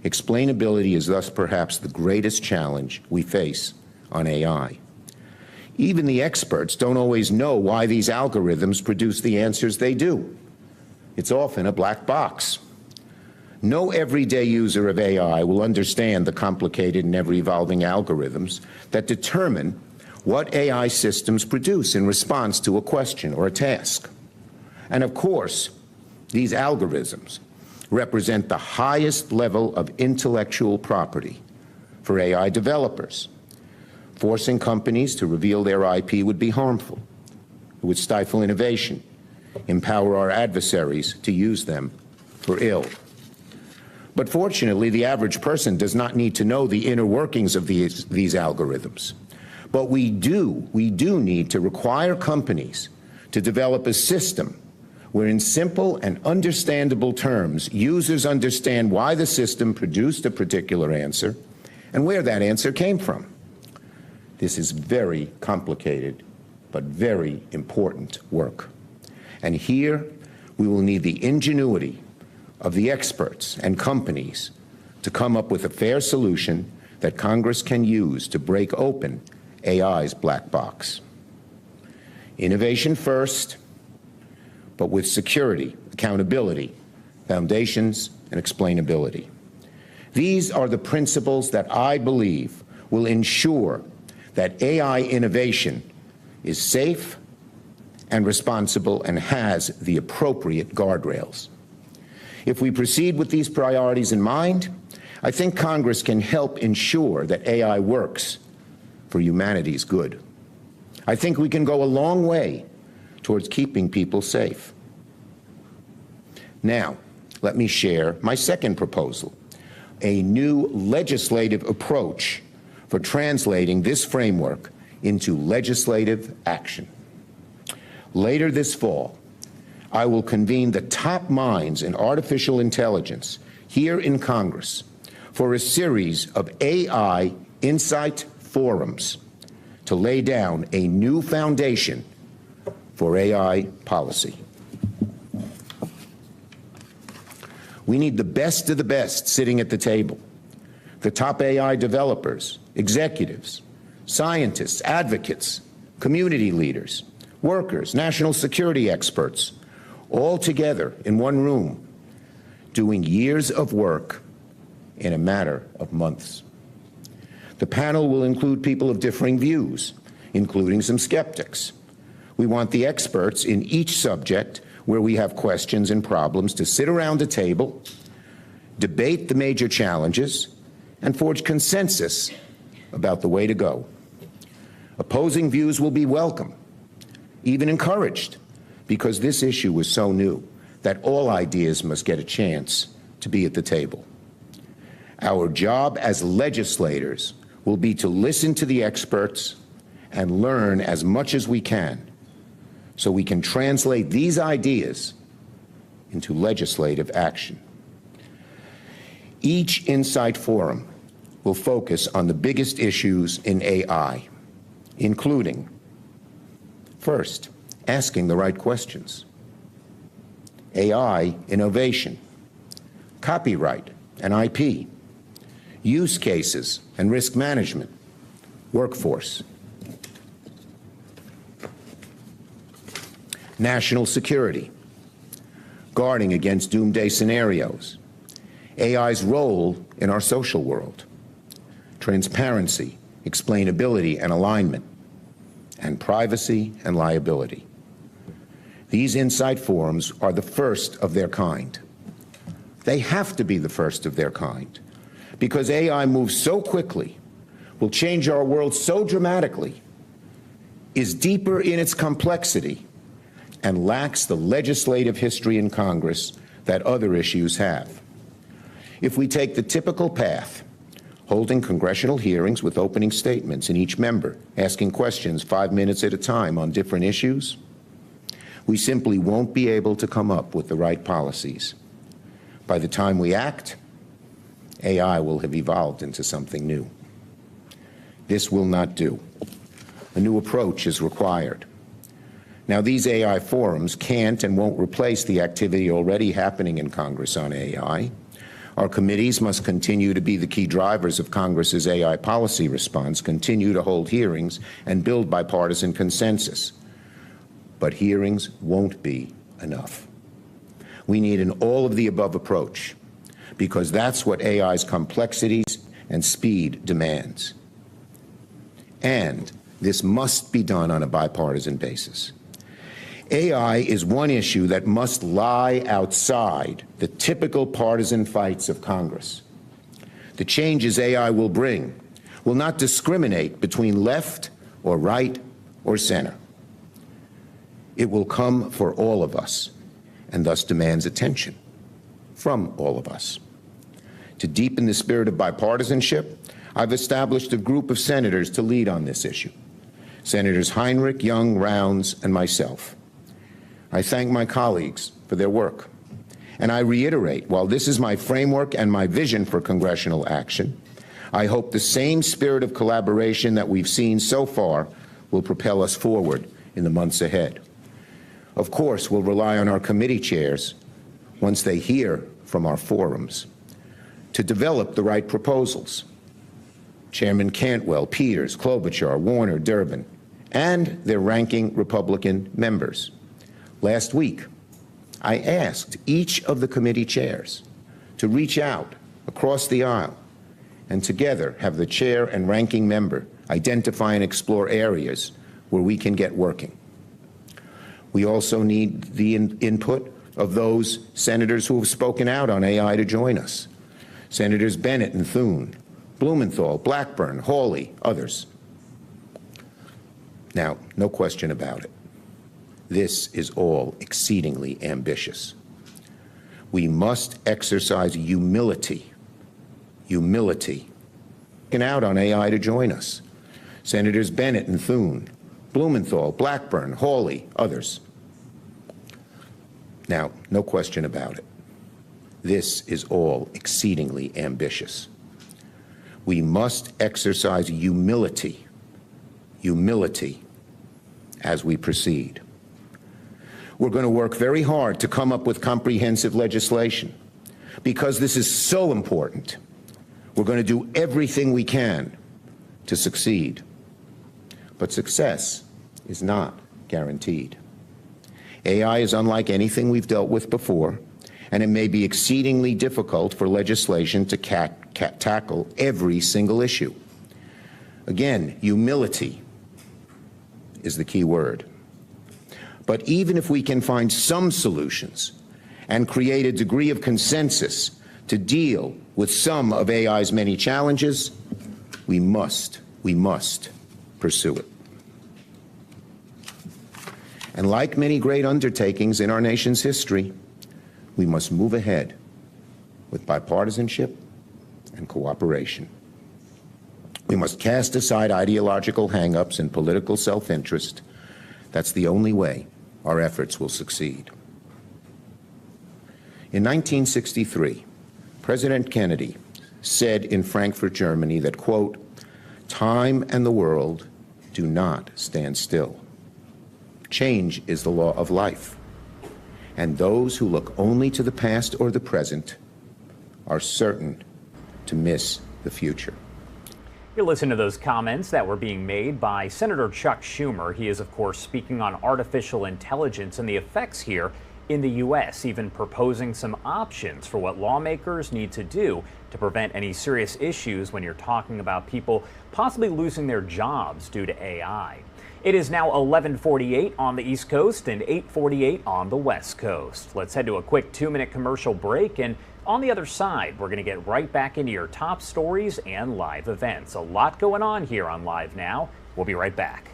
Explainability is thus perhaps the greatest challenge we face on AI. Even the experts don't always know why these algorithms produce the answers they do. It's often a black box. No everyday user of AI will understand the complicated and ever-evolving algorithms that determine what AI systems produce in response to a question or a task. And of course, these algorithms represent the highest level of intellectual property for AI developers. Forcing companies to reveal their IP would be harmful. It would stifle innovation, empower our adversaries to use them for ill. But fortunately, the average person does not need to know the inner workings of these algorithms. But we do need to require companies to develop a system where in simple and understandable terms, users understand why the system produced a particular answer and where that answer came from. This is very complicated, but very important work. And here, we will need the ingenuity of the experts and companies to come up with a fair solution that Congress can use to break open AI's black box. Innovation first, but with security, accountability, foundations, and explainability. These are the principles that I believe will ensure that AI innovation is safe and responsible and has the appropriate guardrails. If we proceed with these priorities in mind, I think Congress can help ensure that AI works for humanity's good. I think we can go a long way towards keeping people safe. Now, let me share my second proposal, a new legislative approach for translating this framework into legislative action. Later this fall, I will convene the top minds in artificial intelligence here in Congress for a series of AI Insight Forums to lay down a new foundation for AI policy. We need the best of the best sitting at the table. The top AI developers, executives, scientists, advocates, community leaders, workers, national security experts, all together in one room, doing years of work in a matter of months. The panel will include people of differing views, including some skeptics. We want the experts in each subject where we have questions and problems to sit around a table, debate the major challenges, and forge consensus about the way to go. Opposing views will be welcome, even encouraged, because this issue is so new that all ideas must get a chance to be at the table. Our job as legislators will be to listen to the experts and learn as much as we can so we can translate these ideas into legislative action. Each Insight Forum will focus on the biggest issues in AI, including, first, asking the right questions, AI innovation, copyright and IP, use cases and risk management, workforce, national security, guarding against doomsday scenarios, AI's role in our social world, transparency, explainability, and alignment, and privacy and liability. These Insight Forums are the first of their kind. They have to be the first of their kind because AI moves so quickly, will change our world so dramatically, is deeper in its complexity, and lacks the legislative history in Congress that other issues have. If we take the typical path, holding congressional hearings with opening statements in each member, asking questions 5 minutes at a time on different issues, we simply won't be able to come up with the right policies. By the time we act, AI will have evolved into something new. This will not do. A new approach is required. Now, these AI forums can't and won't replace the activity already happening in Congress on AI. Our committees must continue to be the key drivers of Congress's AI policy response, continue to hold hearings, and build bipartisan consensus. But hearings won't be enough. We need an all-of-the-above approach, because that's what AI's complexities and speed demands. And this must be done on a bipartisan basis. AI is one issue that must lie outside the typical partisan fights of Congress. The changes AI will bring will not discriminate between left or right or center. It will come for all of us and thus demands attention from all of us. To deepen the spirit of bipartisanship, I've established a group of senators to lead on this issue. Senators Heinrich, Young, Rounds, and myself. I thank my colleagues for their work. And I reiterate, while this is my framework and my vision for congressional action, I hope the same spirit of collaboration that we've seen so far will propel us forward in the months ahead. Of course, we'll rely on our committee chairs, once they hear from our forums, to develop the right proposals. Chairman Cantwell, Peters, Klobuchar, Warner, Durbin, and their ranking Republican members. Last week, I asked each of the committee chairs to reach out across the aisle and together have the chair and ranking member identify and explore areas where we can get working. We also need the input of those senators who have spoken out on AI to join us. Senators Bennett and Thune, Blumenthal, Blackburn, Hawley, others. Now, no question about it. This is all exceedingly ambitious. We must exercise humility, and out on AI to join us. Senators Bennett and Thune, Blumenthal, Blackburn, Hawley, others. Now, no question about it. This is all exceedingly ambitious. We must exercise humility as we proceed. We're going to work very hard to come up with comprehensive legislation because this is so important. We're going to do everything we can to succeed. But success is not guaranteed. AI is unlike anything we've dealt with before, and it may be exceedingly difficult for legislation to tackle every single issue. Again, humility is the key word. But even if we can find some solutions and create a degree of consensus to deal with some of AI's many challenges, we must pursue it. And like many great undertakings in our nation's history, we must move ahead with bipartisanship and cooperation. We must cast aside ideological hang-ups and political self-interest. That's the only way our efforts will succeed. In 1963, President Kennedy said in Frankfurt, Germany that, quote, "Time and the world do not stand still. Change is the law of life, and those who look only to the past or the present are certain to miss the future." You're listening to those comments that were being made by Senator Chuck Schumer. He is, of course, speaking on artificial intelligence and the effects here in the U.S., even proposing some options for what lawmakers need to do to prevent any serious issues when you're talking about people possibly losing their jobs due to AI. It is now 11:48 on the East Coast and 8:48 on the West Coast. Let's head to a quick 2-minute commercial break, and on the other side, we're going to get right back into your top stories and live events. A lot going on here on Live Now. We'll be right back.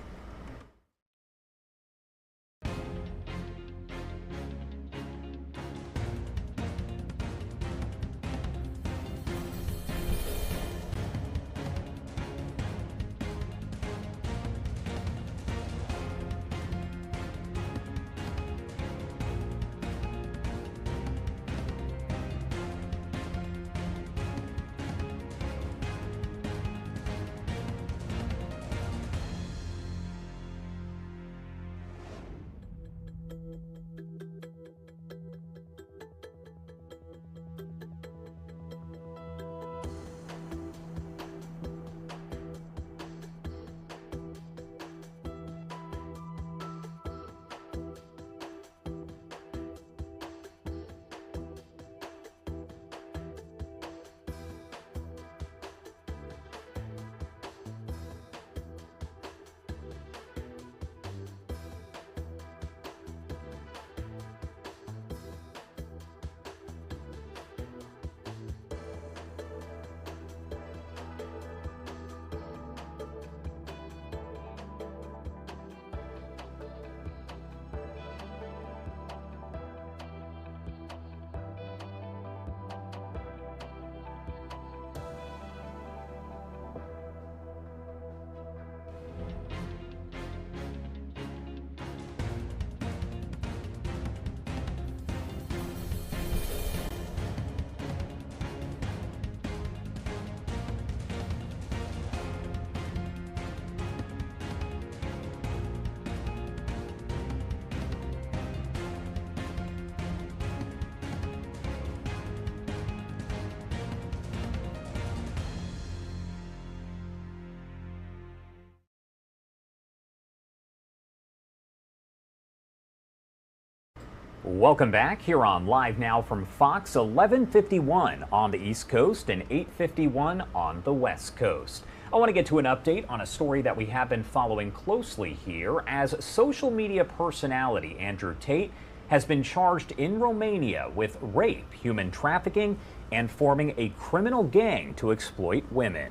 Welcome back here on Live Now from Fox, 11:51 on the East Coast and 8:51 on the West Coast. I want to get to an update on a story that we have been following closely here, as social media personality Andrew Tate has been charged in Romania with rape, human trafficking, and forming a criminal gang to exploit women.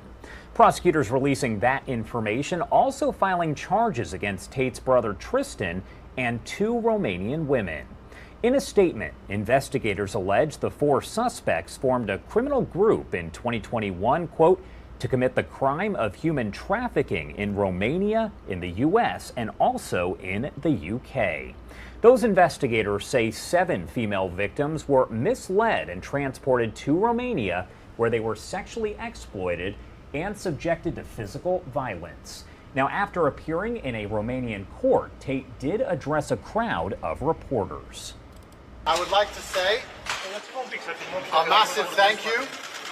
Prosecutors releasing that information, also filing charges against Tate's brother Tristan and 2 Romanian women. In a statement, investigators allege the 4 suspects formed a criminal group in 2021, quote, to commit the crime of human trafficking in Romania, in the U.S., and also in the U.K. Those investigators say 7 female victims were misled and transported to Romania, where they were sexually exploited and subjected to physical violence. Now, after appearing in a Romanian court, Tate did address a crowd of reporters. I would like to say a massive thank you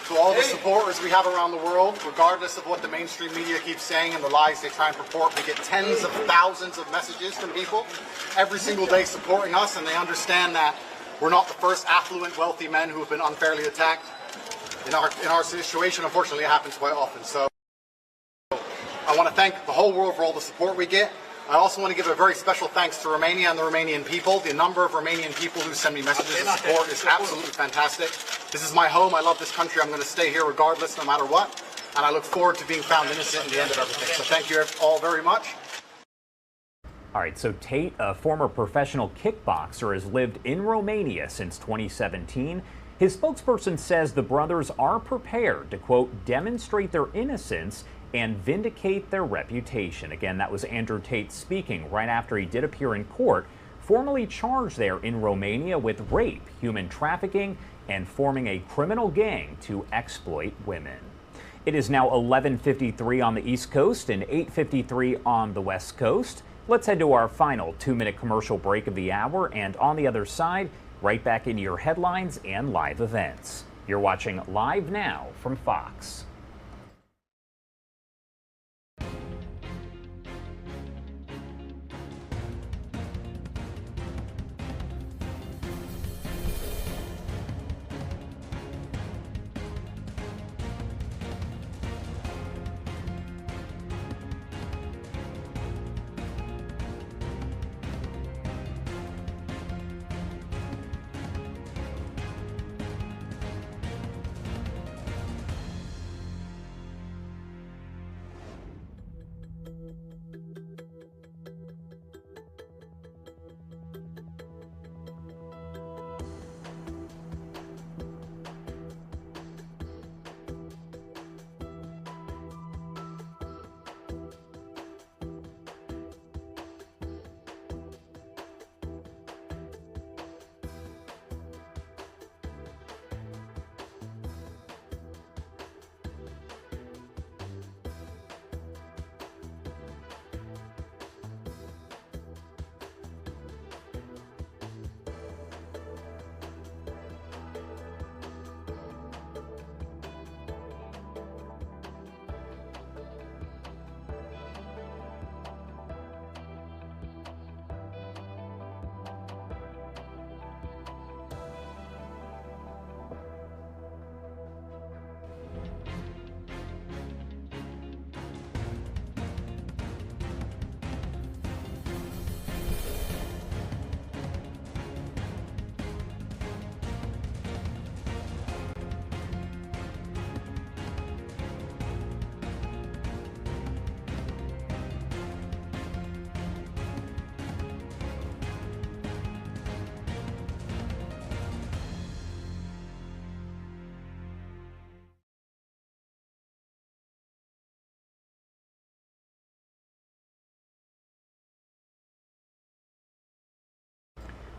to all the supporters we have around the world, regardless of what the mainstream media keeps saying and the lies they try and purport. We get tens of thousands of messages from people every single day supporting us, and they understand that we're not the first affluent, wealthy men who have been unfairly attacked. In our situation, unfortunately, it happens quite often. So I want to thank the whole world for all the support we get. I also want to give a very special thanks to Romania and the Romanian people. The number of Romanian people who send me messages of support is absolutely fantastic. This is my home. I love this country. I'm going to stay here regardless, no matter what. And I look forward to being found innocent in the end of everything. So thank you all very much. All right, so Tate, a former professional kickboxer, has lived in Romania since 2017. His spokesperson says the brothers are prepared to, quote, demonstrate their innocence and vindicate their reputation. Again, that was Andrew Tate speaking right after he did appear in court, formally charged there in Romania with rape, human trafficking, and forming a criminal gang to exploit women. It is now 11:53 on the East Coast and 8:53 on the West Coast. Let's head to our final 2-minute commercial break of the hour, and on the other side, right back into your headlines and live events. You're watching Live Now from Fox.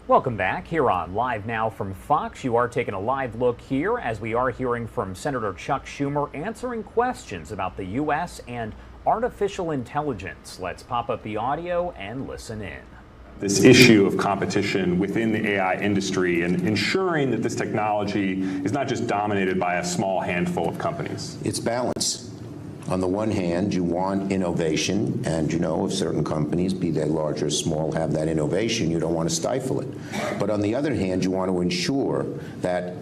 Welcome back here on Live Now from Fox. You are taking a live look here as we are hearing from Senator Chuck Schumer answering questions about the U.S. and artificial intelligence. Let's pop up the audio and listen in. This issue of competition within the AI industry and ensuring that this technology is not just dominated by a small handful of companies. It's balance. On the one hand, you want innovation, and you know if certain companies, be they large or small, have that innovation, you don't want to stifle it. But on the other hand, you want to ensure that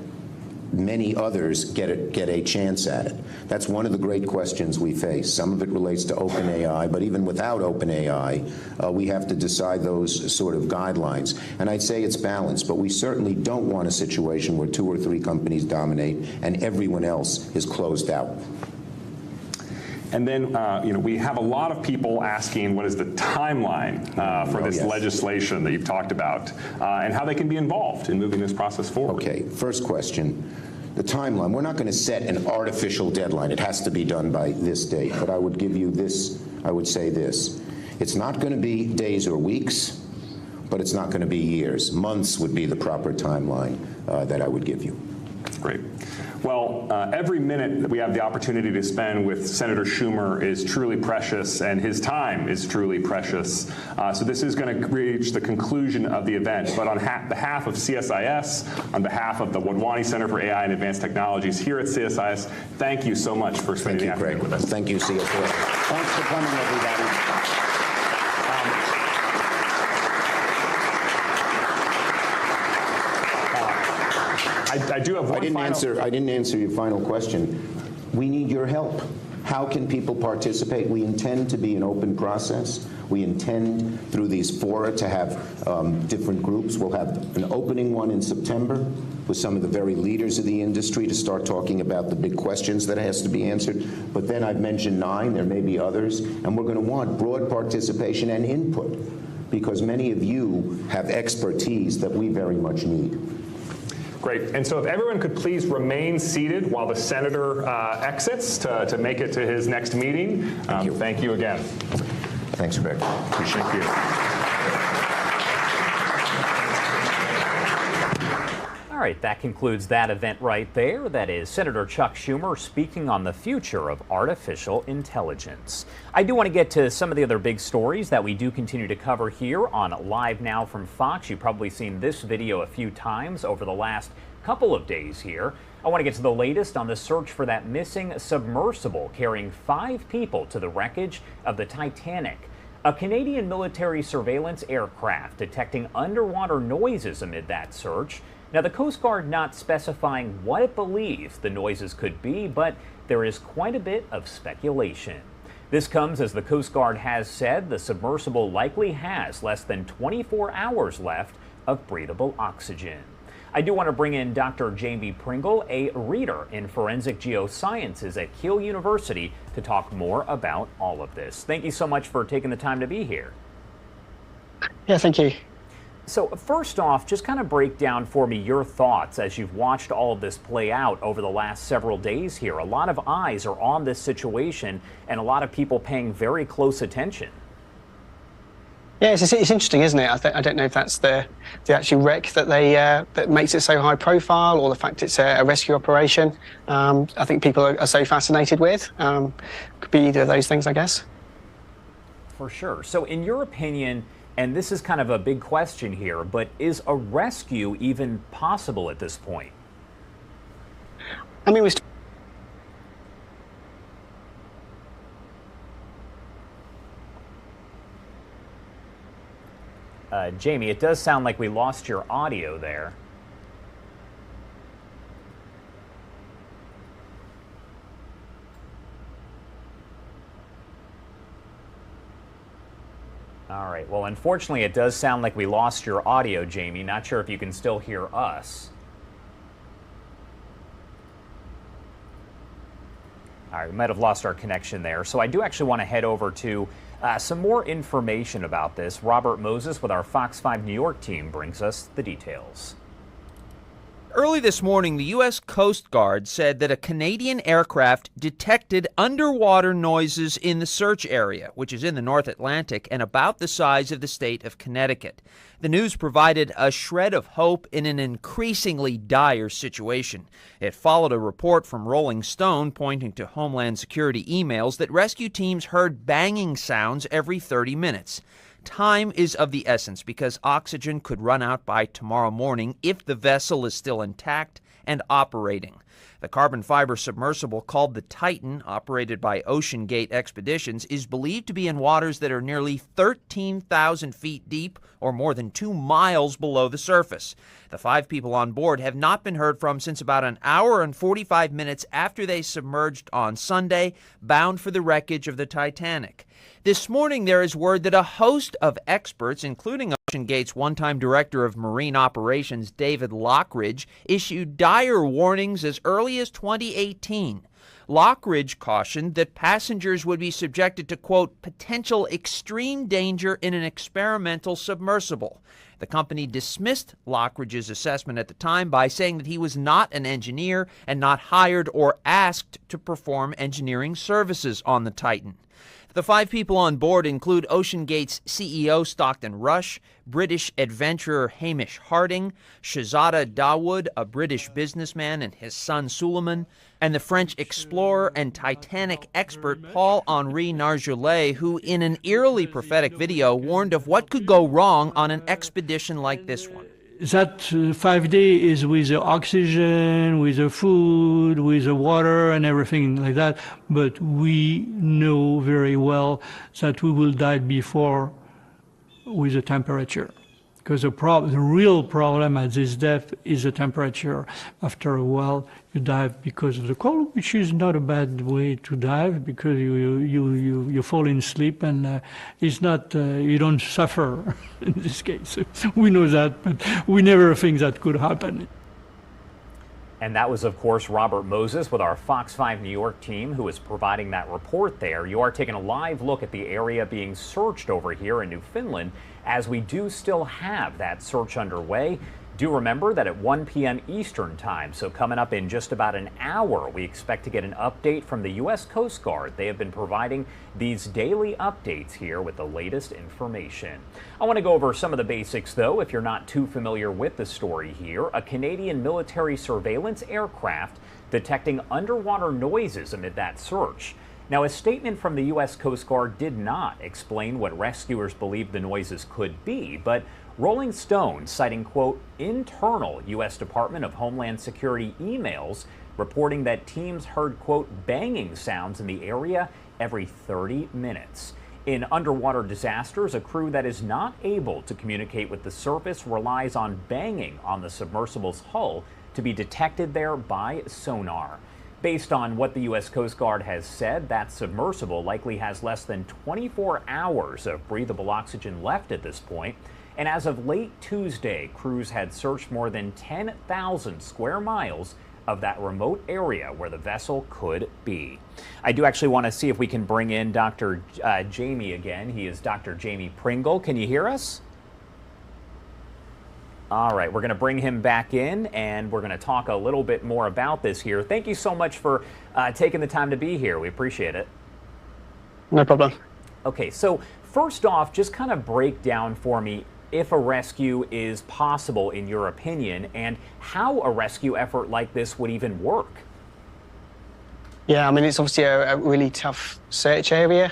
many others get a chance at it. That's one of the great questions we face. Some of it relates to OpenAI, but even without OpenAI, we have to decide those sort of guidelines. And I'd say it's balanced, but we certainly don't want a situation where 2 or 3 companies dominate and everyone else is closed out. And then, we have a lot of people asking what is the timeline for this legislation that you've talked about and how they can be involved in moving this process forward. Okay, first question, the timeline. We're not going to set an artificial deadline. It has to be done by this date. But I would give you this, I would say this. It's not going to be days or weeks, but it's not going to be years. Months would be the proper timeline that I would give you. Great. Well, every minute that we have the opportunity to spend with Senator Schumer is truly precious, and his time is truly precious. So this is going to reach the conclusion of the event. But on behalf of CSIS, on behalf of the Wadhwani Center for AI and Advanced Technologies here at CSIS, thank you so much for spending the afternoon with us. Thank you, CSIS. Thanks for coming, everybody. I do have one I didn't answer your final question. We need your help. How can people participate? We intend to be an open process. We intend through these fora to have different groups. We'll have an opening one in September with some of the very leaders of the industry to start talking about the big questions that has to be answered. But then I've mentioned 9, there may be others, and we're going to want broad participation and input because many of you have expertise that we very much need. Great. And so if everyone could please remain seated while the senator exits to make it to his next meeting. Thank you again. Thanks, Greg. Appreciate you. All right, that concludes that event right there. That is Senator Chuck Schumer speaking on the future of artificial intelligence. I do want to get to some of the other big stories that we do continue to cover here on Live Now from Fox. You've probably seen this video a few times over the last couple of days here. I want to get to the latest on the search for that missing submersible carrying 5 people to the wreckage of the Titanic. A Canadian military surveillance aircraft detecting underwater noises amid that search. Now, the Coast Guard not specifying what it believes the noises could be, but there is quite a bit of speculation. This comes as the Coast Guard has said the submersible likely has less than 24 hours left of breathable oxygen. I do want to bring in Dr. Jamie Pringle, a reader in forensic geosciences at Keele University, to talk more about all of this. Thank you so much for taking the time to be here. Yeah, thank you. So first off, just kind of break down for me your thoughts as you've watched all of this play out over the last several days here. A lot of eyes are on this situation and a lot of people paying very close attention. Yeah, it's interesting, isn't it? I don't know if that's the actual wreck that that makes it so high profile, or the fact it's a rescue operation. I think people are so fascinated with. Could be either of those things, I guess. For sure. So in your opinion, and this is kind of a big question here, but is a rescue even possible at this point? I mean, Jamie, it does sound like we lost your audio there. All right, well, unfortunately, it does sound like we lost your audio, Jamie. Not sure if you can still hear us. All right, we might have lost our connection there. So I do actually want to head over to some more information about this. Robert Moses with our Fox 5 New York team brings us the details. early this morning, the U.S. Coast Guard said that a Canadian aircraft detected underwater noises in the search area, which is in the North Atlantic and about the size of the state of Connecticut. The news provided a shred of hope in an increasingly dire situation. It followed a report from Rolling Stone pointing to Homeland Security emails that rescue teams heard banging sounds every 30 minutes. Time is of the essence because oxygen could run out by tomorrow morning if the vessel is still intact and operating. The carbon fiber submersible called the Titan, operated by Ocean Gate Expeditions, is believed to be in waters that are nearly 13,000 feet deep or more than 2 miles below the surface. The 5 people on board have not been heard from since about an hour and 45 minutes after they submerged on Sunday, bound for the wreckage of the Titanic. This morning, there is word that a host of experts, including Ocean Gate's one-time director of marine operations, David Lockridge, issued dire warnings as early as 2018. Lockridge cautioned that passengers would be subjected to, quote, potential extreme danger in an experimental submersible. The company dismissed Lockridge's assessment at the time by saying that he was not an engineer and not hired or asked to perform engineering services on the Titan. The 5 people on board include Ocean Gate's CEO Stockton Rush, British adventurer Hamish Harding, Shahzada Dawood, a British businessman, and his son Suleiman, and the French explorer and Titanic expert Paul-Henri Nargeolet, who in an eerily prophetic video warned of what could go wrong on an expedition like this one. That 5 days is with the oxygen, with the food, with the water and everything like that. But we know very well that we will die before with the temperature. Because the real problem at this depth is the temperature. After a while, you dive because of the cold, which is not a bad way to dive because you fall in sleep and it's not you don't suffer in this case. We know that, but we never think that could happen. And that was, of course, Robert Moses with our Fox 5 New York team who is providing that report there. You are taking a live look at the area being searched over here in Newfoundland as we do still have that search underway. Do remember that at 1 p.m. Eastern time, so coming up in just about an hour, we expect to get an update from the U.S. Coast Guard. They have been providing these daily updates here with the latest information. I want to go over some of the basics, though, if you're not too familiar with the story here. A Canadian military surveillance aircraft detecting underwater noises amid that search. Now, a statement from the U.S. Coast Guard did not explain what rescuers believe the noises could be, but Rolling Stone, citing, quote, internal U.S. Department of Homeland Security emails reporting that teams heard, quote, banging sounds in the area every 30 minutes. In underwater disasters, a crew that is not able to communicate with the surface relies on banging on the submersible's hull to be detected there by sonar. Based on what the U.S. Coast Guard has said, that submersible likely has less than 24 hours of breathable oxygen left at this point. And as of late Tuesday, crews had searched more than 10,000 square miles of that remote area where the vessel could be. I do actually want to see if we can bring in Dr. Jamie again. He is Dr. Jamie Pringle. Can you hear us? All right, we're going to bring him back in and we're going to talk a little bit more about this here. Thank you so much for taking the time to be here. We appreciate it. No problem. Okay, so first off, just kind of break down for me if a rescue is possible in your opinion and how a rescue effort like this would even work. Yeah, I mean, it's obviously a really tough search area.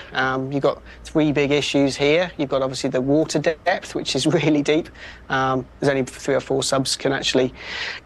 You've got 3 big issues here. You've got obviously the water depth, which is really deep. There's only 3 or 4 subs can actually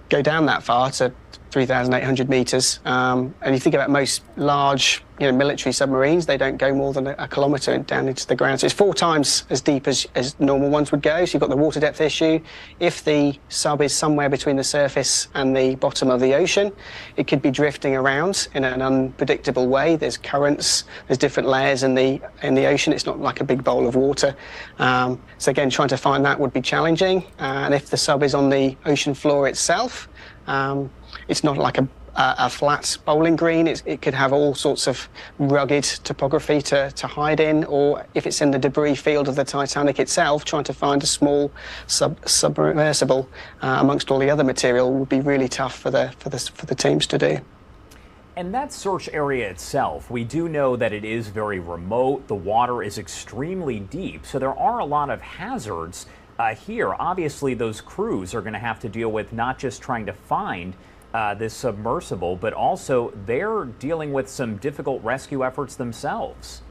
go down that far to 3,800 meters. And you think about most large, military submarines, they don't go more than a kilometer down into the ground. So it's 4 times as deep as normal ones would go. So you've got the water depth issue. If the sub is somewhere between the surface and the bottom of the ocean, it could be drifting around in an unpredictable way. There's currents, there's different layers in the ocean. It's not like a big bowl of water. So again, trying to find that would be challenging. And if the sub is on the ocean floor itself, it's not like a flat bowling green. It could have all sorts of rugged topography to hide in, or if it's in the debris field of the Titanic itself, trying to find a small submersible amongst all the other material would be really tough for the teams to do. And that search area itself, we do know that it is very remote. The water is extremely deep, so there are a lot of hazards here. Obviously, those crews are going to have to deal with not just trying to find this submersible, but also they're dealing with some difficult rescue efforts themselves.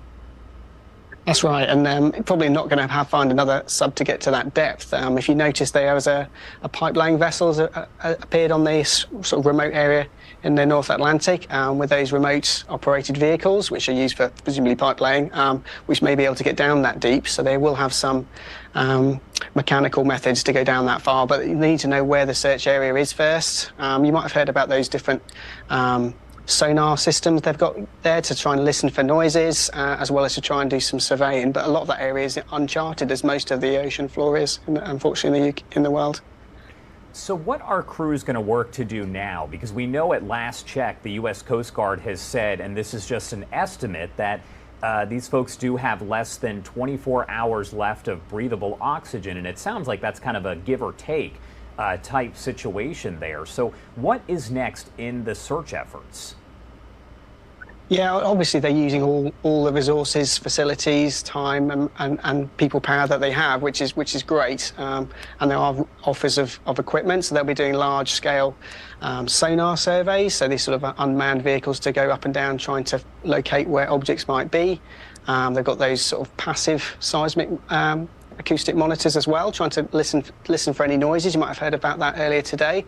That's right, and probably not going to find another sub to get to that depth. If you notice, there was a pipeline vessel appeared on this sort of remote area in the North Atlantic with those remote operated vehicles, which are used for presumably pipe laying, which may be able to get down that deep. So they will have some mechanical methods to go down that far, but you need to know where the search area is first. You might have heard about those different sonar systems they've got there to try and listen for noises, as well as to try and do some surveying. But a lot of that area is uncharted, as most of the ocean floor is, unfortunately, in the world. So what are crews going to work to do now? Because we know at last check, the U.S. Coast Guard has said, and this is just an estimate, that these folks do have less than 24 hours left of breathable oxygen. And it sounds like that's kind of a give or take type situation there. So what is next in the search efforts? Yeah, obviously they're using all the resources, facilities, time, and people power that they have, which is great. And there are offers of equipment, so they'll be doing large-scale sonar surveys, so these sort of unmanned vehicles to go up and down trying to locate where objects might be. They've got those sort of passive seismic acoustic monitors as well, trying to listen for any noises. You might have heard about that earlier today,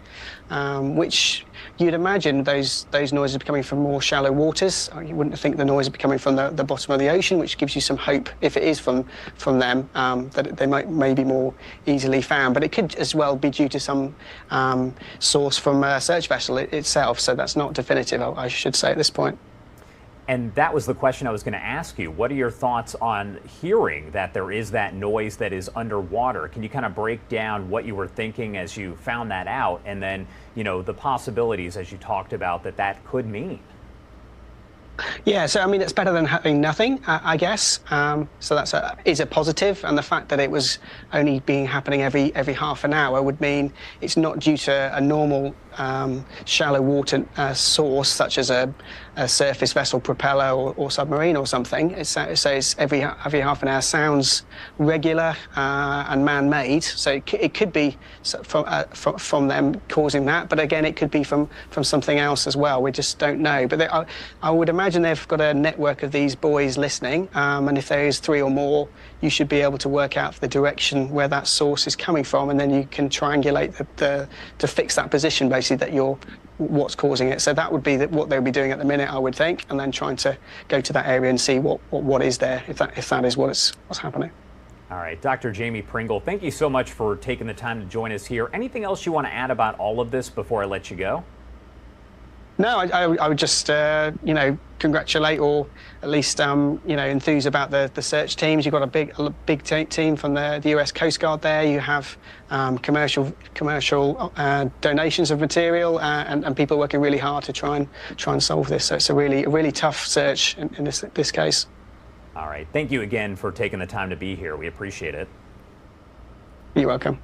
which you'd imagine those noises are coming from more shallow waters. You wouldn't think the noise would be coming from the bottom of the ocean, which gives you some hope, if it is from them, that they may be more easily found. But it could as well be due to some source from a search vessel itself, so that's not definitive, I should say, at this point. And that was the question I was going to ask you. What are your thoughts on hearing that there is that noise that is underwater? Can you kind of break down what you were thinking as you found that out, and then, you know, the possibilities as you talked about that could mean? Yeah, so I mean, it's better than having nothing, I guess. So that's is a positive, and the fact that it was only happening every half an hour would mean it's not due to a normal shallow water source, such as a surface vessel propeller or submarine or something. It's every half an hour sounds regular and man-made. So it could be from them causing that, but again, it could be from something else as well. We just don't know. But I would imagine they've got a network of these buoys listening, and if there is 3 or more, you should be able to work out the direction where that source is coming from, and then you can triangulate to fix that position, basically, that what's causing it. So that would be what they'll be doing at the minute, I would think, and then trying to go to that area and see what is there, if that is what's happening. All right, Dr. Jamie Pringle, thank you so much for taking the time to join us here. Anything else you want to add about all of this before I let you go? No, I would just, congratulate or at least, enthuse about the search teams. You've got a big team from the US Coast Guard there. You have commercial donations of material and people working really hard to try and solve this. So it's a really tough search in this case. All right. Thank you again for taking the time to be here. We appreciate it. You're welcome.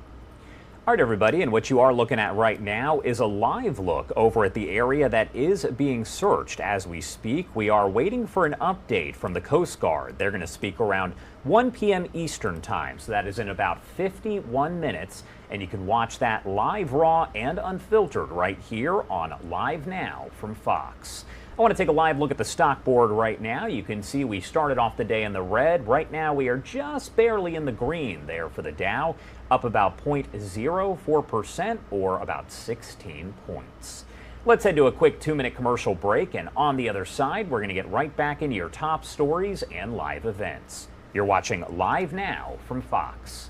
All right, everybody, and what you are looking at right now is a live look over at the area that is being searched as we speak. We are waiting for an update from the Coast Guard. They're going to speak around 1 p.m. Eastern time, so that is in about 51 minutes, and you can watch that live, raw, and unfiltered right here on LiveNOW from Fox. I want to take a live look at the stock board right now. You can see we started off the day in the red. Right now we are just barely in the green there for the Dow, up about 0.04% or about 16 points. Let's head to a quick 2-minute commercial break, and on the other side, we're going to get right back into your top stories and live events. You're watching LiveNOW from Fox.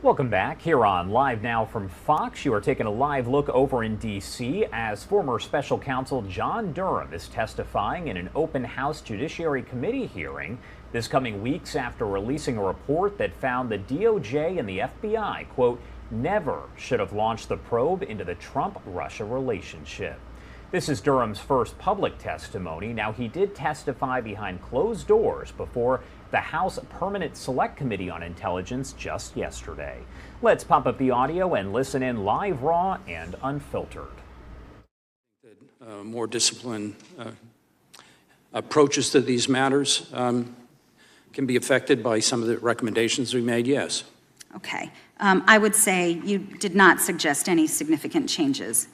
Welcome back here on Live Now from Fox. You are taking a live look over in D.C. as former special counsel John Durham is testifying in an open House Judiciary Committee hearing this coming weeks after releasing a report that found the DOJ and the FBI, quote, never should have launched the probe into the Trump-Russia relationship. This is Durham's first public testimony. Now, he did testify behind closed doors before the House Permanent Select Committee on Intelligence just yesterday. Let's pop up the audio and listen in live, raw, and unfiltered. More disciplined approaches to these matters can be affected by some of the recommendations we made, yes. Okay. I would say you did not suggest any significant changes.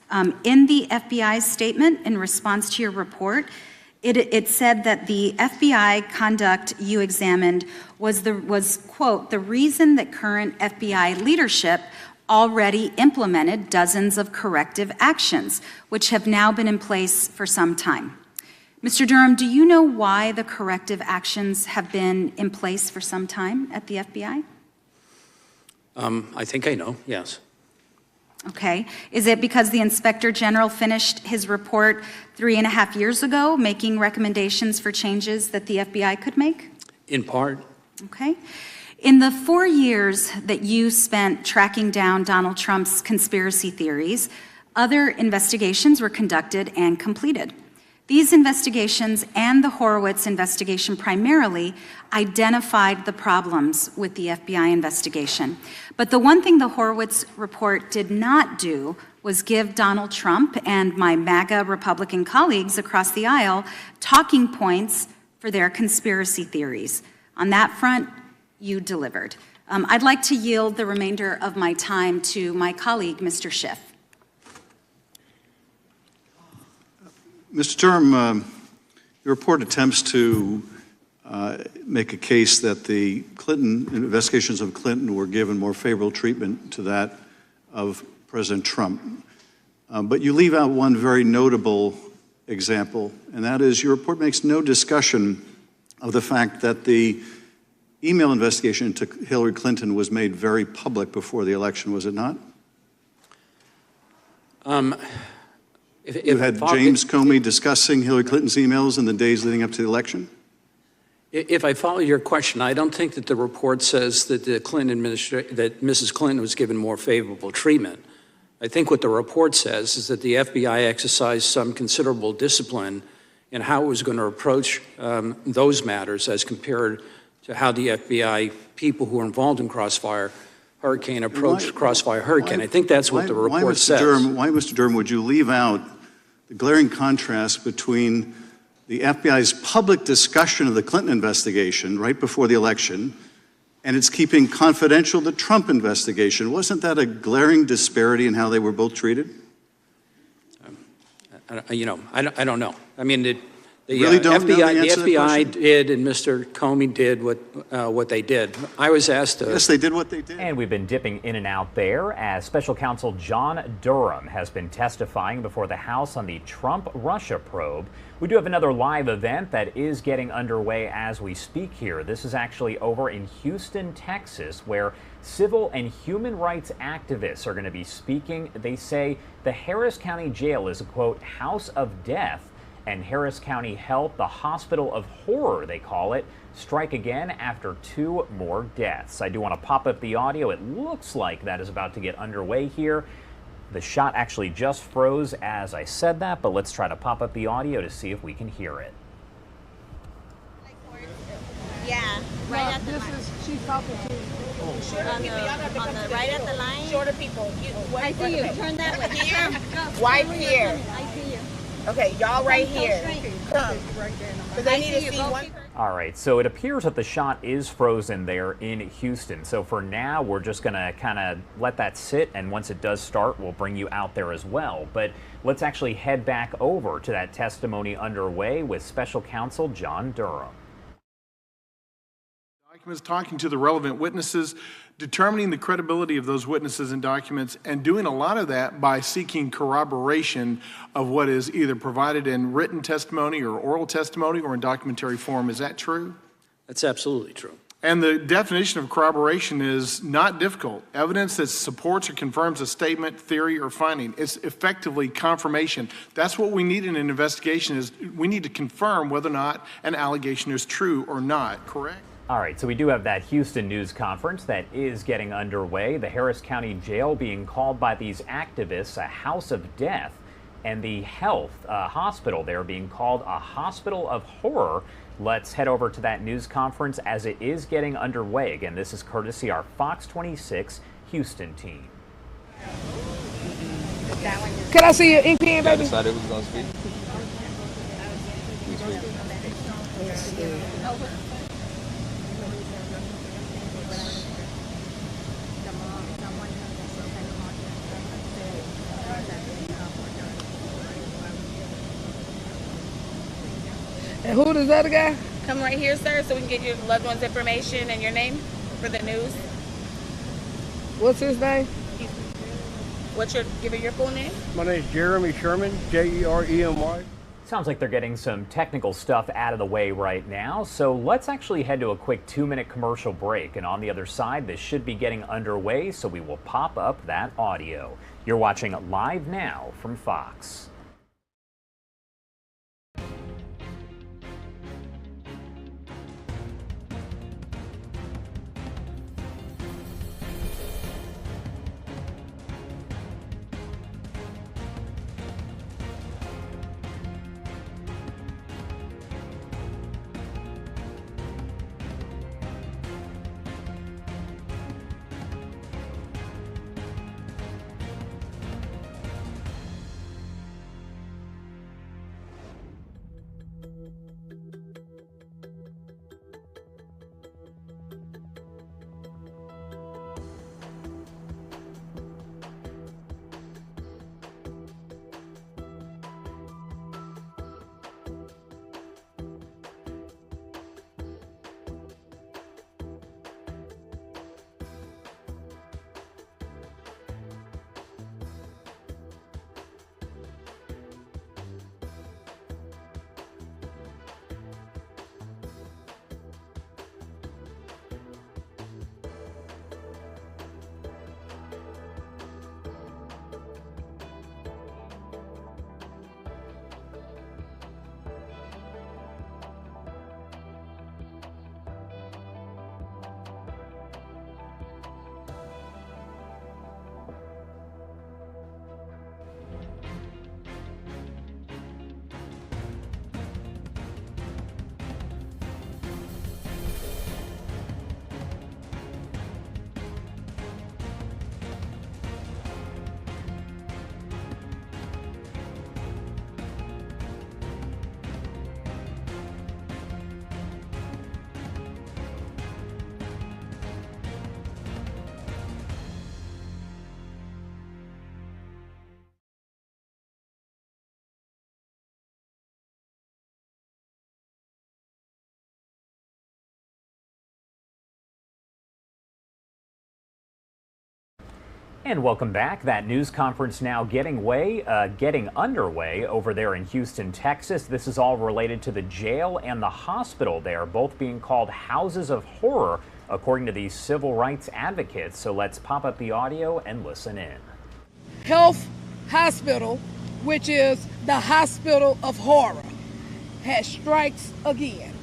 In the FBI's statement in response to your report, it said that the FBI conduct you examined was, quote, the reason that current FBI leadership already implemented dozens of corrective actions, which have now been in place for some time. Mr. Durham, do you know why the corrective actions have been in place for some time at the FBI? I think I know, yes. Okay. Is it because the Inspector General finished his report 3.5 years ago, making recommendations for changes that the FBI could make? In part. Okay. In the 4 years that you spent tracking down Donald Trump's conspiracy theories, other investigations were conducted and completed. These investigations and the Horowitz investigation primarily identified the problems with the FBI investigation. But the one thing the Horowitz report did not do was give Donald Trump and my MAGA Republican colleagues across the aisle talking points for their conspiracy theories. On that front, you delivered. I'd like to yield the remainder of my time to my colleague, Mr. Schiff. Mr. Durham, your report attempts to make a case that the Clinton investigations of Clinton were given more favorable treatment to that of President Trump. But you leave out one very notable example, and that is your report makes no discussion of the fact that the email investigation into Hillary Clinton was made very public before the election, was it not? You had James Comey discussing Hillary Clinton's emails in the days leading up to the election? If I follow your question, I don't think that the report says that the Clinton administration, that Mrs. Clinton was given more favorable treatment. I think what the report says is that the FBI exercised some considerable discipline in how it was going to approach those matters as compared to how the FBI people who were involved in Crossfire Hurricane approached Crossfire Hurricane. I think that's what the report says. Why, Mr. Durham, would you leave out the glaring contrast between the FBI's public discussion of the Clinton investigation right before the election and its keeping confidential the Trump investigation? Wasn't that a glaring disparity in how they were both treated? I don't know. I mean, the FBI did and Mr. Comey did what they did. I was asked to. Yes, they did what they did. And we've been dipping in and out there as Special Counsel John Durham has been testifying before the House on the Trump-Russia probe. We do have another live event that is getting underway as we speak here. This is actually over in Houston, Texas, where civil and human rights activists are going to be speaking. They say the Harris County Jail is a, quote, house of death, and Harris County helped the hospital of horror, they call it, strike again after 2 more deaths. I do want to pop up the audio. It looks like that is about to get underway here. The shot actually just froze as I said that, but let's try to pop up the audio to see if we can hear it. Yeah, right at the line. She's talking to on the right at the line. Shorter people. I see you. Turn that way. Here. Right here. I see you. Okay, y'all right here. Come. Because I need to see one. All right, so it appears that the shot is frozen there in Houston. So for now, we're just going to kind of let that sit, and once it does start, we'll bring you out there as well. But let's actually head back over to that testimony underway with Special Counsel John Durham. Documents, talking to the relevant witnesses, determining the credibility of those witnesses and documents, and doing a lot of that by seeking corroboration of what is either provided in written testimony or oral testimony or in documentary form. Is that true? That's absolutely true. And the definition of corroboration is not difficult. Evidence that supports or confirms a statement, theory, or finding. It's effectively confirmation. That's what we need in an investigation, is we need to confirm whether or not an allegation is true or not, correct? All right, so we do have that Houston news conference that is getting underway. The Harris County Jail being called by these activists a house of death, and the health hospital there being called a hospital of horror. Let's head over to that news conference as it is getting underway. Again, this is courtesy our Fox 26 Houston team. Can I see your ink pen, baby? Decided who's going to speak. And who is that guy? Come right here, sir, so we can get your loved one's information and your name for the news. What's his name? Give it your full name? My name is Jeremy Sherman, Jeremy. Sounds like they're getting some technical stuff out of the way right now, so let's actually head to a quick 2-minute commercial break. And on the other side, this should be getting underway, so we will pop up that audio. You're watching Live Now from Fox. And welcome back. That news conference now getting underway over there in Houston, Texas. This is all related to the jail and the hospital there, both being called houses of horror, according to these civil rights advocates. So let's pop up the audio and listen in. Health Hospital, which is the hospital of horror, has strikes again.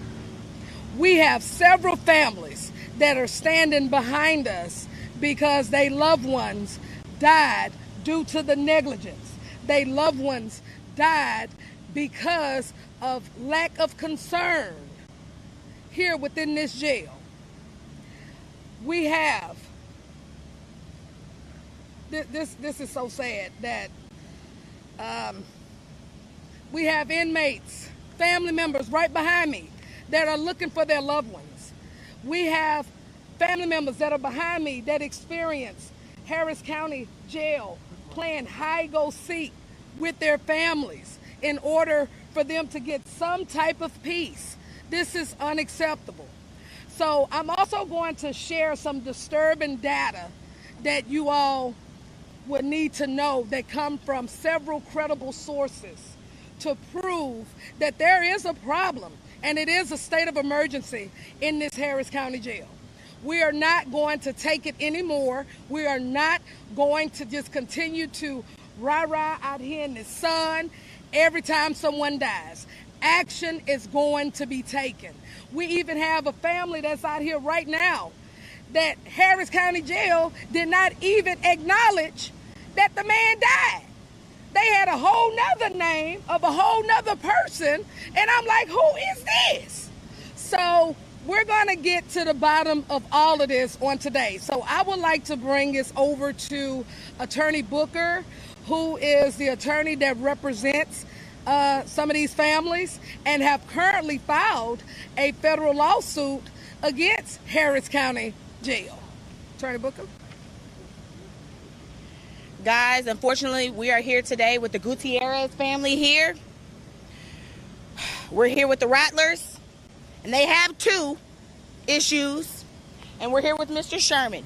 We have several families that are standing behind us because their loved ones died due to the negligence. Their loved ones died because of lack of concern here within this jail. We have, this is so sad that we have inmates, family members right behind me that are looking for their loved ones. We have family members that are behind me that experience Harris County Jail playing hide-go-seek with their families in order for them to get some type of peace. This is unacceptable. So I'm also going to share some disturbing data that you all would need to know that come from several credible sources to prove that there is a problem and it is a state of emergency in this Harris County Jail. We are not going to take it anymore. We are not going to just continue to rah-rah out here in the sun every time someone dies. Action is going to be taken. We even have a family that's out here right now that Harris County Jail did not even acknowledge that the man died. They had a whole nother name of a whole nother person, and I'm like, who is this? So we're going to get to the bottom of all of this on today. So I would like to bring this over to Attorney Booker, who is the attorney that represents some of these families and have currently filed a federal lawsuit against Harris County Jail. Attorney Booker. Guys, unfortunately, we are here today with the Gutierrez family here. We're here with the Rattlers, and they have 2 issues. And we're here with Mr. Sherman,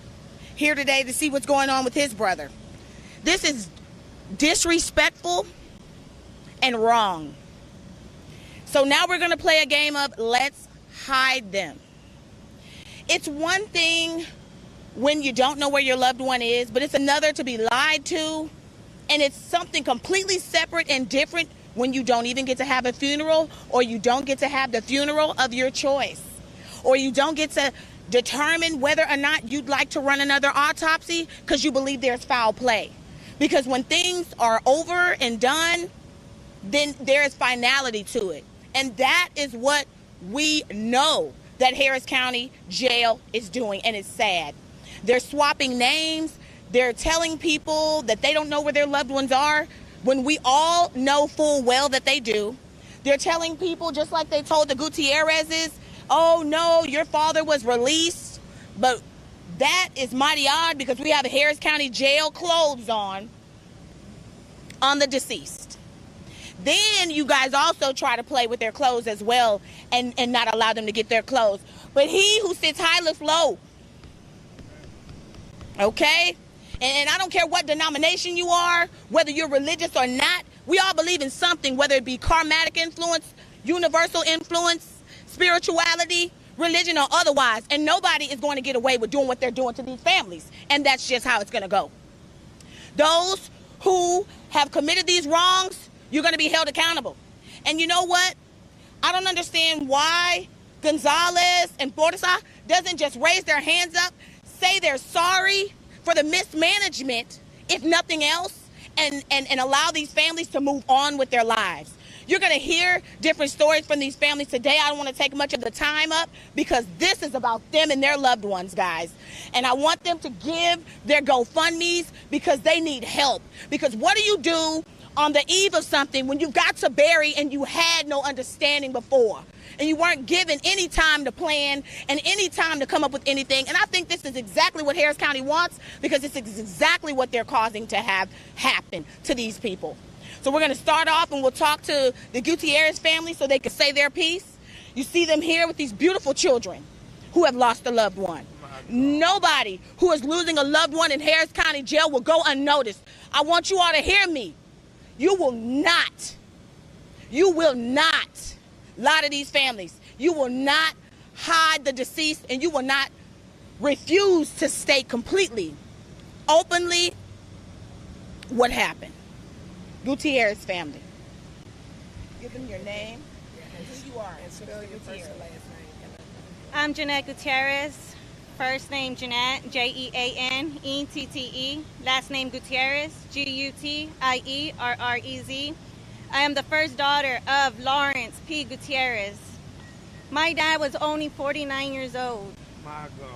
here today to see what's going on with his brother. This is disrespectful and wrong. So now we're going to play a game of let's hide them. It's one thing when you don't know where your loved one is, but it's another to be lied to, and it's something completely separate and different when you don't even get to have a funeral, or you don't get to have the funeral of your choice, or you don't get to determine whether or not you'd like to run another autopsy because you believe there's foul play. Because when things are over and done, then there is finality to it. And that is what we know that Harris County Jail is doing, and it's sad. They're swapping names. They're telling people that they don't know where their loved ones are when we all know full well that they do. They're telling people, just like they told the Gutierrezes, oh no, your father was released. But that is mighty odd because we have Harris County Jail clothes on the deceased. Then you guys also try to play with their clothes as well and not allow them to get their clothes. But he who sits high looks low. Okay? And I don't care what denomination you are, whether you're religious or not, we all believe in something, whether it be karmatic influence, universal influence, spirituality, religion, or otherwise. And nobody is going to get away with doing what they're doing to these families. And that's just how it's going to go. Those who have committed these wrongs, you're going to be held accountable. And you know what? I don't understand why Gonzalez and Forza doesn't just raise their hands up, say they're sorry for the mismanagement, if nothing else, and allow these families to move on with their lives. You're going to hear different stories from these families today. I don't want to take much of the time up because this is about them and their loved ones, guys. And I want them to give their GoFundMes because they need help. Because what do you do on the eve of something when you've got to bury and you had no understanding before? And you weren't given any time to plan and any time to come up with anything. And I think this is exactly what Harris County wants because it's exactly what they're causing to have happen to these people. So we're going to start off and we'll talk to the Gutierrez family so they can say their piece. You see them here with these beautiful children who have lost a loved one. Nobody who is losing a loved one in Harris County Jail will go unnoticed. I want you all to hear me. You will not lie to these families. You will not hide the deceased, and you will not refuse to state completely, openly, what happened. Gutierrez family. Give them your name and who you are. And spell your first and last name. I'm Jeanette Gutierrez. First name Jeanette, Jeanette. Last name Gutierrez, Gutierrez. I am the first daughter of Lawrence P. Gutierrez. My dad was only 49 years old. My God.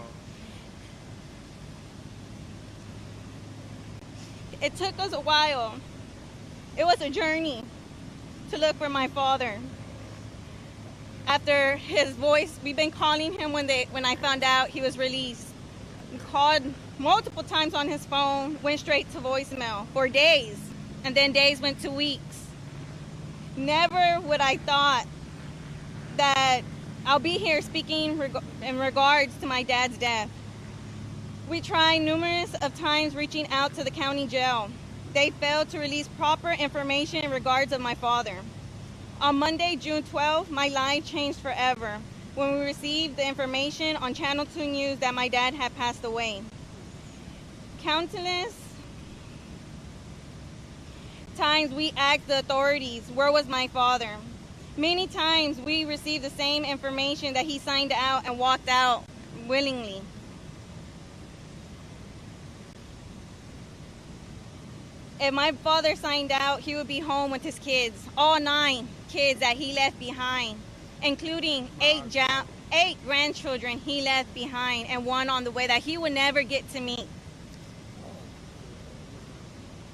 It took us a while. It was a journey to look for my father. After his voice, we've been calling him when I found out he was released. We called multiple times on his phone, went straight to voicemail for days, and then days went to weeks. Never would I thought that I'll be here speaking in regards to my dad's death. We tried numerous of times reaching out to the county jail. They failed to release proper information in regards of my father. On Monday, June 12th, my life changed forever when we received the information on Channel 2 News that my dad had passed away. Countless times we asked the authorities, where was my father? Many times we received the same information that he signed out and walked out willingly. If my father signed out, he would be home with his kids, all 9 kids that he left behind, including 8 grandchildren he left behind and 1 on the way that he would never get to meet.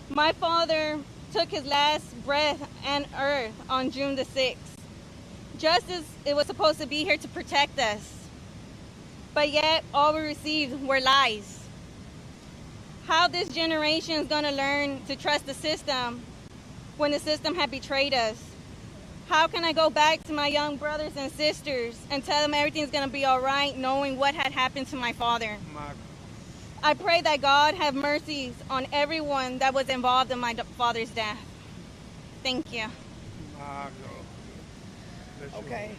My father took his last breath on earth on June the 6th. Justice, it was supposed to be here to protect us, but yet all we received were lies. How this generation is going to learn to trust the system when the system had betrayed us? How can I go back to my young brothers and sisters and tell them everything's going to be all right, knowing what had happened to my father? I pray that God have mercies on everyone that was involved in my father's death. Thank you. Okay.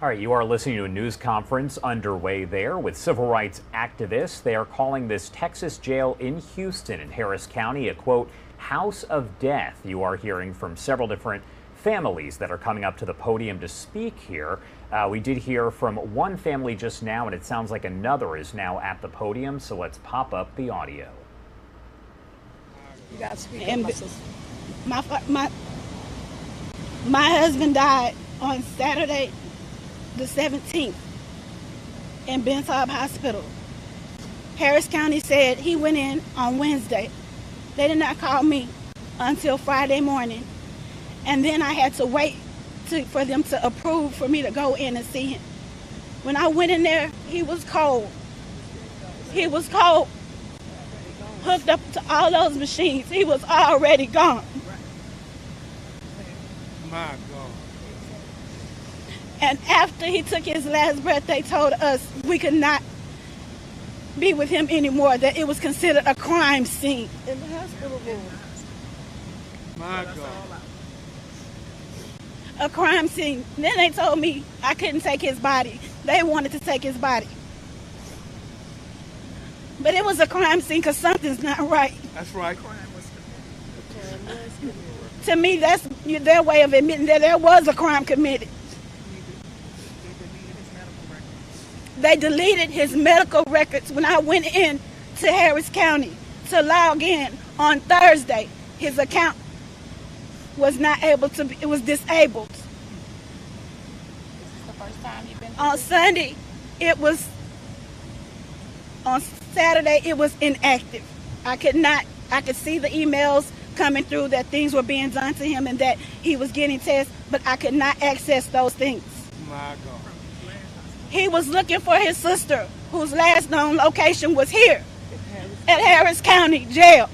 All right, you are listening to a news conference underway there with civil rights activists. They are calling this Texas jail in Houston in Harris County a, quote, house of death. You are hearing from several different families that are coming up to the podium to speak here. We did hear from one family just now, and it sounds like another is now at the podium, so let's pop up the audio. You gotta speak up, my sister. My husband died on Saturday the 17th in Bensab Hospital. Harris County said he went in on Wednesday. They did not call me until Friday morning. And then I had to wait for them to approve for me to go in and see him. When I went in there, he was cold. He was cold. Hooked up to all those machines. He was already gone. My God. And after he took his last breath, they told us we could not be with him anymore, that it was considered a crime scene. In the hospital room. My God. A crime scene. Then they told me I couldn't take his body. They wanted to take his body. But it was a crime scene because something's not right. That's right. To me, that's their way of admitting that there was a crime committed. They deleted his medical records when I went in to Harris County to log in on Thursday. His account was not able to be, it was disabled. Is this the first time you've been On Sunday, it was, on Saturday, it was inactive. I could see the emails coming through that things were being done to him and that he was getting tests, but I could not access those things. My God. He was looking for his sister, whose last known location was here at Harris County Jail.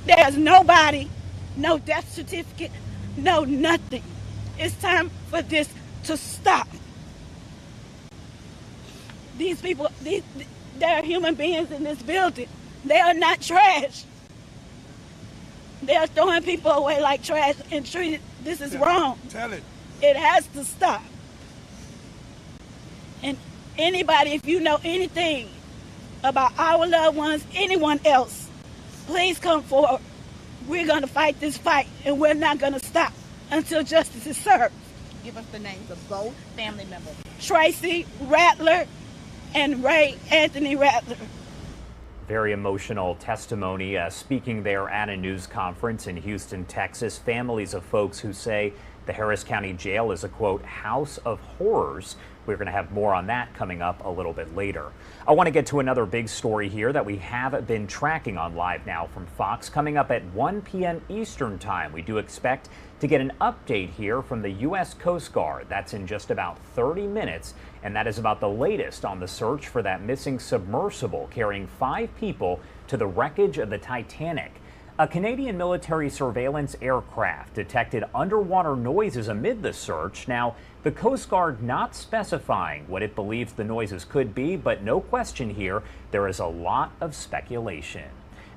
There's nobody, no death certificate, no nothing. It's time for this to stop. These people, there are human beings in this building. They are not trash. They are throwing people away like trash and treated, this is wrong. Tell it. It has to stop. And anybody, if you know anything about our loved ones, anyone else, please come forward. We're going to fight this fight, and we're not going to stop until justice is served. Give us the names of both family members. Tracy Rattler and Ray Anthony Rattler. Very emotional testimony speaking there at a news conference in Houston, Texas. Families of folks who say the Harris County Jail is a, quote, house of horrors. We're going to have more on that coming up a little bit later. I want to get to another big story here that we have been tracking on Live Now from Fox. Coming up at 1 p.m. Eastern Time, we do expect to get an update here from the U.S. Coast Guard. That's in just about 30 minutes, and that is about the latest on the search for that missing submersible carrying 5 people to the wreckage of the Titanic. A Canadian military surveillance aircraft detected underwater noises amid the search. Now, the Coast Guard not specifying what it believes the noises could be, but no question here, there is a lot of speculation.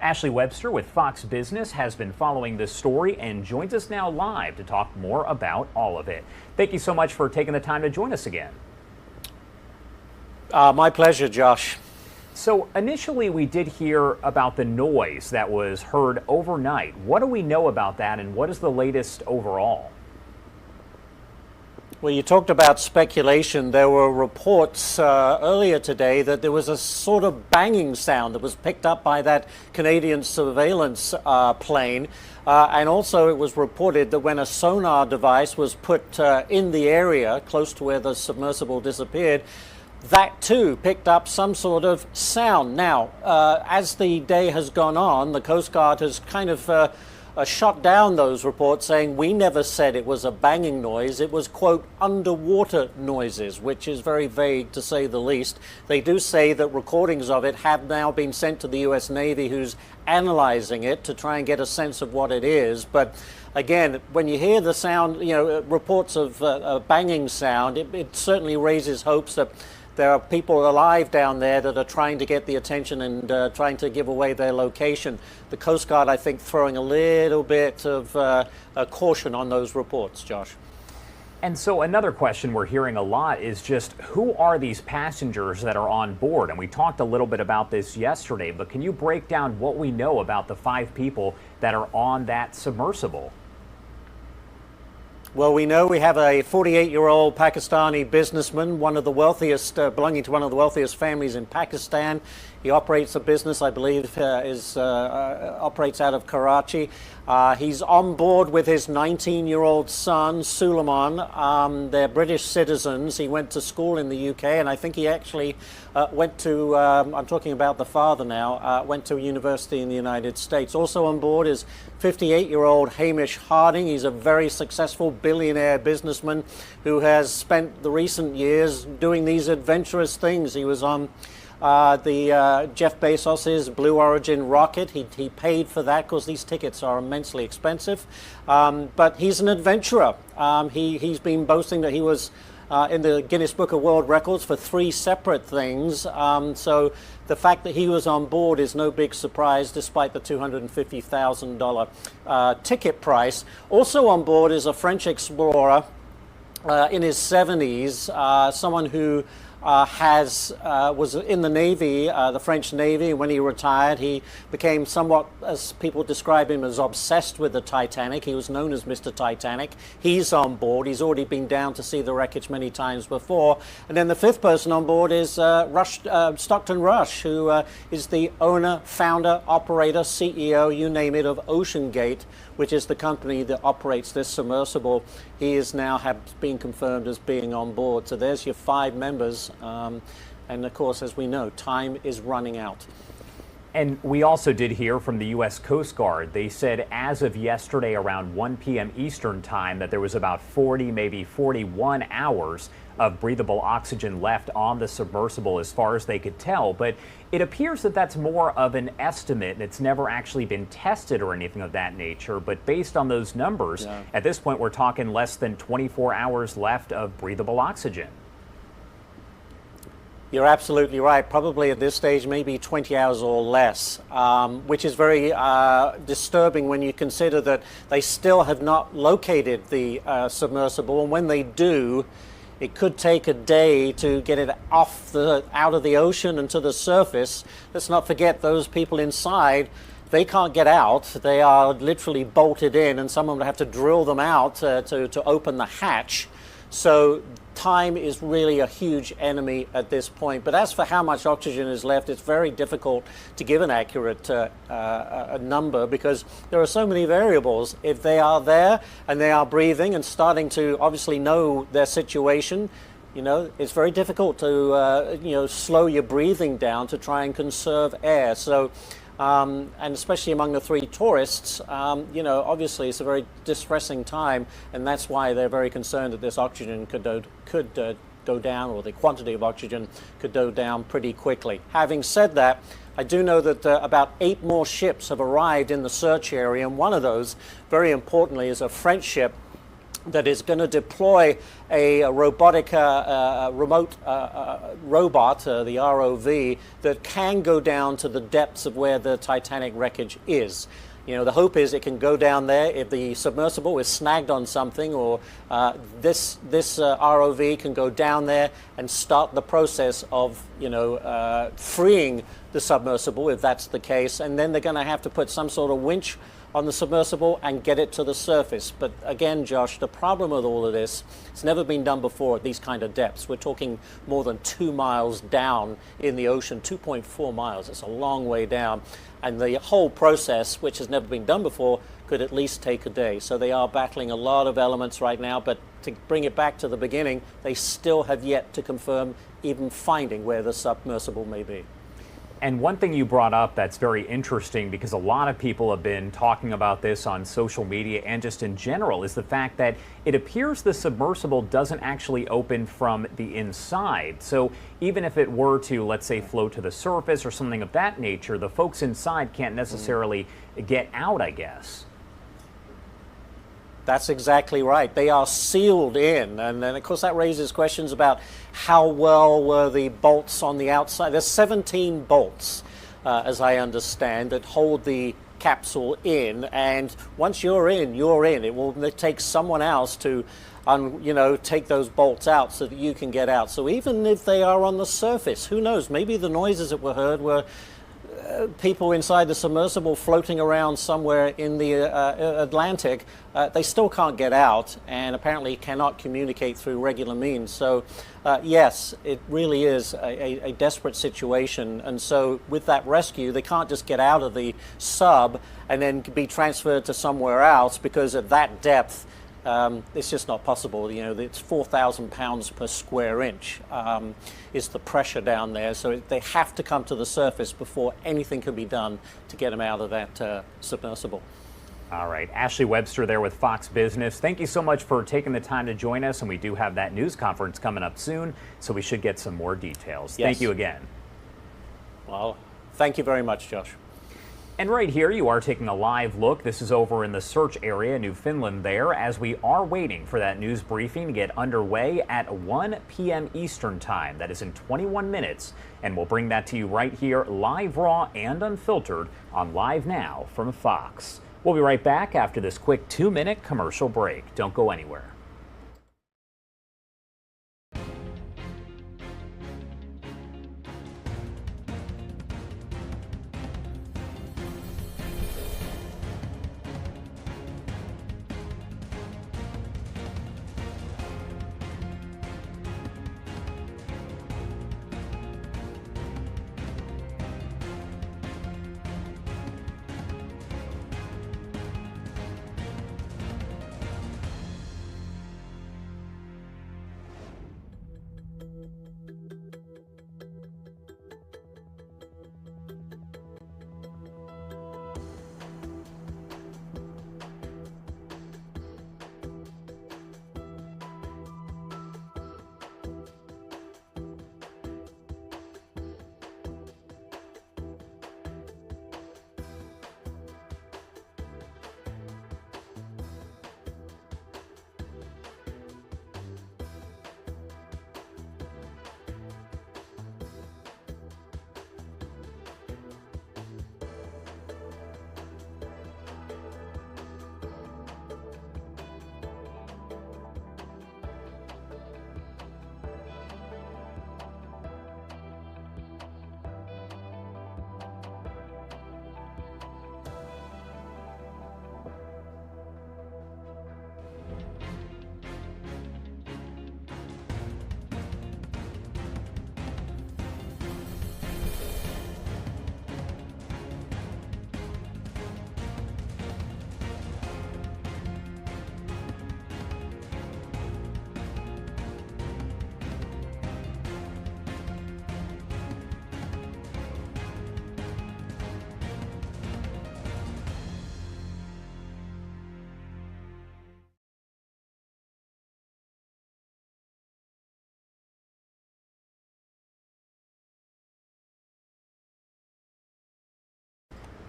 Ashley Webster with Fox Business has been following this story and joins us now live to talk more about all of it. Thank you so much for taking the time to join us again. My pleasure, Josh. So initially we did hear about the noise that was heard overnight. What do we know about that, and what is the latest overall? Well, you talked about speculation. There were reports earlier today that there was a sort of banging sound that was picked up by that Canadian surveillance plane. And also it was reported that when a sonar device was put in the area close to where the submersible disappeared, that too picked up some sort of sound. Now, as the day has gone on, the Coast Guard has kind of shot down those reports, saying we never said it was a banging noise. It was, quote, underwater noises, which is very vague to say the least. They do say that recordings of it have now been sent to the U.S. Navy, who's analyzing it to try and get a sense of what it is. But again, when you hear the sound, reports of a banging sound, it certainly raises hopes that there are people alive down there that are trying to get the attention and trying to give away their location. The Coast Guard, I think, throwing a little bit of caution on those reports, Josh. And so another question we're hearing a lot is just who are these passengers that are on board? And we talked a little bit about this yesterday, but can you break down what we know about the 5 people that are on that submersible? Well, we know we have a 48-year-old Pakistani businessman, one of the wealthiest, belonging to one of the wealthiest families in Pakistan. He operates a business, I believe, operates out of Karachi. He's on board with his 19-year-old son, Suleiman. They're British citizens. He went to school in the UK, and I think he actually went to, I'm talking about the father now, went to a university in the United States. Also on board is 58-year-old Hamish Harding. He's a very successful billionaire businessman who has spent the recent years doing these adventurous things. He was on the Jeff Bezos's Blue Origin rocket. He paid for that because these tickets are immensely expensive. But he's an adventurer. He's been boasting that he was in the Guinness Book of World Records for 3 separate things. So the fact that he was on board is no big surprise, despite the $250,000 ticket price. Also on board is a French explorer in his 70s, someone who was in the Navy, the French Navy. When he retired, he became somewhat, as people describe him, as obsessed with the Titanic. He was known as Mr. Titanic. He's on board. He's already been down to see the wreckage many times before. And then the 5th person on board is Stockton Rush, who is the owner, founder, operator, CEO, you name it, of OceanGate, which is the company that operates this submersible. He is now been confirmed as being on board. So there's your 5 members. And of course, as we know, time is running out. And we also did hear from the U.S. Coast Guard. They said as of yesterday around 1 p.m. Eastern time that there was about 40, maybe 41 hours of breathable oxygen left on the submersible as far as they could tell. But it appears that that's more of an estimate, and it's never actually been tested or anything of that nature. But based on those numbers, at this point, we're talking less than 24 hours left of breathable oxygen. You're absolutely right. Probably at this stage, maybe 20 hours or less, which is very disturbing when you consider that they still have not located the submersible. And when they do, it could take a day to get it out of the ocean and to the surface. Let's not forget those people inside. They can't get out. They are literally bolted in, and someone would have to drill them out to open the hatch. So time is really a huge enemy at this point. But as for how much oxygen is left, it's very difficult to give an accurate number, because there are so many variables. If they are there and they are breathing and starting to obviously know their situation, it's very difficult to slow your breathing down to try and conserve air. So and especially among the 3 tourists, obviously it's a very distressing time, and that's why they're very concerned that this oxygen could go down, or the quantity of oxygen could go down pretty quickly. Having said that, I do know that about 8 more ships have arrived in the search area, and one of those, very importantly, is a French ship that is going to deploy a robotic remote robot, the ROV, that can go down to the depths of where the Titanic wreckage is. You know, the hope is it can go down there if the submersible is snagged on something, or this ROV can go down there and start the process of, you know, freeing the submersible if that's the case. And then they're going to have to put some sort of winch on the submersible and get it to the surface. But again, Josh, the problem with all of this, it's never been done before at these kind of depths. We're talking more than 2 miles down in the ocean, 2.4 miles. It's a long way down. And the whole process, which has never been done before, could at least take a day. So they are battling a lot of elements right now, but to bring it back to the beginning, they still have yet to confirm even finding where the submersible may be. And one thing you brought up that's very interesting, because a lot of people have been talking about this on social media and just in general, is the fact that it appears the submersible doesn't actually open from the inside. So even if it were to, let's say, float to the surface or something of that nature, the folks inside can't necessarily get out, I guess. That's exactly right. They are sealed in. And then, of course, that raises questions about how well were the bolts on the outside. There's 17 bolts, as I understand, that hold the capsule in. And once you're in, you're in. It will take someone else to, you know, take those bolts out so that you can get out. So even if they are on the surface, who knows? Maybe the noises that were heard were people inside the submersible floating around somewhere in the Atlantic. They still can't get out, and apparently cannot communicate through regular means. So yes, it really is a desperate situation. And so with that rescue, they can't just get out of the sub and then be transferred to somewhere else, because at that depth, it's just not possible. You know, it's 4,000 pounds per square inch is the pressure down there. So they have to come to the surface before anything can be done to get them out of that submersible. All right. Ashley Webster there with Fox Business. Thank you so much for taking the time to join us. And we do have that news conference coming up soon, so we should get some more details. Yes. Thank you again. Well, thank you very much, Josh. And right here, you are taking a live look. This is over in the search area, Newfoundland there, as we are waiting for that news briefing to get underway at 1 p.m. Eastern Time. That is in 21 minutes. And we'll bring that to you right here, live, raw, and unfiltered on Live Now from Fox. We'll be right back after this quick 2-minute commercial break. Don't go anywhere.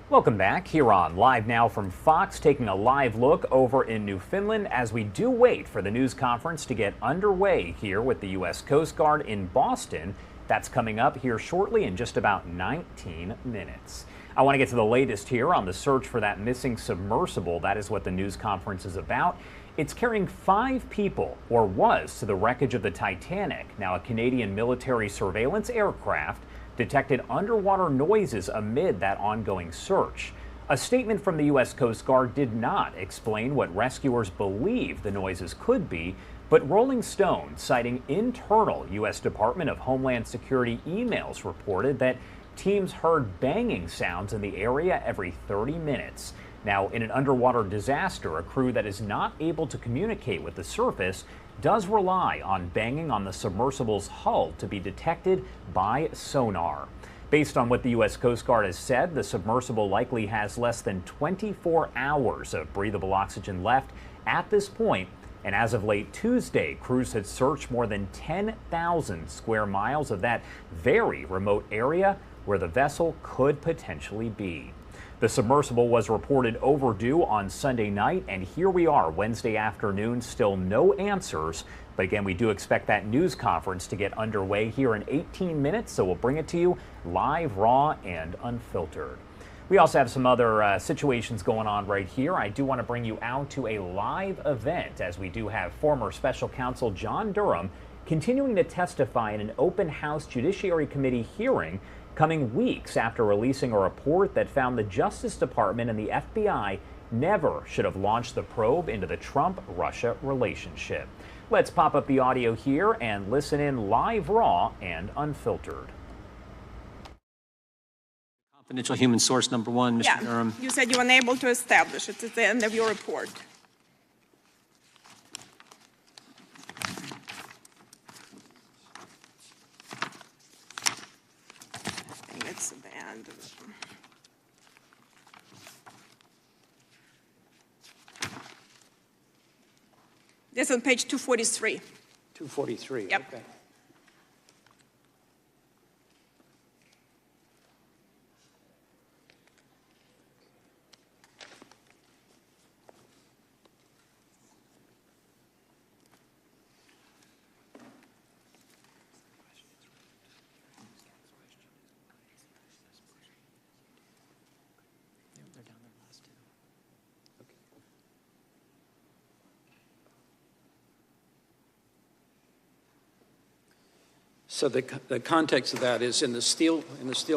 Welcome back here on Live Now from Fox, taking a live look over in Newfoundland as we do wait for the news conference to get underway here with the U.S. Coast Guard in Boston. That's coming up here shortly in just about 19 minutes. I want to get to the latest here on the search for that missing submersible. That is what the news conference is about. It's carrying 5 people, or was, to the wreckage of the Titanic. Now, a Canadian military surveillance aircraft detected underwater noises amid that ongoing search. A statement from the U.S. Coast Guard did not explain what rescuers believe the noises could be, but Rolling Stone, citing internal U.S. Department of Homeland Security emails, reported that teams heard banging sounds in the area every 30 minutes. Now, in an underwater disaster, a crew that is not able to communicate with the surface does rely on banging on the submersible's hull to be detected by sonar. Based on what the U.S. Coast Guard has said, the submersible likely has less than 24 hours of breathable oxygen left at this point, and as of late Tuesday, crews had searched more than 10,000 square miles of that very remote area where the vessel could potentially be. The submersible was reported overdue on Sunday night, and here we are Wednesday afternoon, still no answers. But again, we do expect that news conference to get underway here in 18 minutes, so we'll bring it to you live, raw, and unfiltered. We also have some other situations going on right here. I do want to bring you out to a live event, as we do have former special counsel John Durham continuing to testify in an open house Judiciary Committee hearing, coming weeks after releasing a report that found the Justice Department and the FBI never should have launched the probe into the Trump-Russia relationship. Let's pop up the audio here and listen in live, raw, and unfiltered. Confidential human source number 1, Mr. Durham. You said you were unable to establish it at the end of your report. It's banned. This is on page 243. 243. Yep. Okay. So the context of that is in the Steele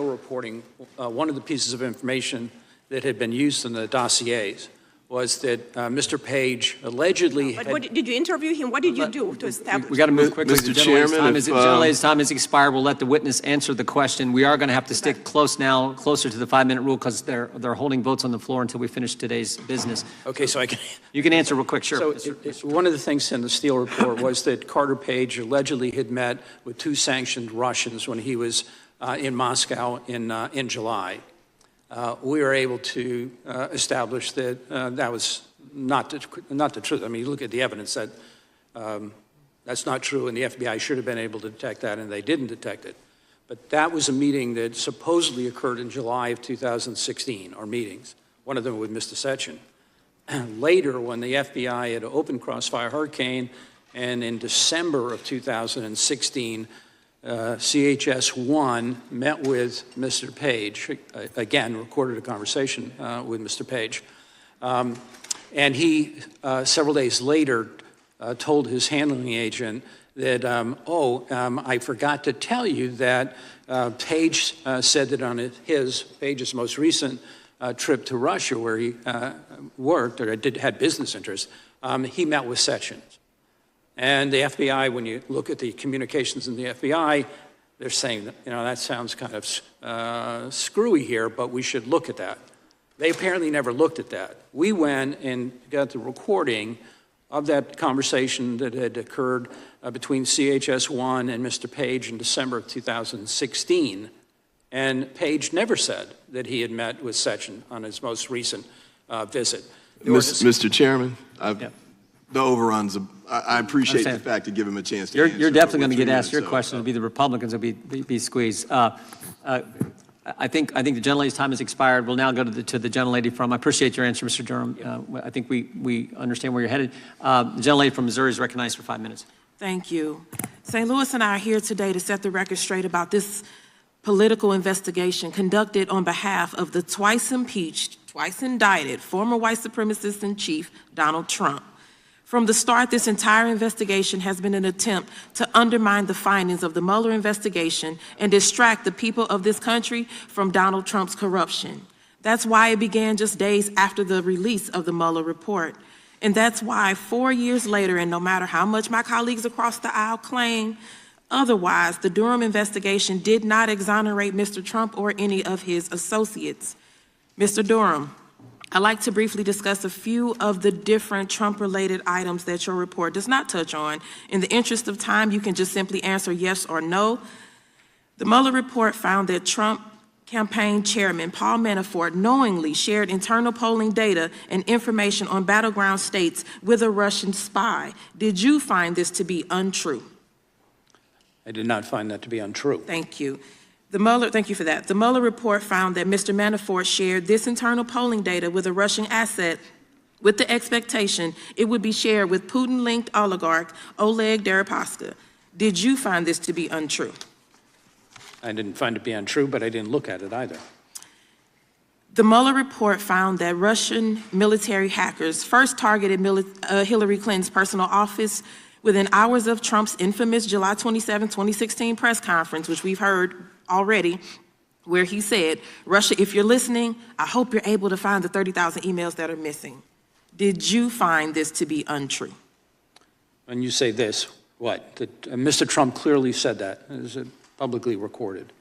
reporting, one of the pieces of information that had been used in the dossiers was that Mr. Page allegedly But what, did you interview him? What did you do to establish? We got to move quickly. Mr. The Chairman, gentlelady's time has expired. We'll let the witness answer the question. We are going to have to stick closer to the 5-minute rule because they're holding votes on the floor until we finish today's business. Okay, so you can answer real quick, sure. So one of the things in the Steele report was that Carter Page allegedly had met with 2 sanctioned Russians when he was in Moscow in July. We were able to establish that that was not the truth. I mean, you look at the evidence that that's not true, and the FBI should have been able to detect that, and they didn't detect it. But that was a meeting that supposedly occurred in July of 2016, or meetings, one of them with Mr. Sechin. Later, when the FBI had opened Crossfire Hurricane, and in December of 2016, CHS-1 met with Mr. Page, again, recorded a conversation with Mr. Page. And he, several days later, told his handling agent that, I forgot to tell you that Page said that on Page's most recent trip to Russia, where he worked or had business interests, he met with Sechin. And the FBI, when you look at the communications in the FBI, they're saying that, that sounds kind of screwy here, but we should look at that. They apparently never looked at that. We went and got the recording of that conversation that had occurred between CHS-1 and Mr. Page in December of 2016. And Page never said that he had met with Sechin on his most recent visit. Mr. Chairman, the overruns, I appreciate the fact to give him a chance to answer. You're definitely going to get asked your question. It'll be the Republicans will be squeezed. I think the gentlelady's time has expired. We'll now go to the gentlelady from, I appreciate your answer, Mr. Durham. I think we understand where you're headed. The gentlelady from Missouri is recognized for 5 minutes. Thank you. St. Louis and I are here today to set the record straight about this political investigation conducted on behalf of the twice impeached, twice indicted former white supremacist in chief, Donald Trump. From the start, this entire investigation has been an attempt to undermine the findings of the Mueller investigation and distract the people of this country from Donald Trump's corruption. That's why it began just days after the release of the Mueller report. And that's why 4 years later, and no matter how much my colleagues across the aisle claim otherwise, the Durham investigation did not exonerate Mr. Trump or any of his associates. Mr. Durham, I'd like to briefly discuss a few of the different Trump-related items that your report does not touch on. In the interest of time, you can just simply answer yes or no. The Mueller report found that Trump campaign chairman Paul Manafort knowingly shared internal polling data and information on battleground states with a Russian spy. Did you find this to be untrue? I did not find that to be untrue. Thank you. Thank you for that. The Mueller report found that Mr. Manafort shared this internal polling data with a Russian asset with the expectation it would be shared with Putin-linked oligarch Oleg Deripaska. Did you find this to be untrue? I didn't find it to be untrue, but I didn't look at it either. The Mueller report found that Russian military hackers first targeted Hillary Clinton's personal office within hours of Trump's infamous July 27, 2016 press conference, which we've heard already, where he said, Russia, if you're listening, I hope you're able to find the 30,000 emails that are missing. Did you find this to be untrue? When you say this, what? That Mr. Trump clearly said that. Is it publicly recorded?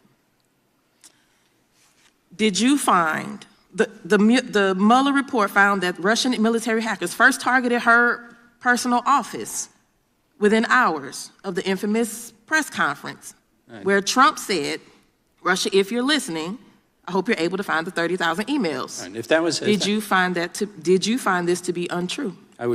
Did you find, the Mueller report found that Russian military hackers first targeted her personal office within hours of the infamous press conference, where Trump said, Russia, if you're listening, I hope you're able to find the 30,000 emails. Right. If that was, did you find this to be untrue? I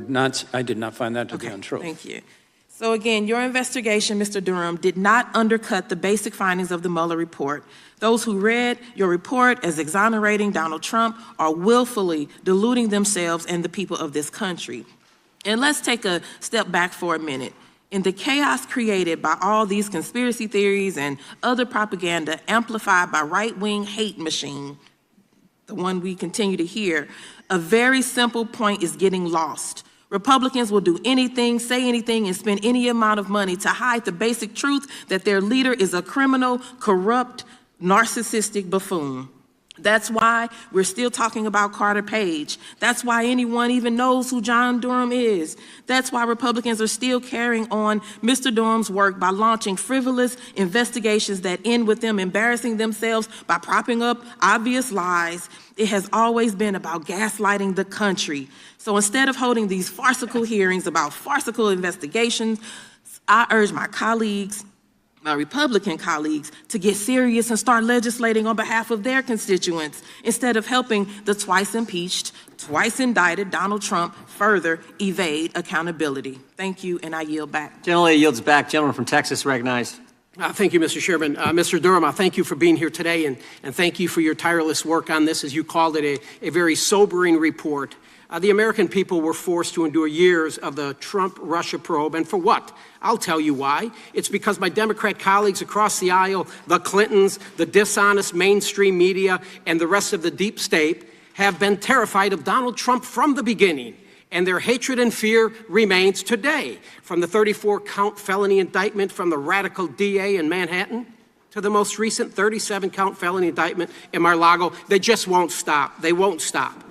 did not find that to be untrue. Thank you. So again, your investigation, Mr. Durham, did not undercut the basic findings of the Mueller report. Those who read your report as exonerating Donald Trump are willfully deluding themselves and the people of this country. And let's take a step back for a minute. In the chaos created by all these conspiracy theories and other propaganda amplified by right-wing hate machine, the one we continue to hear, a very simple point is getting lost. Republicans will do anything, say anything, and spend any amount of money to hide the basic truth that their leader is a criminal, corrupt, narcissistic buffoon. That's why we're still talking about Carter Page. That's why anyone even knows who John Durham is. That's why Republicans are still carrying on Mr. Durham's work by launching frivolous investigations that end with them embarrassing themselves by propping up obvious lies. It has always been about gaslighting the country. So instead of holding these farcical hearings about farcical investigations, I urge my colleagues, my Republican colleagues, to get serious and start legislating on behalf of their constituents instead of helping the twice impeached, twice indicted Donald Trump further evade accountability. Thank you, and I yield back. Gentlelady yields back. Gentleman from Texas recognized. Thank you, Mr. Chairman. Mr. Durham, I thank you for being here today, and thank you for your tireless work on this, as you called it, a very sobering report. The American people were forced to endure years of the Trump-Russia probe, and for what? I'll tell you why. It's because my Democrat colleagues across the aisle, the Clintons, the dishonest mainstream media, and the rest of the deep state have been terrified of Donald Trump from the beginning, and their hatred and fear remains today. From the 34-count felony indictment from the radical DA in Manhattan to the most recent 37-count felony indictment in Mar-a-Lago, they just won't stop. They won't stop.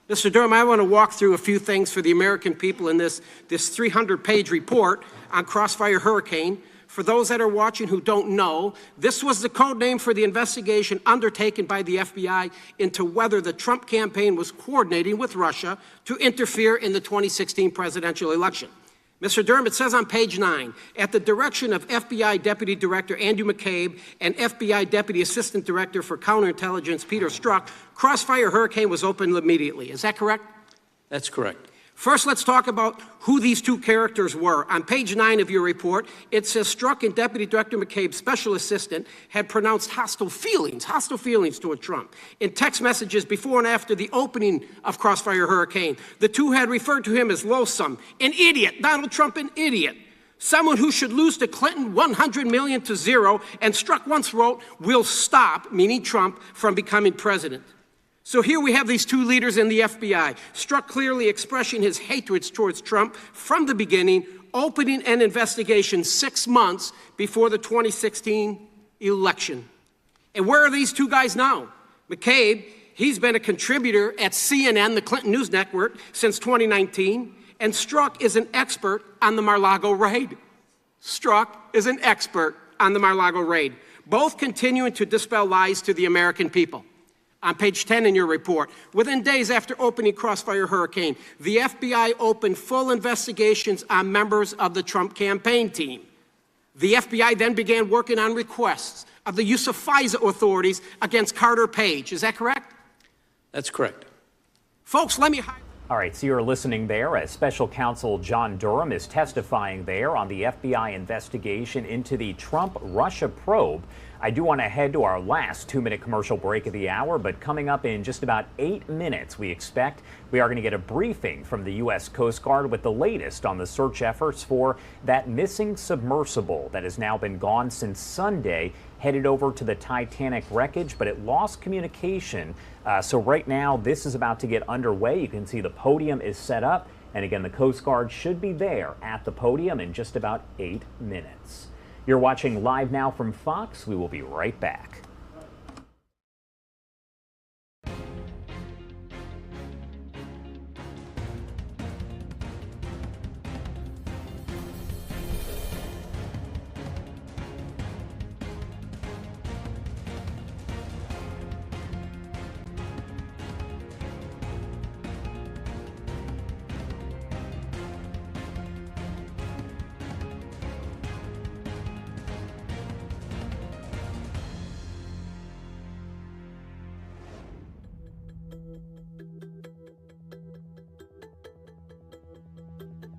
Mr. Durham, I want to walk through a few things for the American people in this 300-page report on Crossfire Hurricane. For those that are watching who don't know, this was the code name for the investigation undertaken by the FBI into whether the Trump campaign was coordinating with Russia to interfere in the 2016 presidential election. Mr. Durham, it says on page 9, at the direction of FBI Deputy Director Andrew McCabe and FBI Deputy Assistant Director for Counterintelligence Peter Strzok, Crossfire Hurricane was opened immediately. Is that correct? That's correct. First, let's talk about who these two characters were. On page 9 of your report, it says Strzok and Deputy Director McCabe's special assistant had pronounced hostile feelings toward Trump in text messages before and after the opening of Crossfire Hurricane. The two had referred to him as loathsome, an idiot, Donald Trump, an idiot, someone who should lose to Clinton 100 million to 0, and Strzok once wrote, "We'll stop," meaning Trump, "from becoming president." So here we have these two leaders in the FBI, Strzok clearly expressing his hatred towards Trump from the beginning, opening an investigation 6 months before the 2016 election. And where are these two guys now? McCabe, he's been a contributor at CNN, the Clinton News Network, since 2019, and Strzok is an expert on the Mar-a-Lago raid. Strzok is an expert on the Mar-a-Lago raid, both continuing to dispel lies to the American people. On page 10 in your report, within days after opening Crossfire Hurricane, the FBI opened full investigations on members of the Trump campaign team. The FBI then began working on requests of the use of FISA authorities against Carter Page. Is that correct? That's correct. Folks, let me... All right, so you're listening there as Special Counsel John Durham is testifying there on the FBI investigation into the Trump-Russia probe. I do want to head to our last 2-minute commercial break of the hour, but coming up in just about 8 minutes, we expect we are going to get a briefing from the U.S. Coast Guard with the latest on the search efforts for that missing submersible that has now been gone since Sunday, headed over to the Titanic wreckage, but it lost communication. So right now, this is about to get underway. You can see the podium is set up, and again, the Coast Guard should be there at the podium in just about 8 minutes. You're watching Live Now from Fox. We will be right back.